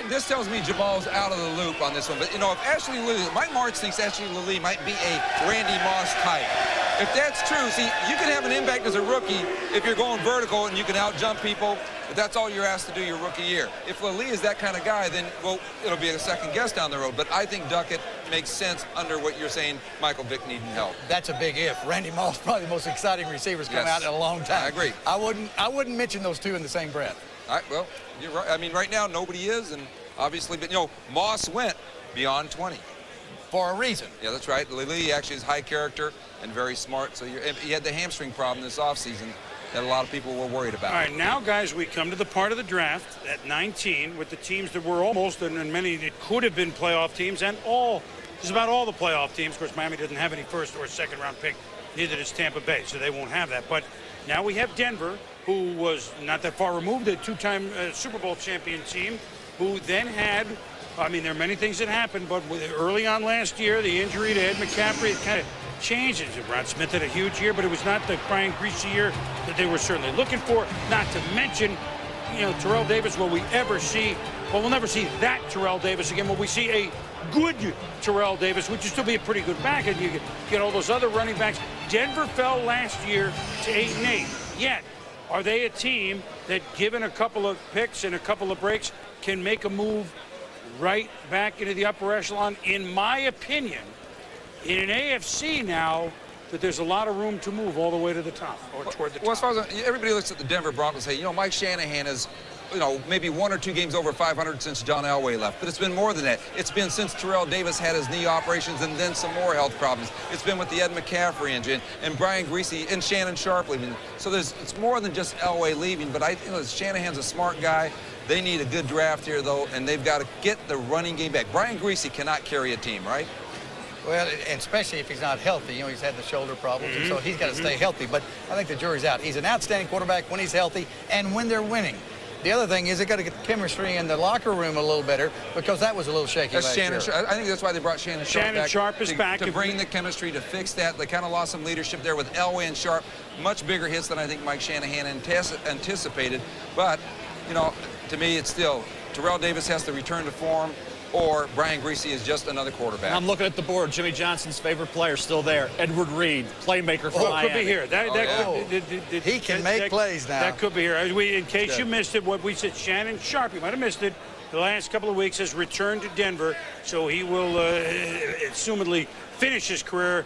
this tells me Jamal's out of the loop on this one. But, if Ashley Lilly, Mike Martz thinks Ashley Lilly might be a Randy Moss type. If that's true, see, you can have an impact as a rookie if you're going vertical and you can out-jump people, but that's all you're asked to do your rookie year. If Lilly is that kind of guy, then, well, it'll be a second guess down the road. But I think Duckett makes sense under what you're saying, Michael Vick needing help. That's a big if. Randy Moss, probably the most exciting receivers come out in a long time. I agree. I wouldn't mention those 2 in the same breath. All right, well, you're right. I mean, right now, nobody is, and obviously, but, Moss went beyond 20. For a reason. Yeah, that's right. Lilly actually is high character and very smart. So he had the hamstring problem this offseason that a lot of people were worried about. All right, now, guys, we come to the part of the draft at 19 with the teams that were almost, and many that could have been playoff teams, and just about all the playoff teams. Of course, Miami doesn't have any first or second round pick. Neither does Tampa Bay, so they won't have that. But now we have Denver, who was not that far removed, a 2-time Super Bowl champion team, who then had I mean, there are many things that happened, but early on last year, the injury to Ed McCaffrey, it kind of changes. Ron Smith had a huge year, but it was not the Brian Griese year that they were certainly looking for. Not to mention, you know, Terrell Davis, will we ever see, well, we'll never see that Terrell Davis again. Will we see a good Terrell Davis, which would still be a pretty good back, and you get all those other running backs. Denver fell last year to 8-8. Yet, are they a team that, given a couple of picks and a couple of breaks, can make a move right back into the upper echelon? In my opinion, in an AFC now, that there's a lot of room to move all the way to the top, or toward the top. Well, as far as everybody looks at the Denver Broncos and say, you know, Mike Shanahan is, you know, maybe 1 or 2 games over 500 since John Elway left. But it's been more than that. It's been since Terrell Davis had his knee operations and then some more health problems. It's been with the Ed McCaffrey injury and Brian Griese and Shannon Sharp leaving. So it's more than just Elway leaving. But Shanahan's a smart guy. They need a good draft here, though, and they've got to get the running game back. Brian Griese cannot carry a team, right? Well, especially if he's not healthy. You know, he's had the shoulder problems, and so he's got to stay healthy. But I think the jury's out. He's an outstanding quarterback when he's healthy and when they're winning. The other thing is they got to get the chemistry in the locker room a little better, because that was a little shaky last year. I think that's why they brought Shannon Sharp back. Shannon Sharp is back. To bring the chemistry, to fix that. They kind of lost some leadership there with Elway and Sharp. Much bigger hits than I think Mike Shanahan anticipated. But, you know, to me, it's still Terrell Davis has to return to form, or Brian Griese is just another quarterback. I'm looking at the board. Jimmy Johnson's favorite player still there. Edward Reed, playmaker for Miami. Could be here. He can make plays now. That could be here. In case you missed it, what we said, Shannon Sharp, you might have missed it, the last couple of weeks has returned to Denver, so he will assumedly finish his career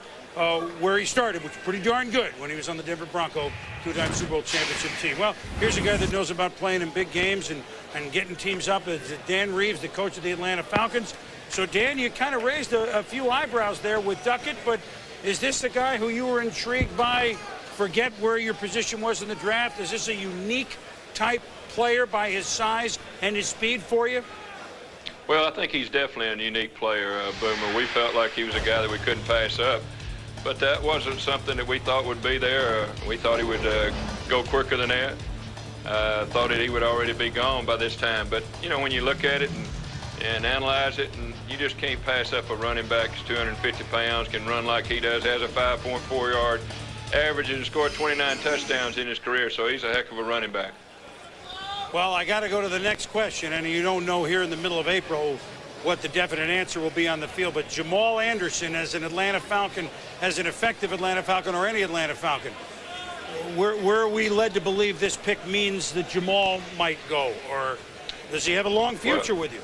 where he started, which was pretty darn good when he was on the Denver Bronco, 2-time Super Bowl championship team. Well, here's a guy that knows about playing in big games and getting teams up. It's Dan Reeves, the coach of the Atlanta Falcons. So, Dan, you kind of raised a few eyebrows there with Duckett, but is this the guy who you were intrigued by? Forget where your position was in the draft. Is this a unique type player by his size and his speed for you? Well, I think he's definitely a unique player, Boomer. We felt like he was a guy that we couldn't pass up. But that wasn't something that we thought would be there. We thought he would go quicker than that. Thought that he would already be gone by this time. But, you know, when you look at it and analyze it, and you just can't pass up a running back who's 250 pounds, can run like he does, has a 5.4 yard average, and scored 29 touchdowns in his career. So he's a heck of a running back. Well, I got to go to the next question, and you don't know here in the middle of April what the definite answer will be on the field, but Jamal Anderson as an Atlanta Falcon, as an effective Atlanta Falcon or any Atlanta Falcon, where are we led to believe this pick means that Jamal might go, or does he have a long future with you?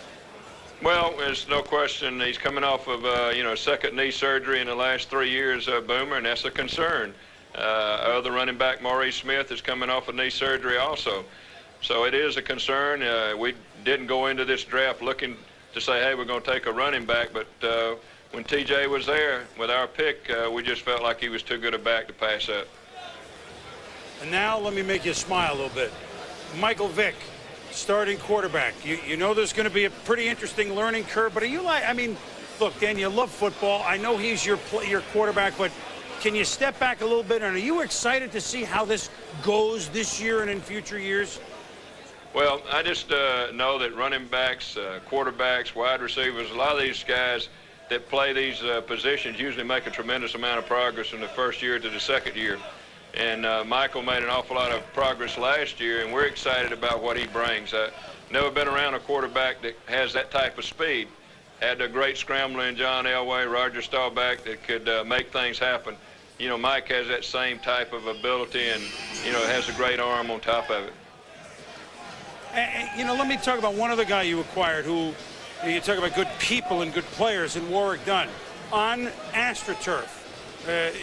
Well, there's no question he's coming off of second knee surgery in the last 3 years, Boomer, and that's a concern. Other running back Maurice Smith is coming off of knee surgery also, so it is a concern. We didn't go into this draft looking to say, hey, we're going to take a running back, but when TJ was there with our pick, we just felt like he was too good a back to pass up. And now let me make you smile a little bit. Michael Vick, starting quarterback. You know there's going to be a pretty interesting learning curve, but are you like, I mean, look, Dan, you love football. I know he's your quarterback, but can you step back a little bit, and are you excited to see how this goes this year and in future years? Well, I just know that running backs, quarterbacks, wide receivers, a lot of these guys that play these positions usually make a tremendous amount of progress from the first year to the second year. And Michael made an awful lot of progress last year, and we're excited about what he brings. Never been around a quarterback that has that type of speed. Had a great scrambler in John Elway, Roger Staubach, that could make things happen. You know, Mike has that same type of ability and, you know, has a great arm on top of it. And, you know, let me talk about one other guy you acquired who, you talk about good people and good players in Warrick Dunn. On AstroTurf,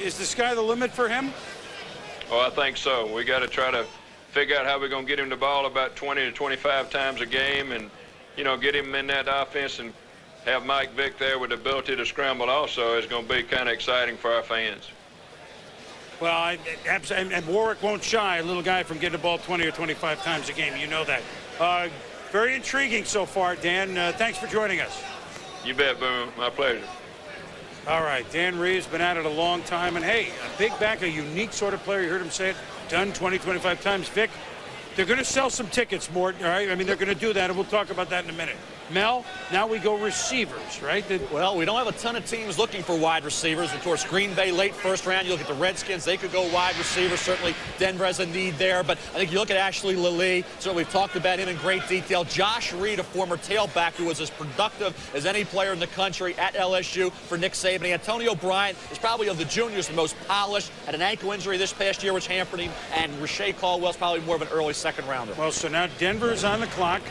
is the sky the limit for him? Oh, I think so. We got to try to figure out how we're going to get him the ball about 20 to 25 times a game and, you know, get him in that offense and have Mike Vick there with the ability to scramble also is going to be kind of exciting for our fans. Well, and Warwick won't shy a little guy from getting the ball 20 or 25 times a game. You know that. Very intriguing so far, Dan. Thanks for joining us. You bet, Boom. My pleasure. All right, Dan Reeves, been at it a long time. And, hey, a big back, a unique sort of player. You heard him say it, done 20, 25 times. Vic, they're going to sell some tickets, Mort, all right? I mean, they're going to do that, and we'll talk about that in a minute. Mel, now we go receivers, right? Well, we don't have a ton of teams looking for wide receivers. Of course, Green Bay late first round. You look at the Redskins, they could go wide receiver. Certainly, Denver has a need there. But I think you look at Ashley Lilly. So we've talked about him in great detail. Josh Reed, a former tailback who was as productive as any player in the country at LSU for Nick Saban. And Antonio Bryant is probably of the juniors the most polished. Had an ankle injury this past year, which hampered him. And Rashae Caldwell's probably more of an early second rounder. Well, so now Denver's on the clock.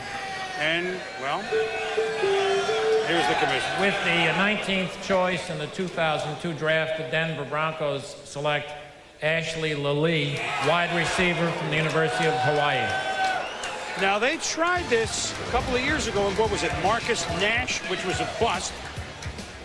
And, well, here's the commission. With the 19th choice in the 2002 draft, the Denver Broncos select Ashley Lilly, wide receiver from the University of Hawaii. Now, they tried this a couple of years ago, and what was it, Marcus Nash, which was a bust.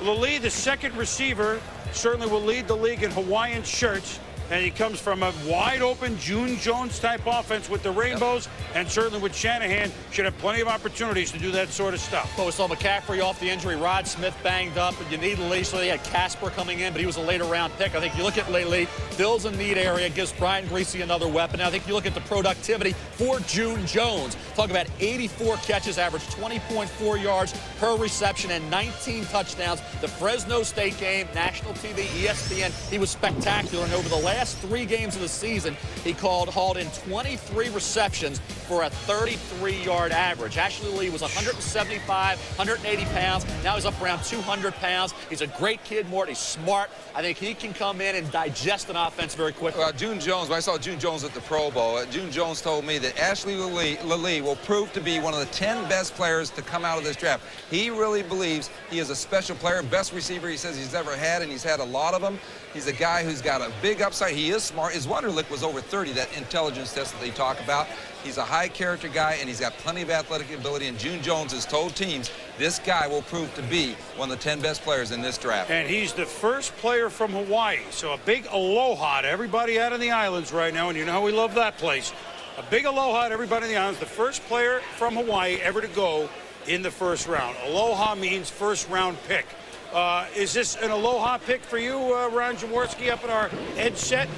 Lilly, the second receiver, certainly will lead the league in Hawaiian shirts. And he comes from a wide-open June Jones-type offense with the Rainbows, and certainly with Shanahan, should have plenty of opportunities to do that sort of stuff. Well, we saw McCaffrey off the injury, Rod Smith banged up, and you need Lee, so they had Casper coming in, but he was a later-round pick. I think you look at Lee, fills a need area, gives Brian Greasy another weapon. Now, I think you look at the productivity for June Jones. Talk about 84 catches, averaged 20.4 yards per reception, and 19 touchdowns. The Fresno State game, national TV, ESPN, he was spectacular, and over the last 3 games of the season, he hauled in 23 receptions for a 33-yard average. Ashley Lee was 175, 180 pounds. Now he's up around 200 pounds. He's a great kid, Mort. He's smart. I think he can come in and digest an offense very quickly. June Jones, when I saw June Jones at the Pro Bowl, June Jones told me that Ashley Lilly will prove to be one of the 10 best players to come out of this draft. He really believes he is a special player, best receiver he says he's ever had, and he's had a lot of them. He's a guy who's got a big upside. He is smart. His Wonderlic was over 30, that intelligence test that they talk about. He's a high-character guy, and he's got plenty of athletic ability. And June Jones has told teams this guy will prove to be one of the 10 best players in this draft. And he's the first player from Hawaii. So a big aloha to everybody out on the islands right now, and you know how we love that place. A big aloha to everybody on the islands. The first player from Hawaii ever to go in the first round. Aloha means first-round pick. Is this an aloha pick for you, Ron Jaworski, up at our edge set?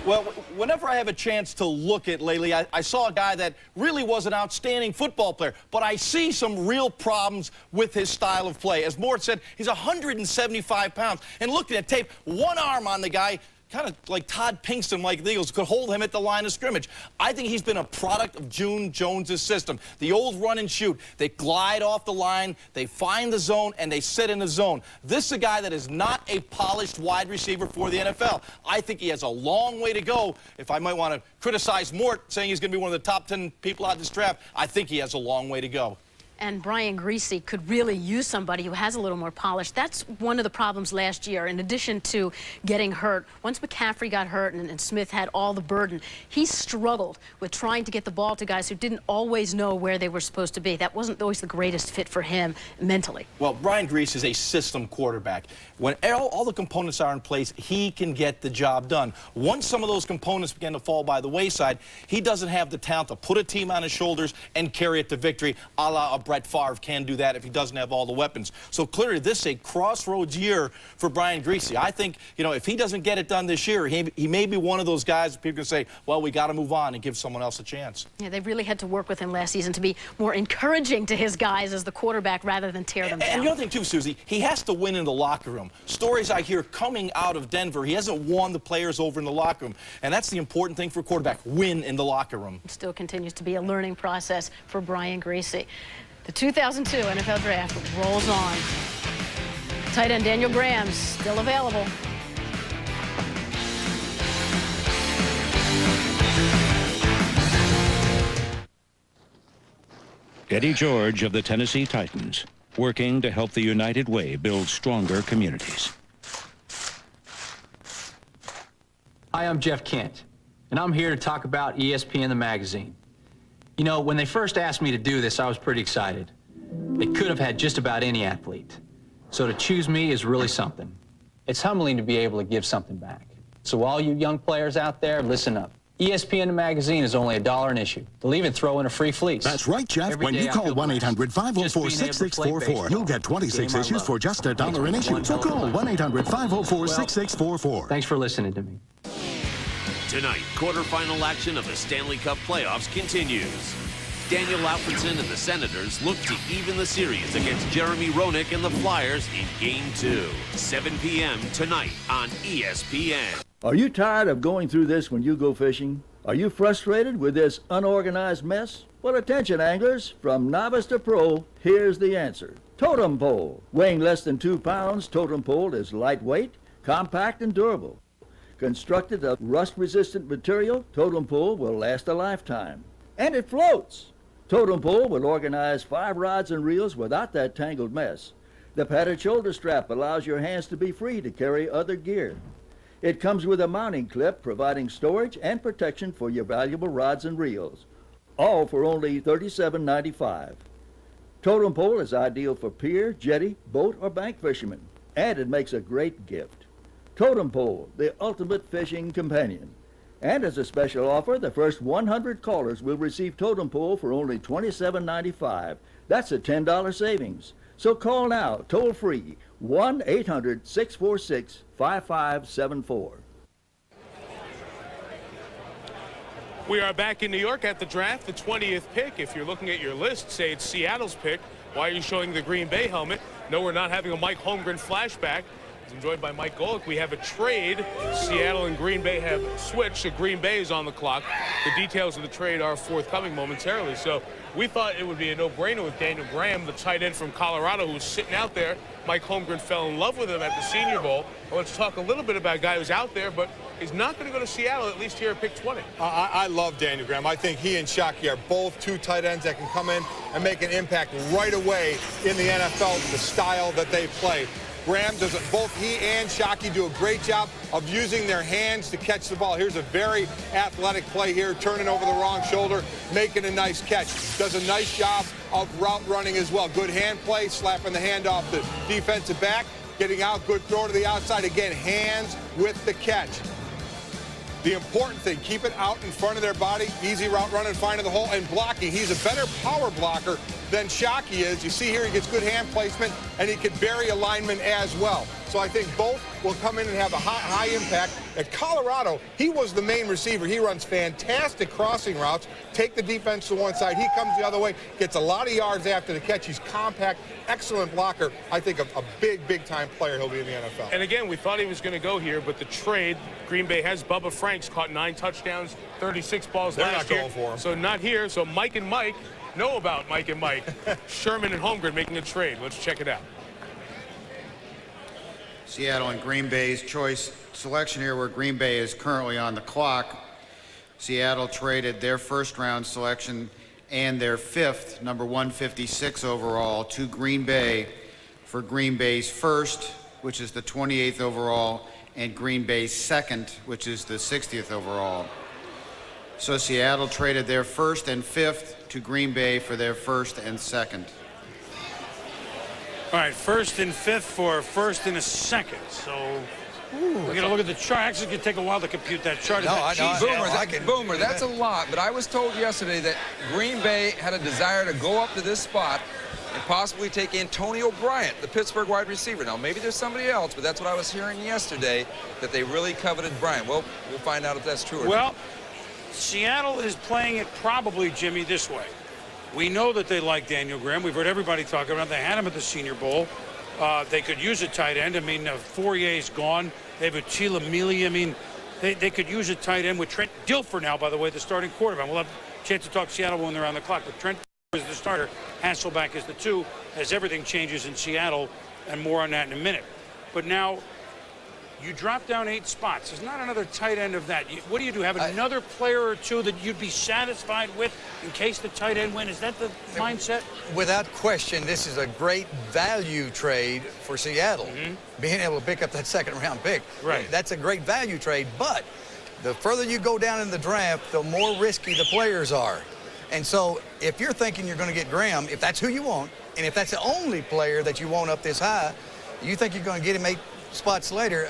Well, whenever I have a chance to look at Lilly, I saw a guy that really was an outstanding football player, but I see some real problems with his style of play. As Mort said, he's 175 pounds. And looking at tape, one arm on the guy, kind of like Todd Pinkston, like the Eagles, could hold him at the line of scrimmage. I think he's been a product of June Jones's system. The old run and shoot. They glide off the line, they find the zone, and they sit in the zone. This is a guy that is not a polished wide receiver for the NFL. I think he has a long way to go. If I might want to criticize Mort, saying he's going to be one of the top 10 people out of this draft, I think he has a long way to go. And Brian Greasy could really use somebody who has a little more polish. That's one of the problems last year, in addition to getting hurt. Once McCaffrey got hurt and Smith had all the burden, he struggled with trying to get the ball to guys who didn't always know where they were supposed to be. That wasn't always the greatest fit for him mentally. Well, Brian Greasy is a system quarterback. When all the components are in place, he can get the job done. Once some of those components begin to fall by the wayside, he doesn't have the talent to put a team on his shoulders and carry it to victory, a la Brett Favre can do that if he doesn't have all the weapons. So clearly this is a crossroads year for Brian Greasy. I think, you know, if he doesn't get it done this year, he may be one of those guys that people can say, well, we got to move on and give someone else a chance. Yeah, they really had to work with him last season to be more encouraging to his guys as the quarterback rather than tear them down. And the other thing, too, Susie, he has to win in the locker room. Stories I hear coming out of Denver, he hasn't won the players over in the locker room. And that's the important thing for a quarterback, win in the locker room. It still continues to be a learning process for Brian Greasy. The 2002 NFL Draft rolls on. Tight end Daniel Graham's still available. Eddie George of the Tennessee Titans, working to help the United Way build stronger communities. Hi, I'm Jeff Kent, and I'm here to talk about ESPN the magazine. You know, when they first asked me to do this, I was pretty excited. They could have had just about any athlete. So to choose me is really something. It's humbling to be able to give something back. So all you young players out there, listen up. ESPN the magazine is only $1 an issue. They'll even throw in a free fleece. That's right, Jeff. When you call 1-800-504-6644, you'll get 26 issues for just $1 an issue. So call 1-800-504-6644. Thanks for listening to me. Tonight, quarterfinal action of the Stanley Cup playoffs continues. Daniel Alfredson and the Senators look to even the series against Jeremy Roenick and the Flyers in Game 2. 7 p.m. tonight on ESPN. Are you tired of going through this when you go fishing? Are you frustrated with this unorganized mess? Well, attention anglers, from novice to pro, here's the answer. Totem Pole. Weighing less than 2 pounds, Totem Pole is lightweight, compact, and durable. Constructed of rust-resistant material, Totem Pole will last a lifetime. And it floats. Totem Pole will organize 5 rods and reels without that tangled mess. The padded shoulder strap allows your hands to be free to carry other gear. It comes with a mounting clip providing storage and protection for your valuable rods and reels, all for only $37.95. Totem Pole is ideal for pier, jetty, boat, or bank fishermen, and it makes a great gift. Totem Pole, the ultimate fishing companion. And as a special offer, the first 100 callers will receive Totem Pole for only $27.95. That's a $10 savings. So call now, toll free, 1-800-646-5574. We are back in New York at the draft, the 20th pick. If you're looking at your list, say it's Seattle's pick. Why are you showing the Green Bay helmet? No, we're not having a Mike Holmgren flashback. It's enjoyed by Mike Golick. We have a trade. Seattle and Green Bay have switched, so Green Bay is on the clock. The details of the trade are forthcoming momentarily. So we thought it would be a no-brainer with Daniel Graham, the tight end from Colorado, who's sitting out there. Mike Holmgren fell in love with him at the Senior Bowl. Well, let's talk a little bit about a guy who's out there, but he's not going to go to Seattle, at least here at pick 20. I love Daniel Graham. I think he and Shockey are both 2 tight ends that can come in and make an impact right away in the NFL, the style that they play. Graham does it, both he and Shockey do a great job of using their hands to catch the ball. Here's a very athletic play here, turning over the wrong shoulder, making a nice catch. Does a nice job of route running as well. Good hand play, slapping the hand off the defensive back, getting out, good throw to the outside. Again, hands with the catch. The important thing, keep it out in front of their body, easy route running, finding the hole, and blocking. He's a better power blocker than Shockey is. You see here he gets good hand placement, and he can bury a lineman as well. So I think both will come in and have a high impact. At Colorado, he was the main receiver. He runs fantastic crossing routes, take the defense to one side. He comes the other way, gets a lot of yards after the catch. He's compact, excellent blocker. I think a big-time player he'll be in the NFL. And again, we thought he was going to go here, but the trade, Green Bay has Bubba Franks, caught 9 touchdowns, 36 balls last year. They're not going for him. So not here. So Mike and Mike know about Mike and Mike. Sherman and Holmgren making a trade. Let's check it out. Seattle and Green Bay's choice selection here, where Green Bay is currently on the clock. Seattle traded their first-round selection and their 5th, number 156 overall, to Green Bay for Green Bay's first, which is the 28th overall, and Green Bay's 2nd, which is the 60th overall. So Seattle traded their 1st and 5th to Green Bay for their 1st and 2nd. All right, 1st and 5th for 1st and a 2nd. So we're going to look at the chart. Actually, it could take a while to compute that chart. Boomer, that's a lot. But I was told yesterday that Green Bay had a desire to go up to this spot and possibly take Antonio Bryant, the Pittsburgh wide receiver. Now, maybe there's somebody else, but that's what I was hearing yesterday, that they really coveted Bryant. Well, we'll find out if that's true or not. Well, Seattle is playing it probably, Jimmy, this way. We know that they like Daniel Graham. We've heard everybody talk about it. They had him at the Senior Bowl. They could use a tight end. I mean, Fourier's gone. They have Uchila Mealy. I mean, they could use a tight end with Trent Dilfer now, by the way, the starting quarterback. We'll have a chance to talk Seattle when they're on the clock. But Trent is the starter. Hasselbeck is the 2, as everything changes in Seattle, and more on that in a minute. But now you drop down 8 spots. There's not another tight end of that. What do you do? Have another player or 2 that you'd be satisfied with in case the tight end win? Is that the mindset? Without question, this is a great value trade for Seattle. Being able to pick up that 2nd-round pick. Right. That's a great value trade. But the further you go down in the draft, the more risky the players are. And so if you're thinking you're going to get Graham, if that's who you want, and if that's the only player that you want up this high, you think you're going to get him 8 spots later,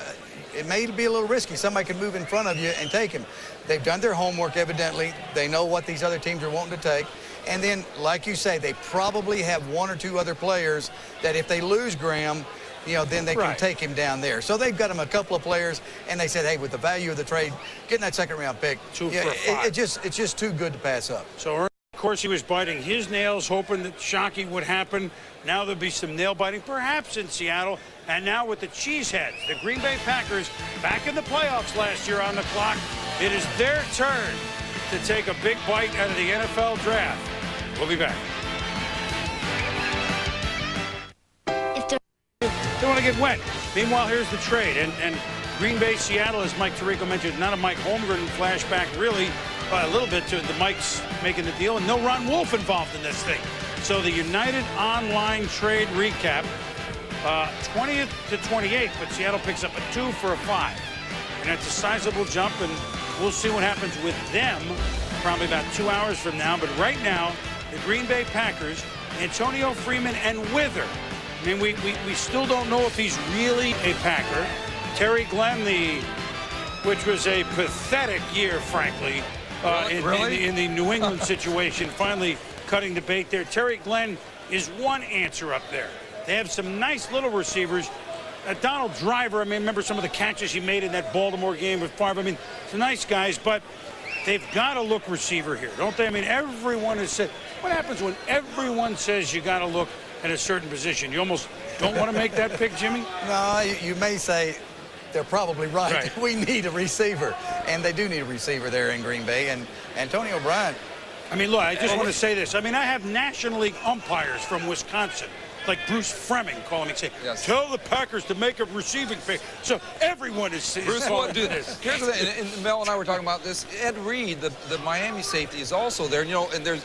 it may be a little risky. Somebody could move in front of you and take him. They've done their homework, evidently. They know what these other teams are wanting to take. And then, like you say, they probably have 1 or 2 other players that if they lose Graham, then they can take him down there. So they've got him a couple of players, and they said, hey, with the value of the trade, getting that 2nd-round pick, 2 for 5. It's just too good to pass up. So course, he was biting his nails, hoping that shocking would happen. Now there'll be some nail biting, perhaps in Seattle. And now with the Cheeseheads, the Green Bay Packers, back in the playoffs last year on the clock, it is their turn to take a big bite out of the NFL draft. We'll be back. They want to get wet. Meanwhile, here's the trade. And Green Bay, Seattle, as Mike Tirico mentioned, not a Mike Holmgren flashback, really, a little bit to the Mike's making the deal, and no Ron Wolf involved in this thing. So the United Online trade recap, 20th to 28th, but Seattle picks up a 2 for a 5. And that's a sizable jump, and we'll see what happens with them probably about 2 hours from now. But right now, the Green Bay Packers, Antonio Freeman and Wither. I mean, we still don't know if he's really a Packer. Terry Glenn, which was a pathetic year, frankly, in the New England situation, finally cutting the bait there. Terry Glenn is one answer up there. They have some nice little receivers. Donald Driver, I mean, remember some of the catches he made in that Baltimore game with Favre. I mean, some nice guys, but they've got to look receiver here, don't they? I mean, everyone has said, what happens when everyone says you got to look at a certain position? You almost don't want to make that pick, Jimmy? No, you may say they're probably right. We need a receiver, and they do need a receiver there in Green Bay. And Antonio Bryant. I mean, look, I just want to say this. I mean, I have National League umpires from Wisconsin, like Bruce Fremming, calling me and saying, tell the Packers to make a receiving pick. So everyone is saying, Bruce won't do this. Here's the thing, and Mel and I were talking about this. Ed Reed, the Miami safety, is also there. You know, and we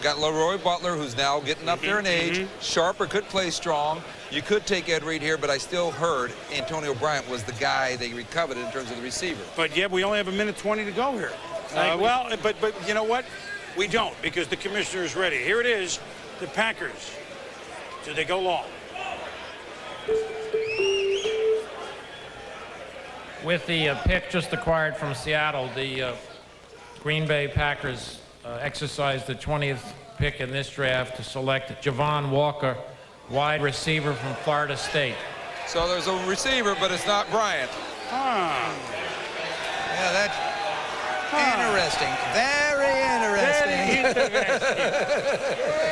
got Leroy Butler, who's now getting up there in age. Sharper could play strong. You could take Ed Reed here, but I still heard Antonio Bryant was the guy they recovered in terms of the receiver. But yeah, we only have 1:20 to go here. Well, but you know what? We don't, because the commissioner is ready. Here it is, the Packers. Do they go long? With the pick just acquired from Seattle, the Green Bay Packers exercised the 20th pick in this draft to select Javon Walker, wide receiver from Florida State. So there's a receiver, but it's not Bryant. Yeah, that's interesting. Very interesting.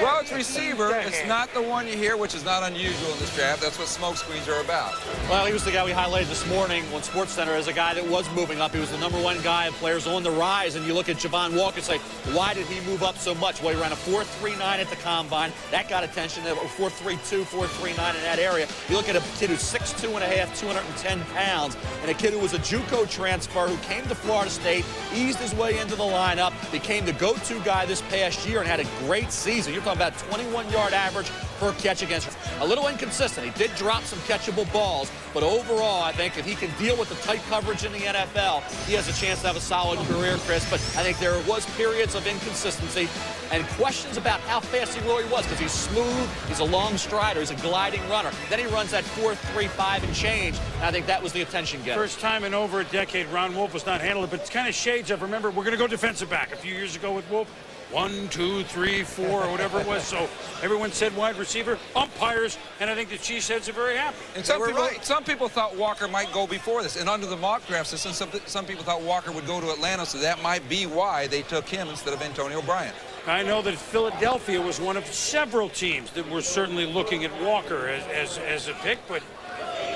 Well, it's receiver. It's not the one you hear, which is not unusual in this draft. That's what smoke screens are about. Well, he was the guy we highlighted this morning on SportsCenter as a guy that was moving up. He was the #1 guy of players on the rise. And you look at Javon Walker and say, why did he move up so much? Well, he ran a 4.39 at the combine. That got attention. 4.32, 4.39 in that area. You look at a kid who's 6'2.5", 210 pounds, and a kid who was a JUCO transfer who came to Florida State, eased his way into the lineup, became the go-to guy this past year, and had a great season. You're talking about 21-yard average per catch against. A little inconsistent. He did drop some catchable balls, but overall, I think if he can deal with the tight coverage in the NFL, he has a chance to have a solid career, Chris. But I think there was periods of inconsistency and questions about how fast he really was, because he's smooth, he's a long strider, he's a gliding runner. Then he runs that 4.35 and change, and I think that was the attention getter. First time in over a decade, Ron Wolf was not handling it, but it's kind of shades of, remember, we're going to go defensive back a few years ago with Wolf. 1, 2, 3, 4, or whatever it was. So everyone said wide receiver, umpires, and I think the Cheeseheads are very happy. And some people thought Walker might go before this. And under the mock draft system, some people thought Walker would go to Atlanta, so that might be why they took him instead of Antonio Bryant. I know that Philadelphia was one of several teams that were certainly looking at Walker as a pick, but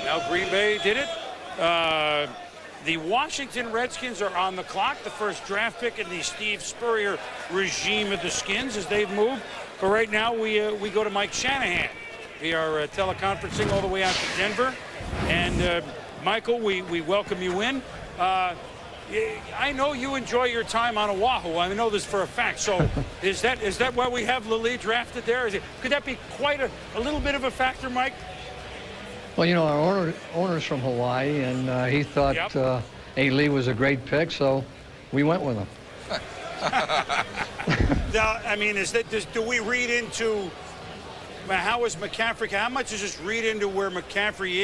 now Green Bay did it. The Washington Redskins are on the clock, the first draft pick in the Steve Spurrier regime of the Skins as they've moved. But right now we go to Mike Shanahan. We are teleconferencing all the way out to Denver. And Michael, we welcome you in. I know you enjoy your time on Oahu. I know this for a fact. So is that why we have Lili drafted there? Could that be quite a little bit of a factor, Mike? Well, you know, our owner's from Hawaii, and he thought A. was a great pick, so we went with him. Now, I mean, do we read into how is McCaffrey? How much does this read into where McCaffrey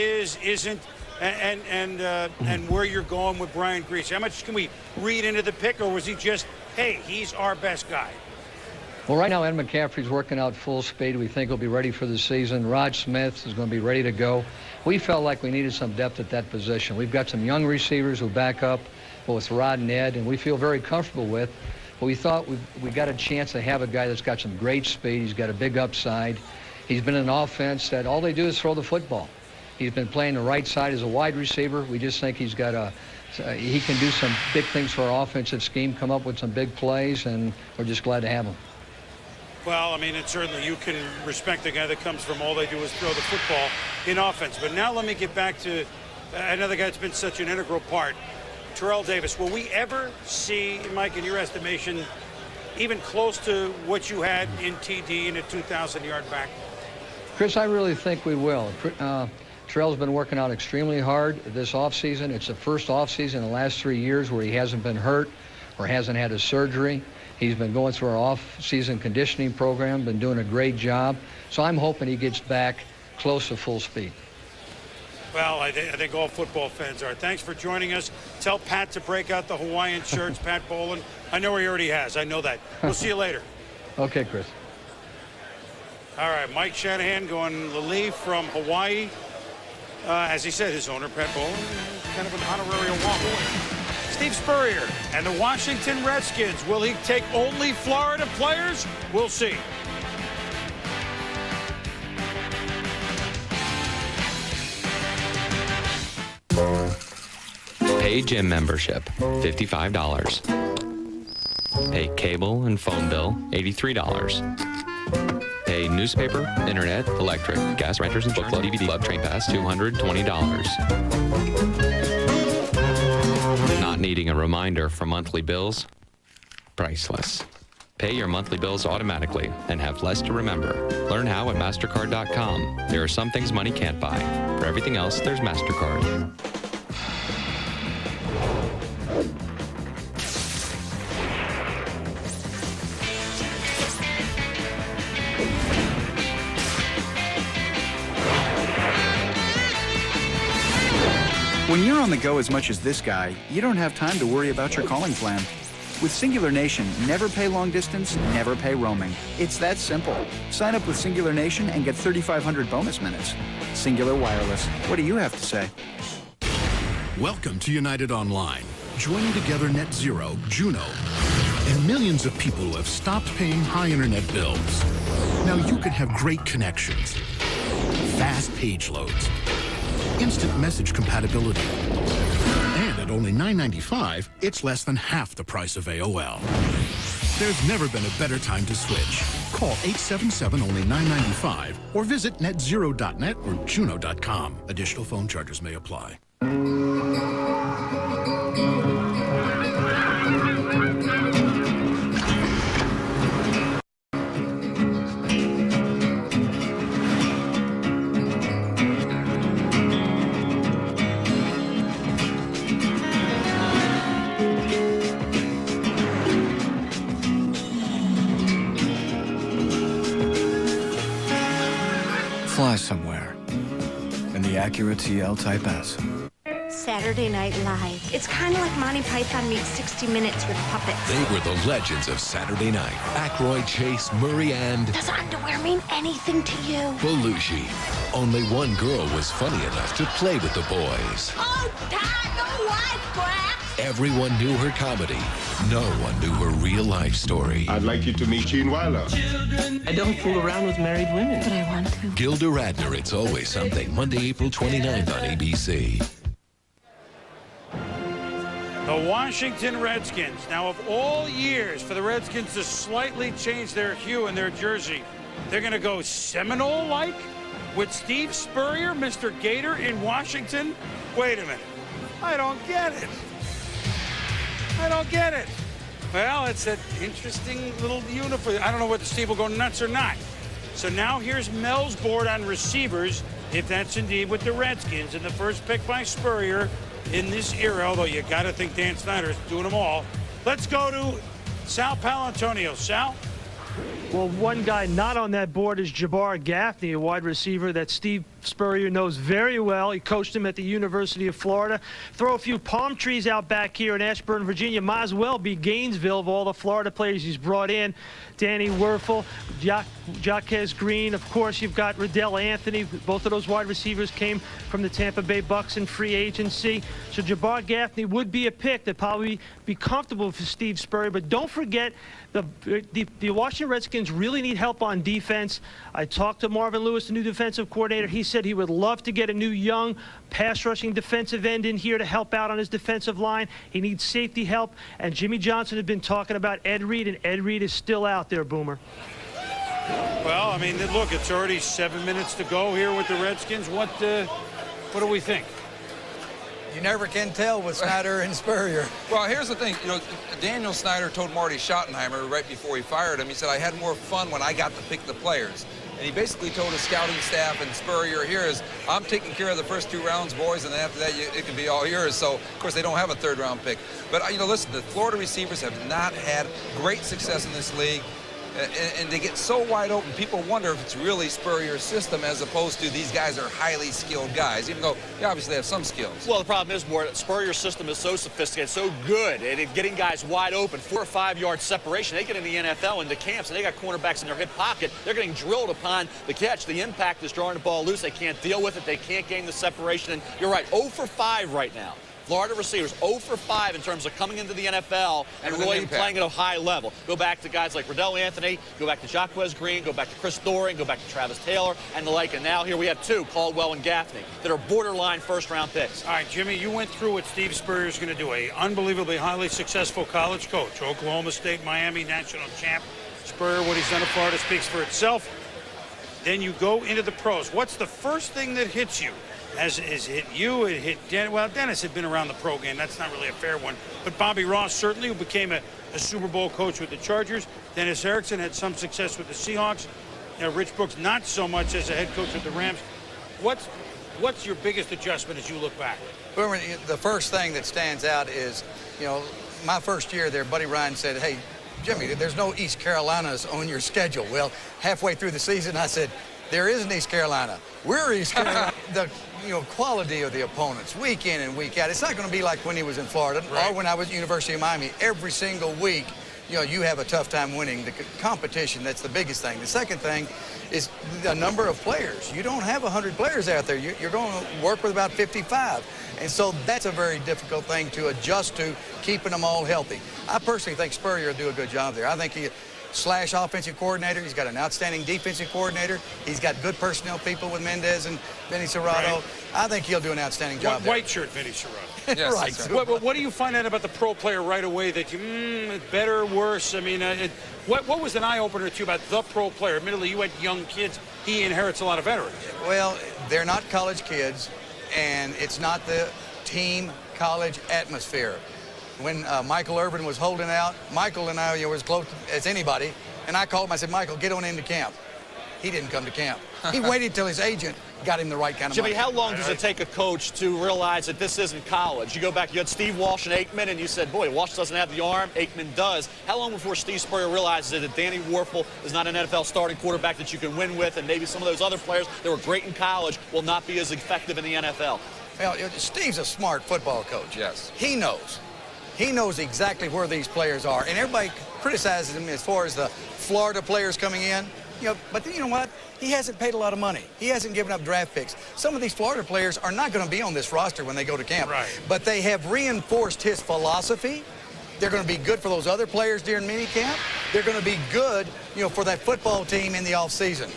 isn't, and where you're going with Brian Greasy? How much can we read into the pick, or was he just, hey, he's our best guy? Well, right now, Ed McCaffrey's working out full speed. We think he'll be ready for the season. Rod Smith is going to be ready to go. We felt like we needed some depth at that position. We've got some young receivers who back up both Rod and Ed, and we feel very comfortable with. But we thought we got a chance to have a guy that's got some great speed. He's got a big upside. He's been an offense that all they do is throw the football. He's been playing the right side as a wide receiver. We just think he's got he can do some big things for our offensive scheme, come up with some big plays, and we're just glad to have him. Well, I mean, and certainly you can respect the guy that comes from all they do is throw the football in offense. But now let me get back to another guy that's been such an integral part, Terrell Davis. Will we ever see, Mike, in your estimation, even close to what you had in TD in a 2,000-yard back? Chris, I really think we will. Terrell's been working out extremely hard this offseason. It's the first offseason in the last 3 years where he hasn't been hurt or hasn't had a surgery. He's been going through our off-season conditioning program, been doing a great job. So I'm hoping he gets back close to full speed. Well, I think all football fans are. Thanks for joining us. Tell Pat to break out the Hawaiian shirts, Pat Boland. I know he already has. I know that. We'll see you later. Okay, Chris. All right, Mike Shanahan going Relive from Hawaii. As he said, his owner, Pat Boland, kind of an honorary Oahu. Steve Spurrier and the Washington Redskins. Will he take only Florida players? We'll see. Pay gym membership, $55. Pay cable and phone bill, $83. Pay newspaper, internet, electric, gas, renters, and book club, DVD club, train pass, $220. Not needing a reminder for monthly bills? Priceless. Pay your monthly bills automatically and have less to remember. Learn how at MasterCard.com. There are some things money can't buy. For everything else, there's MasterCard. When you're on the go as much as this guy, you don't have time to worry about your calling plan. With Singular Nation, never pay long distance, never pay roaming. It's that simple. Sign up with Singular Nation and get 3,500 bonus minutes. Singular Wireless. What do you have to say? Welcome to United Online. Joining together Net Zero, Juno, and millions of people who have stopped paying high internet bills. Now you can have great connections, fast page loads, instant message compatibility. And at only $9.95, it's less than half the price of AOL. There's never been a better time to switch. Call 877 only $9.95 or visit netzero.net or juno.com. Additional phone charges may apply. Fly somewhere in the Acura TL Type S. Saturday Night Live. It's kind of like Monty Python meets 60 Minutes with puppets. They were the legends of Saturday night. Aykroyd, Chase, Murray, and... Does underwear mean anything to you? Belushi. Only one girl was funny enough to play with the boys. Oh, Tiger White crap! Everyone knew her comedy. No one knew her real-life story. I'd like you to meet Gene Wilder. I don't fool around with married women. But I want to. Gilda Radner, It's Always Something, Monday, April 29th on ABC. The Washington Redskins. Now, of all years for the Redskins to slightly change their hue in their jersey, they're going to go Seminole-like with Steve Spurrier, Mr. Gator in Washington? Wait a minute. I don't get it. I don't get it. Well, it's an interesting little uniform. I don't know whether Steve will go nuts or not. So now here's Mel's board on receivers, if that's indeed with the Redskins. And the first pick by Spurrier in this era, although you got to think Dan Snyder's doing them all. Let's go to Sal Palantonio. Sal? Well, one guy not on that board is Jabbar Gaffney, a wide receiver that Steve Spurrier knows very well. He coached him at the University of Florida. Throw a few palm trees out back here in Ashburn, Virginia. Might as well be Gainesville of all the Florida players he's brought in. Danny Werfel, Jaquez Green. Of course, you've got Riddell Anthony. Both of those wide receivers came from the Tampa Bay Bucks in free agency. So Jabbar Gaffney would be a pick that probably be comfortable for Steve Spurrier. But don't forget, the Washington Redskins really need help on defense. I talked to Marvin Lewis, the new defensive coordinator. He said he would love to get a new young pass-rushing defensive end in here to help out on his defensive line. He needs safety help. And Jimmy Johnson had been talking about Ed Reed, and Ed Reed is still out there, Boomer. Well, I mean, look, it's already 7 minutes to go here with the Redskins. What do we think? You never can tell with Snyder and Spurrier. Well, here's the thing. You know, Daniel Snyder told Marty Schottenheimer right before he fired him, he said, I had more fun when I got to pick the players. And he basically told his scouting staff and Spurrier here is, I'm taking care of the first 2 rounds, boys, and then after that, it can be all yours. So, of course, they don't have a 3rd-round pick. But, you know, listen, the Florida receivers have not had great success in this league. And they get so wide open, people wonder if it's really Spurrier's system as opposed to these guys are highly skilled guys, even though they obviously have some skills. Well, the problem is, Ward, Spurrier's system is so sophisticated, so good at getting guys wide open, 4 or 5 yard separation. They get in the NFL into camps, and they got cornerbacks in their hip pocket. They're getting drilled upon the catch. The impact is drawing the ball loose. They can't deal with it. They can't gain the separation. And you're right, 0 for 5 right now. Florida receivers 0 for 5 in terms of coming into the NFL and really playing at a high level. Go back to guys like Riddell Anthony, go back to Jaquez Green, go back to Chris Doering, go back to Travis Taylor and the like. And now here we have 2, Caldwell and Gaffney, that are borderline 1st-round picks. All right, Jimmy, you went through what Steve Spurrier is going to do. A unbelievably highly successful college coach. Oklahoma State, Miami, national champ. Spurrier, what he's done at Florida speaks for itself. Then you go into the pros. What's the first thing that hits you? As it hit you, it hit Dennis. Well, Dennis had been around the pro game. That's not really a fair one. But Bobby Ross certainly, who became a Super Bowl coach with the Chargers. Dennis Erickson had some success with the Seahawks. You know, Rich Brooks not so much as a head coach with the Rams. What's your biggest adjustment as you look back? Well, the first thing that stands out is, you know, my first year there, Buddy Ryan said, hey, Jimmy, there's no East Carolinas on your schedule. Well, halfway through the season, I said, there is an East Carolina. We're East Carolina. The quality of the opponents, week in and week out. It's not going to be like when he was in Florida or when I was at University of Miami. Every single week, you know, you have a tough time winning. The competition, that's the biggest thing. The second thing is the number of players. You don't have 100 players out there. You're going to work with about 55. And so that's a very difficult thing to adjust to, keeping them all healthy. I personally think Spurrier will do a good job there. I think he slash offensive coordinator. He's got an outstanding defensive coordinator. He's got good personnel people with Mendez and Vinny Serrato. Right. I think he'll do an outstanding job there. White shirt, Vinny Serrato. Yes, right. What do you find out about the pro player right away that you, better, worse? I mean, what was an eye-opener to you about the pro player? Admittedly, you had young kids. He inherits a lot of veterans. Well, they're not college kids, and it's not the team college atmosphere. When Michael Irvin was holding out, Michael and I were as close as anybody, and I called him. I said, Michael, get on into camp. He didn't come to camp. He waited till his agent got him the right kind of Jimmy, money. how long does it take a coach to realize that this isn't college? You go back, you had Steve Walsh and Aikman, and you said, boy, Walsh doesn't have the arm, Aikman does. How long before Steve Spurrier realizes that Danny Werfel is not an NFL starting quarterback that you can win with, and maybe some of those other players that were great in college will not be as effective in the NFL? Well, Steve's a smart football coach. Yes. He knows. He knows exactly where these players are, and everybody criticizes him as far as the Florida players coming in. You know, but you know what? He hasn't paid a lot of money. He hasn't given up draft picks. Some of these Florida players are not going to be on this roster when they go to camp. Right. But they have reinforced his philosophy. They're going to be good for those other players during minicamp. They're going to be good, you know, for that football team in the offseason.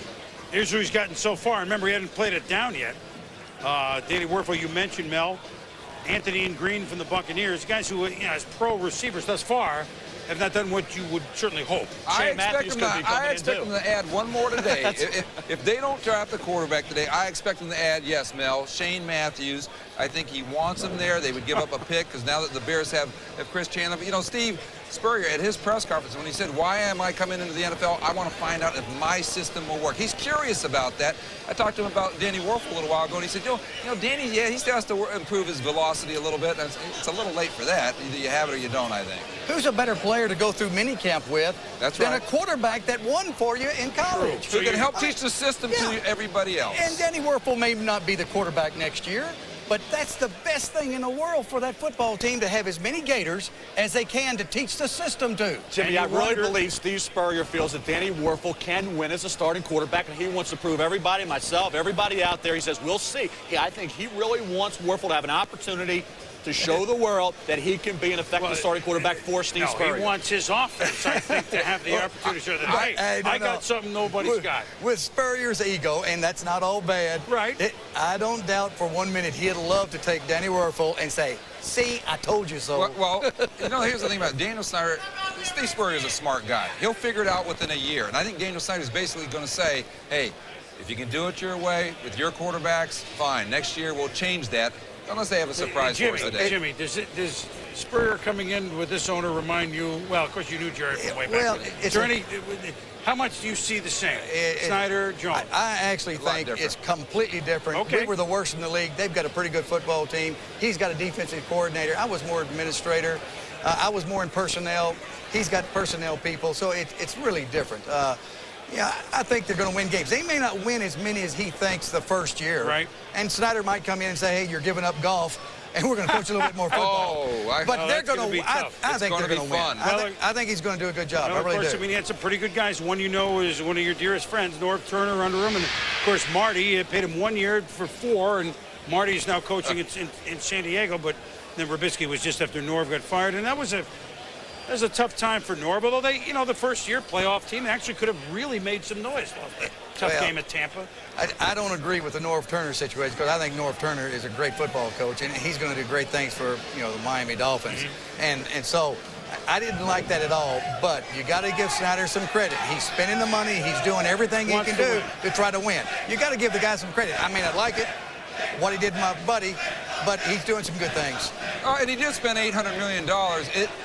Here's who he's gotten so far. Remember, he hadn't played it down yet. Danny Werfel, you mentioned, Mel. Anthony and Green from the Buccaneers, guys who, you know, as pro receivers thus far, have not done what you would certainly hope. I expect them to add one more today. if they don't draft a quarterback today, I expect them to add, yes, Mel, Shane Matthews, I think he wants him there. They would give up a pick because now that the Bears have Chris Chandler. You know, Steve Spurrier at his press conference when he said, why am I coming into the NFL? I want to find out if my system will work. He's curious about that. I talked to him about Danny Werfel a little while ago, and he said, you know, Danny, yeah, he still has to improve his velocity a little bit. It's a little late for that. Either you have it or you don't, I think. Who's a better player to go through minicamp with than a quarterback that won for you in college? Who can help teach the system to everybody else. And Danny Werfel may not be the quarterback next year, but that's the best thing in the world for that football team, to have as many Gators as they can to teach the system to. Jimmy, I really believe Steve Spurrier feels that Danny Werfel can win as a starting quarterback, and he wants to prove everybody, myself, everybody out there. He says, we'll see. I think he really wants Werfel to have an opportunity to show the world that he can be an effective starting quarterback for Steve Spurrier. He wants his offense, I think, to have the opportunity to show that, hey, I got something nobody's got. With Spurrier's ego, and that's not all bad, right? I don't doubt for 1 minute he'd love to take Danny Werfel and say, see, I told you so. Well, you know, here's the thing about Daniel Snyder. Steve Spurrier is a smart guy. He'll figure it out within a year. And I think Daniel Snyder is basically going to say, hey, if you can do it your way with your quarterbacks, fine. Next year we'll change that. Unless they have a surprise for us today. Jimmy, does Spurrier coming in with this owner remind you? Well, of course you knew Jerry from way back. Well, is there any? How much do you see the same? Snyder, Jones. I actually think it's completely different. Okay. We were the worst in the league. They've got a pretty good football team. He's got a defensive coordinator. I was more administrator. I was more in personnel. He's got personnel people. So it's really different. Yeah, I think they're going to win games. They may not win as many as he thinks the first year. Right. And Snyder might come in and say, hey, you're giving up golf, and we're going to coach a little bit more football. But they're going to I think they're going to win. I think he's going to do a good job. Well, I really of course, do. I mean, he had some pretty good guys. One you know is one of your dearest friends, Norv Turner, under him. And, of course, Marty paid him 1 year for 4, and Marty's now coaching in San Diego. But then Robisky was just after Norv got fired, and that was a tough time for Norv, although they, the first year playoff team actually could have really made some noise. Tough game at Tampa. I don't agree with the Norv Turner situation, because I think Norv Turner is a great football coach, and he's going to do great things for the Miami Dolphins. And so I didn't like that at all, but you got to give Snyder some credit. He's spending the money. He's doing everything he can do to try to win. You got to give the guy some credit. I mean, I like it, what he did to my buddy, but he's doing some good things. Oh, and he did spend $800 million.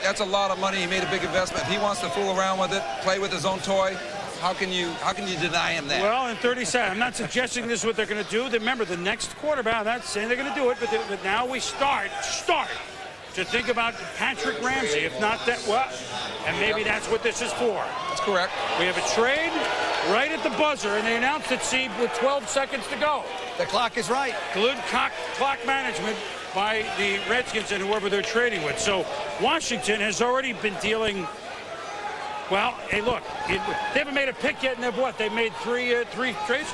That's a lot of money. He made a big investment. If he wants to fool around with it, play with his own toy, how can you deny him that? Well, in 30 seconds, I'm not suggesting this is what they're going to do. Remember, the next quarterback, I'm not saying they're going to do it, but now we start to think about Patrick Ramsey. If not that, well, and maybe that's what this is for. That's correct. We have a trade right at the buzzer, and they announced it, Steve, with 12 seconds to go. The clock is right. Good clock management by the Redskins and whoever they're trading with. So Washington has already been dealing. Well, hey, look, they haven't made a pick yet, and they've made three trades.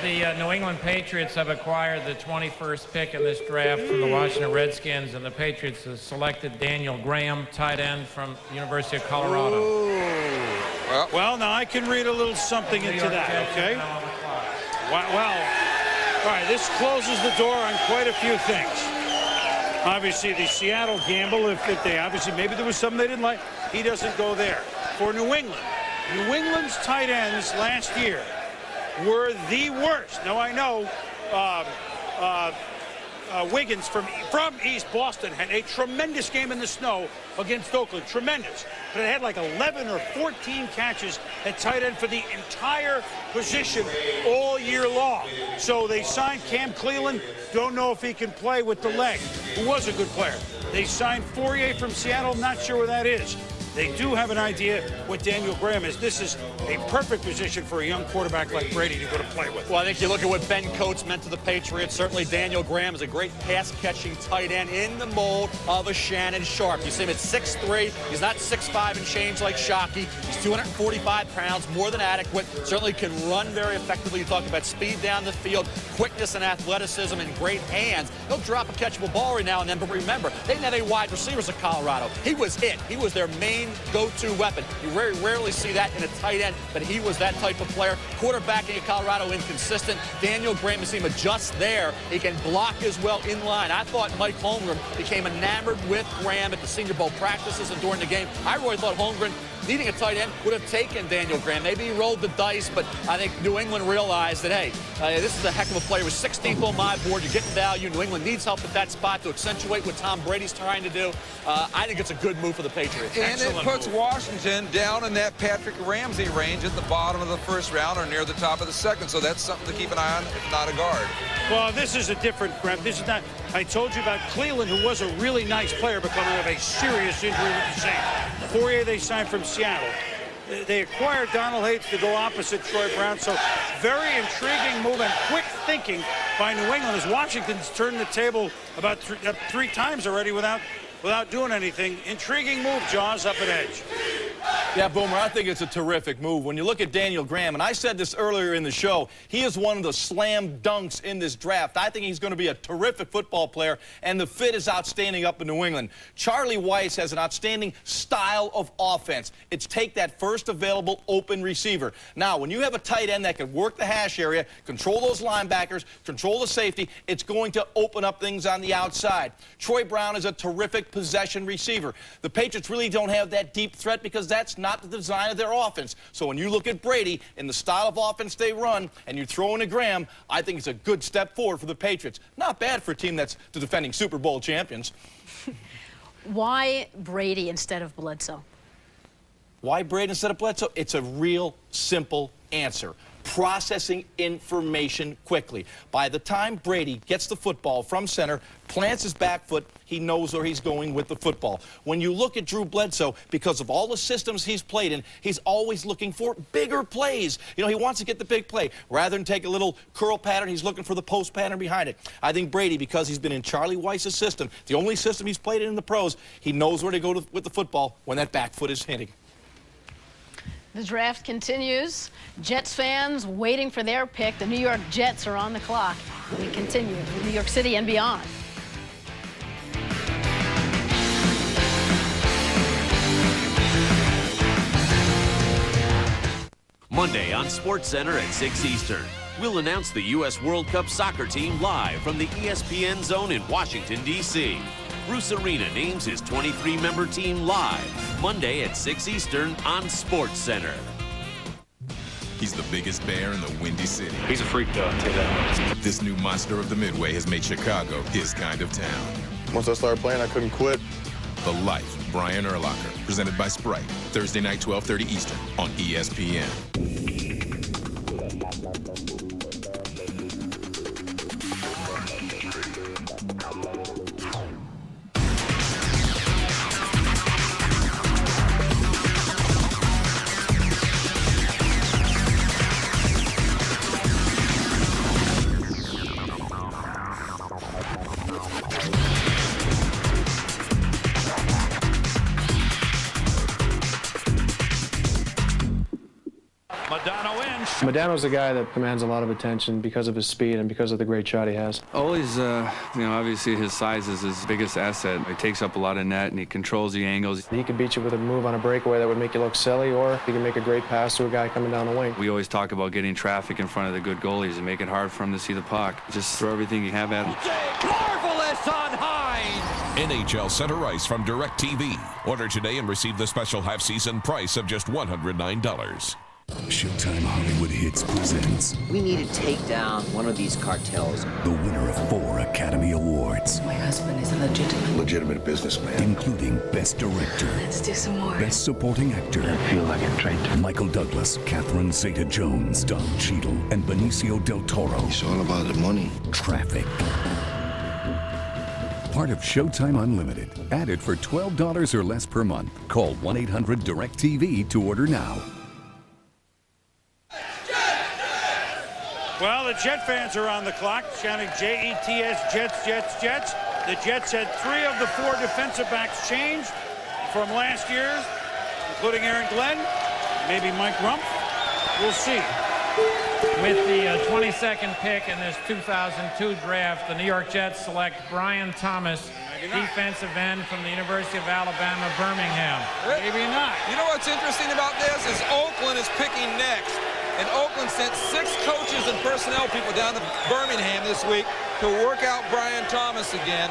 The New England Patriots have acquired the 21st pick in this draft from the Washington Redskins, and the Patriots have selected Daniel Graham, tight end from the University of Colorado. Ooh. Well, now I can read a little something into that, okay? Well, all right, this closes the door on quite a few things. Obviously, the Seattle gamble, if they obviously, maybe there was something they didn't like, he doesn't go there. For New England's tight ends last year were the worst. Now, I know Wiggins from East Boston had a tremendous game in the snow against Oakland. Tremendous. But it had like 11 or 14 catches at tight end for the entire position all year long. So they signed Cam Cleveland. Don't know if he can play with the leg, who was a good player. They signed Fourier from Seattle. Not sure where that is. They do have an idea what Daniel Graham is. This is a perfect position for a young quarterback like Brady to go to play with. Well, I think you look at what Ben Coates meant to the Patriots. Certainly Daniel Graham is a great pass-catching tight end in the mold of a Shannon Sharp. You see him at 6'3". He's not 6'5" and change like Shockey. He's 245 pounds, more than adequate. Certainly can run very effectively. You talk about speed down the field, quickness and athleticism, and great hands. He'll drop a catchable ball every now and then, but remember, they didn't have any wide receivers at Colorado. He was it. He was their main go-to weapon. You very rarely see that in a tight end, but he was that type of player. Quarterbacking at Colorado inconsistent. Daniel Graham has seen him just there. He can block as well in line. I thought Mike Holmgren became enamored with Graham at the Senior Bowl practices and during the game. I really thought Holmgren, needing a tight end, would have taken Daniel Graham. Maybe he rolled the dice, but I think New England realized that, hey, this is a heck of a player. He was 16th on my board. You're getting value. New England needs help at that spot to accentuate what Tom Brady's trying to do. I think it's a good move for the Patriots. And Excellent it puts move. Washington down in that Patrick Ramsey range at the bottom of the first round or near the top of the second. So that's something to keep an eye on, if not a guard. Well, this is a different Graham. This is not. I told you about Cleveland, who was a really nice player, but coming out of a serious injury with the Saints. Fourier they signed from Seattle. They acquired Donald Hayes to go opposite Troy Brown. So very intriguing move and quick thinking by New England as Washington's turned the table about three times already without doing anything. Intriguing move, Jaws, up at edge. Yeah, Boomer, I think it's a terrific move. When you look at Daniel Graham, and I said this earlier in the show, he is one of the slam dunks in this draft. I think he's going to be a terrific football player, and the fit is outstanding up in New England. Charlie Weiss has an outstanding style of offense. It's take that first available open receiver. Now, when you have a tight end that can work the hash area, control those linebackers, control the safety, it's going to open up things on the outside. Troy Brown is a terrific possession receiver. The Patriots really don't have that deep threat because that's not the design of their offense. So when you look at Brady and the style of offense they run and you throw in a Graham, I think it's a good step forward for the Patriots. Not bad for a team that's the defending Super Bowl champions. Why Brady instead of Bledsoe? Why Brady instead of Bledsoe? It's a real simple answer. Processing information quickly. By the time Brady gets the football from center, plants his back foot, he knows where he's going with the football. When you look at Drew Bledsoe, because of all the systems he's played in, he's always looking for bigger plays. You know, he wants to get the big play. Rather than take a little curl pattern, he's looking for the post pattern behind it. I think Brady, because he's been in Charlie Weiss's system, the only system he's played in the pros, he knows where to go with the football when that back foot is hitting. The draft continues. Jets fans waiting for their pick. The New York Jets are on the clock. We continue to New York City and beyond. Monday on SportsCenter at 6 Eastern. We'll announce the U.S. World Cup soccer team live from the ESPN Zone in Washington, D.C. Bruce Arena names his 23-member team live, Monday at 6 Eastern on SportsCenter. He's the biggest bear in the Windy City. He's a freak, though, I'll tell you that. This new monster of the Midway has made Chicago his kind of town. Once I started playing, I couldn't quit. The Life of Brian Urlacher, presented by Sprite, Thursday night, 12:30 Eastern on ESPN. Modano's a guy that commands a lot of attention because of his speed and because of the great shot he has. Always, obviously his size is his biggest asset. He takes up a lot of net and he controls the angles. He can beat you with a move on a breakaway that would make you look silly, or he can make a great pass to a guy coming down the wing. We always talk about getting traffic in front of the good goalies and make it hard for him to see the puck. Just throw everything you have at him. Marvelous on high. NHL Center Ice from DirecTV. Order today and receive the special half-season price of just $109. Showtime Hollywood Hits presents. We need to take down one of these cartels. The winner of 4 Academy Awards. My husband is a legitimate businessman. Including Best Director. Let's do some more. Best Supporting Actor. I feel like a traitor. Michael Douglas, Catherine Zeta-Jones, Don Cheadle, and Benicio del Toro. It's all about the money. Traffic. Part of Showtime Unlimited. Added for $12 or less per month. Call 1-800-DIRECTV to order now. Well, the Jet fans are on the clock, shouting J-E-T-S, Jets, Jets, Jets. The Jets had 3 of the 4 defensive backs changed from last year, including Aaron Glenn, maybe Mike Rumpf. We'll see. With the 22nd pick in this 2002 draft, the New York Jets select Brian Thomas, defensive end from the University of Alabama, Birmingham. Maybe not. You know what's interesting about this is Oakland is picking next. And Oakland sent 6 coaches and personnel people down to Birmingham this week to work out Brian Thomas again.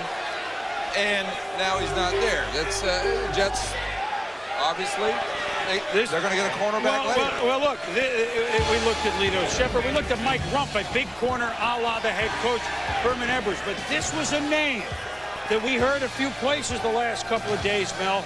And now he's not there. That's Jets, obviously. They're going to get a cornerback later. Well, look, we looked at Lito Shepard. We looked at Mike Rumpf, a big corner a la the head coach, Herman Edwards. But this was a name that we heard a few places the last couple of days, Mel.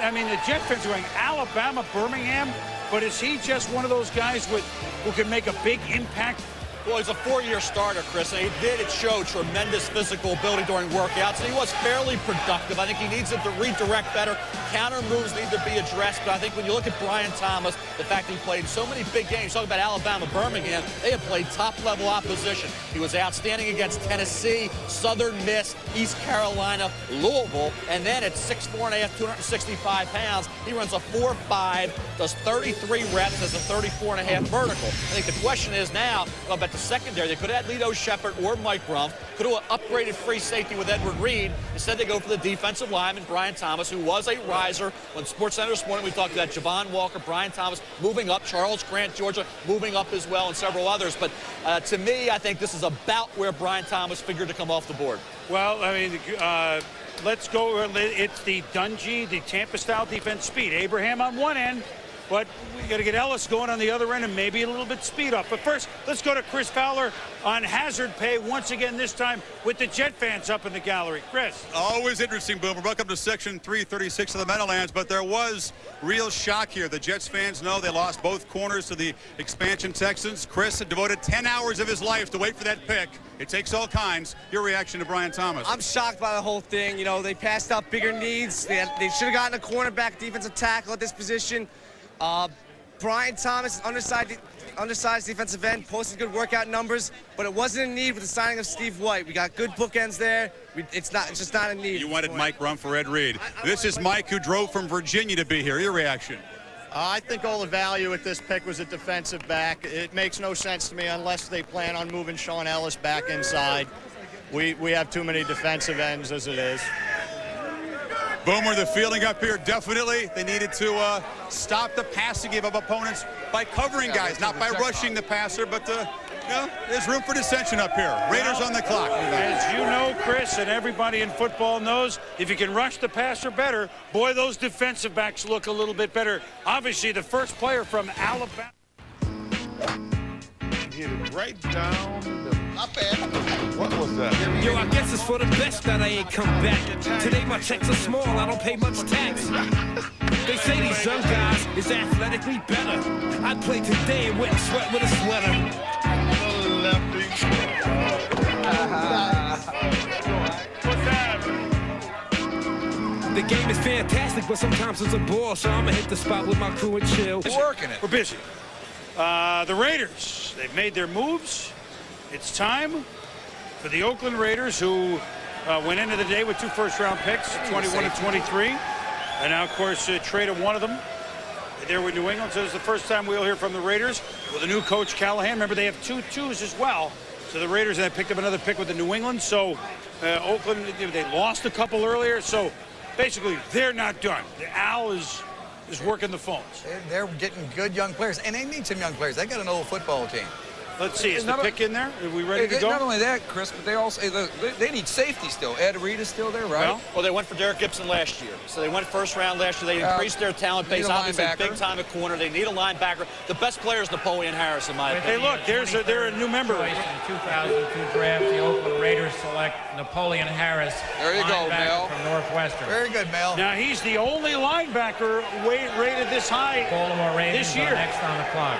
I mean, the Jet fans are going Alabama, Birmingham. But is he just one of those guys who can make a big impact? Well, he's a 4-year starter, Chris, and it showed tremendous physical ability during workouts, and he was fairly productive. I think he needs it to redirect better. Counter moves need to be addressed, but I think when you look at Brian Thomas, the fact that he played so many big games, talking about Alabama, Birmingham, they have played top-level opposition. He was outstanding against Tennessee, Southern Miss, East Carolina, Louisville, and then at 6'4.5", 265 pounds, he runs a 4.5, does 33 reps as a 34.5 vertical. I think the question is now about the secondary. They could have had Lito Shepard or Mike Rumpf, could have upgraded free safety with Edward Reed. Instead, they go for the defensive lineman, Brian Thomas, who was a riser. On SportsCenter this morning, we talked about Javon Walker, Brian Thomas moving up, Charles Grant, Georgia, moving up as well, and several others. But to me, I think this is about where Brian Thomas figured to come off the board. Well, I mean, let's go. It's the Dungy, the Tampa-style defense speed. Abraham on one end. But we got to get Ellis going on the other end and maybe a little bit speed up. But first, let's go to Chris Fowler on hazard pay once again, this time with the Jet fans up in the gallery. Chris. Always interesting, Boomer. Welcome to Section 336 of the Meadowlands. But there was real shock here. The Jets fans know they lost both corners to the expansion Texans. Chris had devoted 10 hours of his life to wait for that pick. It takes all kinds. Your reaction to Brian Thomas? I'm shocked by the whole thing. You know, they passed up bigger needs. They should have gotten a cornerback, defensive tackle at this position. Brian Thomas, undersized defensive end, posted good workout numbers, but it wasn't a need with the signing of Steve White. We got good bookends there. It's just not a need. You wanted Mike Rumpf for Ed Reed. This is Mike, who drove from Virginia to be here. Your reaction? I think all the value at this pick was at defensive back. It makes no sense to me unless they plan on moving Sean Ellis back inside. We have too many defensive ends as it is. Boomer, the feeling up here, definitely. They needed to stop the passing game of opponents by covering guys, not by rushing the passer, but there's room for dissension up here. Raiders on the clock. As you know, Chris, and everybody in football knows, if you can rush the passer better, boy, those defensive backs look a little bit better. Obviously, the first player from Alabama. Hit it right down the... Not bad. What was that? Yo, I guess it's for the best that I ain't come back. Today my checks are small, I don't pay much tax. They say these young guys is athletically better. I'd play today and wouldn't sweat with a sweater. The game is fantastic, but sometimes it's a bore, so I'ma hit the spot with my crew and chill. We're working it. We're busy. The Raiders, they've made their moves. It's time for the Oakland Raiders, who went into the day with 2 first-round picks, 21 and 23. And now, of course, traded one of them. There with New England. So it's the first time we'll hear from the Raiders with a new coach, Callahan. Remember, they have 2 twos as well. So the Raiders have picked up another pick with the New England. So Oakland, they lost a couple earlier. So basically, they're not done. Al is working the phones. They're getting good young players, and they need some young players. They got an old football team. Let's see, is the pick in there? Are we ready to go? Not only that, Chris, but they also they need safety still. Ed Reed is still there, right? Well, they went for Derek Gibson last year. So they went first round last year. They increased their talent base. Obviously, big time at corner. They need a linebacker. The best player is Napoleon Harris, in my opinion. Hey, look, they're a new member. In the 2002 draft, the Oakland Raiders select Napoleon Harris, there you go, Mel. From Northwestern. Very good, Mel. Now, he's the only linebacker rated this high Baltimore Ravens this year. Next on the clock.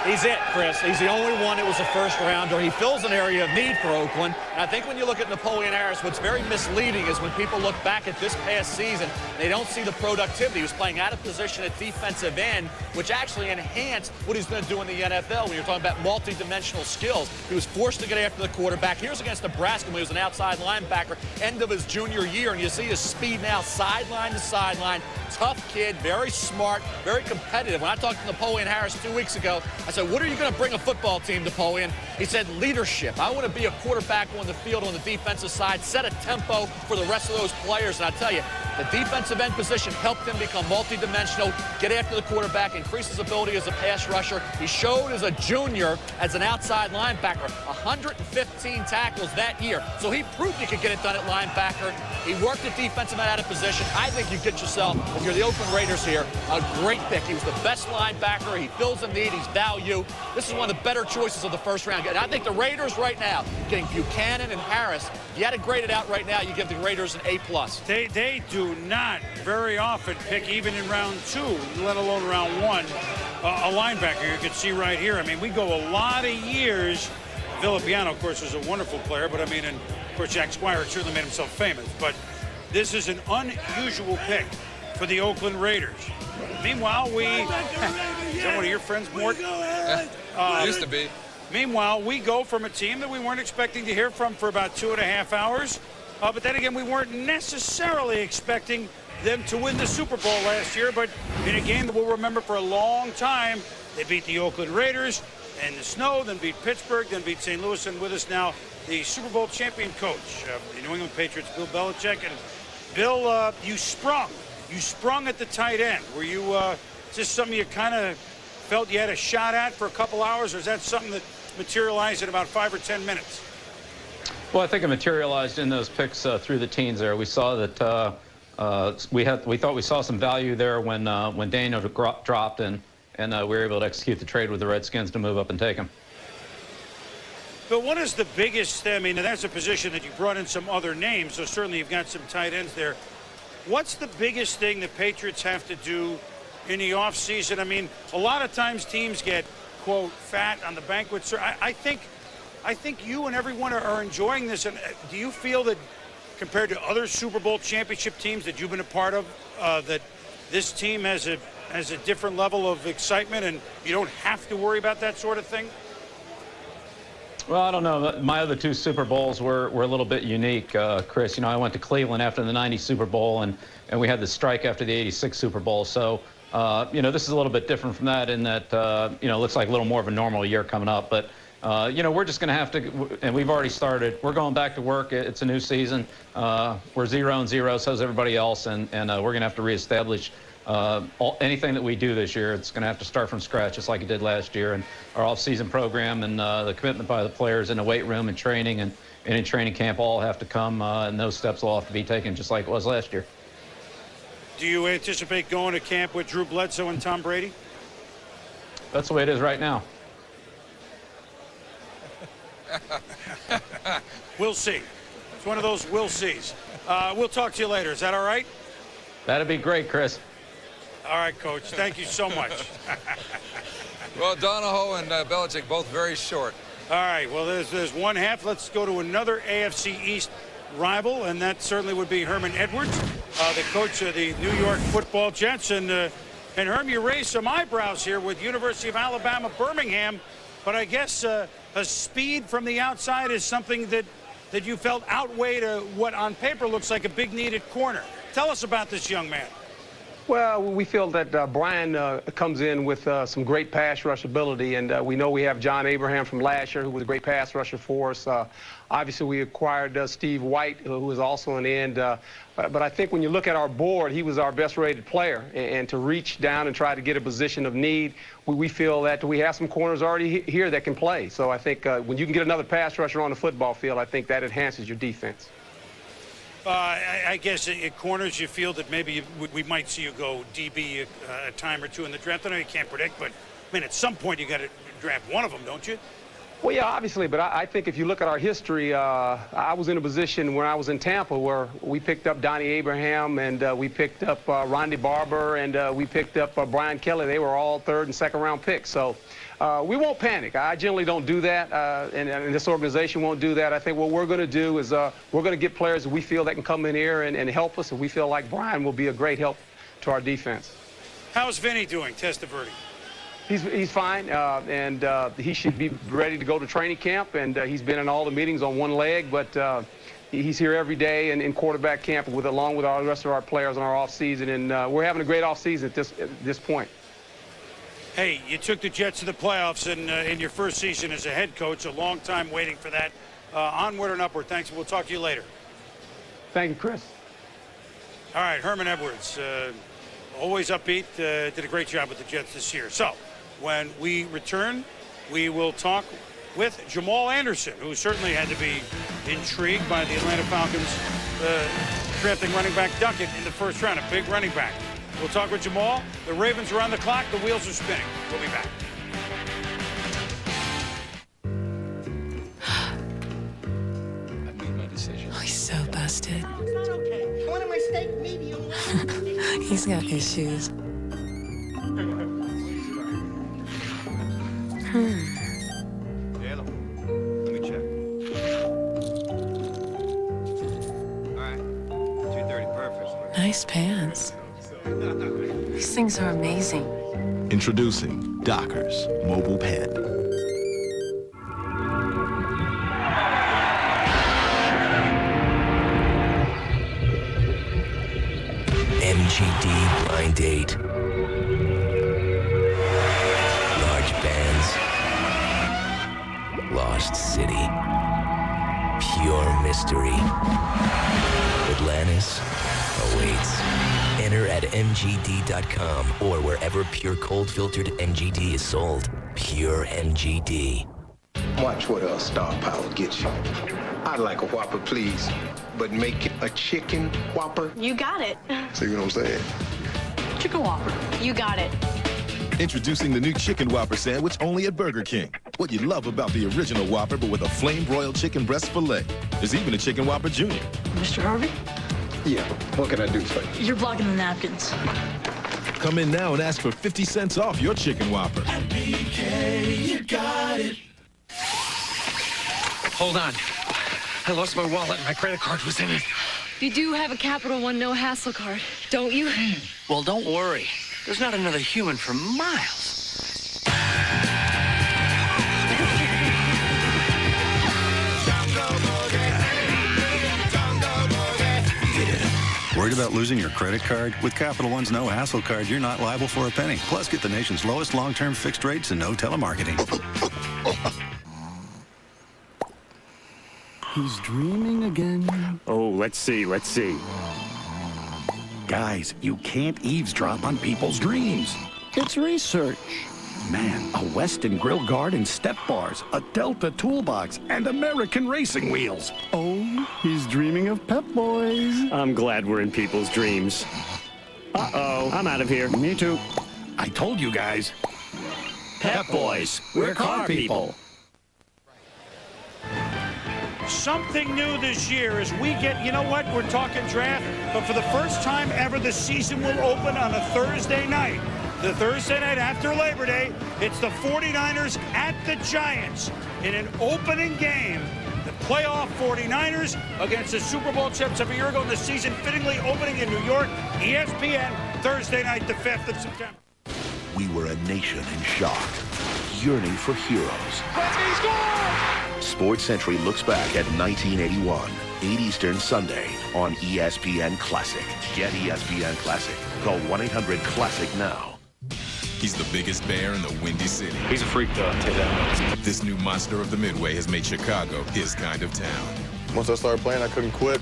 He's it, Chris. He's the only one that was a first-rounder. He fills an area of need for Oakland. And I think when you look at Napoleon Harris, what's very misleading is when people look back at this past season, they don't see the productivity. He was playing out of position at defensive end, which actually enhanced what he's going to do in the NFL when you're talking about multi-dimensional skills. He was forced to get after the quarterback. Here's against Nebraska when he was an outside linebacker, end of his junior year, and you see his speed now sideline to sideline. Tough kid, very smart, very competitive. When I talked to Napoleon Harris 2 weeks ago, I said, what are you going to bring a football team, Napoleon? He said, leadership. I want to be a quarterback on the field on the defensive side, set a tempo for the rest of those players. And I tell you, the defensive end position helped him become multidimensional, get after the quarterback, increase his ability as a pass rusher. He showed as a junior as an outside linebacker, 115 tackles that year. So he proved he could get it done at linebacker. He worked at defensive end out of position. I think you get yourself, if you're the Oakland Raiders here, a great pick. He was the best linebacker. He fills a need. He's value. This is one of the better choices of the first round. And I think the Raiders right now, getting Buchanan and Harris, if you had to grade it out right now, you give the Raiders an A+. They do not very often pick, even in round 2, let alone round 1, a linebacker. You can see right here. I mean, we go a lot of years. Villapiano, of course, was a wonderful player, but I mean, and of course, Jack Squire certainly made himself famous. But this is an unusual pick for the Oakland Raiders. Meanwhile, we... Is that one of your friends, Mort? Used to be. Meanwhile, we go from a team that we weren't expecting to hear from for about 2.5 hours. But then again, we weren't necessarily expecting them to win the Super Bowl last year. But in a game that we'll remember for a long time, they beat the Oakland Raiders in the snow, then beat Pittsburgh, then beat St. Louis. And with us now, the Super Bowl champion coach, the New England Patriots, Bill Belichick. And Bill, you sprung at the tight end. Were you just something you kind of felt you had a shot at for a couple hours, or is that something that materialized in about 5 or 10 minutes? Well, I think it materialized in those picks through the teens there. We saw that we thought we saw some value there when Daniel dropped, and we were able to execute the trade with the Redskins to move up and take him. But what is the biggest, I mean, that's a position that you brought in some other names, so certainly you've got some tight ends there. What's the biggest thing the Patriots have to do in the offseason? I mean, a lot of times teams get, quote, fat on the banquet. I think you and everyone are enjoying this. And do you feel that compared to other Super Bowl championship teams that you've been a part of, that this team has a different level of excitement and you don't have to worry about that sort of thing? Well, I don't know. My other 2 Super Bowls were a little bit unique, Chris. You know, I went to Cleveland after the '90 Super Bowl, and we had the strike after the '86 Super Bowl. So, you know, this is a little bit different from that in that, you know, it looks like a little more of a normal year coming up. But, you know, we're just going to have to, and we've already started. We're going back to work. It's a new season. We're 0-0, so is everybody else, and we're going to have to reestablish anything that we do this year. It's going to have to start from scratch, just like it did last year. And our off-season program and the commitment by the players in the weight room and training and in training camp all have to come, and those steps will have to be taken just like it was last year. Do you anticipate going to camp with Drew Bledsoe and Tom Brady? That's the way it is right now. We'll see. It's one of those we'll sees. We'll talk to you later. Is that all right? That'd be great, Chris. All right, Coach. Thank you so much. Well, Donahoe and Belichick both very short. All right. Well, there's one half. Let's go to another AFC East rival, and that certainly would be Herman Edwards, the coach of the New York Football Jets. And Herm, you raised some eyebrows here with University of Alabama, Birmingham, but I guess a speed from the outside is something that you felt outweighed what on paper looks like a big need at corner. Tell us about this young man. Well, we feel that Brian comes in with some great pass rush ability, and we know we have John Abraham from last year, who was a great pass rusher for us. Obviously, we acquired Steve White, who was also an end. But I think when you look at our board, he was our best-rated player. And to reach down and try to get a position of need, we feel that we have some corners already here that can play. So I think when you can get another pass rusher on the football field, I think that enhances your defense. I guess at corners you feel that maybe we might see you go DB a time or two in the draft. I know you can't predict, but I mean, at some point you got to draft one of them, don't you? Well, yeah, obviously, but I think if you look at our history, I was in a position when I was in Tampa where we picked up Donnie Abraham and we picked up Ronde Barber and we picked up Brian Kelly. They were all 3rd and 2nd round picks. So we won't panic. I generally don't do that, and this organization won't do that. I think what we're going to do is we're going to get players that we feel that can come in here and help us, and we feel like Brian will be a great help to our defense. How's Vinny doing, Testaverde? He's fine, and he should be ready to go to training camp, and he's been in all the meetings on one leg, but he's here every day in quarterback camp along with all the rest of our players in our off season, and we're having a great off season at this point. Hey, you took the Jets to the playoffs in your first season as a head coach. A long time waiting for that. Onward and upward. Thanks. We'll talk to you later. Thank you, Chris. All right, Herman Edwards, always upbeat, did a great job with the Jets this year. So when we return, we will talk with Jamal Anderson, who certainly had to be intrigued by the Atlanta Falcons drafting running back Duckett in the first round, a big running back. We'll talk with Jamal. The Ravens are on the clock. The wheels are spinning. We'll be back. I made my decision. Oh, he's so busted. No, it's not okay. I wanted my steak medium. He's got issues. Hello. Let me check. All right. 2:30, perfect. Nice pants. These things are amazing. Introducing Dockers Mobile Pen. MGD Blind Date. Large bands. Lost City. Pure mystery. Atlantis awaits. Enter at mgd.com or wherever pure cold filtered MGD is sold. Pure MGD. Watch what Star Power gets you. I'd like a Whopper, please, but make it a chicken Whopper. You got it. See what I'm saying? Chicken Whopper. You got it. Introducing the new Chicken Whopper sandwich only at Burger King. What you love about the original Whopper, but with a flame-broiled chicken breast filet. There's even a Chicken Whopper Jr. Mr. Harvey? Yeah, what can I do for you? You're blocking the napkins. Come in now and ask for 50 cents off your Chicken Whopper. BK, you got it. Hold on. I lost my wallet and my credit card was in it. You do have a Capital One no hassle card, don't you? Well, don't worry. There's not another human for miles. Worried about losing your credit card? With Capital One's no hassle card, you're not liable for a penny. Plus, get the nation's lowest long-term fixed rates and no telemarketing. He's dreaming again. Oh, let's see. Guys, you can't eavesdrop on people's dreams. It's research. Man, a Weston Grill Guard and step bars, a Delta toolbox, and American racing wheels. Oh, he's dreaming of Pep Boys. I'm glad we're in people's dreams. Uh-oh, I'm out of here. Me too. I told you guys. Pep Boys, we're car people. Something new this year as we get, you know what, we're talking draft, but for the first time ever, the season will open on a Thursday night. The Thursday night after Labor Day, it's the 49ers at the Giants in an opening game. The playoff 49ers against the Super Bowl champs of a year ago in the season, fittingly opening in New York. ESPN, Thursday night, the 5th of September. We were a nation in shock, yearning for heroes. Sports Century looks back at 1981, 8 Eastern Sunday on ESPN Classic. Get ESPN Classic. Call 1-800-CLASSIC now. He's the biggest bear in the Windy City. He's a freak, though, I'll tell you that. This new monster of the Midway has made Chicago his kind of town. Once I started playing, I couldn't quit.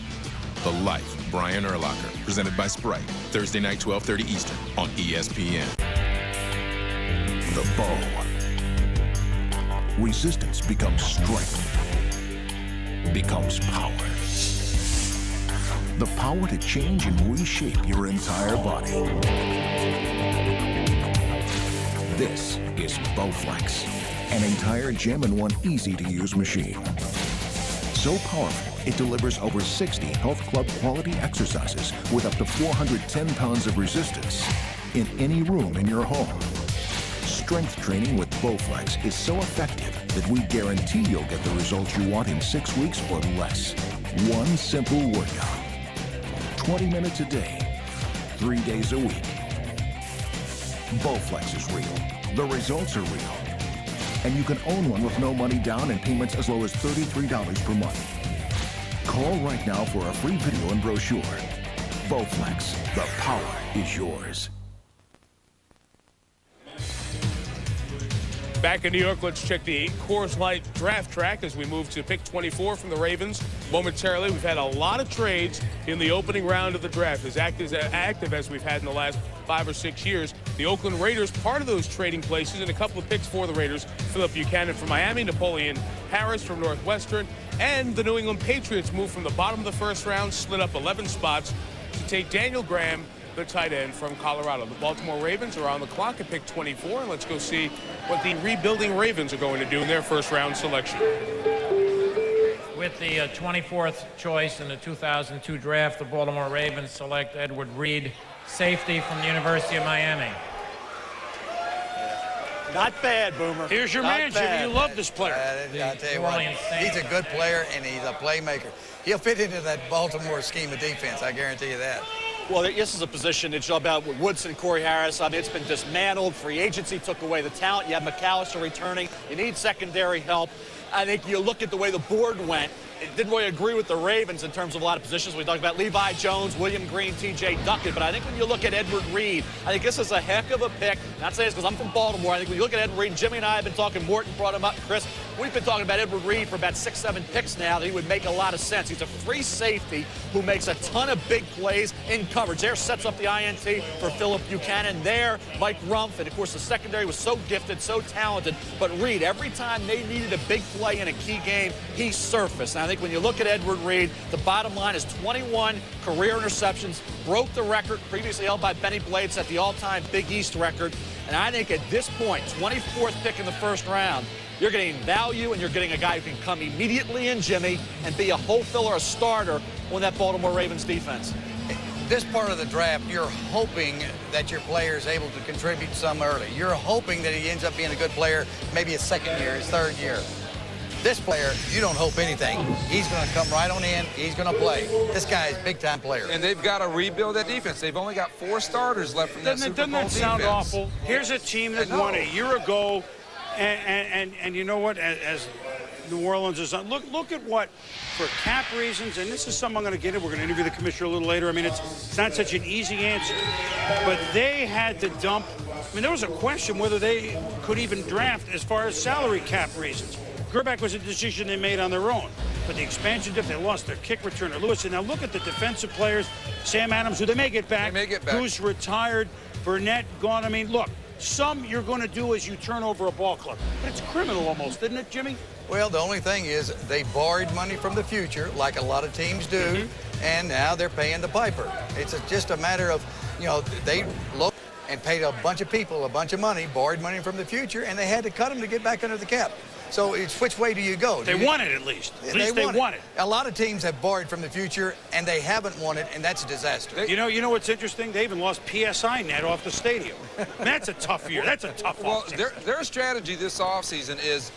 The Life, Brian Urlacher, presented by Sprite. Thursday night, 12:30 Eastern on ESPN. The bow. Resistance becomes strength. Becomes power. The power to change and reshape your entire body. This is Bowflex, an entire gem-in-one easy-to-use machine. So powerful, it delivers over 60 health club quality exercises with up to 410 pounds of resistance in any room in your home. Strength training with Bowflex is so effective that we guarantee you'll get the results you want in 6 weeks or less. One simple workout. 20 minutes a day, 3 days a week. Bowflex is real. The results are real. And you can own one with no money down and payments as low as $33 per month. Call right now for a free video and brochure. Bowflex, the power is yours. Back in New York, let's check the Coors Light draft track as we move to pick 24 from the Ravens. Momentarily, we've had a lot of trades in the opening round of the draft, as active as we've had in the last 5 or 6 years. The Oakland Raiders, part of those trading places, and a couple of picks for the Raiders. Philip Buchanan from Miami, Napoleon Harris from Northwestern, and the New England Patriots moved from the bottom of the first round, slid up 11 spots to take Daniel Graham, the tight end from Colorado. The Baltimore Ravens are on the clock at pick 24, and let's go see what the rebuilding Ravens are going to do in their first round selection. With the 24th choice in the 2002 draft, the Baltimore Ravens select Edward Reed, safety from the University of Miami. Not bad, Boomer. Here's your man, Jimmy. You love this player. I'll tell you what, he's a good player, and he's a playmaker. He'll fit into that Baltimore scheme of defense, I guarantee you that. Well, this is a position it's about with Woodson, Corey Harris. I mean, it's been dismantled. Free agency took away the talent. You have McAllister returning. You need secondary help. I think you look at the way the board went. It didn't really agree with the Ravens in terms of a lot of positions. We talked about Levi Jones, William Green, T.J. Duckett. But I think when you look at Edward Reed, I think this is a heck of a pick. Not saying this because I'm from Baltimore. I think when you look at Edward Reed, Jimmy and I have been talking, Morton brought him up, Chris. We've been talking about Edward Reed for about 6, 7 picks now that he would make a lot of sense. He's a free safety who makes a ton of big plays in coverage. There sets up the INT for Philip Buchanan. There, Mike Rumpf. And, of course, the secondary was so gifted, so talented. But Reed, every time they needed a big play in a key game, he surfaced. And I think when you look at Edward Reed, the bottom line is 21 career interceptions, broke the record previously held by Benny Blades at the all-time Big East record. And I think at this point, 24th pick in the first round, you're getting value, and you're getting a guy who can come immediately in, Jimmy, and be a hole filler, a starter on that Baltimore Ravens defense. This part of the draft, you're hoping that your player is able to contribute some early. You're hoping that he ends up being a good player, maybe his second year, his third year. This player, you don't hope anything. He's going to come right on in. He's going to play. This guy is a big-time player. And they've got to rebuild that defense. They've only got 4 starters left from that Super Bowl Doesn't that sound defense. awful? Here's a team that won a year ago, and you know what? As New Orleans is on, look at what, for cap reasons, and this is something I'm going to get into. We're going to interview the commissioner a little later. I mean, it's not such an easy answer, but they had to dump. I mean, there was a question whether they could even draft as far as salary cap reasons. Gerback was a decision they made on their own. But the expansion dip, they lost their kick returner, Lewis. And now look at the defensive players. Sam Adams, who they may get back. Who's retired. Burnett gone. I mean, look, some you're going to do is you turn over a ball club. But it's criminal almost, isn't it, Jimmy? Well, the only thing is they borrowed money from the future, like a lot of teams do, and now they're paying the piper. It's just a matter of, you know, they looked and paid a bunch of people a bunch of money, borrowed money from the future, and they had to cut them to get back under the cap. So it's which way do you go? They won it at least. At least they won it. A lot of teams have borrowed from the future, and they haven't won it, and that's a disaster. You know what's interesting? They even lost PSI net off the stadium. That's a tough year. That's a tough offseason. Their strategy this offseason is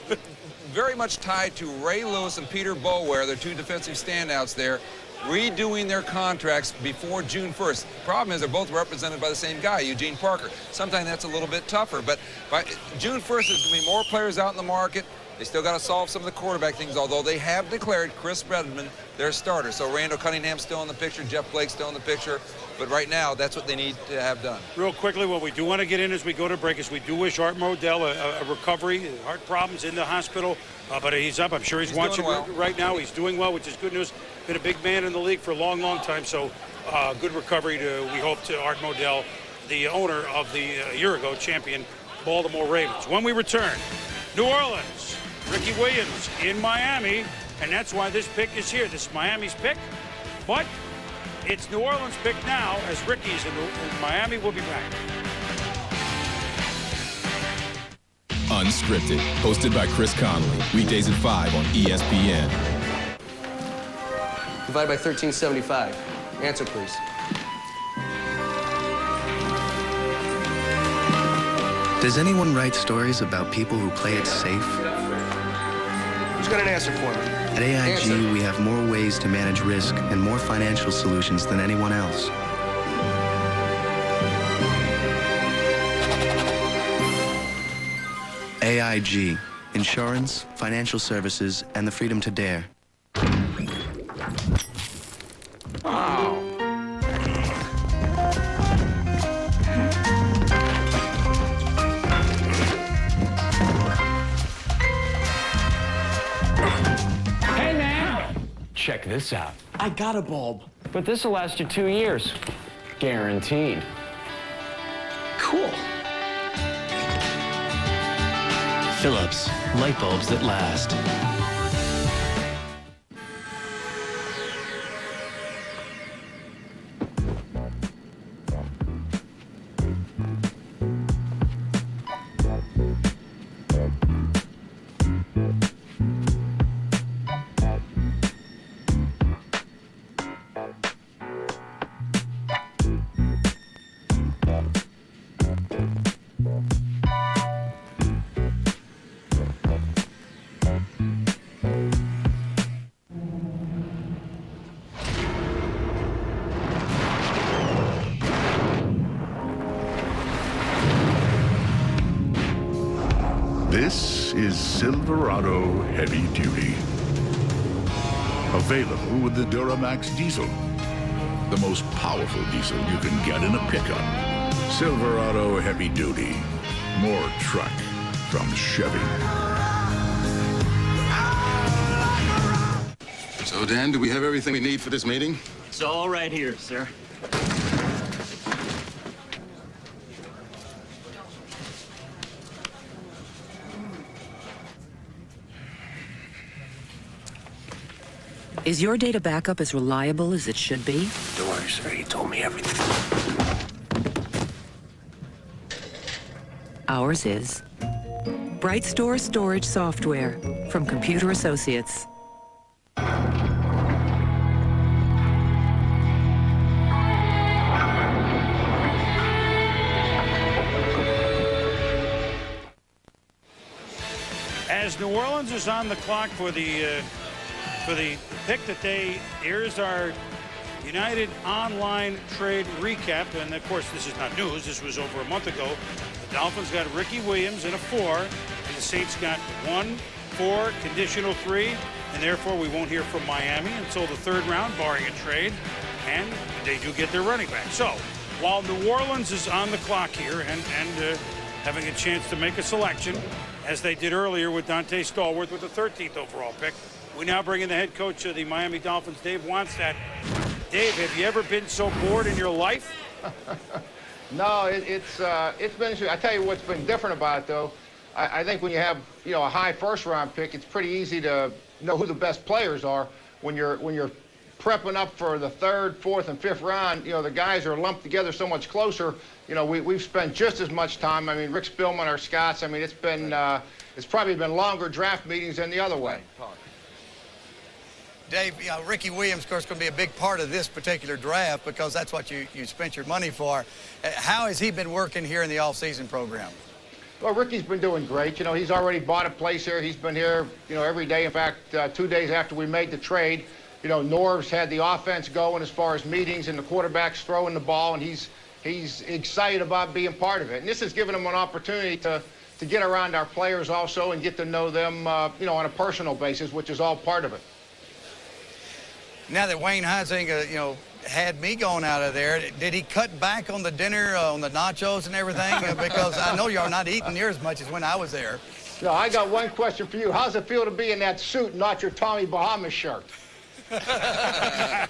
very much tied to Ray Lewis and Peter Boulware, their 2 defensive standouts there, redoing their contracts before June 1st. The problem is they're both represented by the same guy, Eugene Parker. Sometimes that's a little bit tougher, but by June 1st, there's going to be more players out in the market. They still got to solve some of the quarterback things, although they have declared Chris Redman their starter. So Randall Cunningham's still in the picture, Jeff Blake's still in the picture. But right now, that's what they need to have done. Real quickly, what we do want to get in as we go to break is we do wish Art Modell a recovery, heart problems in the hospital. But he's up. I'm sure he's watching right now. He's doing well, which is good news. Been a big man in the league for a long, long time. So good recovery, we hope, to Art Modell, the owner of the year ago champion Baltimore Ravens. When we return, New Orleans, Ricky Williams in Miami, and that's why this pick is here. This is Miami's pick, but it's New Orleans' pick now as Ricky's in Miami. We'll be back. Unscripted, hosted by Chris Connolly, weekdays at 5 on ESPN. Divided by 1375. Answer, please. Does anyone write stories about people who play it safe? Who's got an answer for me? At AIG, we have more ways to manage risk and more financial solutions than anyone else. AIG, insurance, financial services, and the freedom to dare. Oh. this out. I got a bulb. But this will last you 2 years. Guaranteed. Cool. Philips, light bulbs that last. This is Silverado Heavy Duty. Available with the Duramax diesel. The most powerful diesel you can get in a pickup. Silverado Heavy Duty. More truck from Chevy. So, Dan, do we have everything we need for this meeting? It's all right here, sir. Is your data backup as reliable as it should be? Don't worry, sir. He told me everything. Ours is. Bright Store Storage Software from Computer Associates. As New Orleans is on the clock for the pick that they, here's our United Online Trade recap. And of course, this is not news. This was over a month ago. The Dolphins got Ricky Williams in a 4, and the Saints got 1, 4, conditional 3, and therefore we won't hear from Miami until the 3rd round, barring a trade, and they do get their running back. So while New Orleans is on the clock here and having a chance to make a selection, as they did earlier with Dante Stallworth with the 13th overall pick, we now bring in the head coach of the Miami Dolphins, Dave Wannstedt. Dave, have you ever been so bored in your life? No, it's been. I tell you what's been different about it, though. I think when you have a high first-round pick, it's pretty easy to know who the best players are. When you're prepping up for the 3rd, 4th, and 5th round, the guys are lumped together so much closer. We've spent just as much time. I mean, Rick Spielman or Scott's. I mean, it's probably been longer draft meetings than the other way. Dave, Ricky Williams, of course, going to be a big part of this particular draft because that's what you spent your money for. How has he been working here in the off-season program? Well, Ricky's been doing great. He's already bought a place here. He's been here, every day. In fact, 2 days after we made the trade, Norv's had the offense going as far as meetings and the quarterback's throwing the ball, and he's excited about being part of it. And this has given him an opportunity to get around our players also and get to know them, on a personal basis, which is all part of it. Now that Wayne Huizenga, had me going out of there, did he cut back on the dinner, on the nachos and everything? Because I know y'all not eating near as much as when I was there. No, I got one question for you. How's it feel to be in that suit, not your Tommy Bahama shirt? I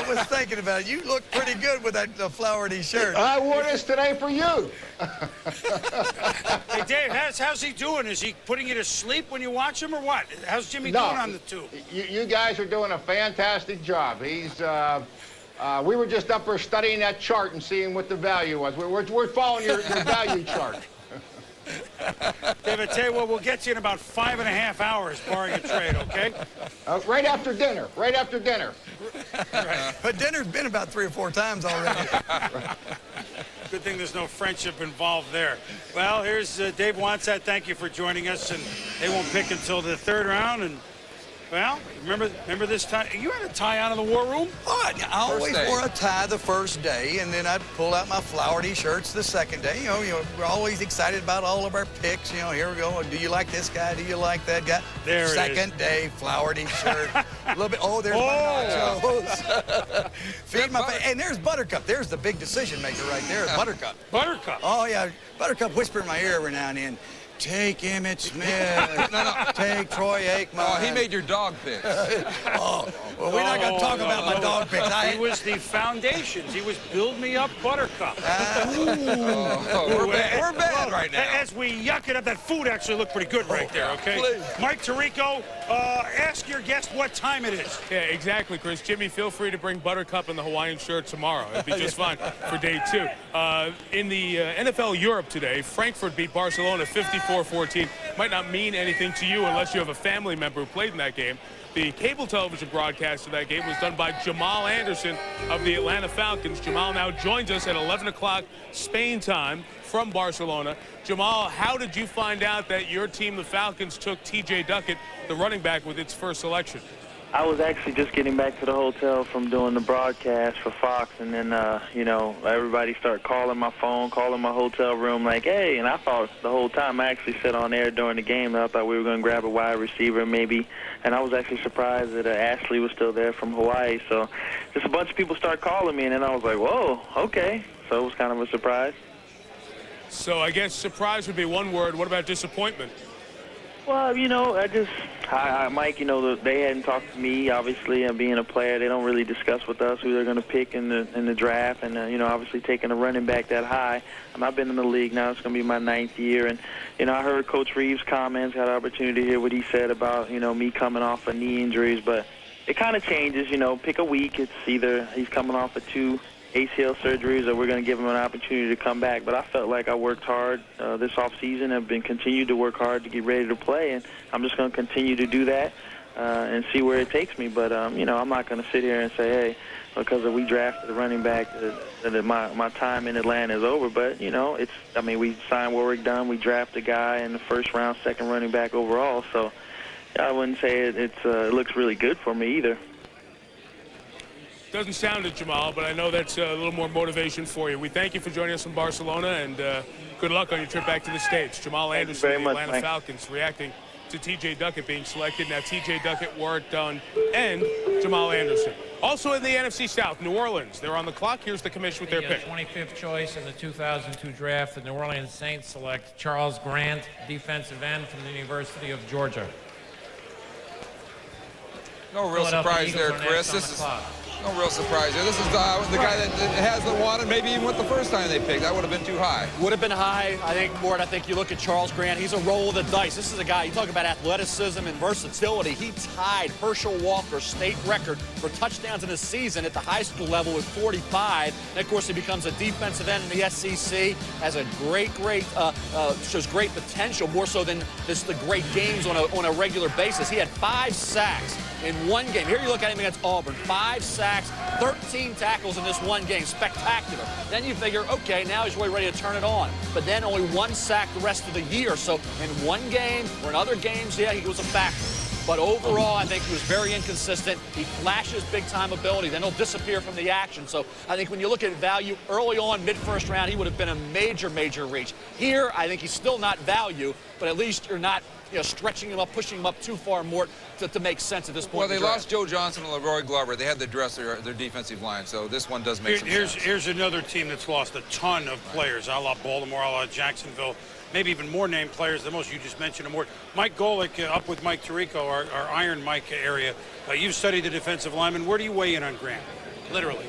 was thinking about it. You look pretty good with that flowery shirt. I wore this today for you. Hey, Dave, how's he doing? Is he putting you to sleep when you watch him or what? How's Jimmy doing on the tube? You guys are doing a fantastic job. We were just up there studying that chart and seeing what the value was. We're following your value chart. David, tell you what, we'll get you in about 5.5 hours, barring a trade, okay? Right after dinner. Right after dinner. Right. But dinner's been about 3 or 4 times already. Good thing there's no friendship involved there. Well, here's Dave Wannstedt. Thank you for joining us. And they won't pick until the 3rd round. And well, remember this time? You had a tie on in the war room? Oh, I always wore a tie the first day, and then I'd pull out my flowery shirts the second day. We're always excited about all of our picks. Here we go. Do you like this guy? Do you like that guy? There second day, flowery shirt. A little bit. Oh, there's my nachos. Feed my face. And there's Buttercup. There's the big decision maker right there. Buttercup. Buttercup. Oh yeah, Buttercup whisper in my ear every now and then. Take Emmitt Smith. Take Troy Aikman. Oh, he made your dog picks. Well, we're not going to talk about my dog picks. He was the foundations. He was build me up Buttercup. We're bad right now. As we yuck it up, that food actually looked pretty good right there, okay? Please. Mike Tirico, ask your guest what time it is. Yeah, exactly, Chris. Jimmy, feel free to bring Buttercup in the Hawaiian shirt tomorrow. It'll be just fine for day 2. In the NFL Europe today, Frankfurt beat Barcelona 54-14. Might not mean anything to you unless you have a family member who played in that game. The cable television broadcast of that game was done by Jamal Anderson of the Atlanta Falcons. Jamal now joins us at 11 o'clock Spain time from Barcelona. Jamal, how did you find out that your team, the Falcons, took T.J. Duckett, the running back, with its first selection? I was actually just getting back to the hotel from doing the broadcast for Fox, and then, everybody started calling my phone, calling my hotel room, like, hey, and I thought the whole time I actually said on air during the game that I thought we were going to grab a wide receiver maybe, and I was actually surprised that Ashley was still there from Hawaii, so just a bunch of people started calling me, and then I was like, whoa, okay, so it was kind of a surprise. So I guess surprise would be one word. What about disappointment? Well, Mike, they hadn't talked to me, obviously, and being a player, they don't really discuss with us who they're going to pick in the draft, and, obviously taking a running back that high. I've been in the league now. It's going to be my 9th year, and, I heard Coach Reeves' comments, had an opportunity to hear what he said about, me coming off of knee injuries, but it kind of changes, pick a week. It's either he's coming off of 2 ACL surgeries, or we're going to give him an opportunity to come back. But I felt like I worked hard this offseason. I've been continued to work hard to get ready to play, and I'm just going to continue to do that and see where it takes me. But, I'm not going to sit here and say, hey, because we drafted a running back, that my time in Atlanta is over. But, we signed Warwick Dunn. We drafted a guy in the first round, second running back overall. So I wouldn't say it looks really good for me either. Doesn't sound it, Jamal, but I know that's a little more motivation for you. We thank you for joining us from Barcelona, and good luck on your trip back to the States. Jamal Anderson of the Atlanta Falcons reacting to T.J. Duckett being selected. Now T.J. Duckett, Warwick Dunn, and Jamal Anderson. Also in the NFC South, New Orleans. They're on the clock. Here's the commission with their pick. 25th choice in the 2002 draft, the New Orleans Saints select Charles Grant, defensive end from the University of Georgia. No real surprise there, Chris. This is no real surprise there. This is the guy that hasn't wanted, maybe even with the first time they picked. That would have been too high. Would have been high. I think, Mort, I think you look at Charles Grant, he's a roll of the dice. This is a guy, you talk about athleticism and versatility. He tied Herschel Walker's state record for touchdowns in a season at the high school level with 45. And, of course, he becomes a defensive end in the SEC, has a shows great potential, more so than the great games on a regular basis. He had 5 sacks in one game. Here you look at him against Auburn. 5 sacks, 13 tackles in this one game. Spectacular. Then you figure, okay, now he's really ready to turn it on. But then only 1 sack the rest of the year. So in one game or in other games, yeah, he was a factor. But overall, I think he was very inconsistent. He flashes big-time ability, then he'll disappear from the action. So I think when you look at value early on, mid-first round, he would have been a major, major reach. Here, I think he's still not value, but at least you're not stretching him up, pushing him up too far more to make sense at this point. Well, they lost Joe Johnson and Leroy Glover. They had to address their defensive line, so this one does make some sense. Here's another team that's lost a ton of players, a la Baltimore, a la Jacksonville, maybe even more named players than most. You just mentioned them more. Mike Golick, up with Mike Tirico, our Iron Mike area. You've studied the defensive lineman. Where do you weigh in on Grant? Literally.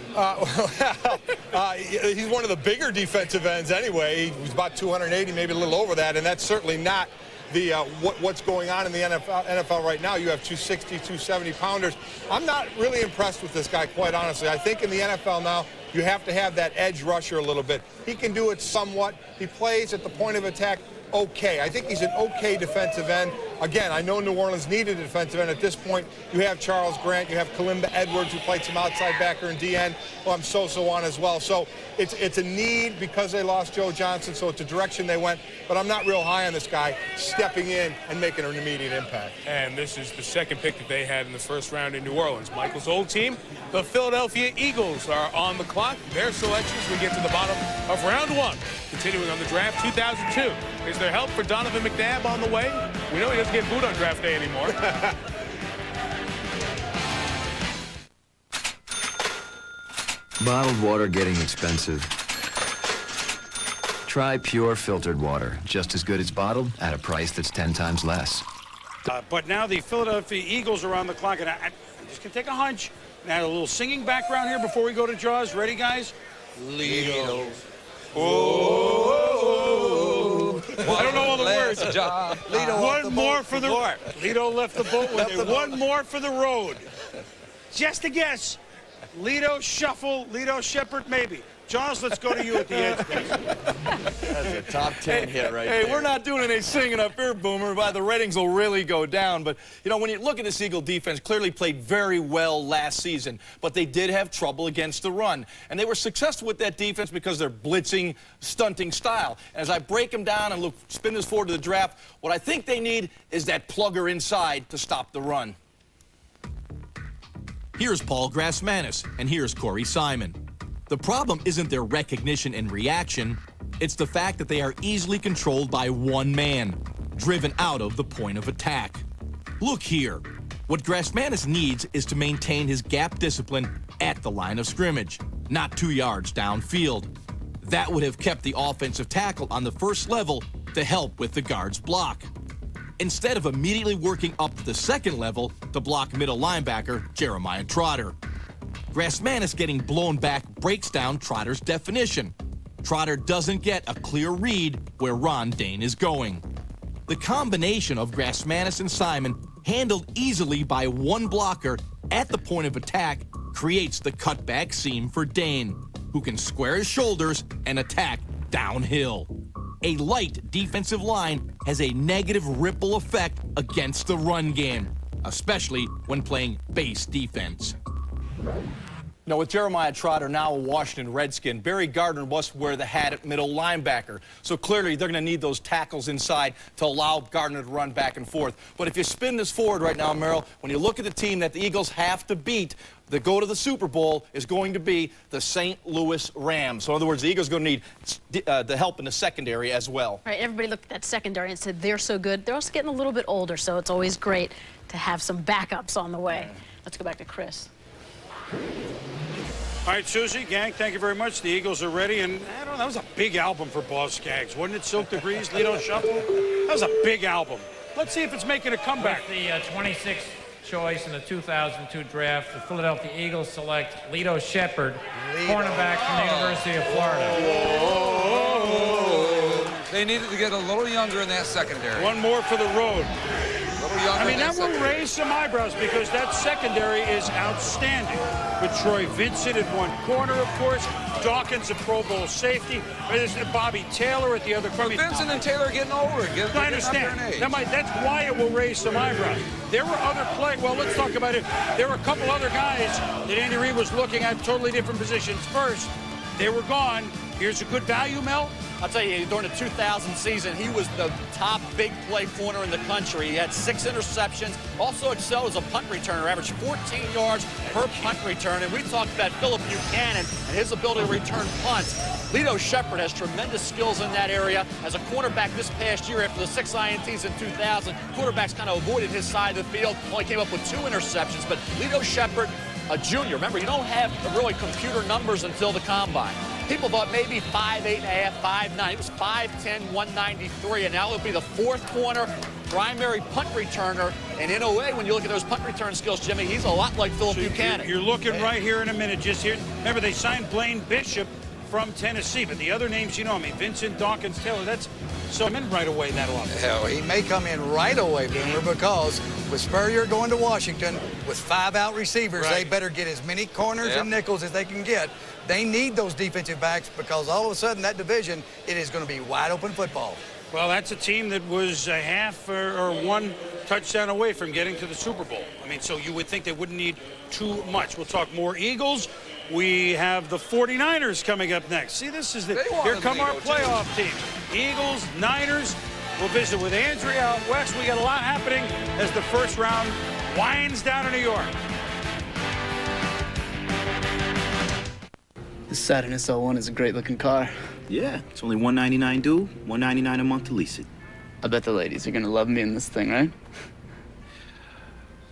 He's one of the bigger defensive ends anyway. He's about 280, maybe a little over that, and that's certainly not the what's going on in the NFL right now. You have 260, 270 pounders. I'm not really impressed with this guy, quite honestly. I think in the NFL now, you have to have that edge rusher a little bit. He can do it somewhat. He plays at the point of attack okay. I think he's an okay defensive end. Again, I know New Orleans needed a defensive end. At this point, you have Charles Grant, you have Kalimba Edwards, who played some outside backer and D-end. Well, I'm so on as well. So it's a need because they lost Joe Johnson, so it's a direction they went. But I'm not real high on this guy stepping in and making an immediate impact. And this is the second pick that they had in the first round in New Orleans. Michael's old team, the Philadelphia Eagles, are on the clock. Their selections, we get to the bottom of round 1. Continuing on the draft 2002. Is there help for Donovan McNabb on the way? We know he doesn't get booed on draft day anymore. Bottled water getting expensive. Try pure filtered water. Just as good as bottled at a price that's 10 times less. But now the Philadelphia Eagles are on the clock, and I'm just going to take a hunch. And add a little singing background here before we go to Jaws. Ready, guys? Lido. Oh. I don't know all the words. One more for the boat. Lido left the boat with it. One more for the road. Just a guess. Lido shuffle, Lido Shepherd, maybe. Jaws, let's go to you at the end. That's a top 10 hit right there. Hey, we're not doing any singing up here, Boomer, but the ratings will really go down. But, you know, when you look at this Eagle defense, clearly played very well last season, but they did have trouble against the run. And they were successful with that defense because they're blitzing, stunting style. And as I break them down and spin this forward to the draft, what I think they need is that plugger inside to stop the run. Here's Paul Grassmanis, and here's Corey Simon. The problem isn't their recognition and reaction, it's the fact that they are easily controlled by one man, driven out of the point of attack. Look here. What Grassmanis needs is to maintain his gap discipline at the line of scrimmage, not 2 yards downfield. That would have kept the offensive tackle on the first level to help with the guard's block, instead of immediately working up to the second level to block middle linebacker Jeremiah Trotter. Grassmanis getting blown back breaks down Trotter's definition. Trotter doesn't get a clear read where Ron Dane is going. The combination of Grassmanis and Simon, handled easily by one blocker at the point of attack, creates the cutback seam for Dane, who can square his shoulders and attack downhill. A light defensive line has a negative ripple effect against the run game, especially when playing base defense. Now, with Jeremiah Trotter now a Washington Redskin, Barry Gardner must wear the hat at middle linebacker. So clearly, they're going to need those tackles inside to allow Gardner to run back and forth. But if you spin this forward right now, Merrill, when you look at the team that the Eagles have to beat to go to the Super Bowl is going to be the St. Louis Rams. So in other words, the Eagles are going to need the help in the secondary as well. Right, everybody looked at that secondary and said they're so good. They're also getting a little bit older, so it's always great to have some backups on the way. Let's go back to Chris. All right, Susie, gang, thank you very much. The Eagles are ready, and I don't know, that was a big album for Boss Skaggs, wasn't it? Silk Degrees, Lido Shuffle. That was a big album. Let's see if it's making a comeback. With the 26th choice in the 2002 draft, the Philadelphia Eagles select Lido Shepherd, cornerback from the University of Florida. They needed to get a little younger in that secondary. One more for the road. I mean, that will raise some eyebrows because that secondary is outstanding. With Troy Vincent at one corner, of course. Dawkins, a Pro Bowl safety. There's Bobby Taylor at the other corner. Vincent and Taylor are getting older. I understand. That's why it will raise some eyebrows. There were other well, let's talk about it. There were a couple other guys that Andy Reid was looking at totally different positions. First, they were gone. Here's a good value, Mel. I'll tell you, during the 2000 season, he was the top big play corner in the country. He had 6 interceptions, also excelled as a punt returner, averaged 14 yards per punt return. And we talked about Philip Buchanan and his ability to return punts. Lido Shepherd has tremendous skills in that area. As a cornerback this past year, after the 6 INTs in 2000, quarterbacks kind of avoided his side of the field, only came up with 2 interceptions. But Lido Shepherd, a junior, remember, you don't have really computer numbers until the combine. People thought maybe 5'8.5", 5'9". He was 5'10", 193, and now he'll be the 4th corner, primary punt returner. And in a way, when you look at those punt return skills, Jimmy, he's a lot like Philip Buchanan. You're looking right here in a minute. Just here. Remember, they signed Blaine Bishop from Tennessee, but the other names, you know, I mean, Vincent, Dawkins, Taylor, that's so in right away that lot. Hell, he may come in right away, Boomer, because with Spurrier going to Washington with 5 out receivers, they better get as many corners and nickels as they can get. They need those defensive backs because all of a sudden that division, it is going to be wide open football. Well, that's a team that was a half or 1 touchdown away from getting to the Super Bowl. I mean, so you would think they wouldn't need too much. We'll talk more Eagles. We have the 49ers coming up next. See, this is here come our playoff team. Eagles, Niners. We'll visit with Andrea out west. We got a lot happening as the first round winds down in New York. The Saturn SL1 is a great-looking car. Yeah, it's only $199 due, $199 a month to lease it. I bet the ladies are gonna love me in this thing, right?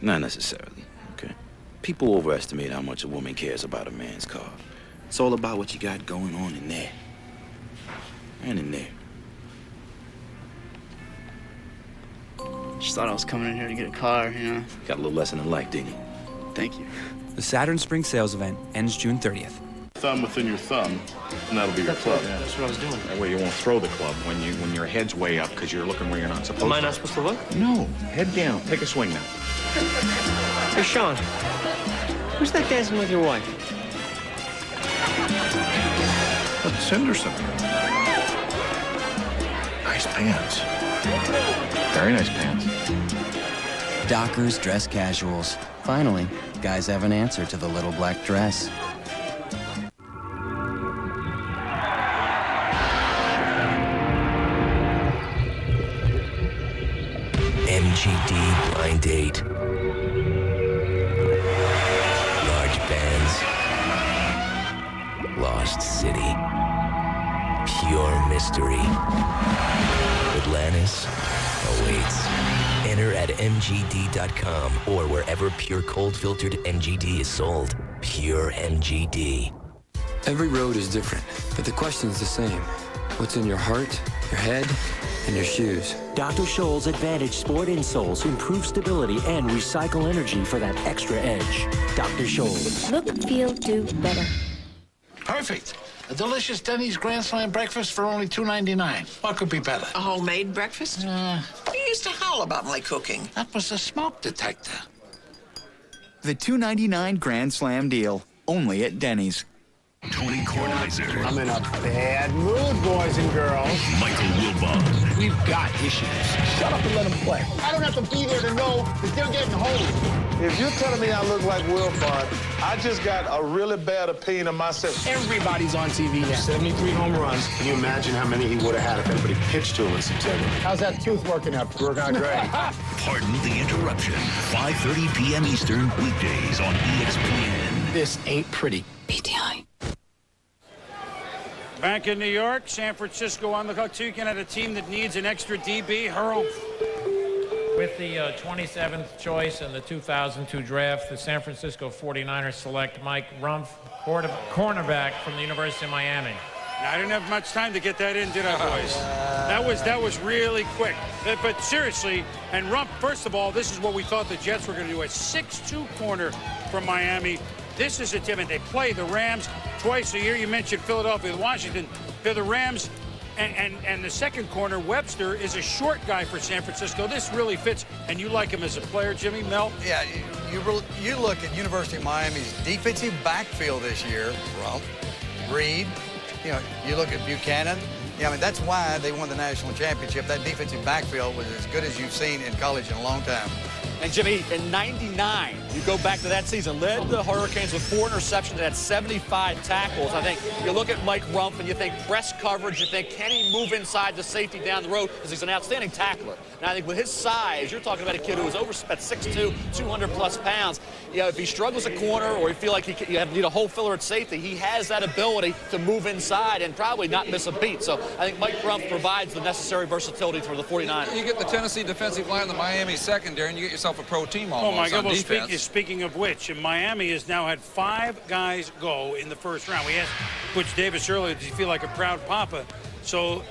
Not necessarily, okay? People overestimate how much a woman cares about a man's car. It's all about what you got going on in there. And in there. Just thought I was coming in here to get a car, you know? Got a little lesson in life, didn't you? Thank you. The Saturn Spring Sales Event ends June 30th. Thumb within your thumb, and that'll be your club. Yeah, that's what I was doing. That way you won't throw the club when your head's way up because you're looking where you're not supposed to. Am I not supposed to look? No. Head down. Take a swing now. Hey, Sean. Who's that dancing with your wife? That's Sanderson. Nice pants. Very nice pants. Dockers dress casuals. Finally, guys have an answer to the little black dress. MGD Blind Date. Large bands. Lost City. Pure mystery. Atlantis awaits. Enter at mgd.com or wherever pure cold filtered MGD is sold. Pure MGD. Every road is different, but the question's the same. What's in your heart, your head, and your shoes? Dr. Scholl's Advantage Sport insoles improve stability and recycle energy for that extra edge. Dr. Scholl's. Look, feel, do better. Perfect. A delicious Denny's Grand Slam breakfast for only $2.99. What could be better? A homemade breakfast? You used to howl about my cooking. That was a smoke detector. The $2.99 Grand Slam deal, only at Denny's. Tony Kornheiser. I'm in a bad mood, boys and girls. Michael Wilbon. We've got issues. Shut up and let them play. I don't have to be there to know that they're getting hosed. If you're telling me I look like Wilbon, I just got a really bad opinion of myself. Everybody's on TV now. 73 home runs. Can you imagine how many he would have had if anybody pitched to him in September? How's that tooth working out? Working out great. Pardon the interruption. 5:30 p.m. Eastern, weekdays on ESPN. This ain't pretty. PTI. Back in New York, San Francisco on the clock. Tukin at a team that needs an extra DB. Hurl. With the 27th choice in the 2002 draft, the San Francisco 49ers select Mike Rumph, cornerback from the University of Miami. Now, I didn't have much time to get that in, did I, boys? That was really quick. But seriously, and Rumph, first of all, this is what we thought the Jets were going to do. A 6'2 corner from Miami. This is a team, and they play the Rams twice a year. You mentioned Philadelphia and Washington. They're the Rams. And the second corner, Webster, is a short guy for San Francisco. This really fits, and you like him as a player, Jimmy, Mel? Yeah, you look at University of Miami's defensive backfield this year, Rumph, Reed, you look at Buchanan. Yeah, I mean, that's why they won the national championship. That defensive backfield was as good as you've seen in college in a long time. And Jimmy, in '99, you go back to that season, led the Hurricanes with 4 interceptions and had 75 tackles. I think you look at Mike Rumph and you think press coverage, you think can he move inside the safety down the road, because he's an outstanding tackler. And I think with his size, you're talking about a kid who was over at 6'2", 200-plus pounds. If he struggles at corner or you feel like you need a hole filler at safety, he has that ability to move inside and probably not miss a beat. So I think Mike Rumph provides the necessary versatility for the 49ers. You get the Tennessee defensive line, the Miami secondary, and you get yourself a pro team almost. Oh, my God. Well, speaking of which, Miami has now had 5 guys go in the first round. We asked Butch Davis earlier, does he feel like a proud papa? So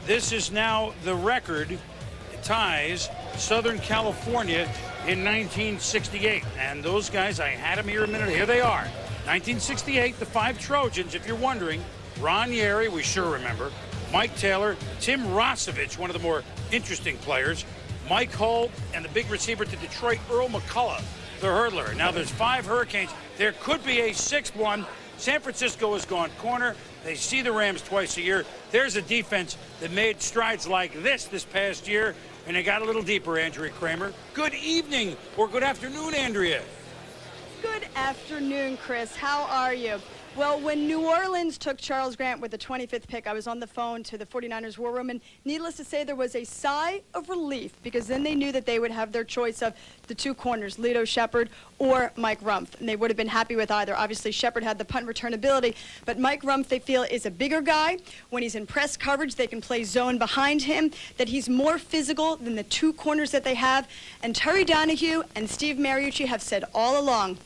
this is now the record. It ties Southern California in 1968. And those guys, I had them here a minute. Here they are. 1968, the 5 Trojans, if you're wondering. Ron Yeri, we sure remember. Mike Taylor, Tim Rosevich, one of the more interesting players. Mike Hull, and the big receiver to Detroit, Earl McCullough, the hurdler. Now there's 5 Hurricanes. There could be a 6th one. San Francisco has gone corner. They see the Rams twice a year. There's a defense that made strides like this past year, and they got a little deeper, Andrea Kramer. Good evening, or good afternoon, Andrea. Good afternoon, Chris. How are you? Well, when New Orleans took Charles Grant with the 25th pick, I was on the phone to the 49ers war room, and needless to say, there was a sigh of relief, because then they knew that they would have their choice of the 2 corners, Lito Shepherd or Mike Rumph, and they would have been happy with either. Obviously, Shepherd had the punt return ability, but Mike Rumph, they feel, is a bigger guy. When he's in press coverage, they can play zone behind him, that he's more physical than the 2 corners that they have. And Terry Donahue and Steve Mariucci have said all along,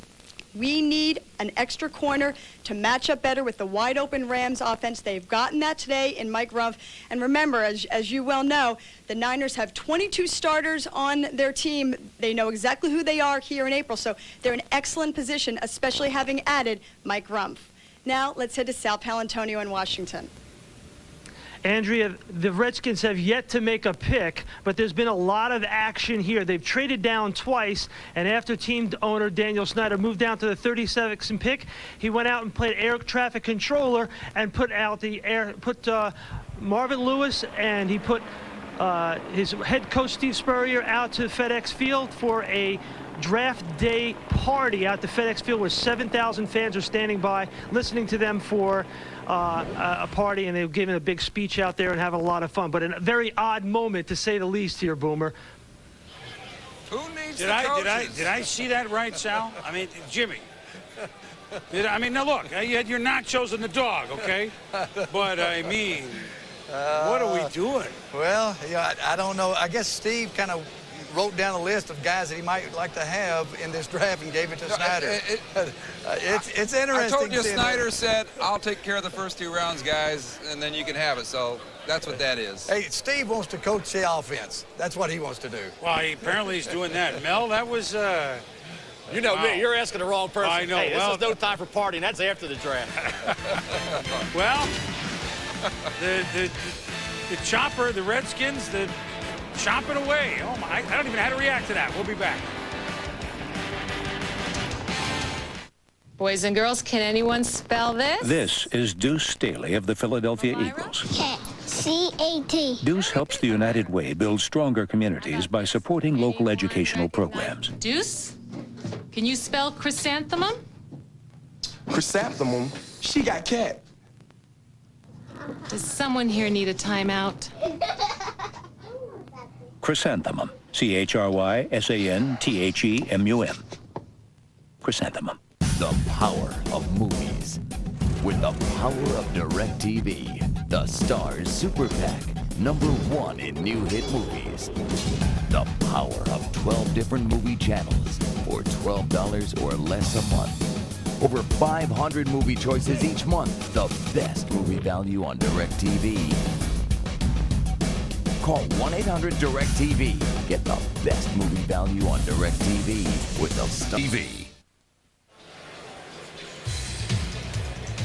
We need an extra corner to match up better with the wide-open Rams offense. They've gotten that today in Mike Rumph. And remember, as you well know, the Niners have 22 starters on their team. They know exactly who they are here in April, so they're in excellent position, especially having added Mike Rumph. Now, let's head to Sal Palantonio in Washington. Andrea, the Redskins have yet to make a pick, but there's been a lot of action here. They've traded down twice, and after team owner Daniel Snyder moved down to the 37th pick, he went out and played air traffic controller and put Marvin Lewis, and he put his head coach Steve Spurrier out to FedEx Field for a draft day party out to FedEx Field where 7,000 fans are standing by listening to them for a party, and they were giving a big speech out there and having a lot of fun. But a very odd moment, to say the least, here, Boomer. Who needs did I see that right, Sal? I mean, Jimmy. Now look, you had your nachos and the dog, okay? But I mean, what are we doing? Well, yeah, I don't know. I guess Steve kind of wrote down a list of guys that he might like to have in this draft and gave it to Snyder. It's interesting. I told you Snyder said, I'll take care of the first 2 rounds, guys, and then you can have it. So that's what that is. Hey, Steve wants to coach the offense. That's what he wants to do. Well, apparently he's doing that. Mel, that was... You know me, you're asking the wrong person. I know. Hey, this is no time for partying. That's after the draft. Well, the chopper, the Redskins, the chopping away. Oh my, I don't even know how to react to that. We'll be back. Boys and girls, can anyone spell this? This is Deuce Staley of the Philadelphia Eagles. Cat. C-A-T. Deuce helps the United Way build stronger communities by supporting local educational programs. Deuce? Can you spell chrysanthemum? Chrysanthemum? She got cat. Does someone here need a timeout? Chrysanthemum. C-H-R-Y-S-A-N-T-H-E-M-U-M. Chrysanthemum. The power of movies. With the power of DirecTV. The Stars Super PAC. #1 in new hit movies. The power of 12 different movie channels for $12 or less a month. Over 500 movie choices each month. The best movie value on DirecTV. Call 1-800-DirecTV. Get the best movie value on DirecTV with the TV.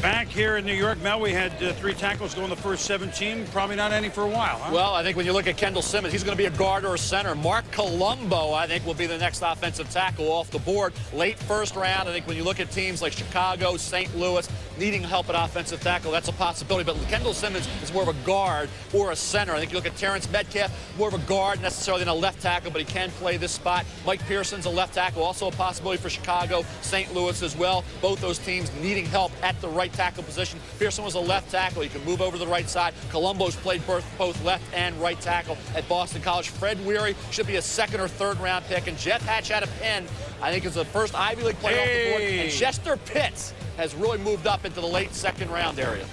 Back here in New York, Mel, we had 3 tackles go in the first 17. Probably not any for a while, huh? Well, I think when you look at Kendall Simmons, he's going to be a guard or a center. Mark Colombo, I think, will be the next offensive tackle off the board. Late first round, I think when you look at teams like Chicago, St. Louis, needing help at offensive tackle, that's a possibility. But Kendall Simmons is more of a guard or a center. I think you look at Terrence Metcalf, more of a guard necessarily than a left tackle, but he can play this spot. Mike Pearson's a left tackle, also a possibility for Chicago, St. Louis as well. Both those teams needing help at the right tackle position. Pearson was a left tackle. He can move over to the right side. Colombo's played both left and right tackle at Boston College. Fred Weary should be a 2nd or 3rd round pick. And Jeff Hatch out of Penn, I think, is the first Ivy League player off the board. And Chester Pitts has really moved up into the late 2nd round area.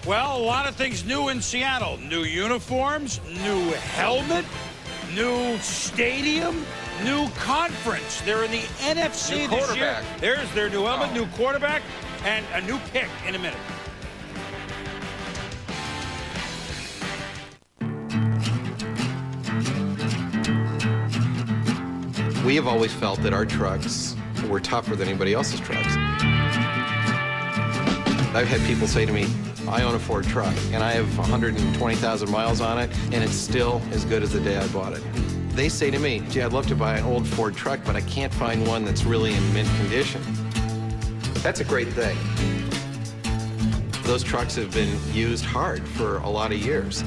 Well, a lot of things new in Seattle. New uniforms, new helmet, new stadium, new conference. They're in the NFC this year. There's their new helmet, new quarterback, and a new pick in a minute. We have always felt that our trucks were tougher than anybody else's trucks. I've had people say to me, I own a Ford truck, and I have 120,000 miles on it, and it's still as good as the day I bought it. They say to me, gee, I'd love to buy an old Ford truck, but I can't find one that's really in mint condition. That's a great thing. Those trucks have been used hard for a lot of years.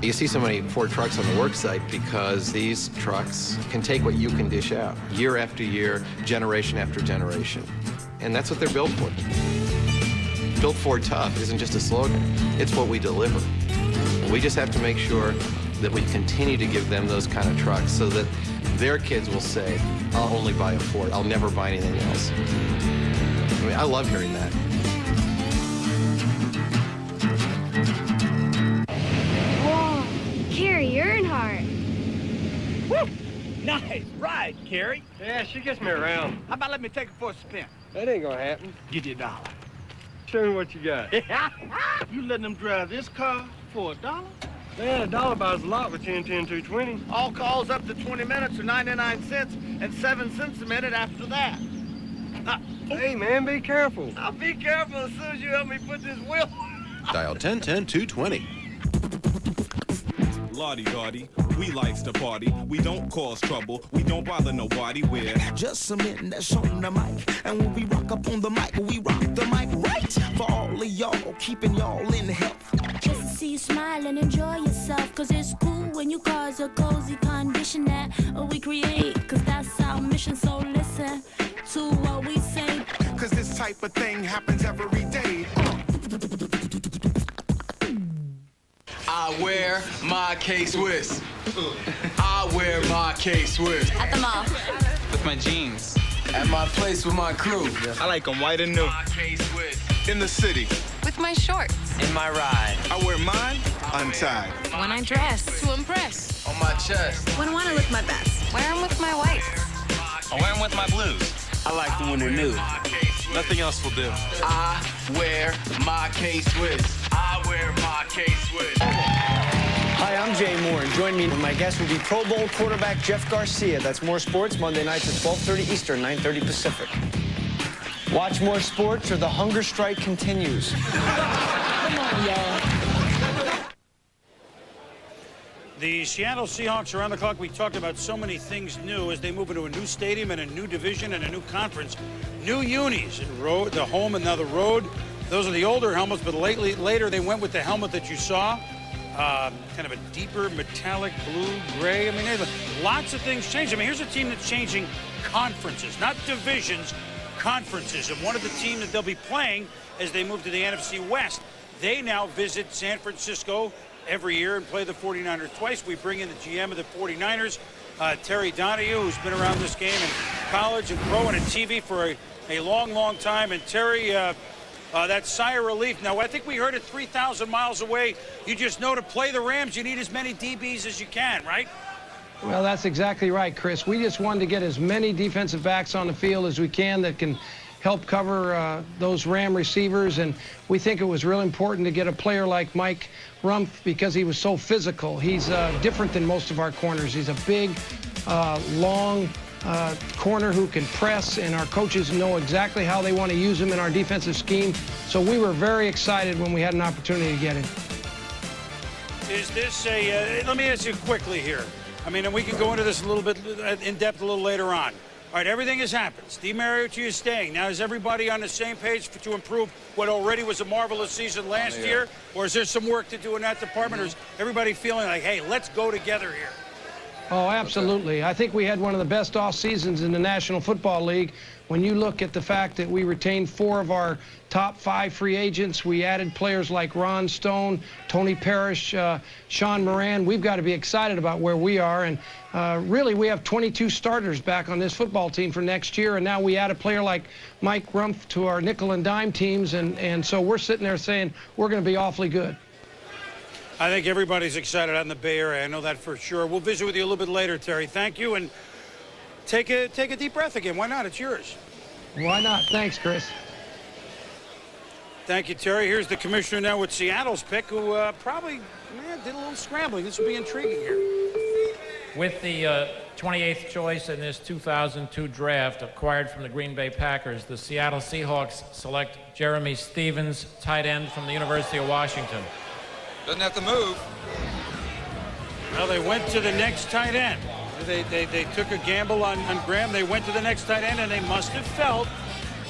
You see so many Ford trucks on the work site because these trucks can take what you can dish out year after year, generation after generation. And that's what they're built for. Built Ford Tough isn't just a slogan, it's what we deliver. We just have to make sure that we continue to give them those kind of trucks so that their kids will say, I'll only buy a Ford, I'll never buy anything else. I mean, I love hearing that. Whoa, Gary Earnhardt. Woo! Nice, right. right, Carrie. Yeah, she gets me around. How about let me take her for a spin? That ain't gonna happen. Give you $1. Show me what you got. You letting them drive this car for $1? Man, $1 buys a lot with 10, 220. All calls up to 20 minutes are 99 cents and 7 cents a minute after that. Hey, man, be careful. I'll be careful as soon as you help me put this wheel. Dial 1010-220. Lottie-dottie, we likes to party. We don't cause trouble. We don't bother nobody. We're just some men that's on the mic. And when we rock up on the mic, we rock the mic right. For all of y'all, keeping y'all in health. Just to see you smile and enjoy yourself. Cause it's cool when you cause a cozy condition that we create. Cause that's our mission, so listen to what we say. Cause this type of thing happens every day. I wear my K-Swiss. I wear my K-Swiss. At the mall. With my jeans. At my place with my crew. I like them white and new. In the city. With my shorts. In my ride. I wear mine untied. When I dress to impress. On my chest. When I want to look my best. Wear them with my wife. I wear them with my blues. I like them when they're new. Nothing else will do. I wear my K-Swiss. I wear my K-Swiss. Hi, I'm Jay Moore, and join me when my guest will be Pro Bowl quarterback Jeff Garcia. That's More Sports, Monday nights at 12:30 Eastern, 9:30 Pacific. Watch More Sports or the hunger strike continues. Come on, y'all. The Seattle Seahawks are on the clock. We talked about so many things new as they move into a new stadium and a new division and a new conference. New unis, and road, the home and now the road. Those are the older helmets, but later they went with the helmet that you saw. Kind of a deeper metallic blue, gray. I mean, lots of things changed. I mean, here's a team that's changing conferences, not divisions, conferences. And one of the teams that they'll be playing as they move to the NFC West, they now visit San Francisco every year and play the 49ers twice. We bring in the GM of the 49ers, Terry Donahue, who's been around this game in college and pro and in TV for a long, long time. And Terry, that sigh of relief. Now, I think we heard it 3,000 miles away. You just know to play the Rams, you need as many DBs as you can, right? Well, that's exactly right, Chris. We just wanted to get as many defensive backs on the field as we can that can help cover those Ram receivers, and we think it was real important to get a player like Mike Rumph because he was so physical. He's different than most of our corners. He's a big, long corner who can press, and our coaches know exactly how they want to use him in our defensive scheme. So we were very excited when we had an opportunity to get him. Is this let me ask you quickly here. I mean, and we can go into this a little bit in depth a little later on. All right, everything has happened. Steve Mariucci is staying. Now, is everybody on the same page to improve what already was a marvelous season last year? Or is there some work to do in that department? Or is everybody feeling like, hey, let's go together here? Oh, absolutely. I think we had one of the best off seasons in the National Football League. When you look at the fact that we retained 4 of our top 5 free agents, we added players like Ron Stone, Tony Parrish, Sean Moran. We've got to be excited about where we are. And really, we have 22 starters back on this football team for next year. And now we add a player like Mike Rumph to our nickel and dime teams. And so we're sitting there saying we're going to be awfully good. I think everybody's excited out in the Bay Area. I know that for sure. We'll visit with you a little bit later, Terry. Thank you, and take a deep breath again. Why not? It's yours. Why not? Thanks, Chris. Thank you, Terry. Here's the commissioner now with Seattle's pick, who probably did a little scrambling. This will be intriguing here. With the 28th choice in this 2002 draft acquired from the Green Bay Packers, the Seattle Seahawks select Jeremy Stevens, tight end from the University of Washington. Doesn't have to move. Well, they went to the next tight end. They took a gamble on Graham. They went to the next tight end, and they must have felt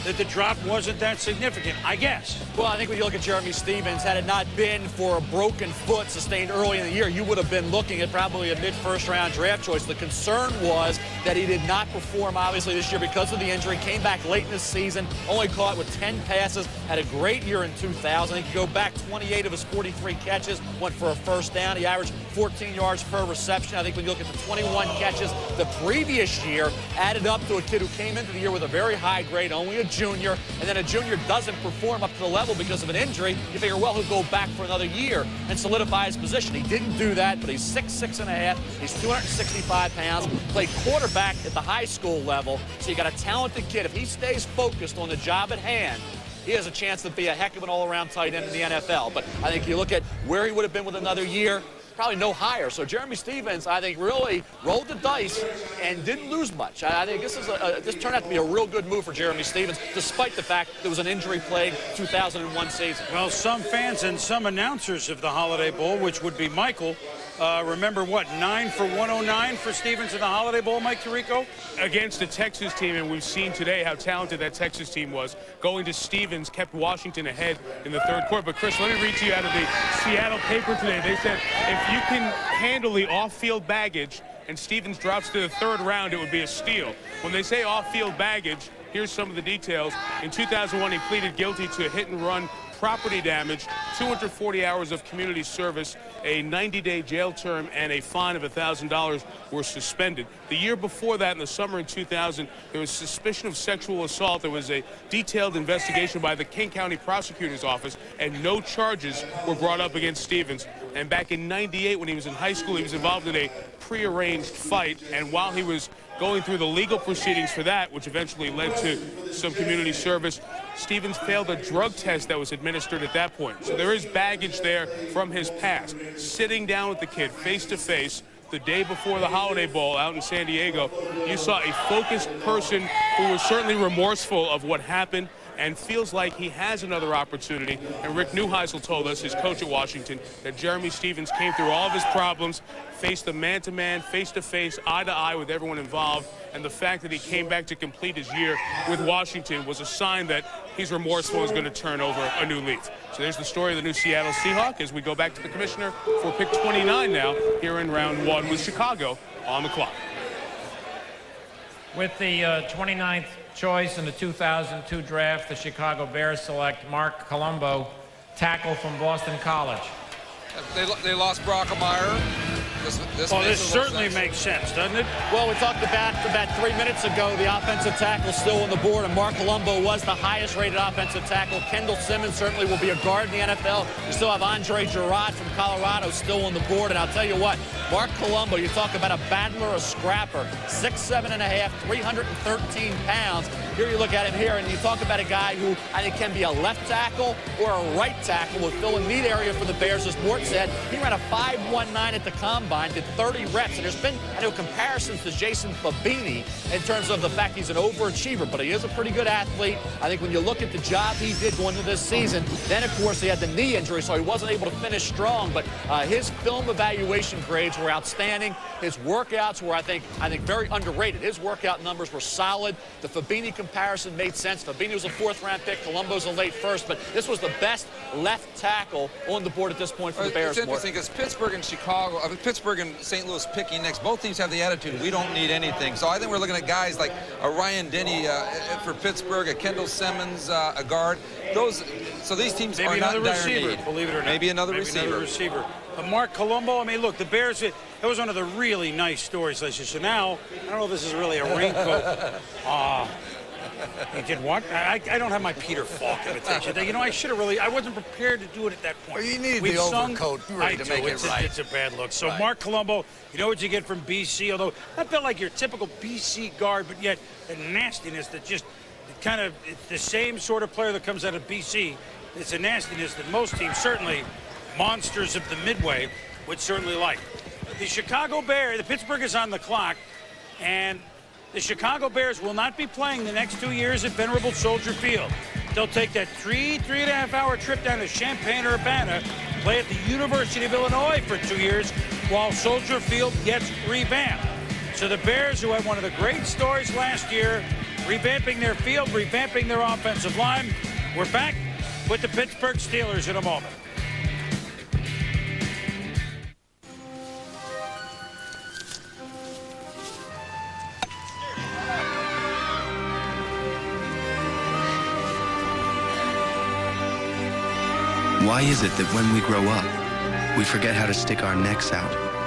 that the drop wasn't that significant, I guess. Well, I think when you look at Jeremy Stevens, had it not been for a broken foot sustained early in the year, you would have been looking at probably a mid-first round draft choice. The concern was that he did not perform, obviously, this year because of the injury. Came back late in the season, only caught with 10 passes, had a great year in 2000. He could go back 28 of his 43 catches, went for a first down. He averaged 14 yards per reception. I think when you look at the 21 catches the previous year, added up to a kid who came into the year with a very high grade, only a junior, and then a junior doesn't perform up to the level because of an injury, you figure, well, he'll go back for another year and solidify his position. He didn't do that, but he's 6'6 and a half. He's 265 pounds, played quarterback at the high school level, so you got a talented kid. If he stays focused on the job at hand, he has a chance to be a heck of an all-around tight end in the NFL. But I think you look at where he would have been with another year, probably no higher. So Jeremy Stevens, I think, really rolled the dice and didn't lose much. I think this turned out to be a real good move for Jeremy Stevens, despite the fact there was an injury-plagued 2001 season. Well, some fans and some announcers of the Holiday Bowl, which would be Michael, remember what, 9 for 109 for Stevens in the Holiday Bowl, Mike Tirico? Against the Texas team, and we've seen today how talented that Texas team was. Going to Stevens kept Washington ahead in the third quarter. But Chris, let me read to you out of the Seattle paper today. They said if you can handle the off-field baggage and Stevens drops to the third round, it would be a steal. When they say off-field baggage, here's some of the details. In 2001, he pleaded guilty to hit-and-run property damage, 240 hours of community service, a 90-day jail term, and a fine of $1,000 were suspended. The year before that, in the summer in 2000, there was suspicion of sexual assault. There was a detailed investigation by the King County Prosecutor's Office, and no charges were brought up against Stevens. And back in '98, when he was in high school, he was involved in a prearranged fight, and while he was going through the legal proceedings for that, which eventually led to some community service, Stevens failed a drug test that was administered at that point. So there is baggage there from his past. Sitting down with the kid face-to-face the day before the Holiday Bowl out in San Diego, you saw a focused person who was certainly remorseful of what happened and feels like he has another opportunity. And Rick Neuheisel told us, his coach at Washington, that Jeremy Stevens came through all of his problems, faced a man-to-man, face-to-face, eye-to-eye with everyone involved, and the fact that he came back to complete his year with Washington was a sign that he's remorseful and is going to turn over a new leaf. So there's the story of the new Seattle Seahawk as we go back to the commissioner for pick 29 now here in round 1 with Chicago on the clock. With the 29th choice in the 2002 draft, the Chicago Bears select Mark Colombo, tackle from Boston College. They lost Brockemeyer. This certainly makes sense, doesn't it? Well, we talked about 3 minutes ago, the offensive tackle still on the board, and Mark Colombo was the highest-rated offensive tackle. Kendall Simmons certainly will be a guard in the NFL. You still have Andre Girard from Colorado still on the board, and I'll tell you what, Mark Colombo, you talk about a battler, a scrapper, 6'7 and a half, 313 pounds. Here you look at him here, and you talk about a guy who I think can be a left tackle or a right tackle, will fill a need area for the Bears, as Mort said. He ran a 5.19 at the combine, did 30 reps, and there's been, I know, comparisons to Jason Fabini in terms of the fact he's an overachiever, but he is a pretty good athlete. I think when you look at the job he did going into this season, then of course he had the knee injury, so he wasn't able to finish strong, but his film evaluation grades were outstanding. His workouts were, I think very underrated. His workout numbers were solid. The Fabini comparison made sense. Fabini was a 4th-round pick. Colombo's a late 1st, but this was the best left tackle on the board at this point for the Bears. It's interesting because Pittsburgh and Chicago, Pittsburgh and St. Louis picking next, both teams have the attitude, we don't need anything. So I think we're looking at guys like a Ryan Denny for Pittsburgh, a Kendall Simmons, a guard. So these teams maybe are not another dire receiver, need. believe it or not. Maybe another receiver. But Mark Colombo, I mean, look, the Bears, that was one of the really nice stories last year. So now, I don't know if this is really a raincoat. He did what? I don't have my Peter Falk imitation. You know, I wasn't prepared to do it at that point. Well, you needed the overcoat ready to make it right. It's a bad look. So Right. Mark Colombo, you know what you get from BC, although that felt like your typical BC guard, but yet the nastiness that just it's the same sort of player that comes out of BC. It's a nastiness that most teams, certainly monsters of the Midway, would certainly like. The Chicago Bears, the Pittsburgh is on the clock, and the Chicago Bears will not be playing the next 2 years at Venerable Soldier Field. They'll take that 3.5 hour trip down to Champaign-Urbana, play at the University of Illinois for 2 years while Soldier Field gets revamped. So the Bears, who had one of the great stories last year, revamping their field, revamping their offensive line. We're back with the Pittsburgh Steelers in a moment. Why is it that when we grow up, we forget how to stick our necks out?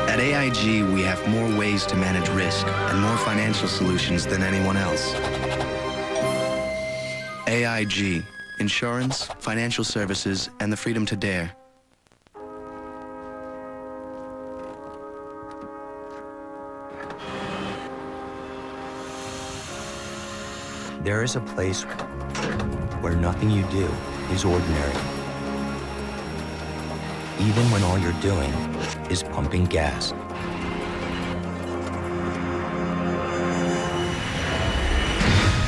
At AIG, we have more ways to manage risk and more financial solutions than anyone else. AIG, insurance, financial services, and the freedom to dare. There is a place where nothing you do is ordinary. Even when all you're doing is pumping gas.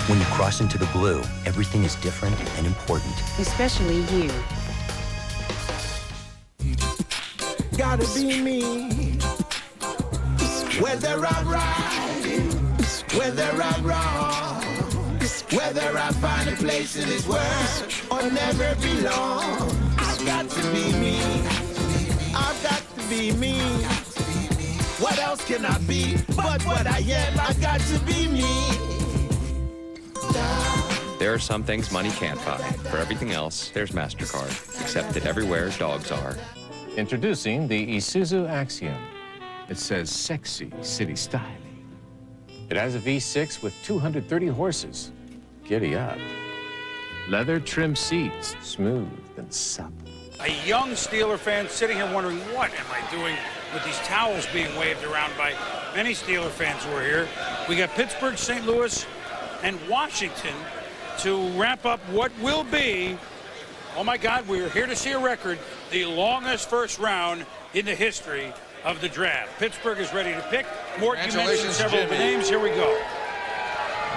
When you cross into the blue, everything is different and important. Especially you. Gotta be me. Whether I ride, whether I wrong, whether I find a place in this world or never belong. I've got to be me. I've got to be me. What else can I be but what I am? I've got to be me. There are some things money can't buy. For everything else, there's MasterCard. Except that everywhere dogs are. Introducing the Isuzu Axiom. It says sexy city styling. It has a V6 with 230 horses. Giddy up. Leather trim seats, smooth and supple. A young Steeler fan sitting here wondering, what am I doing with these towels being waved around by many Steeler fans who are here. We got Pittsburgh, St. Louis, and Washington to wrap up what will be, oh my God, we're here to see a record, the longest first round in the history of the draft. Pittsburgh is ready to pick. Mort, you mentioned several of the names. Here we go.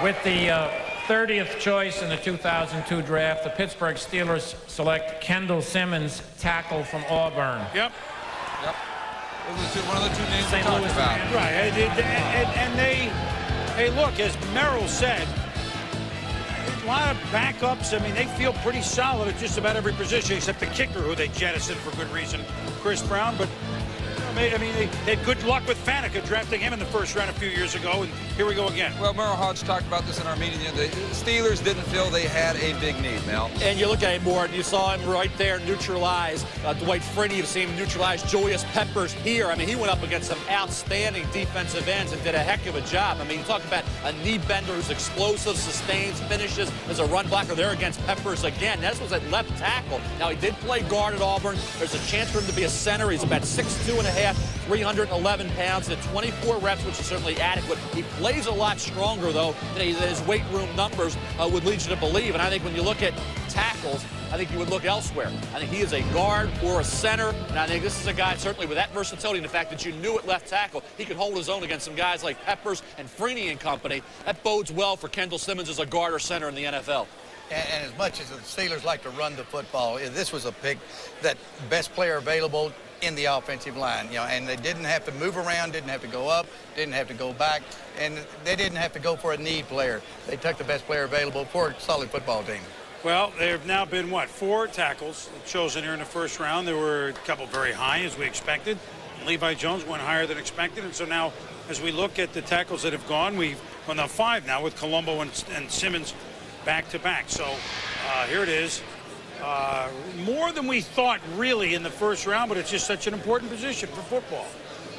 With the 30th choice in the 2002 draft, the Pittsburgh Steelers select Kendall Simmons, tackle from Auburn. Yep. One of the two names they talked about. Right, and they, hey, look, as Merrill said, a lot of backups. I mean, they feel pretty solid at just about every position except the kicker, who they jettisoned for good reason, Chris Brown. But I mean, they had good luck with Faneca drafting him in the first round a few years ago, and here we go again. Well, Merrill Hodge talked about this in our meeting. The Steelers didn't feel they had a big need, Mel. And you look at him more, and you saw him right there neutralize Dwight Freeney. You've seen him neutralize Julius Peppers here. I mean, he went up against some outstanding defensive ends and did a heck of a job. I mean, you talk about a knee bender who's explosive, sustains, finishes as a run blocker there against Peppers again. This was at left tackle. Now, he did play guard at Auburn. There's a chance for him to be a center. He's about 6'2 and a half, 311 pounds at 24 reps, which is certainly adequate. He plays a lot stronger, though, than his weight room numbers would lead you to believe. And I think when you look at tackles, I think you would look elsewhere. I think he is a guard or a center, and I think this is a guy certainly with that versatility and the fact that you knew at left tackle he could hold his own against some guys like Peppers and Freeney and company. That bodes well for Kendall Simmons as a guard or center in the NFL. And as much as the Steelers like to run the football, this was a pick that best player available in the offensive line, you know, and they didn't have to move around, didn't have to go up, didn't have to go back, and they didn't have to go for a need player. They took the best player available for a solid football team. Well, there have now been, what, 4 tackles chosen here in the first round. There were a couple very high, as we expected. Levi Jones went higher than expected, and so now, as we look at the tackles that have gone, we've gone down 5 now with Colombo and Simmons back-to-back. So here it is. More than we thought, really, in the first round, but it's just such an important position for football.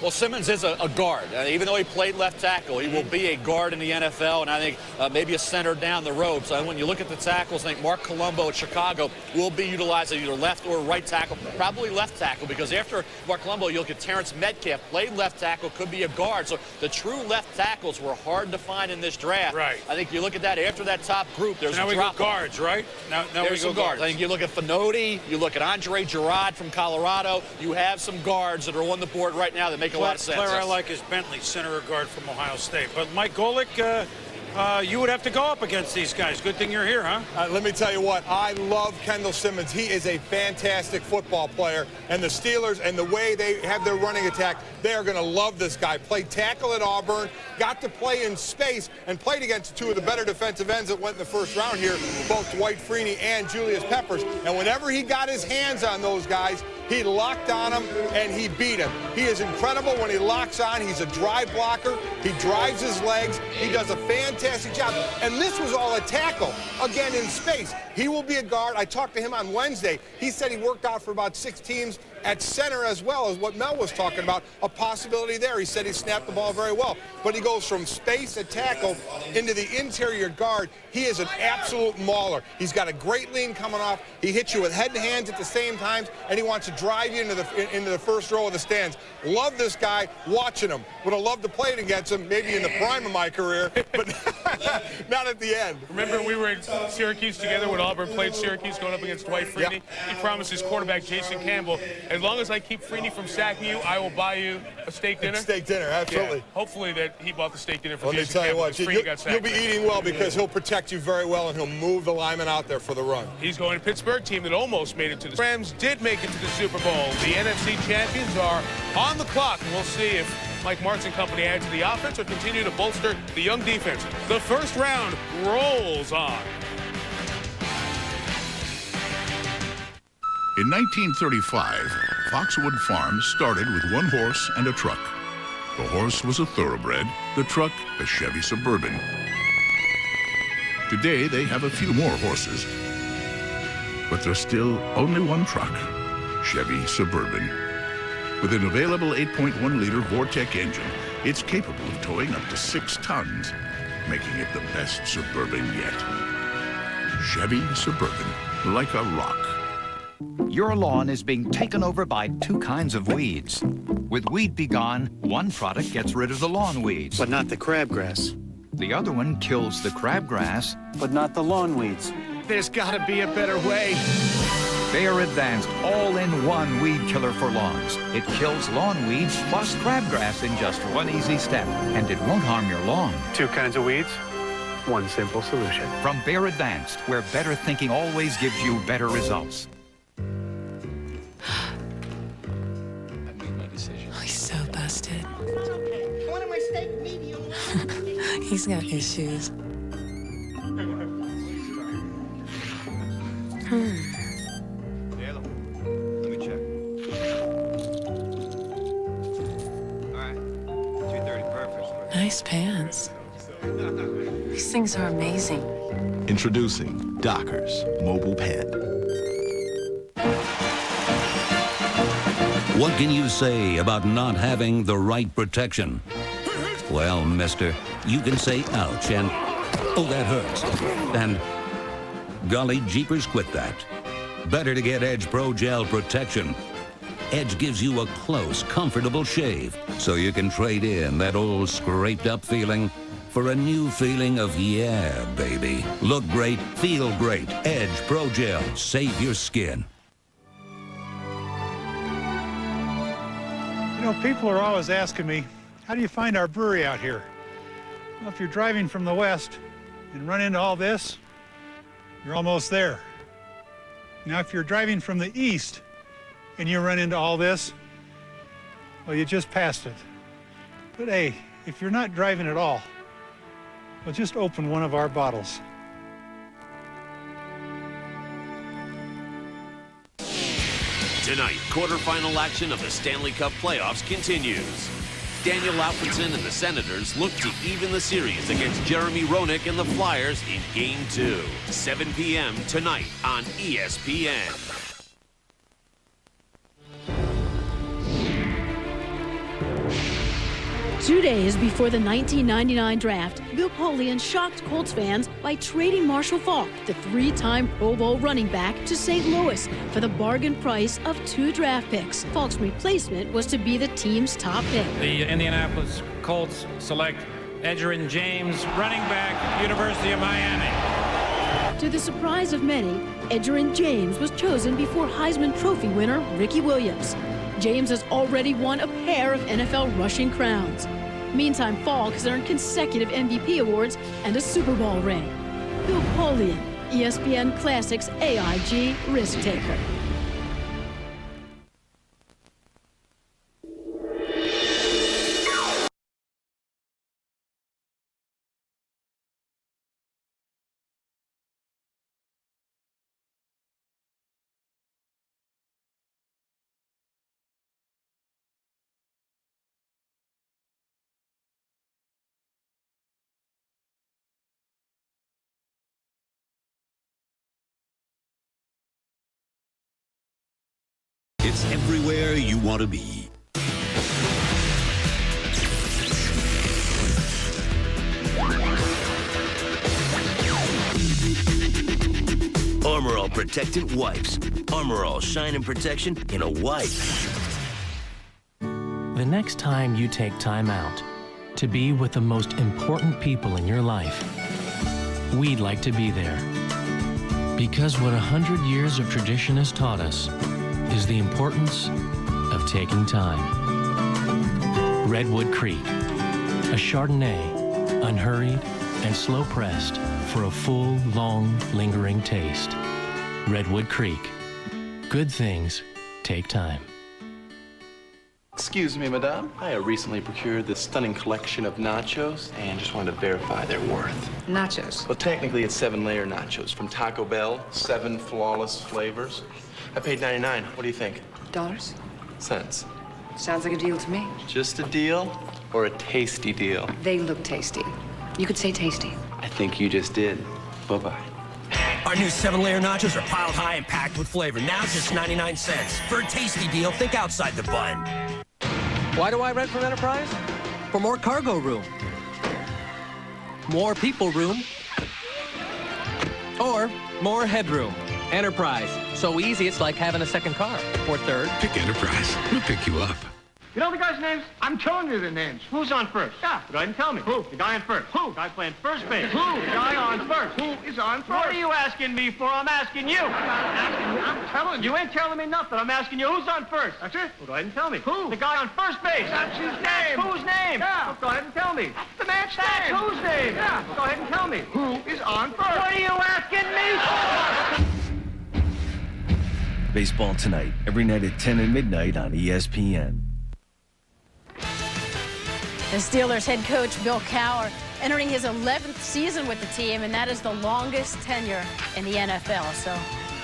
Well, Simmons is a guard. Even though he played left tackle, he will be a guard in the NFL, and I think maybe a center down the road. So when you look at the tackles, I think Mark Colombo at Chicago will be utilized at either left or right tackle, probably left tackle, because after Mark Colombo, you look at Terrence Metcalf, played left tackle, could be a guard. So the true left tackles were hard to find in this draft. Right. I think you look at that after that top group, there's now a we drop go guards, right? Now there's we go some guards. I think you look at Finoti, you look at Andre Gerard from Colorado. You have some guards that are on the board right now that make a lot of sense. Player I like is Bentley, center or guard from Ohio State. But Mike Golick, you would have to go up against these guys. Good thing you're here, huh? Let me tell you what, I love Kendall Simmons. He is a fantastic football player. And the Steelers and the way they have their running attack, they are going to love this guy. Played tackle at Auburn, got to play in space, and played against 2 of the better defensive ends that went in the first round here, both Dwight Freeney and Julius Peppers. And whenever he got his hands on those guys, he locked on them and he beat him. He is incredible when he locks on. He's a drive blocker. He drives his legs. He does a fantastic job. And this was all a tackle, again, in space. He will be a guard. I talked to him on Wednesday. He said he worked out for about 6 teams at center as well, as what Mel was talking about, a possibility there. He said he snapped the ball very well. But he goes from space at tackle into the interior guard. He is an absolute mauler. He's got a great lean coming off. He hits you with head and hands at the same time, and he wants to drive you into the first row of the stands. Love this guy, watching him. Would have loved to play against him, maybe in the prime of my career, but not at the end. Remember, we were at Syracuse together when Auburn played Syracuse going up against Dwight Freeney? Yep. He promised his quarterback, Jason Campbell, as long as I keep Freeney from sacking you, I will buy you a steak dinner. Steak dinner, absolutely. Yeah, hopefully that he bought the steak dinner for Let me Jason tell you Campbell, what, Freeney got sacked. you'll be eating well because he'll protect you very well and he'll move the linemen out there for the run. He's going to Pittsburgh, team that almost made it to the Rams did make it to the Super Bowl. The NFC champions are on the clock, and we'll see if Mike Martz and company add to the offense or continue to bolster the young defense. The first round rolls on. In 1935, Foxwood Farms started with 1 horse and a truck. The horse was a thoroughbred, the truck a Chevy Suburban. Today, they have a few more horses, but there's still only 1 truck, Chevy Suburban. With an available 8.1-liter Vortec engine, it's capable of towing up to 6 tons, making it the best Suburban yet. Chevy Suburban, like a rock. Your lawn is being taken over by 2 kinds of weeds. With Weed Be Gone, one product gets rid of the lawn weeds. But not the crabgrass. The other one kills the crabgrass. But not the lawn weeds. There's gotta be a better way. Bayer Advanced all-in-one weed killer for lawns. It kills lawn weeds plus crabgrass in just 1 easy step. And it won't harm your lawn. 2 kinds of weeds, 1 simple solution. From Bayer Advanced, where better thinking always gives you better results. He's so busted. It's okay. One of my steak medium. He's got issues. Let me check. All right, 2:30, perfect. Nice pants. These things are amazing. Introducing Dockers Mobile Pant. What can you say about not having the right protection? Well, mister, you can say ouch and, oh, that hurts. And, golly jeepers, quit that. Better to get Edge Pro Gel Protection. Edge gives you a close, comfortable shave, so you can trade in that old scraped up feeling for a new feeling of, yeah, baby. Look great, feel great. Edge Pro Gel. Save your skin. You know, people are always asking me, how do you find our brewery out here? Well, if you're driving from the west and run into all this, you're almost there. Now, if you're driving from the east and you run into all this, well, you just passed it. But hey, if you're not driving at all, well, just open one of our bottles. Tonight, quarterfinal action of the Stanley Cup playoffs continues. Daniel Alfredson and the Senators look to even the series against Jeremy Roenick and the Flyers in Game 2. 7 p.m. tonight on ESPN. 2 days before the 1999 draft, Bill Polian shocked Colts fans by trading Marshall Faulk, the 3-time Pro Bowl running back, to St. Louis for the bargain price of 2 draft picks. Faulk's replacement was to be the team's top pick. The Indianapolis Colts select Edgerrin James, running back, University of Miami. To the surprise of many, Edgerrin James was chosen before Heisman Trophy winner Ricky Williams. James has already won a pair of NFL rushing crowns. Meantime, Faulk has earned consecutive MVP awards and a Super Bowl ring. Bill Polian, ESPN Classics AIG risk taker. It's everywhere you want to be. Armor All Protectant Wipes. Armor All Shine and Protection in a wipe. The next time you take time out to be with the most important people in your life, we'd like to be there. Because what 100 years of tradition has taught us is the importance of taking time. Redwood Creek, a Chardonnay, unhurried and slow pressed for a full, long, lingering taste. Redwood Creek. Good things take time. Excuse me, madame. I recently procured this stunning collection of nachos and just wanted to verify their worth. Nachos? Well, technically it's 7-layer nachos from Taco Bell, 7 flawless flavors. I paid 99. What do you think? Dollars? Cents. Sounds like a deal to me. Just a deal or a tasty deal? They look tasty. You could say tasty. I think you just did. Bye-bye. Our new 7-layer nachos are piled high and packed with flavor. Now just 99 cents. For a tasty deal, think outside the bun. Why do I rent from Enterprise? For more cargo room, more people room, or more headroom. Enterprise. So easy, it's like having a second car. Or third. Pick Enterprise. We'll pick you up. You know the guy's names? I'm telling you the names. Who's on first? Yeah, go ahead and tell me. Who? The guy on first. Who? The guy playing first base. Who? The guy on first. Who is on first? What are you asking me for? I'm asking you. I'm not asking you. I'm telling you. You ain't telling me nothing. I'm asking you who's on first. That's it? Well, go ahead and tell me. Who? The guy on first base. That's his name. Whose name? Yeah. Well, go ahead and tell me. That's the man's name. That's whose name? Yeah. Well, go ahead and tell me. Who is on first? What are you asking me for? Baseball Tonight, every night at 10 and midnight on ESPN. The Steelers head coach Bill Cowher entering his 11th season with the team, and that is the longest tenure in the NFL. So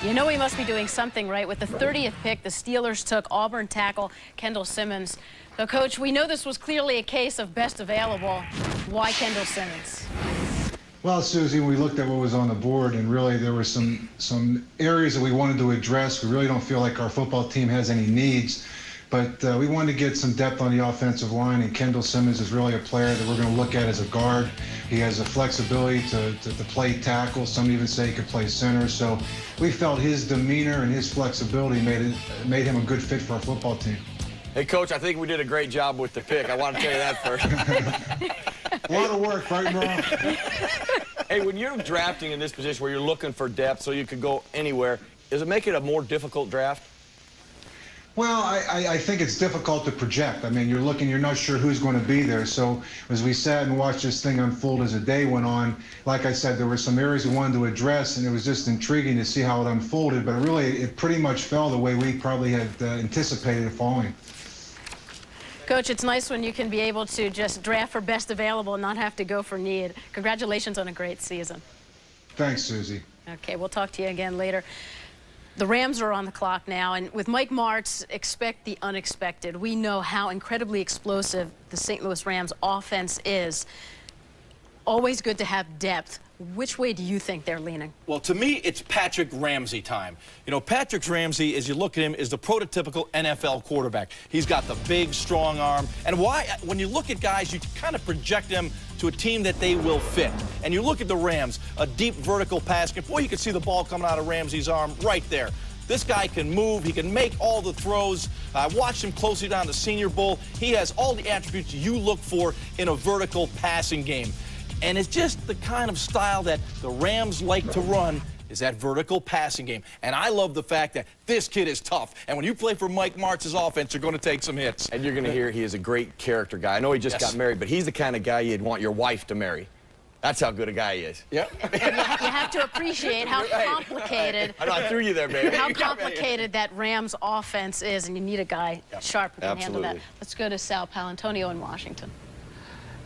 you know he must be doing something right. With the 30th pick, the Steelers took Auburn tackle Kendall Simmons. So, Coach, we know this was clearly a case of best available. Why Kendall Simmons? Well, Susie, we looked at what was on the board, and really there were some areas that we wanted to address. We really don't feel like our football team has any needs. But we wanted to get some depth on the offensive line, and Kendall Simmons is really a player that we're going to look at as a guard. He has the flexibility to play tackle. Some even say he could play center. So we felt his demeanor and his flexibility made him a good fit for our football team. Hey, Coach, I think we did a great job with the pick. I want to tell you that first. A lot of work, right, bro? Hey, when you're drafting in this position where you're looking for depth so you could go anywhere, does it make it a more difficult draft? Well, I think it's difficult to project. I mean, you're not sure who's going to be there. So as we sat and watched this thing unfold as the day went on, like I said, there were some areas we wanted to address, and it was just intriguing to see how it unfolded. But really, it pretty much fell the way we probably had anticipated it falling. Coach, it's nice when you can be able to just draft for best available and not have to go for need. Congratulations on a great season. Thanks, Susie. Okay, we'll talk to you again later. The Rams are on the clock now, and with Mike Martz, expect the unexpected. We know how incredibly explosive the St. Louis Rams offense is. Always good to have depth. Which way do you think they're leaning? Well, to me, it's Patrick Ramsey time. You know, Patrick Ramsey, as you look at him, is the prototypical NFL quarterback. He's got the big, strong arm. And when you look at guys, you kind of project them to a team that they will fit. And you look at the Rams, a deep vertical pass. Boy, you can see the ball coming out of Ramsey's arm right there. This guy can move. He can make all the throws. I watched him closely down the Senior Bowl. He has all the attributes you look for in a vertical passing game. And it's just the kind of style that the Rams like to run is that vertical passing game. And I love the fact that this kid is tough. And when you play for Mike Martz's offense, you're going to take some hits. And you're going to hear he is a great character guy. I know he just got married, but he's the kind of guy you'd want your wife to marry. That's how good a guy he is. Yep. You have to appreciate how complicated. I know, I threw you there, baby. How complicated that Rams offense is, and you need a guy sharp who can handle that. Let's go to Sal Palantonio in Washington.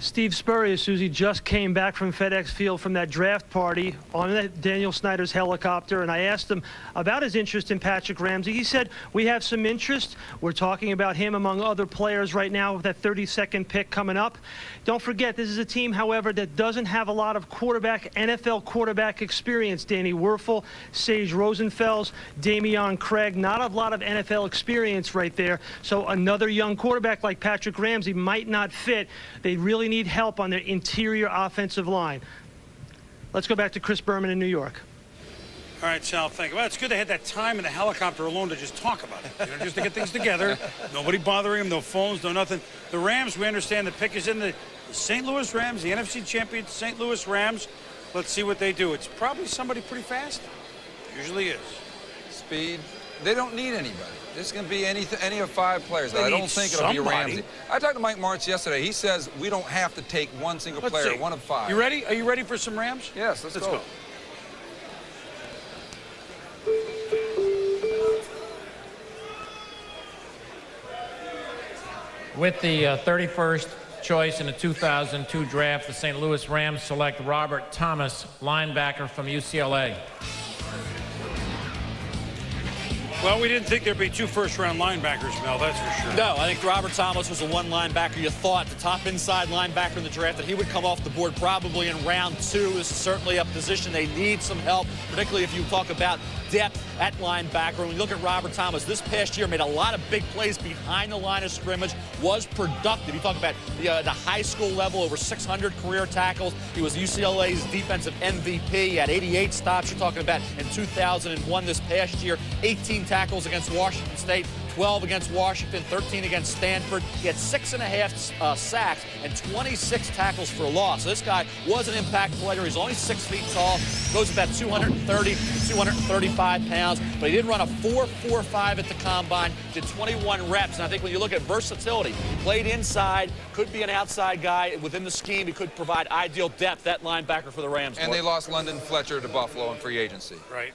Steve Spurrier, Susie, just came back from FedEx Field from that draft party on Daniel Snyder's helicopter, and I asked him about his interest in Patrick Ramsey. He said, we have some interest. We're talking about him among other players right now with that 32nd pick coming up. Don't forget, this is a team, however, that doesn't have a lot of NFL quarterback experience. Danny Werfel, Sage Rosenfels, Damian Craig, not a lot of NFL experience right there. So another young quarterback like Patrick Ramsey might not fit. They really need help on their interior offensive line. Let's go back to Chris Berman in New York. All right, Sal, thank you. Well, it's good they had that time in the helicopter alone to just talk about it, just to get things together. Nobody bothering them, no phones, no nothing. The Rams, we understand the pick is in the St. Louis Rams, the NFC champion St. Louis Rams. Let's see what they do. It's probably somebody pretty fast. Usually is. Speed. They don't need anybody. This can be any of 5 players. I don't think it'll be Ramsey. I talked to Mike Martz yesterday. He says we don't have to take one single player, one of 5. You ready? Are you ready for some Rams? Yes, let's go. With the 31st choice in the 2002 draft, the St. Louis Rams select Robert Thomas, linebacker from UCLA. Well, we didn't think there'd be 2 first-round linebackers, Mel, that's for sure. No, I think Robert Thomas was the one linebacker you thought, the top inside linebacker in the draft, that he would come off the board probably in round 2. This is certainly a position they need some help, particularly if you talk about depth at linebacker. When you look at Robert Thomas, this past year made a lot of big plays behind the line of scrimmage, was productive. You talk about the high school level, over 600 career tackles. He was UCLA's defensive MVP. He had 88 stops. You're talking about in 2001 this past year, 18 tackles against Washington State, 12 against Washington, 13 against Stanford. He had 6.5 sacks and 26 tackles for loss. So this guy was an impact player. He's only 6 feet tall, goes about 230 to 235 pounds, but he did run a 4.45 at the combine, did 21 reps. And I think when you look at versatility, he played inside, could be an outside guy within the scheme. He could provide ideal depth, that linebacker for the Rams. And they lost London Fletcher to Buffalo in free agency. Right,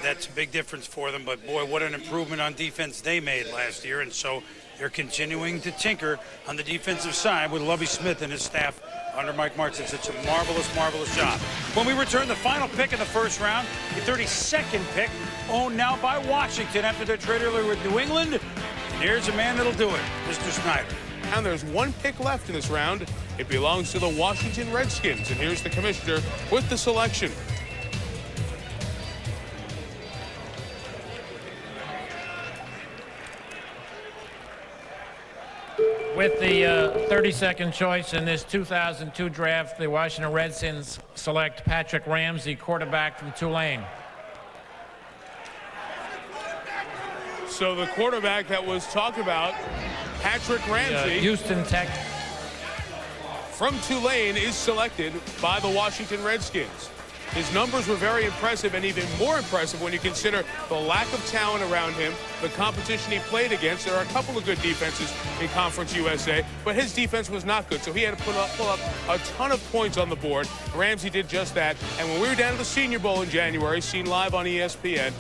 that's a big difference for them, but boy, what an improvement on defense they made last year, and so they're continuing to tinker on the defensive side with Lovie Smith and his staff under Mike Martz. It's such a marvelous, marvelous job. When we return, the final pick in the first round, the 32nd pick, owned now by Washington after their trade earlier with New England. And here's a man that'll do it, Mr. Snyder. And there's 1 pick left in this round. It belongs to the Washington Redskins, and here's the commissioner with the selection. With the 32nd choice in this 2002 draft, the Washington Redskins select Patrick Ramsey, quarterback from Tulane. So the quarterback that was talked about, Patrick Ramsey, Houston Texans, from Tulane, is selected by the Washington Redskins. His numbers were very impressive, and even more impressive when you consider the lack of talent around him, the competition he played against. There are a couple of good defenses in Conference USA, but his defense was not good, so he had to pull up a ton of points on the board. Ramsey did just that, and when we were down at the Senior Bowl in January, seen live on ESPN,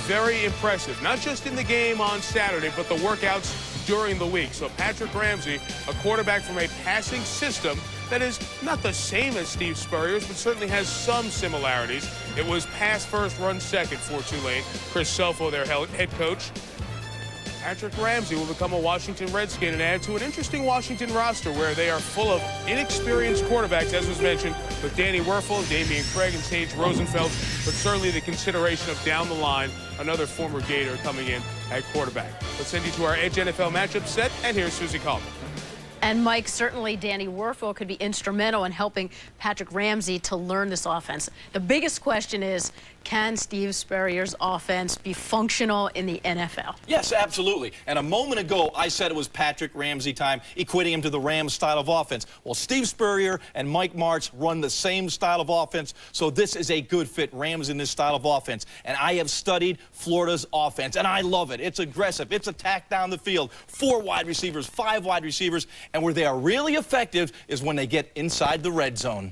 very impressive, not just in the game on Saturday, but the workouts during the week. So Patrick Ramsey, a quarterback from a passing system that is not the same as Steve Spurrier's, but certainly has some similarities. It was pass first, run second for Tulane. Chris Selfo, their head coach. Patrick Ramsey will become a Washington Redskin and add to an interesting Washington roster where they are full of inexperienced quarterbacks, as was mentioned, with Danny Werfel, Damian Craig, and Sage Rosenfeld, but certainly the consideration of down the line, another former Gator coming in at quarterback. Let's send you to our Edge NFL matchup set, and here's Susie Coleman. And Mike, certainly Danny Werfel could be instrumental in helping Patrick Ramsey to learn this offense. The biggest question is, can Steve Spurrier's offense be functional in the NFL? Yes, absolutely. And a moment ago, I said it was Patrick Ramsey time, equating him to the Rams style of offense. Well, Steve Spurrier and Mike Martz run the same style of offense, so this is a good fit, Rams in this style of offense. And I have studied Florida's offense, and I love it. It's aggressive. It's attack down the field. 4 wide receivers, 5 wide receivers, and where they are really effective is when they get inside the red zone.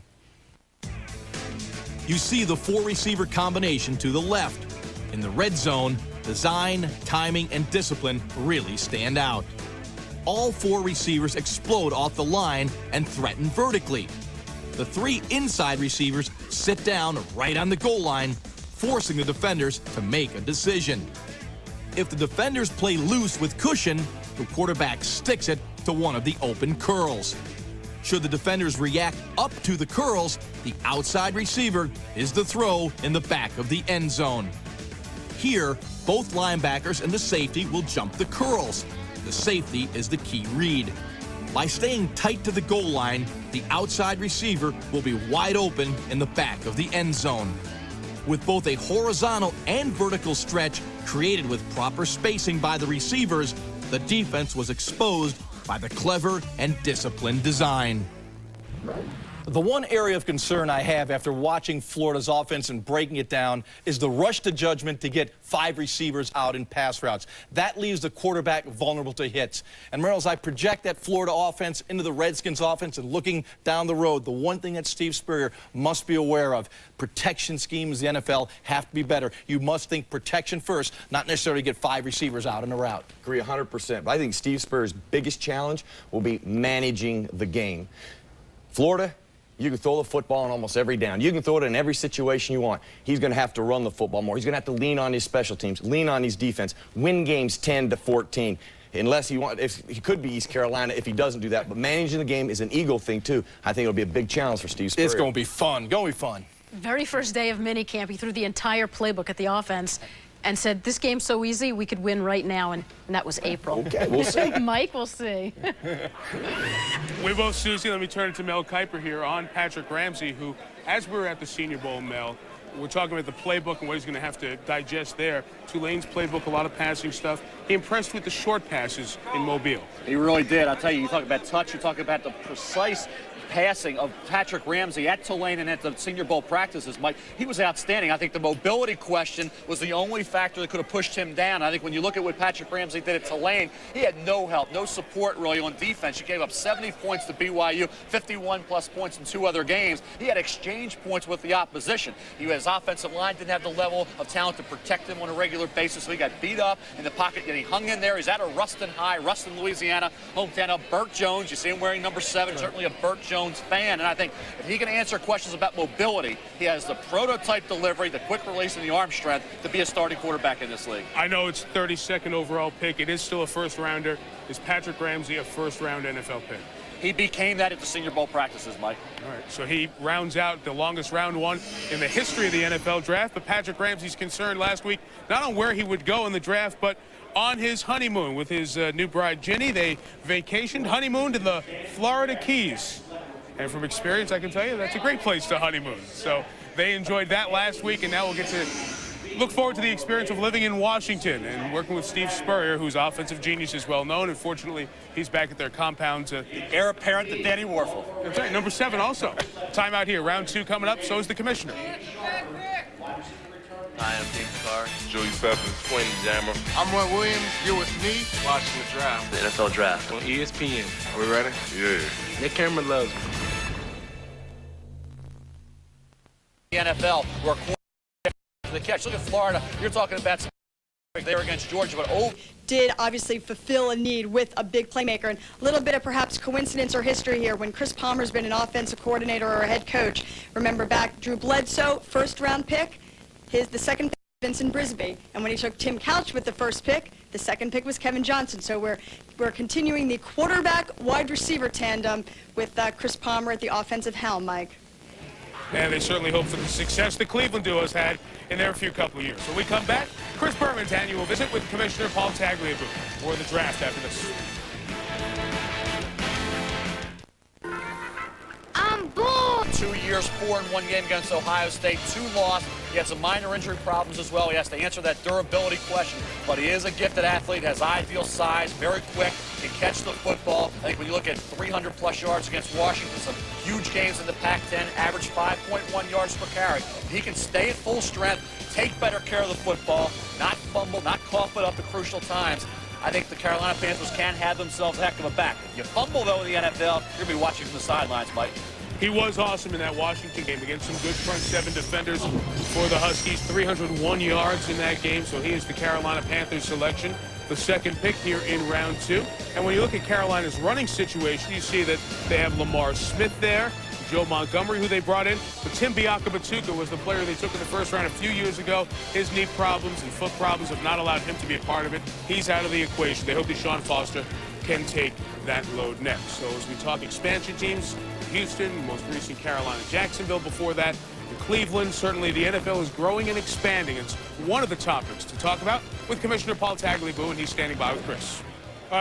You see the 4-receiver combination to the left. In the red zone, design, timing, and discipline really stand out. all 4 receivers explode off the line and threaten vertically. The 3 inside receivers sit down right on the goal line, forcing the defenders to make a decision. If the defenders play loose with cushion, the quarterback sticks it to one of the open curls. Should the defenders react up to the curls, the outside receiver is the throw in the back of the end zone. Here, both linebackers and the safety will jump the curls. The safety is the key read. By staying tight to the goal line, the outside receiver will be wide open in the back of the end zone. With both a horizontal and vertical stretch created with proper spacing by the receivers, the defense was exposed by the clever and disciplined design. The one area of concern I have after watching Florida's offense and breaking it down is the rush to judgment to get 5 receivers out in pass routes. That leaves the quarterback vulnerable to hits. And Merrill, as I project that Florida offense into the Redskins offense and looking down the road, the one thing that Steve Spurrier must be aware of, protection schemes in the NFL have to be better. You must think protection first, not necessarily get 5 receivers out in a route. Agree 100%. But I think Steve Spurrier's biggest challenge will be managing the game. Florida, you can throw the football in almost every down. You can throw it in every situation you want. He's going to have to run the football more. He's going to have to lean on his special teams, lean on his defense, win games 10-14. Unless he he could be East Carolina if he doesn't do that. But managing the game is an ego thing, too. I think it'll be a big challenge for Steve Spurrier. It's going to be fun. Going to be fun. Very first day of minicamp, he threw the entire playbook at the offense and said, this game's so easy, we could win right now, and that was April. Okay, we'll see. Mike, we'll see. We both, Susie, let me turn it to Mel Kiper here on Patrick Ramsey, who, as we were at the Senior Bowl, Mel, we're talking about the playbook and what he's going to have to digest there. Tulane's playbook, a lot of passing stuff. He impressed with the short passes in Mobile. He really did. I'll tell you, you talk about touch, you talk about the precise passing of Patrick Ramsey at Tulane and at the Senior Bowl practices, Mike. He was outstanding. I think the mobility question was the only factor that could have pushed him down. I think when you look at what Patrick Ramsey did at Tulane, he had no help, no support really on defense. He gave up 70 points to BYU, 51-plus points in 2 other games. He had exchange points with the opposition. His offensive line didn't have the level of talent to protect him on a regular basis, so he got beat up in the pocket, and he hung in there. He's out of Ruston High, Ruston, Louisiana, hometown of Burt Jones. You see him wearing number 7, certainly a Burt Jones fan, and I think if he can answer questions about mobility, he has the prototype delivery, the quick release, and the arm strength to be a starting quarterback in this league. I know it's 32nd overall pick. It is still a first-rounder. Is Patrick Ramsey a first-round NFL pick? He became that at the Senior Bowl practices, Mike. All right, so he rounds out the longest round 1 in the history of the NFL draft, but Patrick Ramsey's concerned last week not on where he would go in the draft, but on his honeymoon with his new bride, Ginny. They vacationed, honeymooned in the Florida Keys. And from experience, I can tell you that's a great place to honeymoon. So they enjoyed that last week, and now we'll get to look forward to the experience of living in Washington and working with Steve Spurrier, whose offensive genius is well known. Unfortunately, he's back at their compound. The heir apparent to Danny Warfel. That's right, number 7 also. Timeout here, round 2 coming up, so is the commissioner. Hi, I'm David Carr. Julius, Quentin Jammer. I'm Roy Williams. You're with me. Watching the draft. The NFL draft on ESPN. Are we ready? Yeah. That camera loves me. The NFL, where the catch. Look at Florida. You're talking about there against Georgia, but did obviously fulfill a need with a big playmaker. And a little bit of perhaps coincidence or history here. When Chris Palmer's been an offensive coordinator or a head coach, remember back Drew Bledsoe, first-round pick. The second pick was Vincent Brisby. And when he took Tim Couch with the first pick, the second pick was Kevin Johnson. So we're continuing the quarterback-wide receiver tandem with Chris Palmer at the offensive helm, Mike. And they certainly hope for the success the Cleveland duo has had in their few couple of years. So we come back, Chris Berman's annual visit with Commissioner Paul Tagliabue for the draft after this. I'm bored. 2 years, 4 in 1 game against Ohio State, 2 lost. He had some minor injury problems as well. He has to answer that durability question, but he is a gifted athlete, has ideal size, very quick, can catch the football. I think when you look at 300-plus yards against Washington, some huge games in the Pac-10, average 5.1 yards per carry. He can stay at full strength, take better care of the football, not fumble, not cough it up at crucial times. I think the Carolina Panthers can have themselves a heck of a back. If you fumble, though, in the NFL, you're going to be watching from the sidelines, Mike. He was awesome in that Washington game against some good front 7 defenders for the Huskies. 301 yards in that game, so he is the Carolina Panthers selection. the second pick here in round 2. And when you look at Carolina's running situation, you see that they have Lamar Smith there, Joe Montgomery, who they brought in. But Tim Biakabatuka was the player they took in the first round a few years ago. His knee problems and foot problems have not allowed him to be a part of it. He's out of the equation. They hope that Sean Foster can take that load next. So as we talk expansion teams, Houston, most recent Carolina, Jacksonville before that, and Cleveland, certainly the NFL is growing and expanding. It's one of the topics to talk about with Commissioner Paul Tagliabue, and he's standing by with Chris.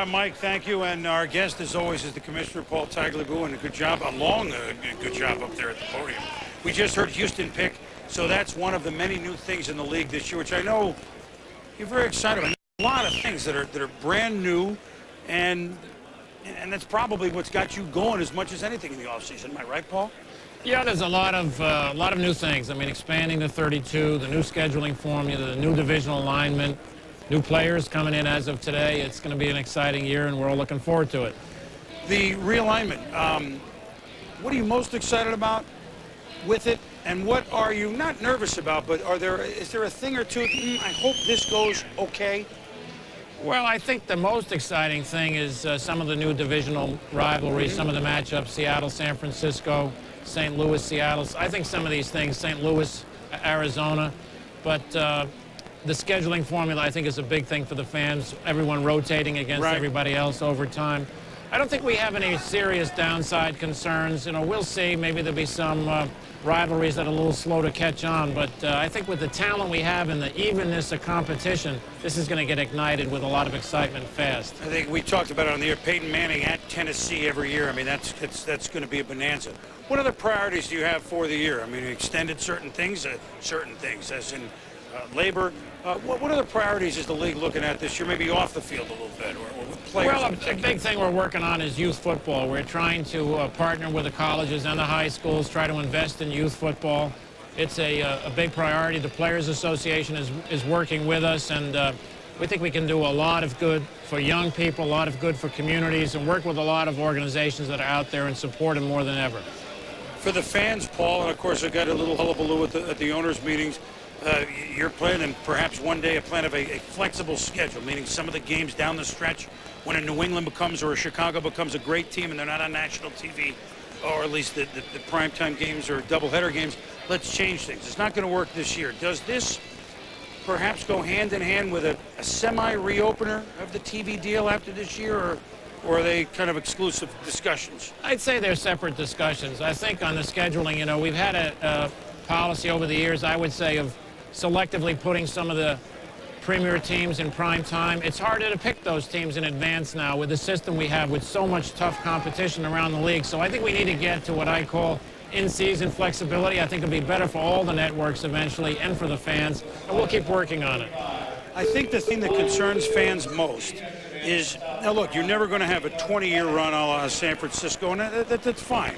Mike, thank you. And our guest, as always, is the Commissioner, Paul Tagliabue, and a good job, good job up there at the podium. We just heard Houston pick, so that's one of the many new things in the league this year, which I know you're very excited about. A lot of things that are brand new, and that's probably what's got you going as much as anything in the offseason. Am I right, Paul? Yeah, there's a lot of new things. I mean, expanding the 32, the new scheduling formula, the new divisional alignment, new players coming in as of today. It's going to be an exciting year, and we're all looking forward to it. The realignment, what are you most excited about with it, and what are you not nervous about, but is there a thing or two, I hope this goes okay? Well, I think the most exciting thing is some of the new divisional rivalries, some of the matchups, Seattle, San Francisco, St. Louis, Seattle. I think some of these things, St. Louis, Arizona, but the scheduling formula, I think, is a big thing for the fans, everyone rotating against everybody else over time. I don't think we have any serious downside concerns. You know, we'll see. Maybe there'll be some rivalries that are a little slow to catch on, but I think with the talent we have and the evenness of competition, this is going to get ignited with a lot of excitement fast. I think we talked about it on the air. Peyton Manning at Tennessee every year. I mean, that's going to be a bonanza. What other priorities do you have for the year? I mean, extended certain things, as in labor. What other priorities is the league looking at this year, maybe off the field a little bit, or with players? Well, a big thing we're working on is youth football. We're trying to partner with the colleges and the high schools, try to invest in youth football. It's a big priority. The Players Association is working with us, and we think we can do a lot of good for young people, a lot of good for communities, and work with a lot of organizations that are out there and support them more than ever. For the fans, Paul, and of course I got a little hullabaloo at the owners' meetings. You're planning perhaps one day a plan of a flexible schedule, meaning some of the games down the stretch when a New England becomes or a Chicago becomes a great team and they're not on national TV, or at least the primetime games or doubleheader games, let's change things. It's not going to work this year. Does this perhaps go hand in hand with a semi-reopener of the TV deal after this year, or are they kind of exclusive discussions? I'd say they're separate discussions. I think on the scheduling, you know, we've had a policy over the years, I would say, of selectively putting some of the premier teams in prime time. It's harder to pick those teams in advance now with the system we have with so much tough competition around the league. So I think we need to get to what I call in-season flexibility. I think it'll be better for all the networks eventually and for the fans, and we'll keep working on it. I think the thing that concerns fans most is, now look, you're never going to have a 20-year run a la San Francisco, and that's fine.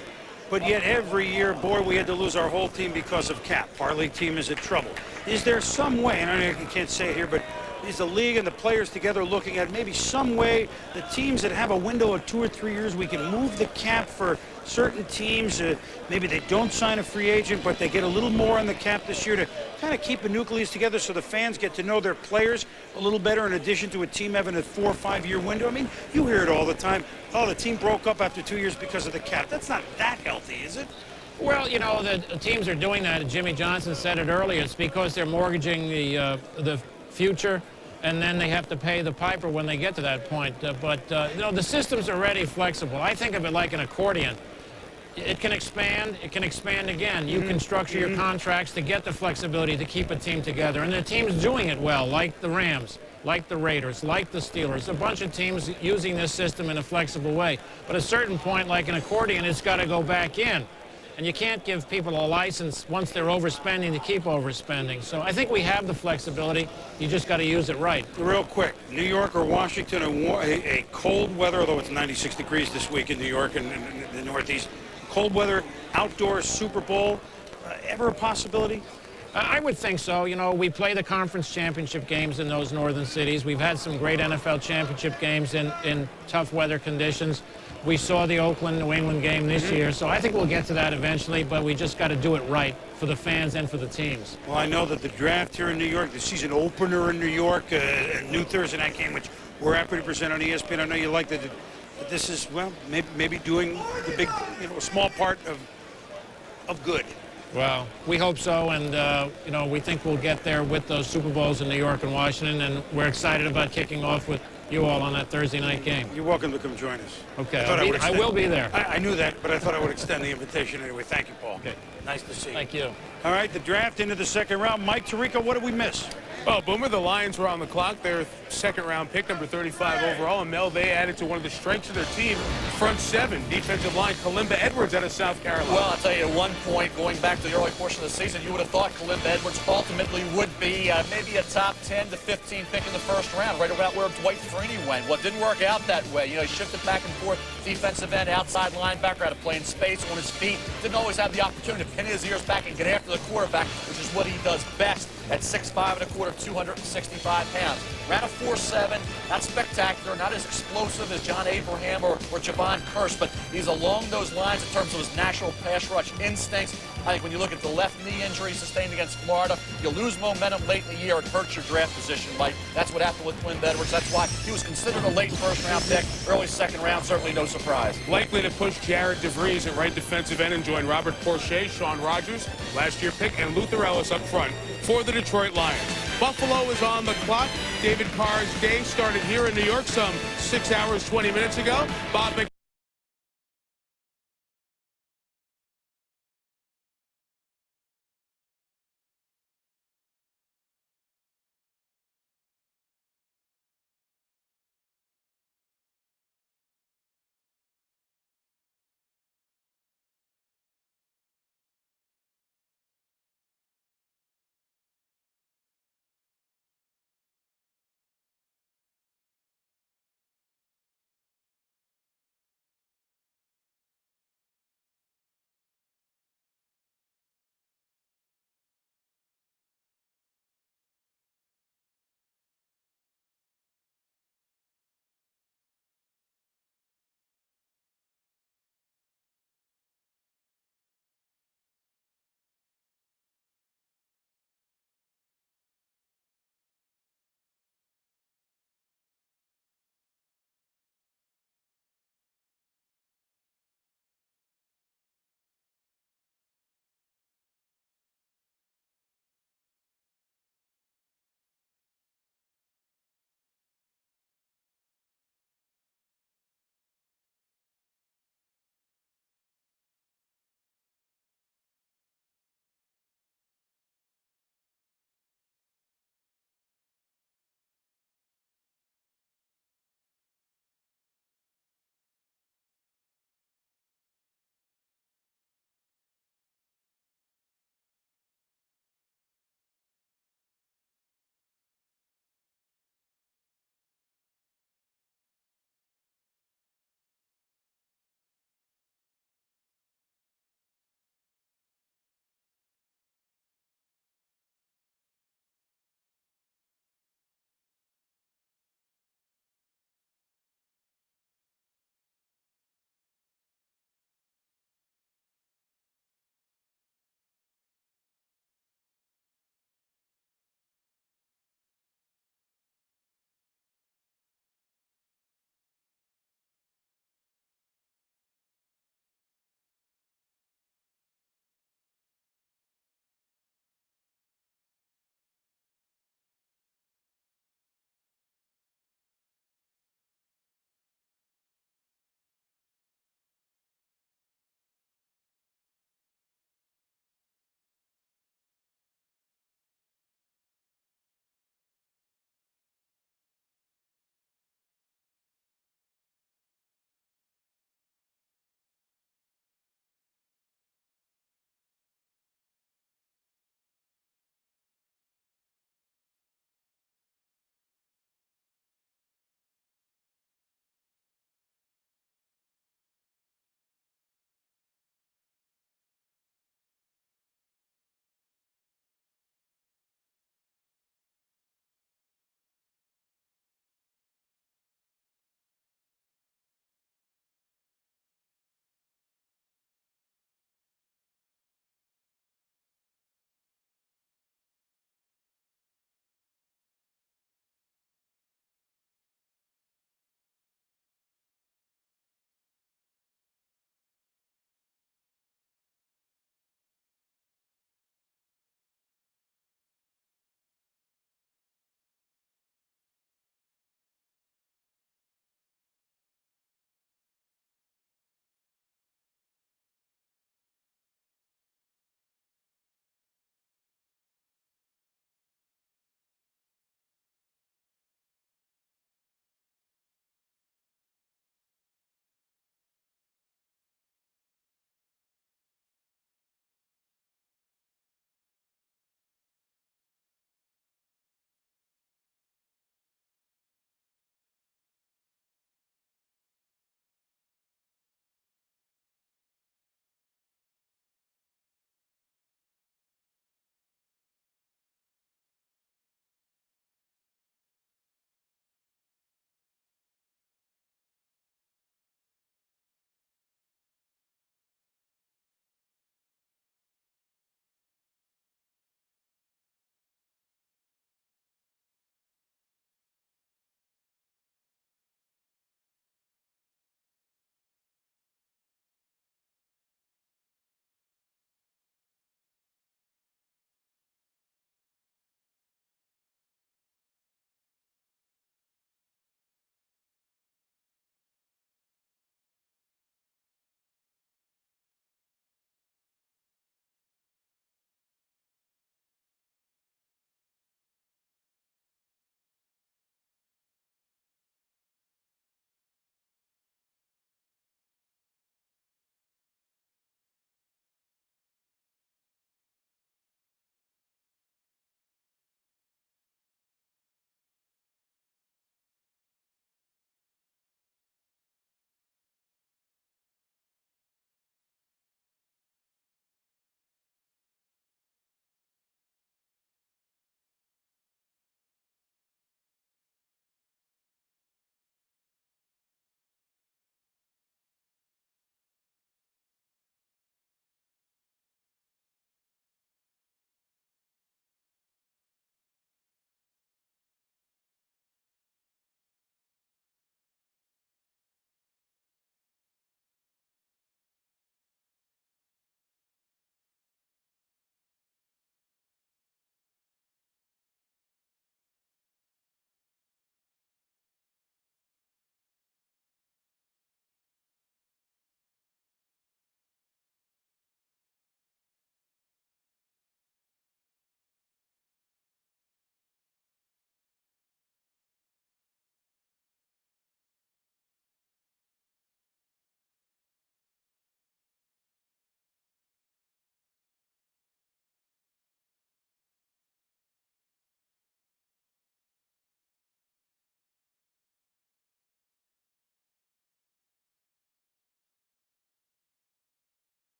But yet every year, boy, we had to lose our whole team because of cap. Our league team is in trouble. Is there some way, and I know you can't say it here, but is the league and the players together looking at maybe some way the teams that have a window of 2 or 3 years, we can move the cap for certain teams? Maybe they don't sign a free agent, but they get a little more on the cap this year to kind of keep a nucleus together so the fans get to know their players a little better in addition to a team having a 4 or 5 year window. I mean, you hear it all the time. Oh, the team broke up after 2 years because of the cap. That's not that healthy, is it? Well, you know, the teams are doing that. Jimmy Johnson said it earlier. It's because they're mortgaging the future, and then they have to pay the piper when they get to that point. You know, the system's already flexible. I think of it like an accordion. It can expand again. You can structure your contracts to get the flexibility to keep a team together. And the team's doing it well, like the Rams, like the Raiders, like the Steelers. A bunch of teams using this system in a flexible way. But at a certain point, like an accordion, it's got to go back in. And you can't give people a license once they're overspending to keep overspending. So I think we have the flexibility. You just got to use it right. Real quick, New York or Washington, a cold weather, although it's 96 degrees this week in New York and in the Northeast, cold weather, outdoor Super Bowl, ever a possibility? I would think so. You know, we play the conference championship games in those northern cities. We've had some great NFL championship games in tough weather conditions. We saw the Oakland-New England game this year, so I think we'll get to that eventually, but we just got to do it right for the fans and for the teams. Well, I know that the draft here in New York, the season opener in New York, a new Thursday night game, which we're happy to present on ESPN. I know you like that. But this is, well, maybe doing the big, you know, a small part of good. Well, we hope so, and, you know, we think we'll get there with those Super Bowls in New York and Washington, and we're excited about kicking off with you all on that Thursday night game. You're welcome to come join us. Okay, I will be there. I knew that, but I thought I would extend the invitation anyway. Thank you, Paul. Okay. Nice to see you. Thank you. All right, the draft into the second round. Mike Tirico, what did we miss? Well, Boomer, the Lions were on the clock. Their second-round pick, number 35 overall. And Mel, they added to one of the strengths of their team, front seven, defensive line, Kalimba Edwards out of South Carolina. Well, I'll tell you, at one point, going back to the early portion of the season, you would have thought Kalimba Edwards ultimately would be maybe a top 10 to 15 pick in the first round, right about where Dwight Freeney went. Well, it didn't work out that way. You know, he shifted back and forth, defensive end, outside linebacker, had to play in space on his feet. Didn't always have the opportunity to pin his ears back and get after the quarterback, which is what he does best. At 6'5 1/4", 265 pounds. Ran a 4.7, not spectacular, not as explosive as John Abraham or Javon Curse, but he's along those lines in terms of his natural pass rush instincts. I think when you look at the left knee injury sustained against Florida, you lose momentum late in the year, it hurts your draft position, Mike. That's what happened with Kalimba Edwards. That's why he was considered a late first-round pick, early second round, certainly no surprise. Likely to push Jared DeVries at right defensive end and join Robert Porcher, Sean Rogers, last year pick, and Luther Ellis up front for the Detroit Lions. Buffalo is on the clock. David Carr's day started here in New York some 6 hours, 20 minutes ago. Bob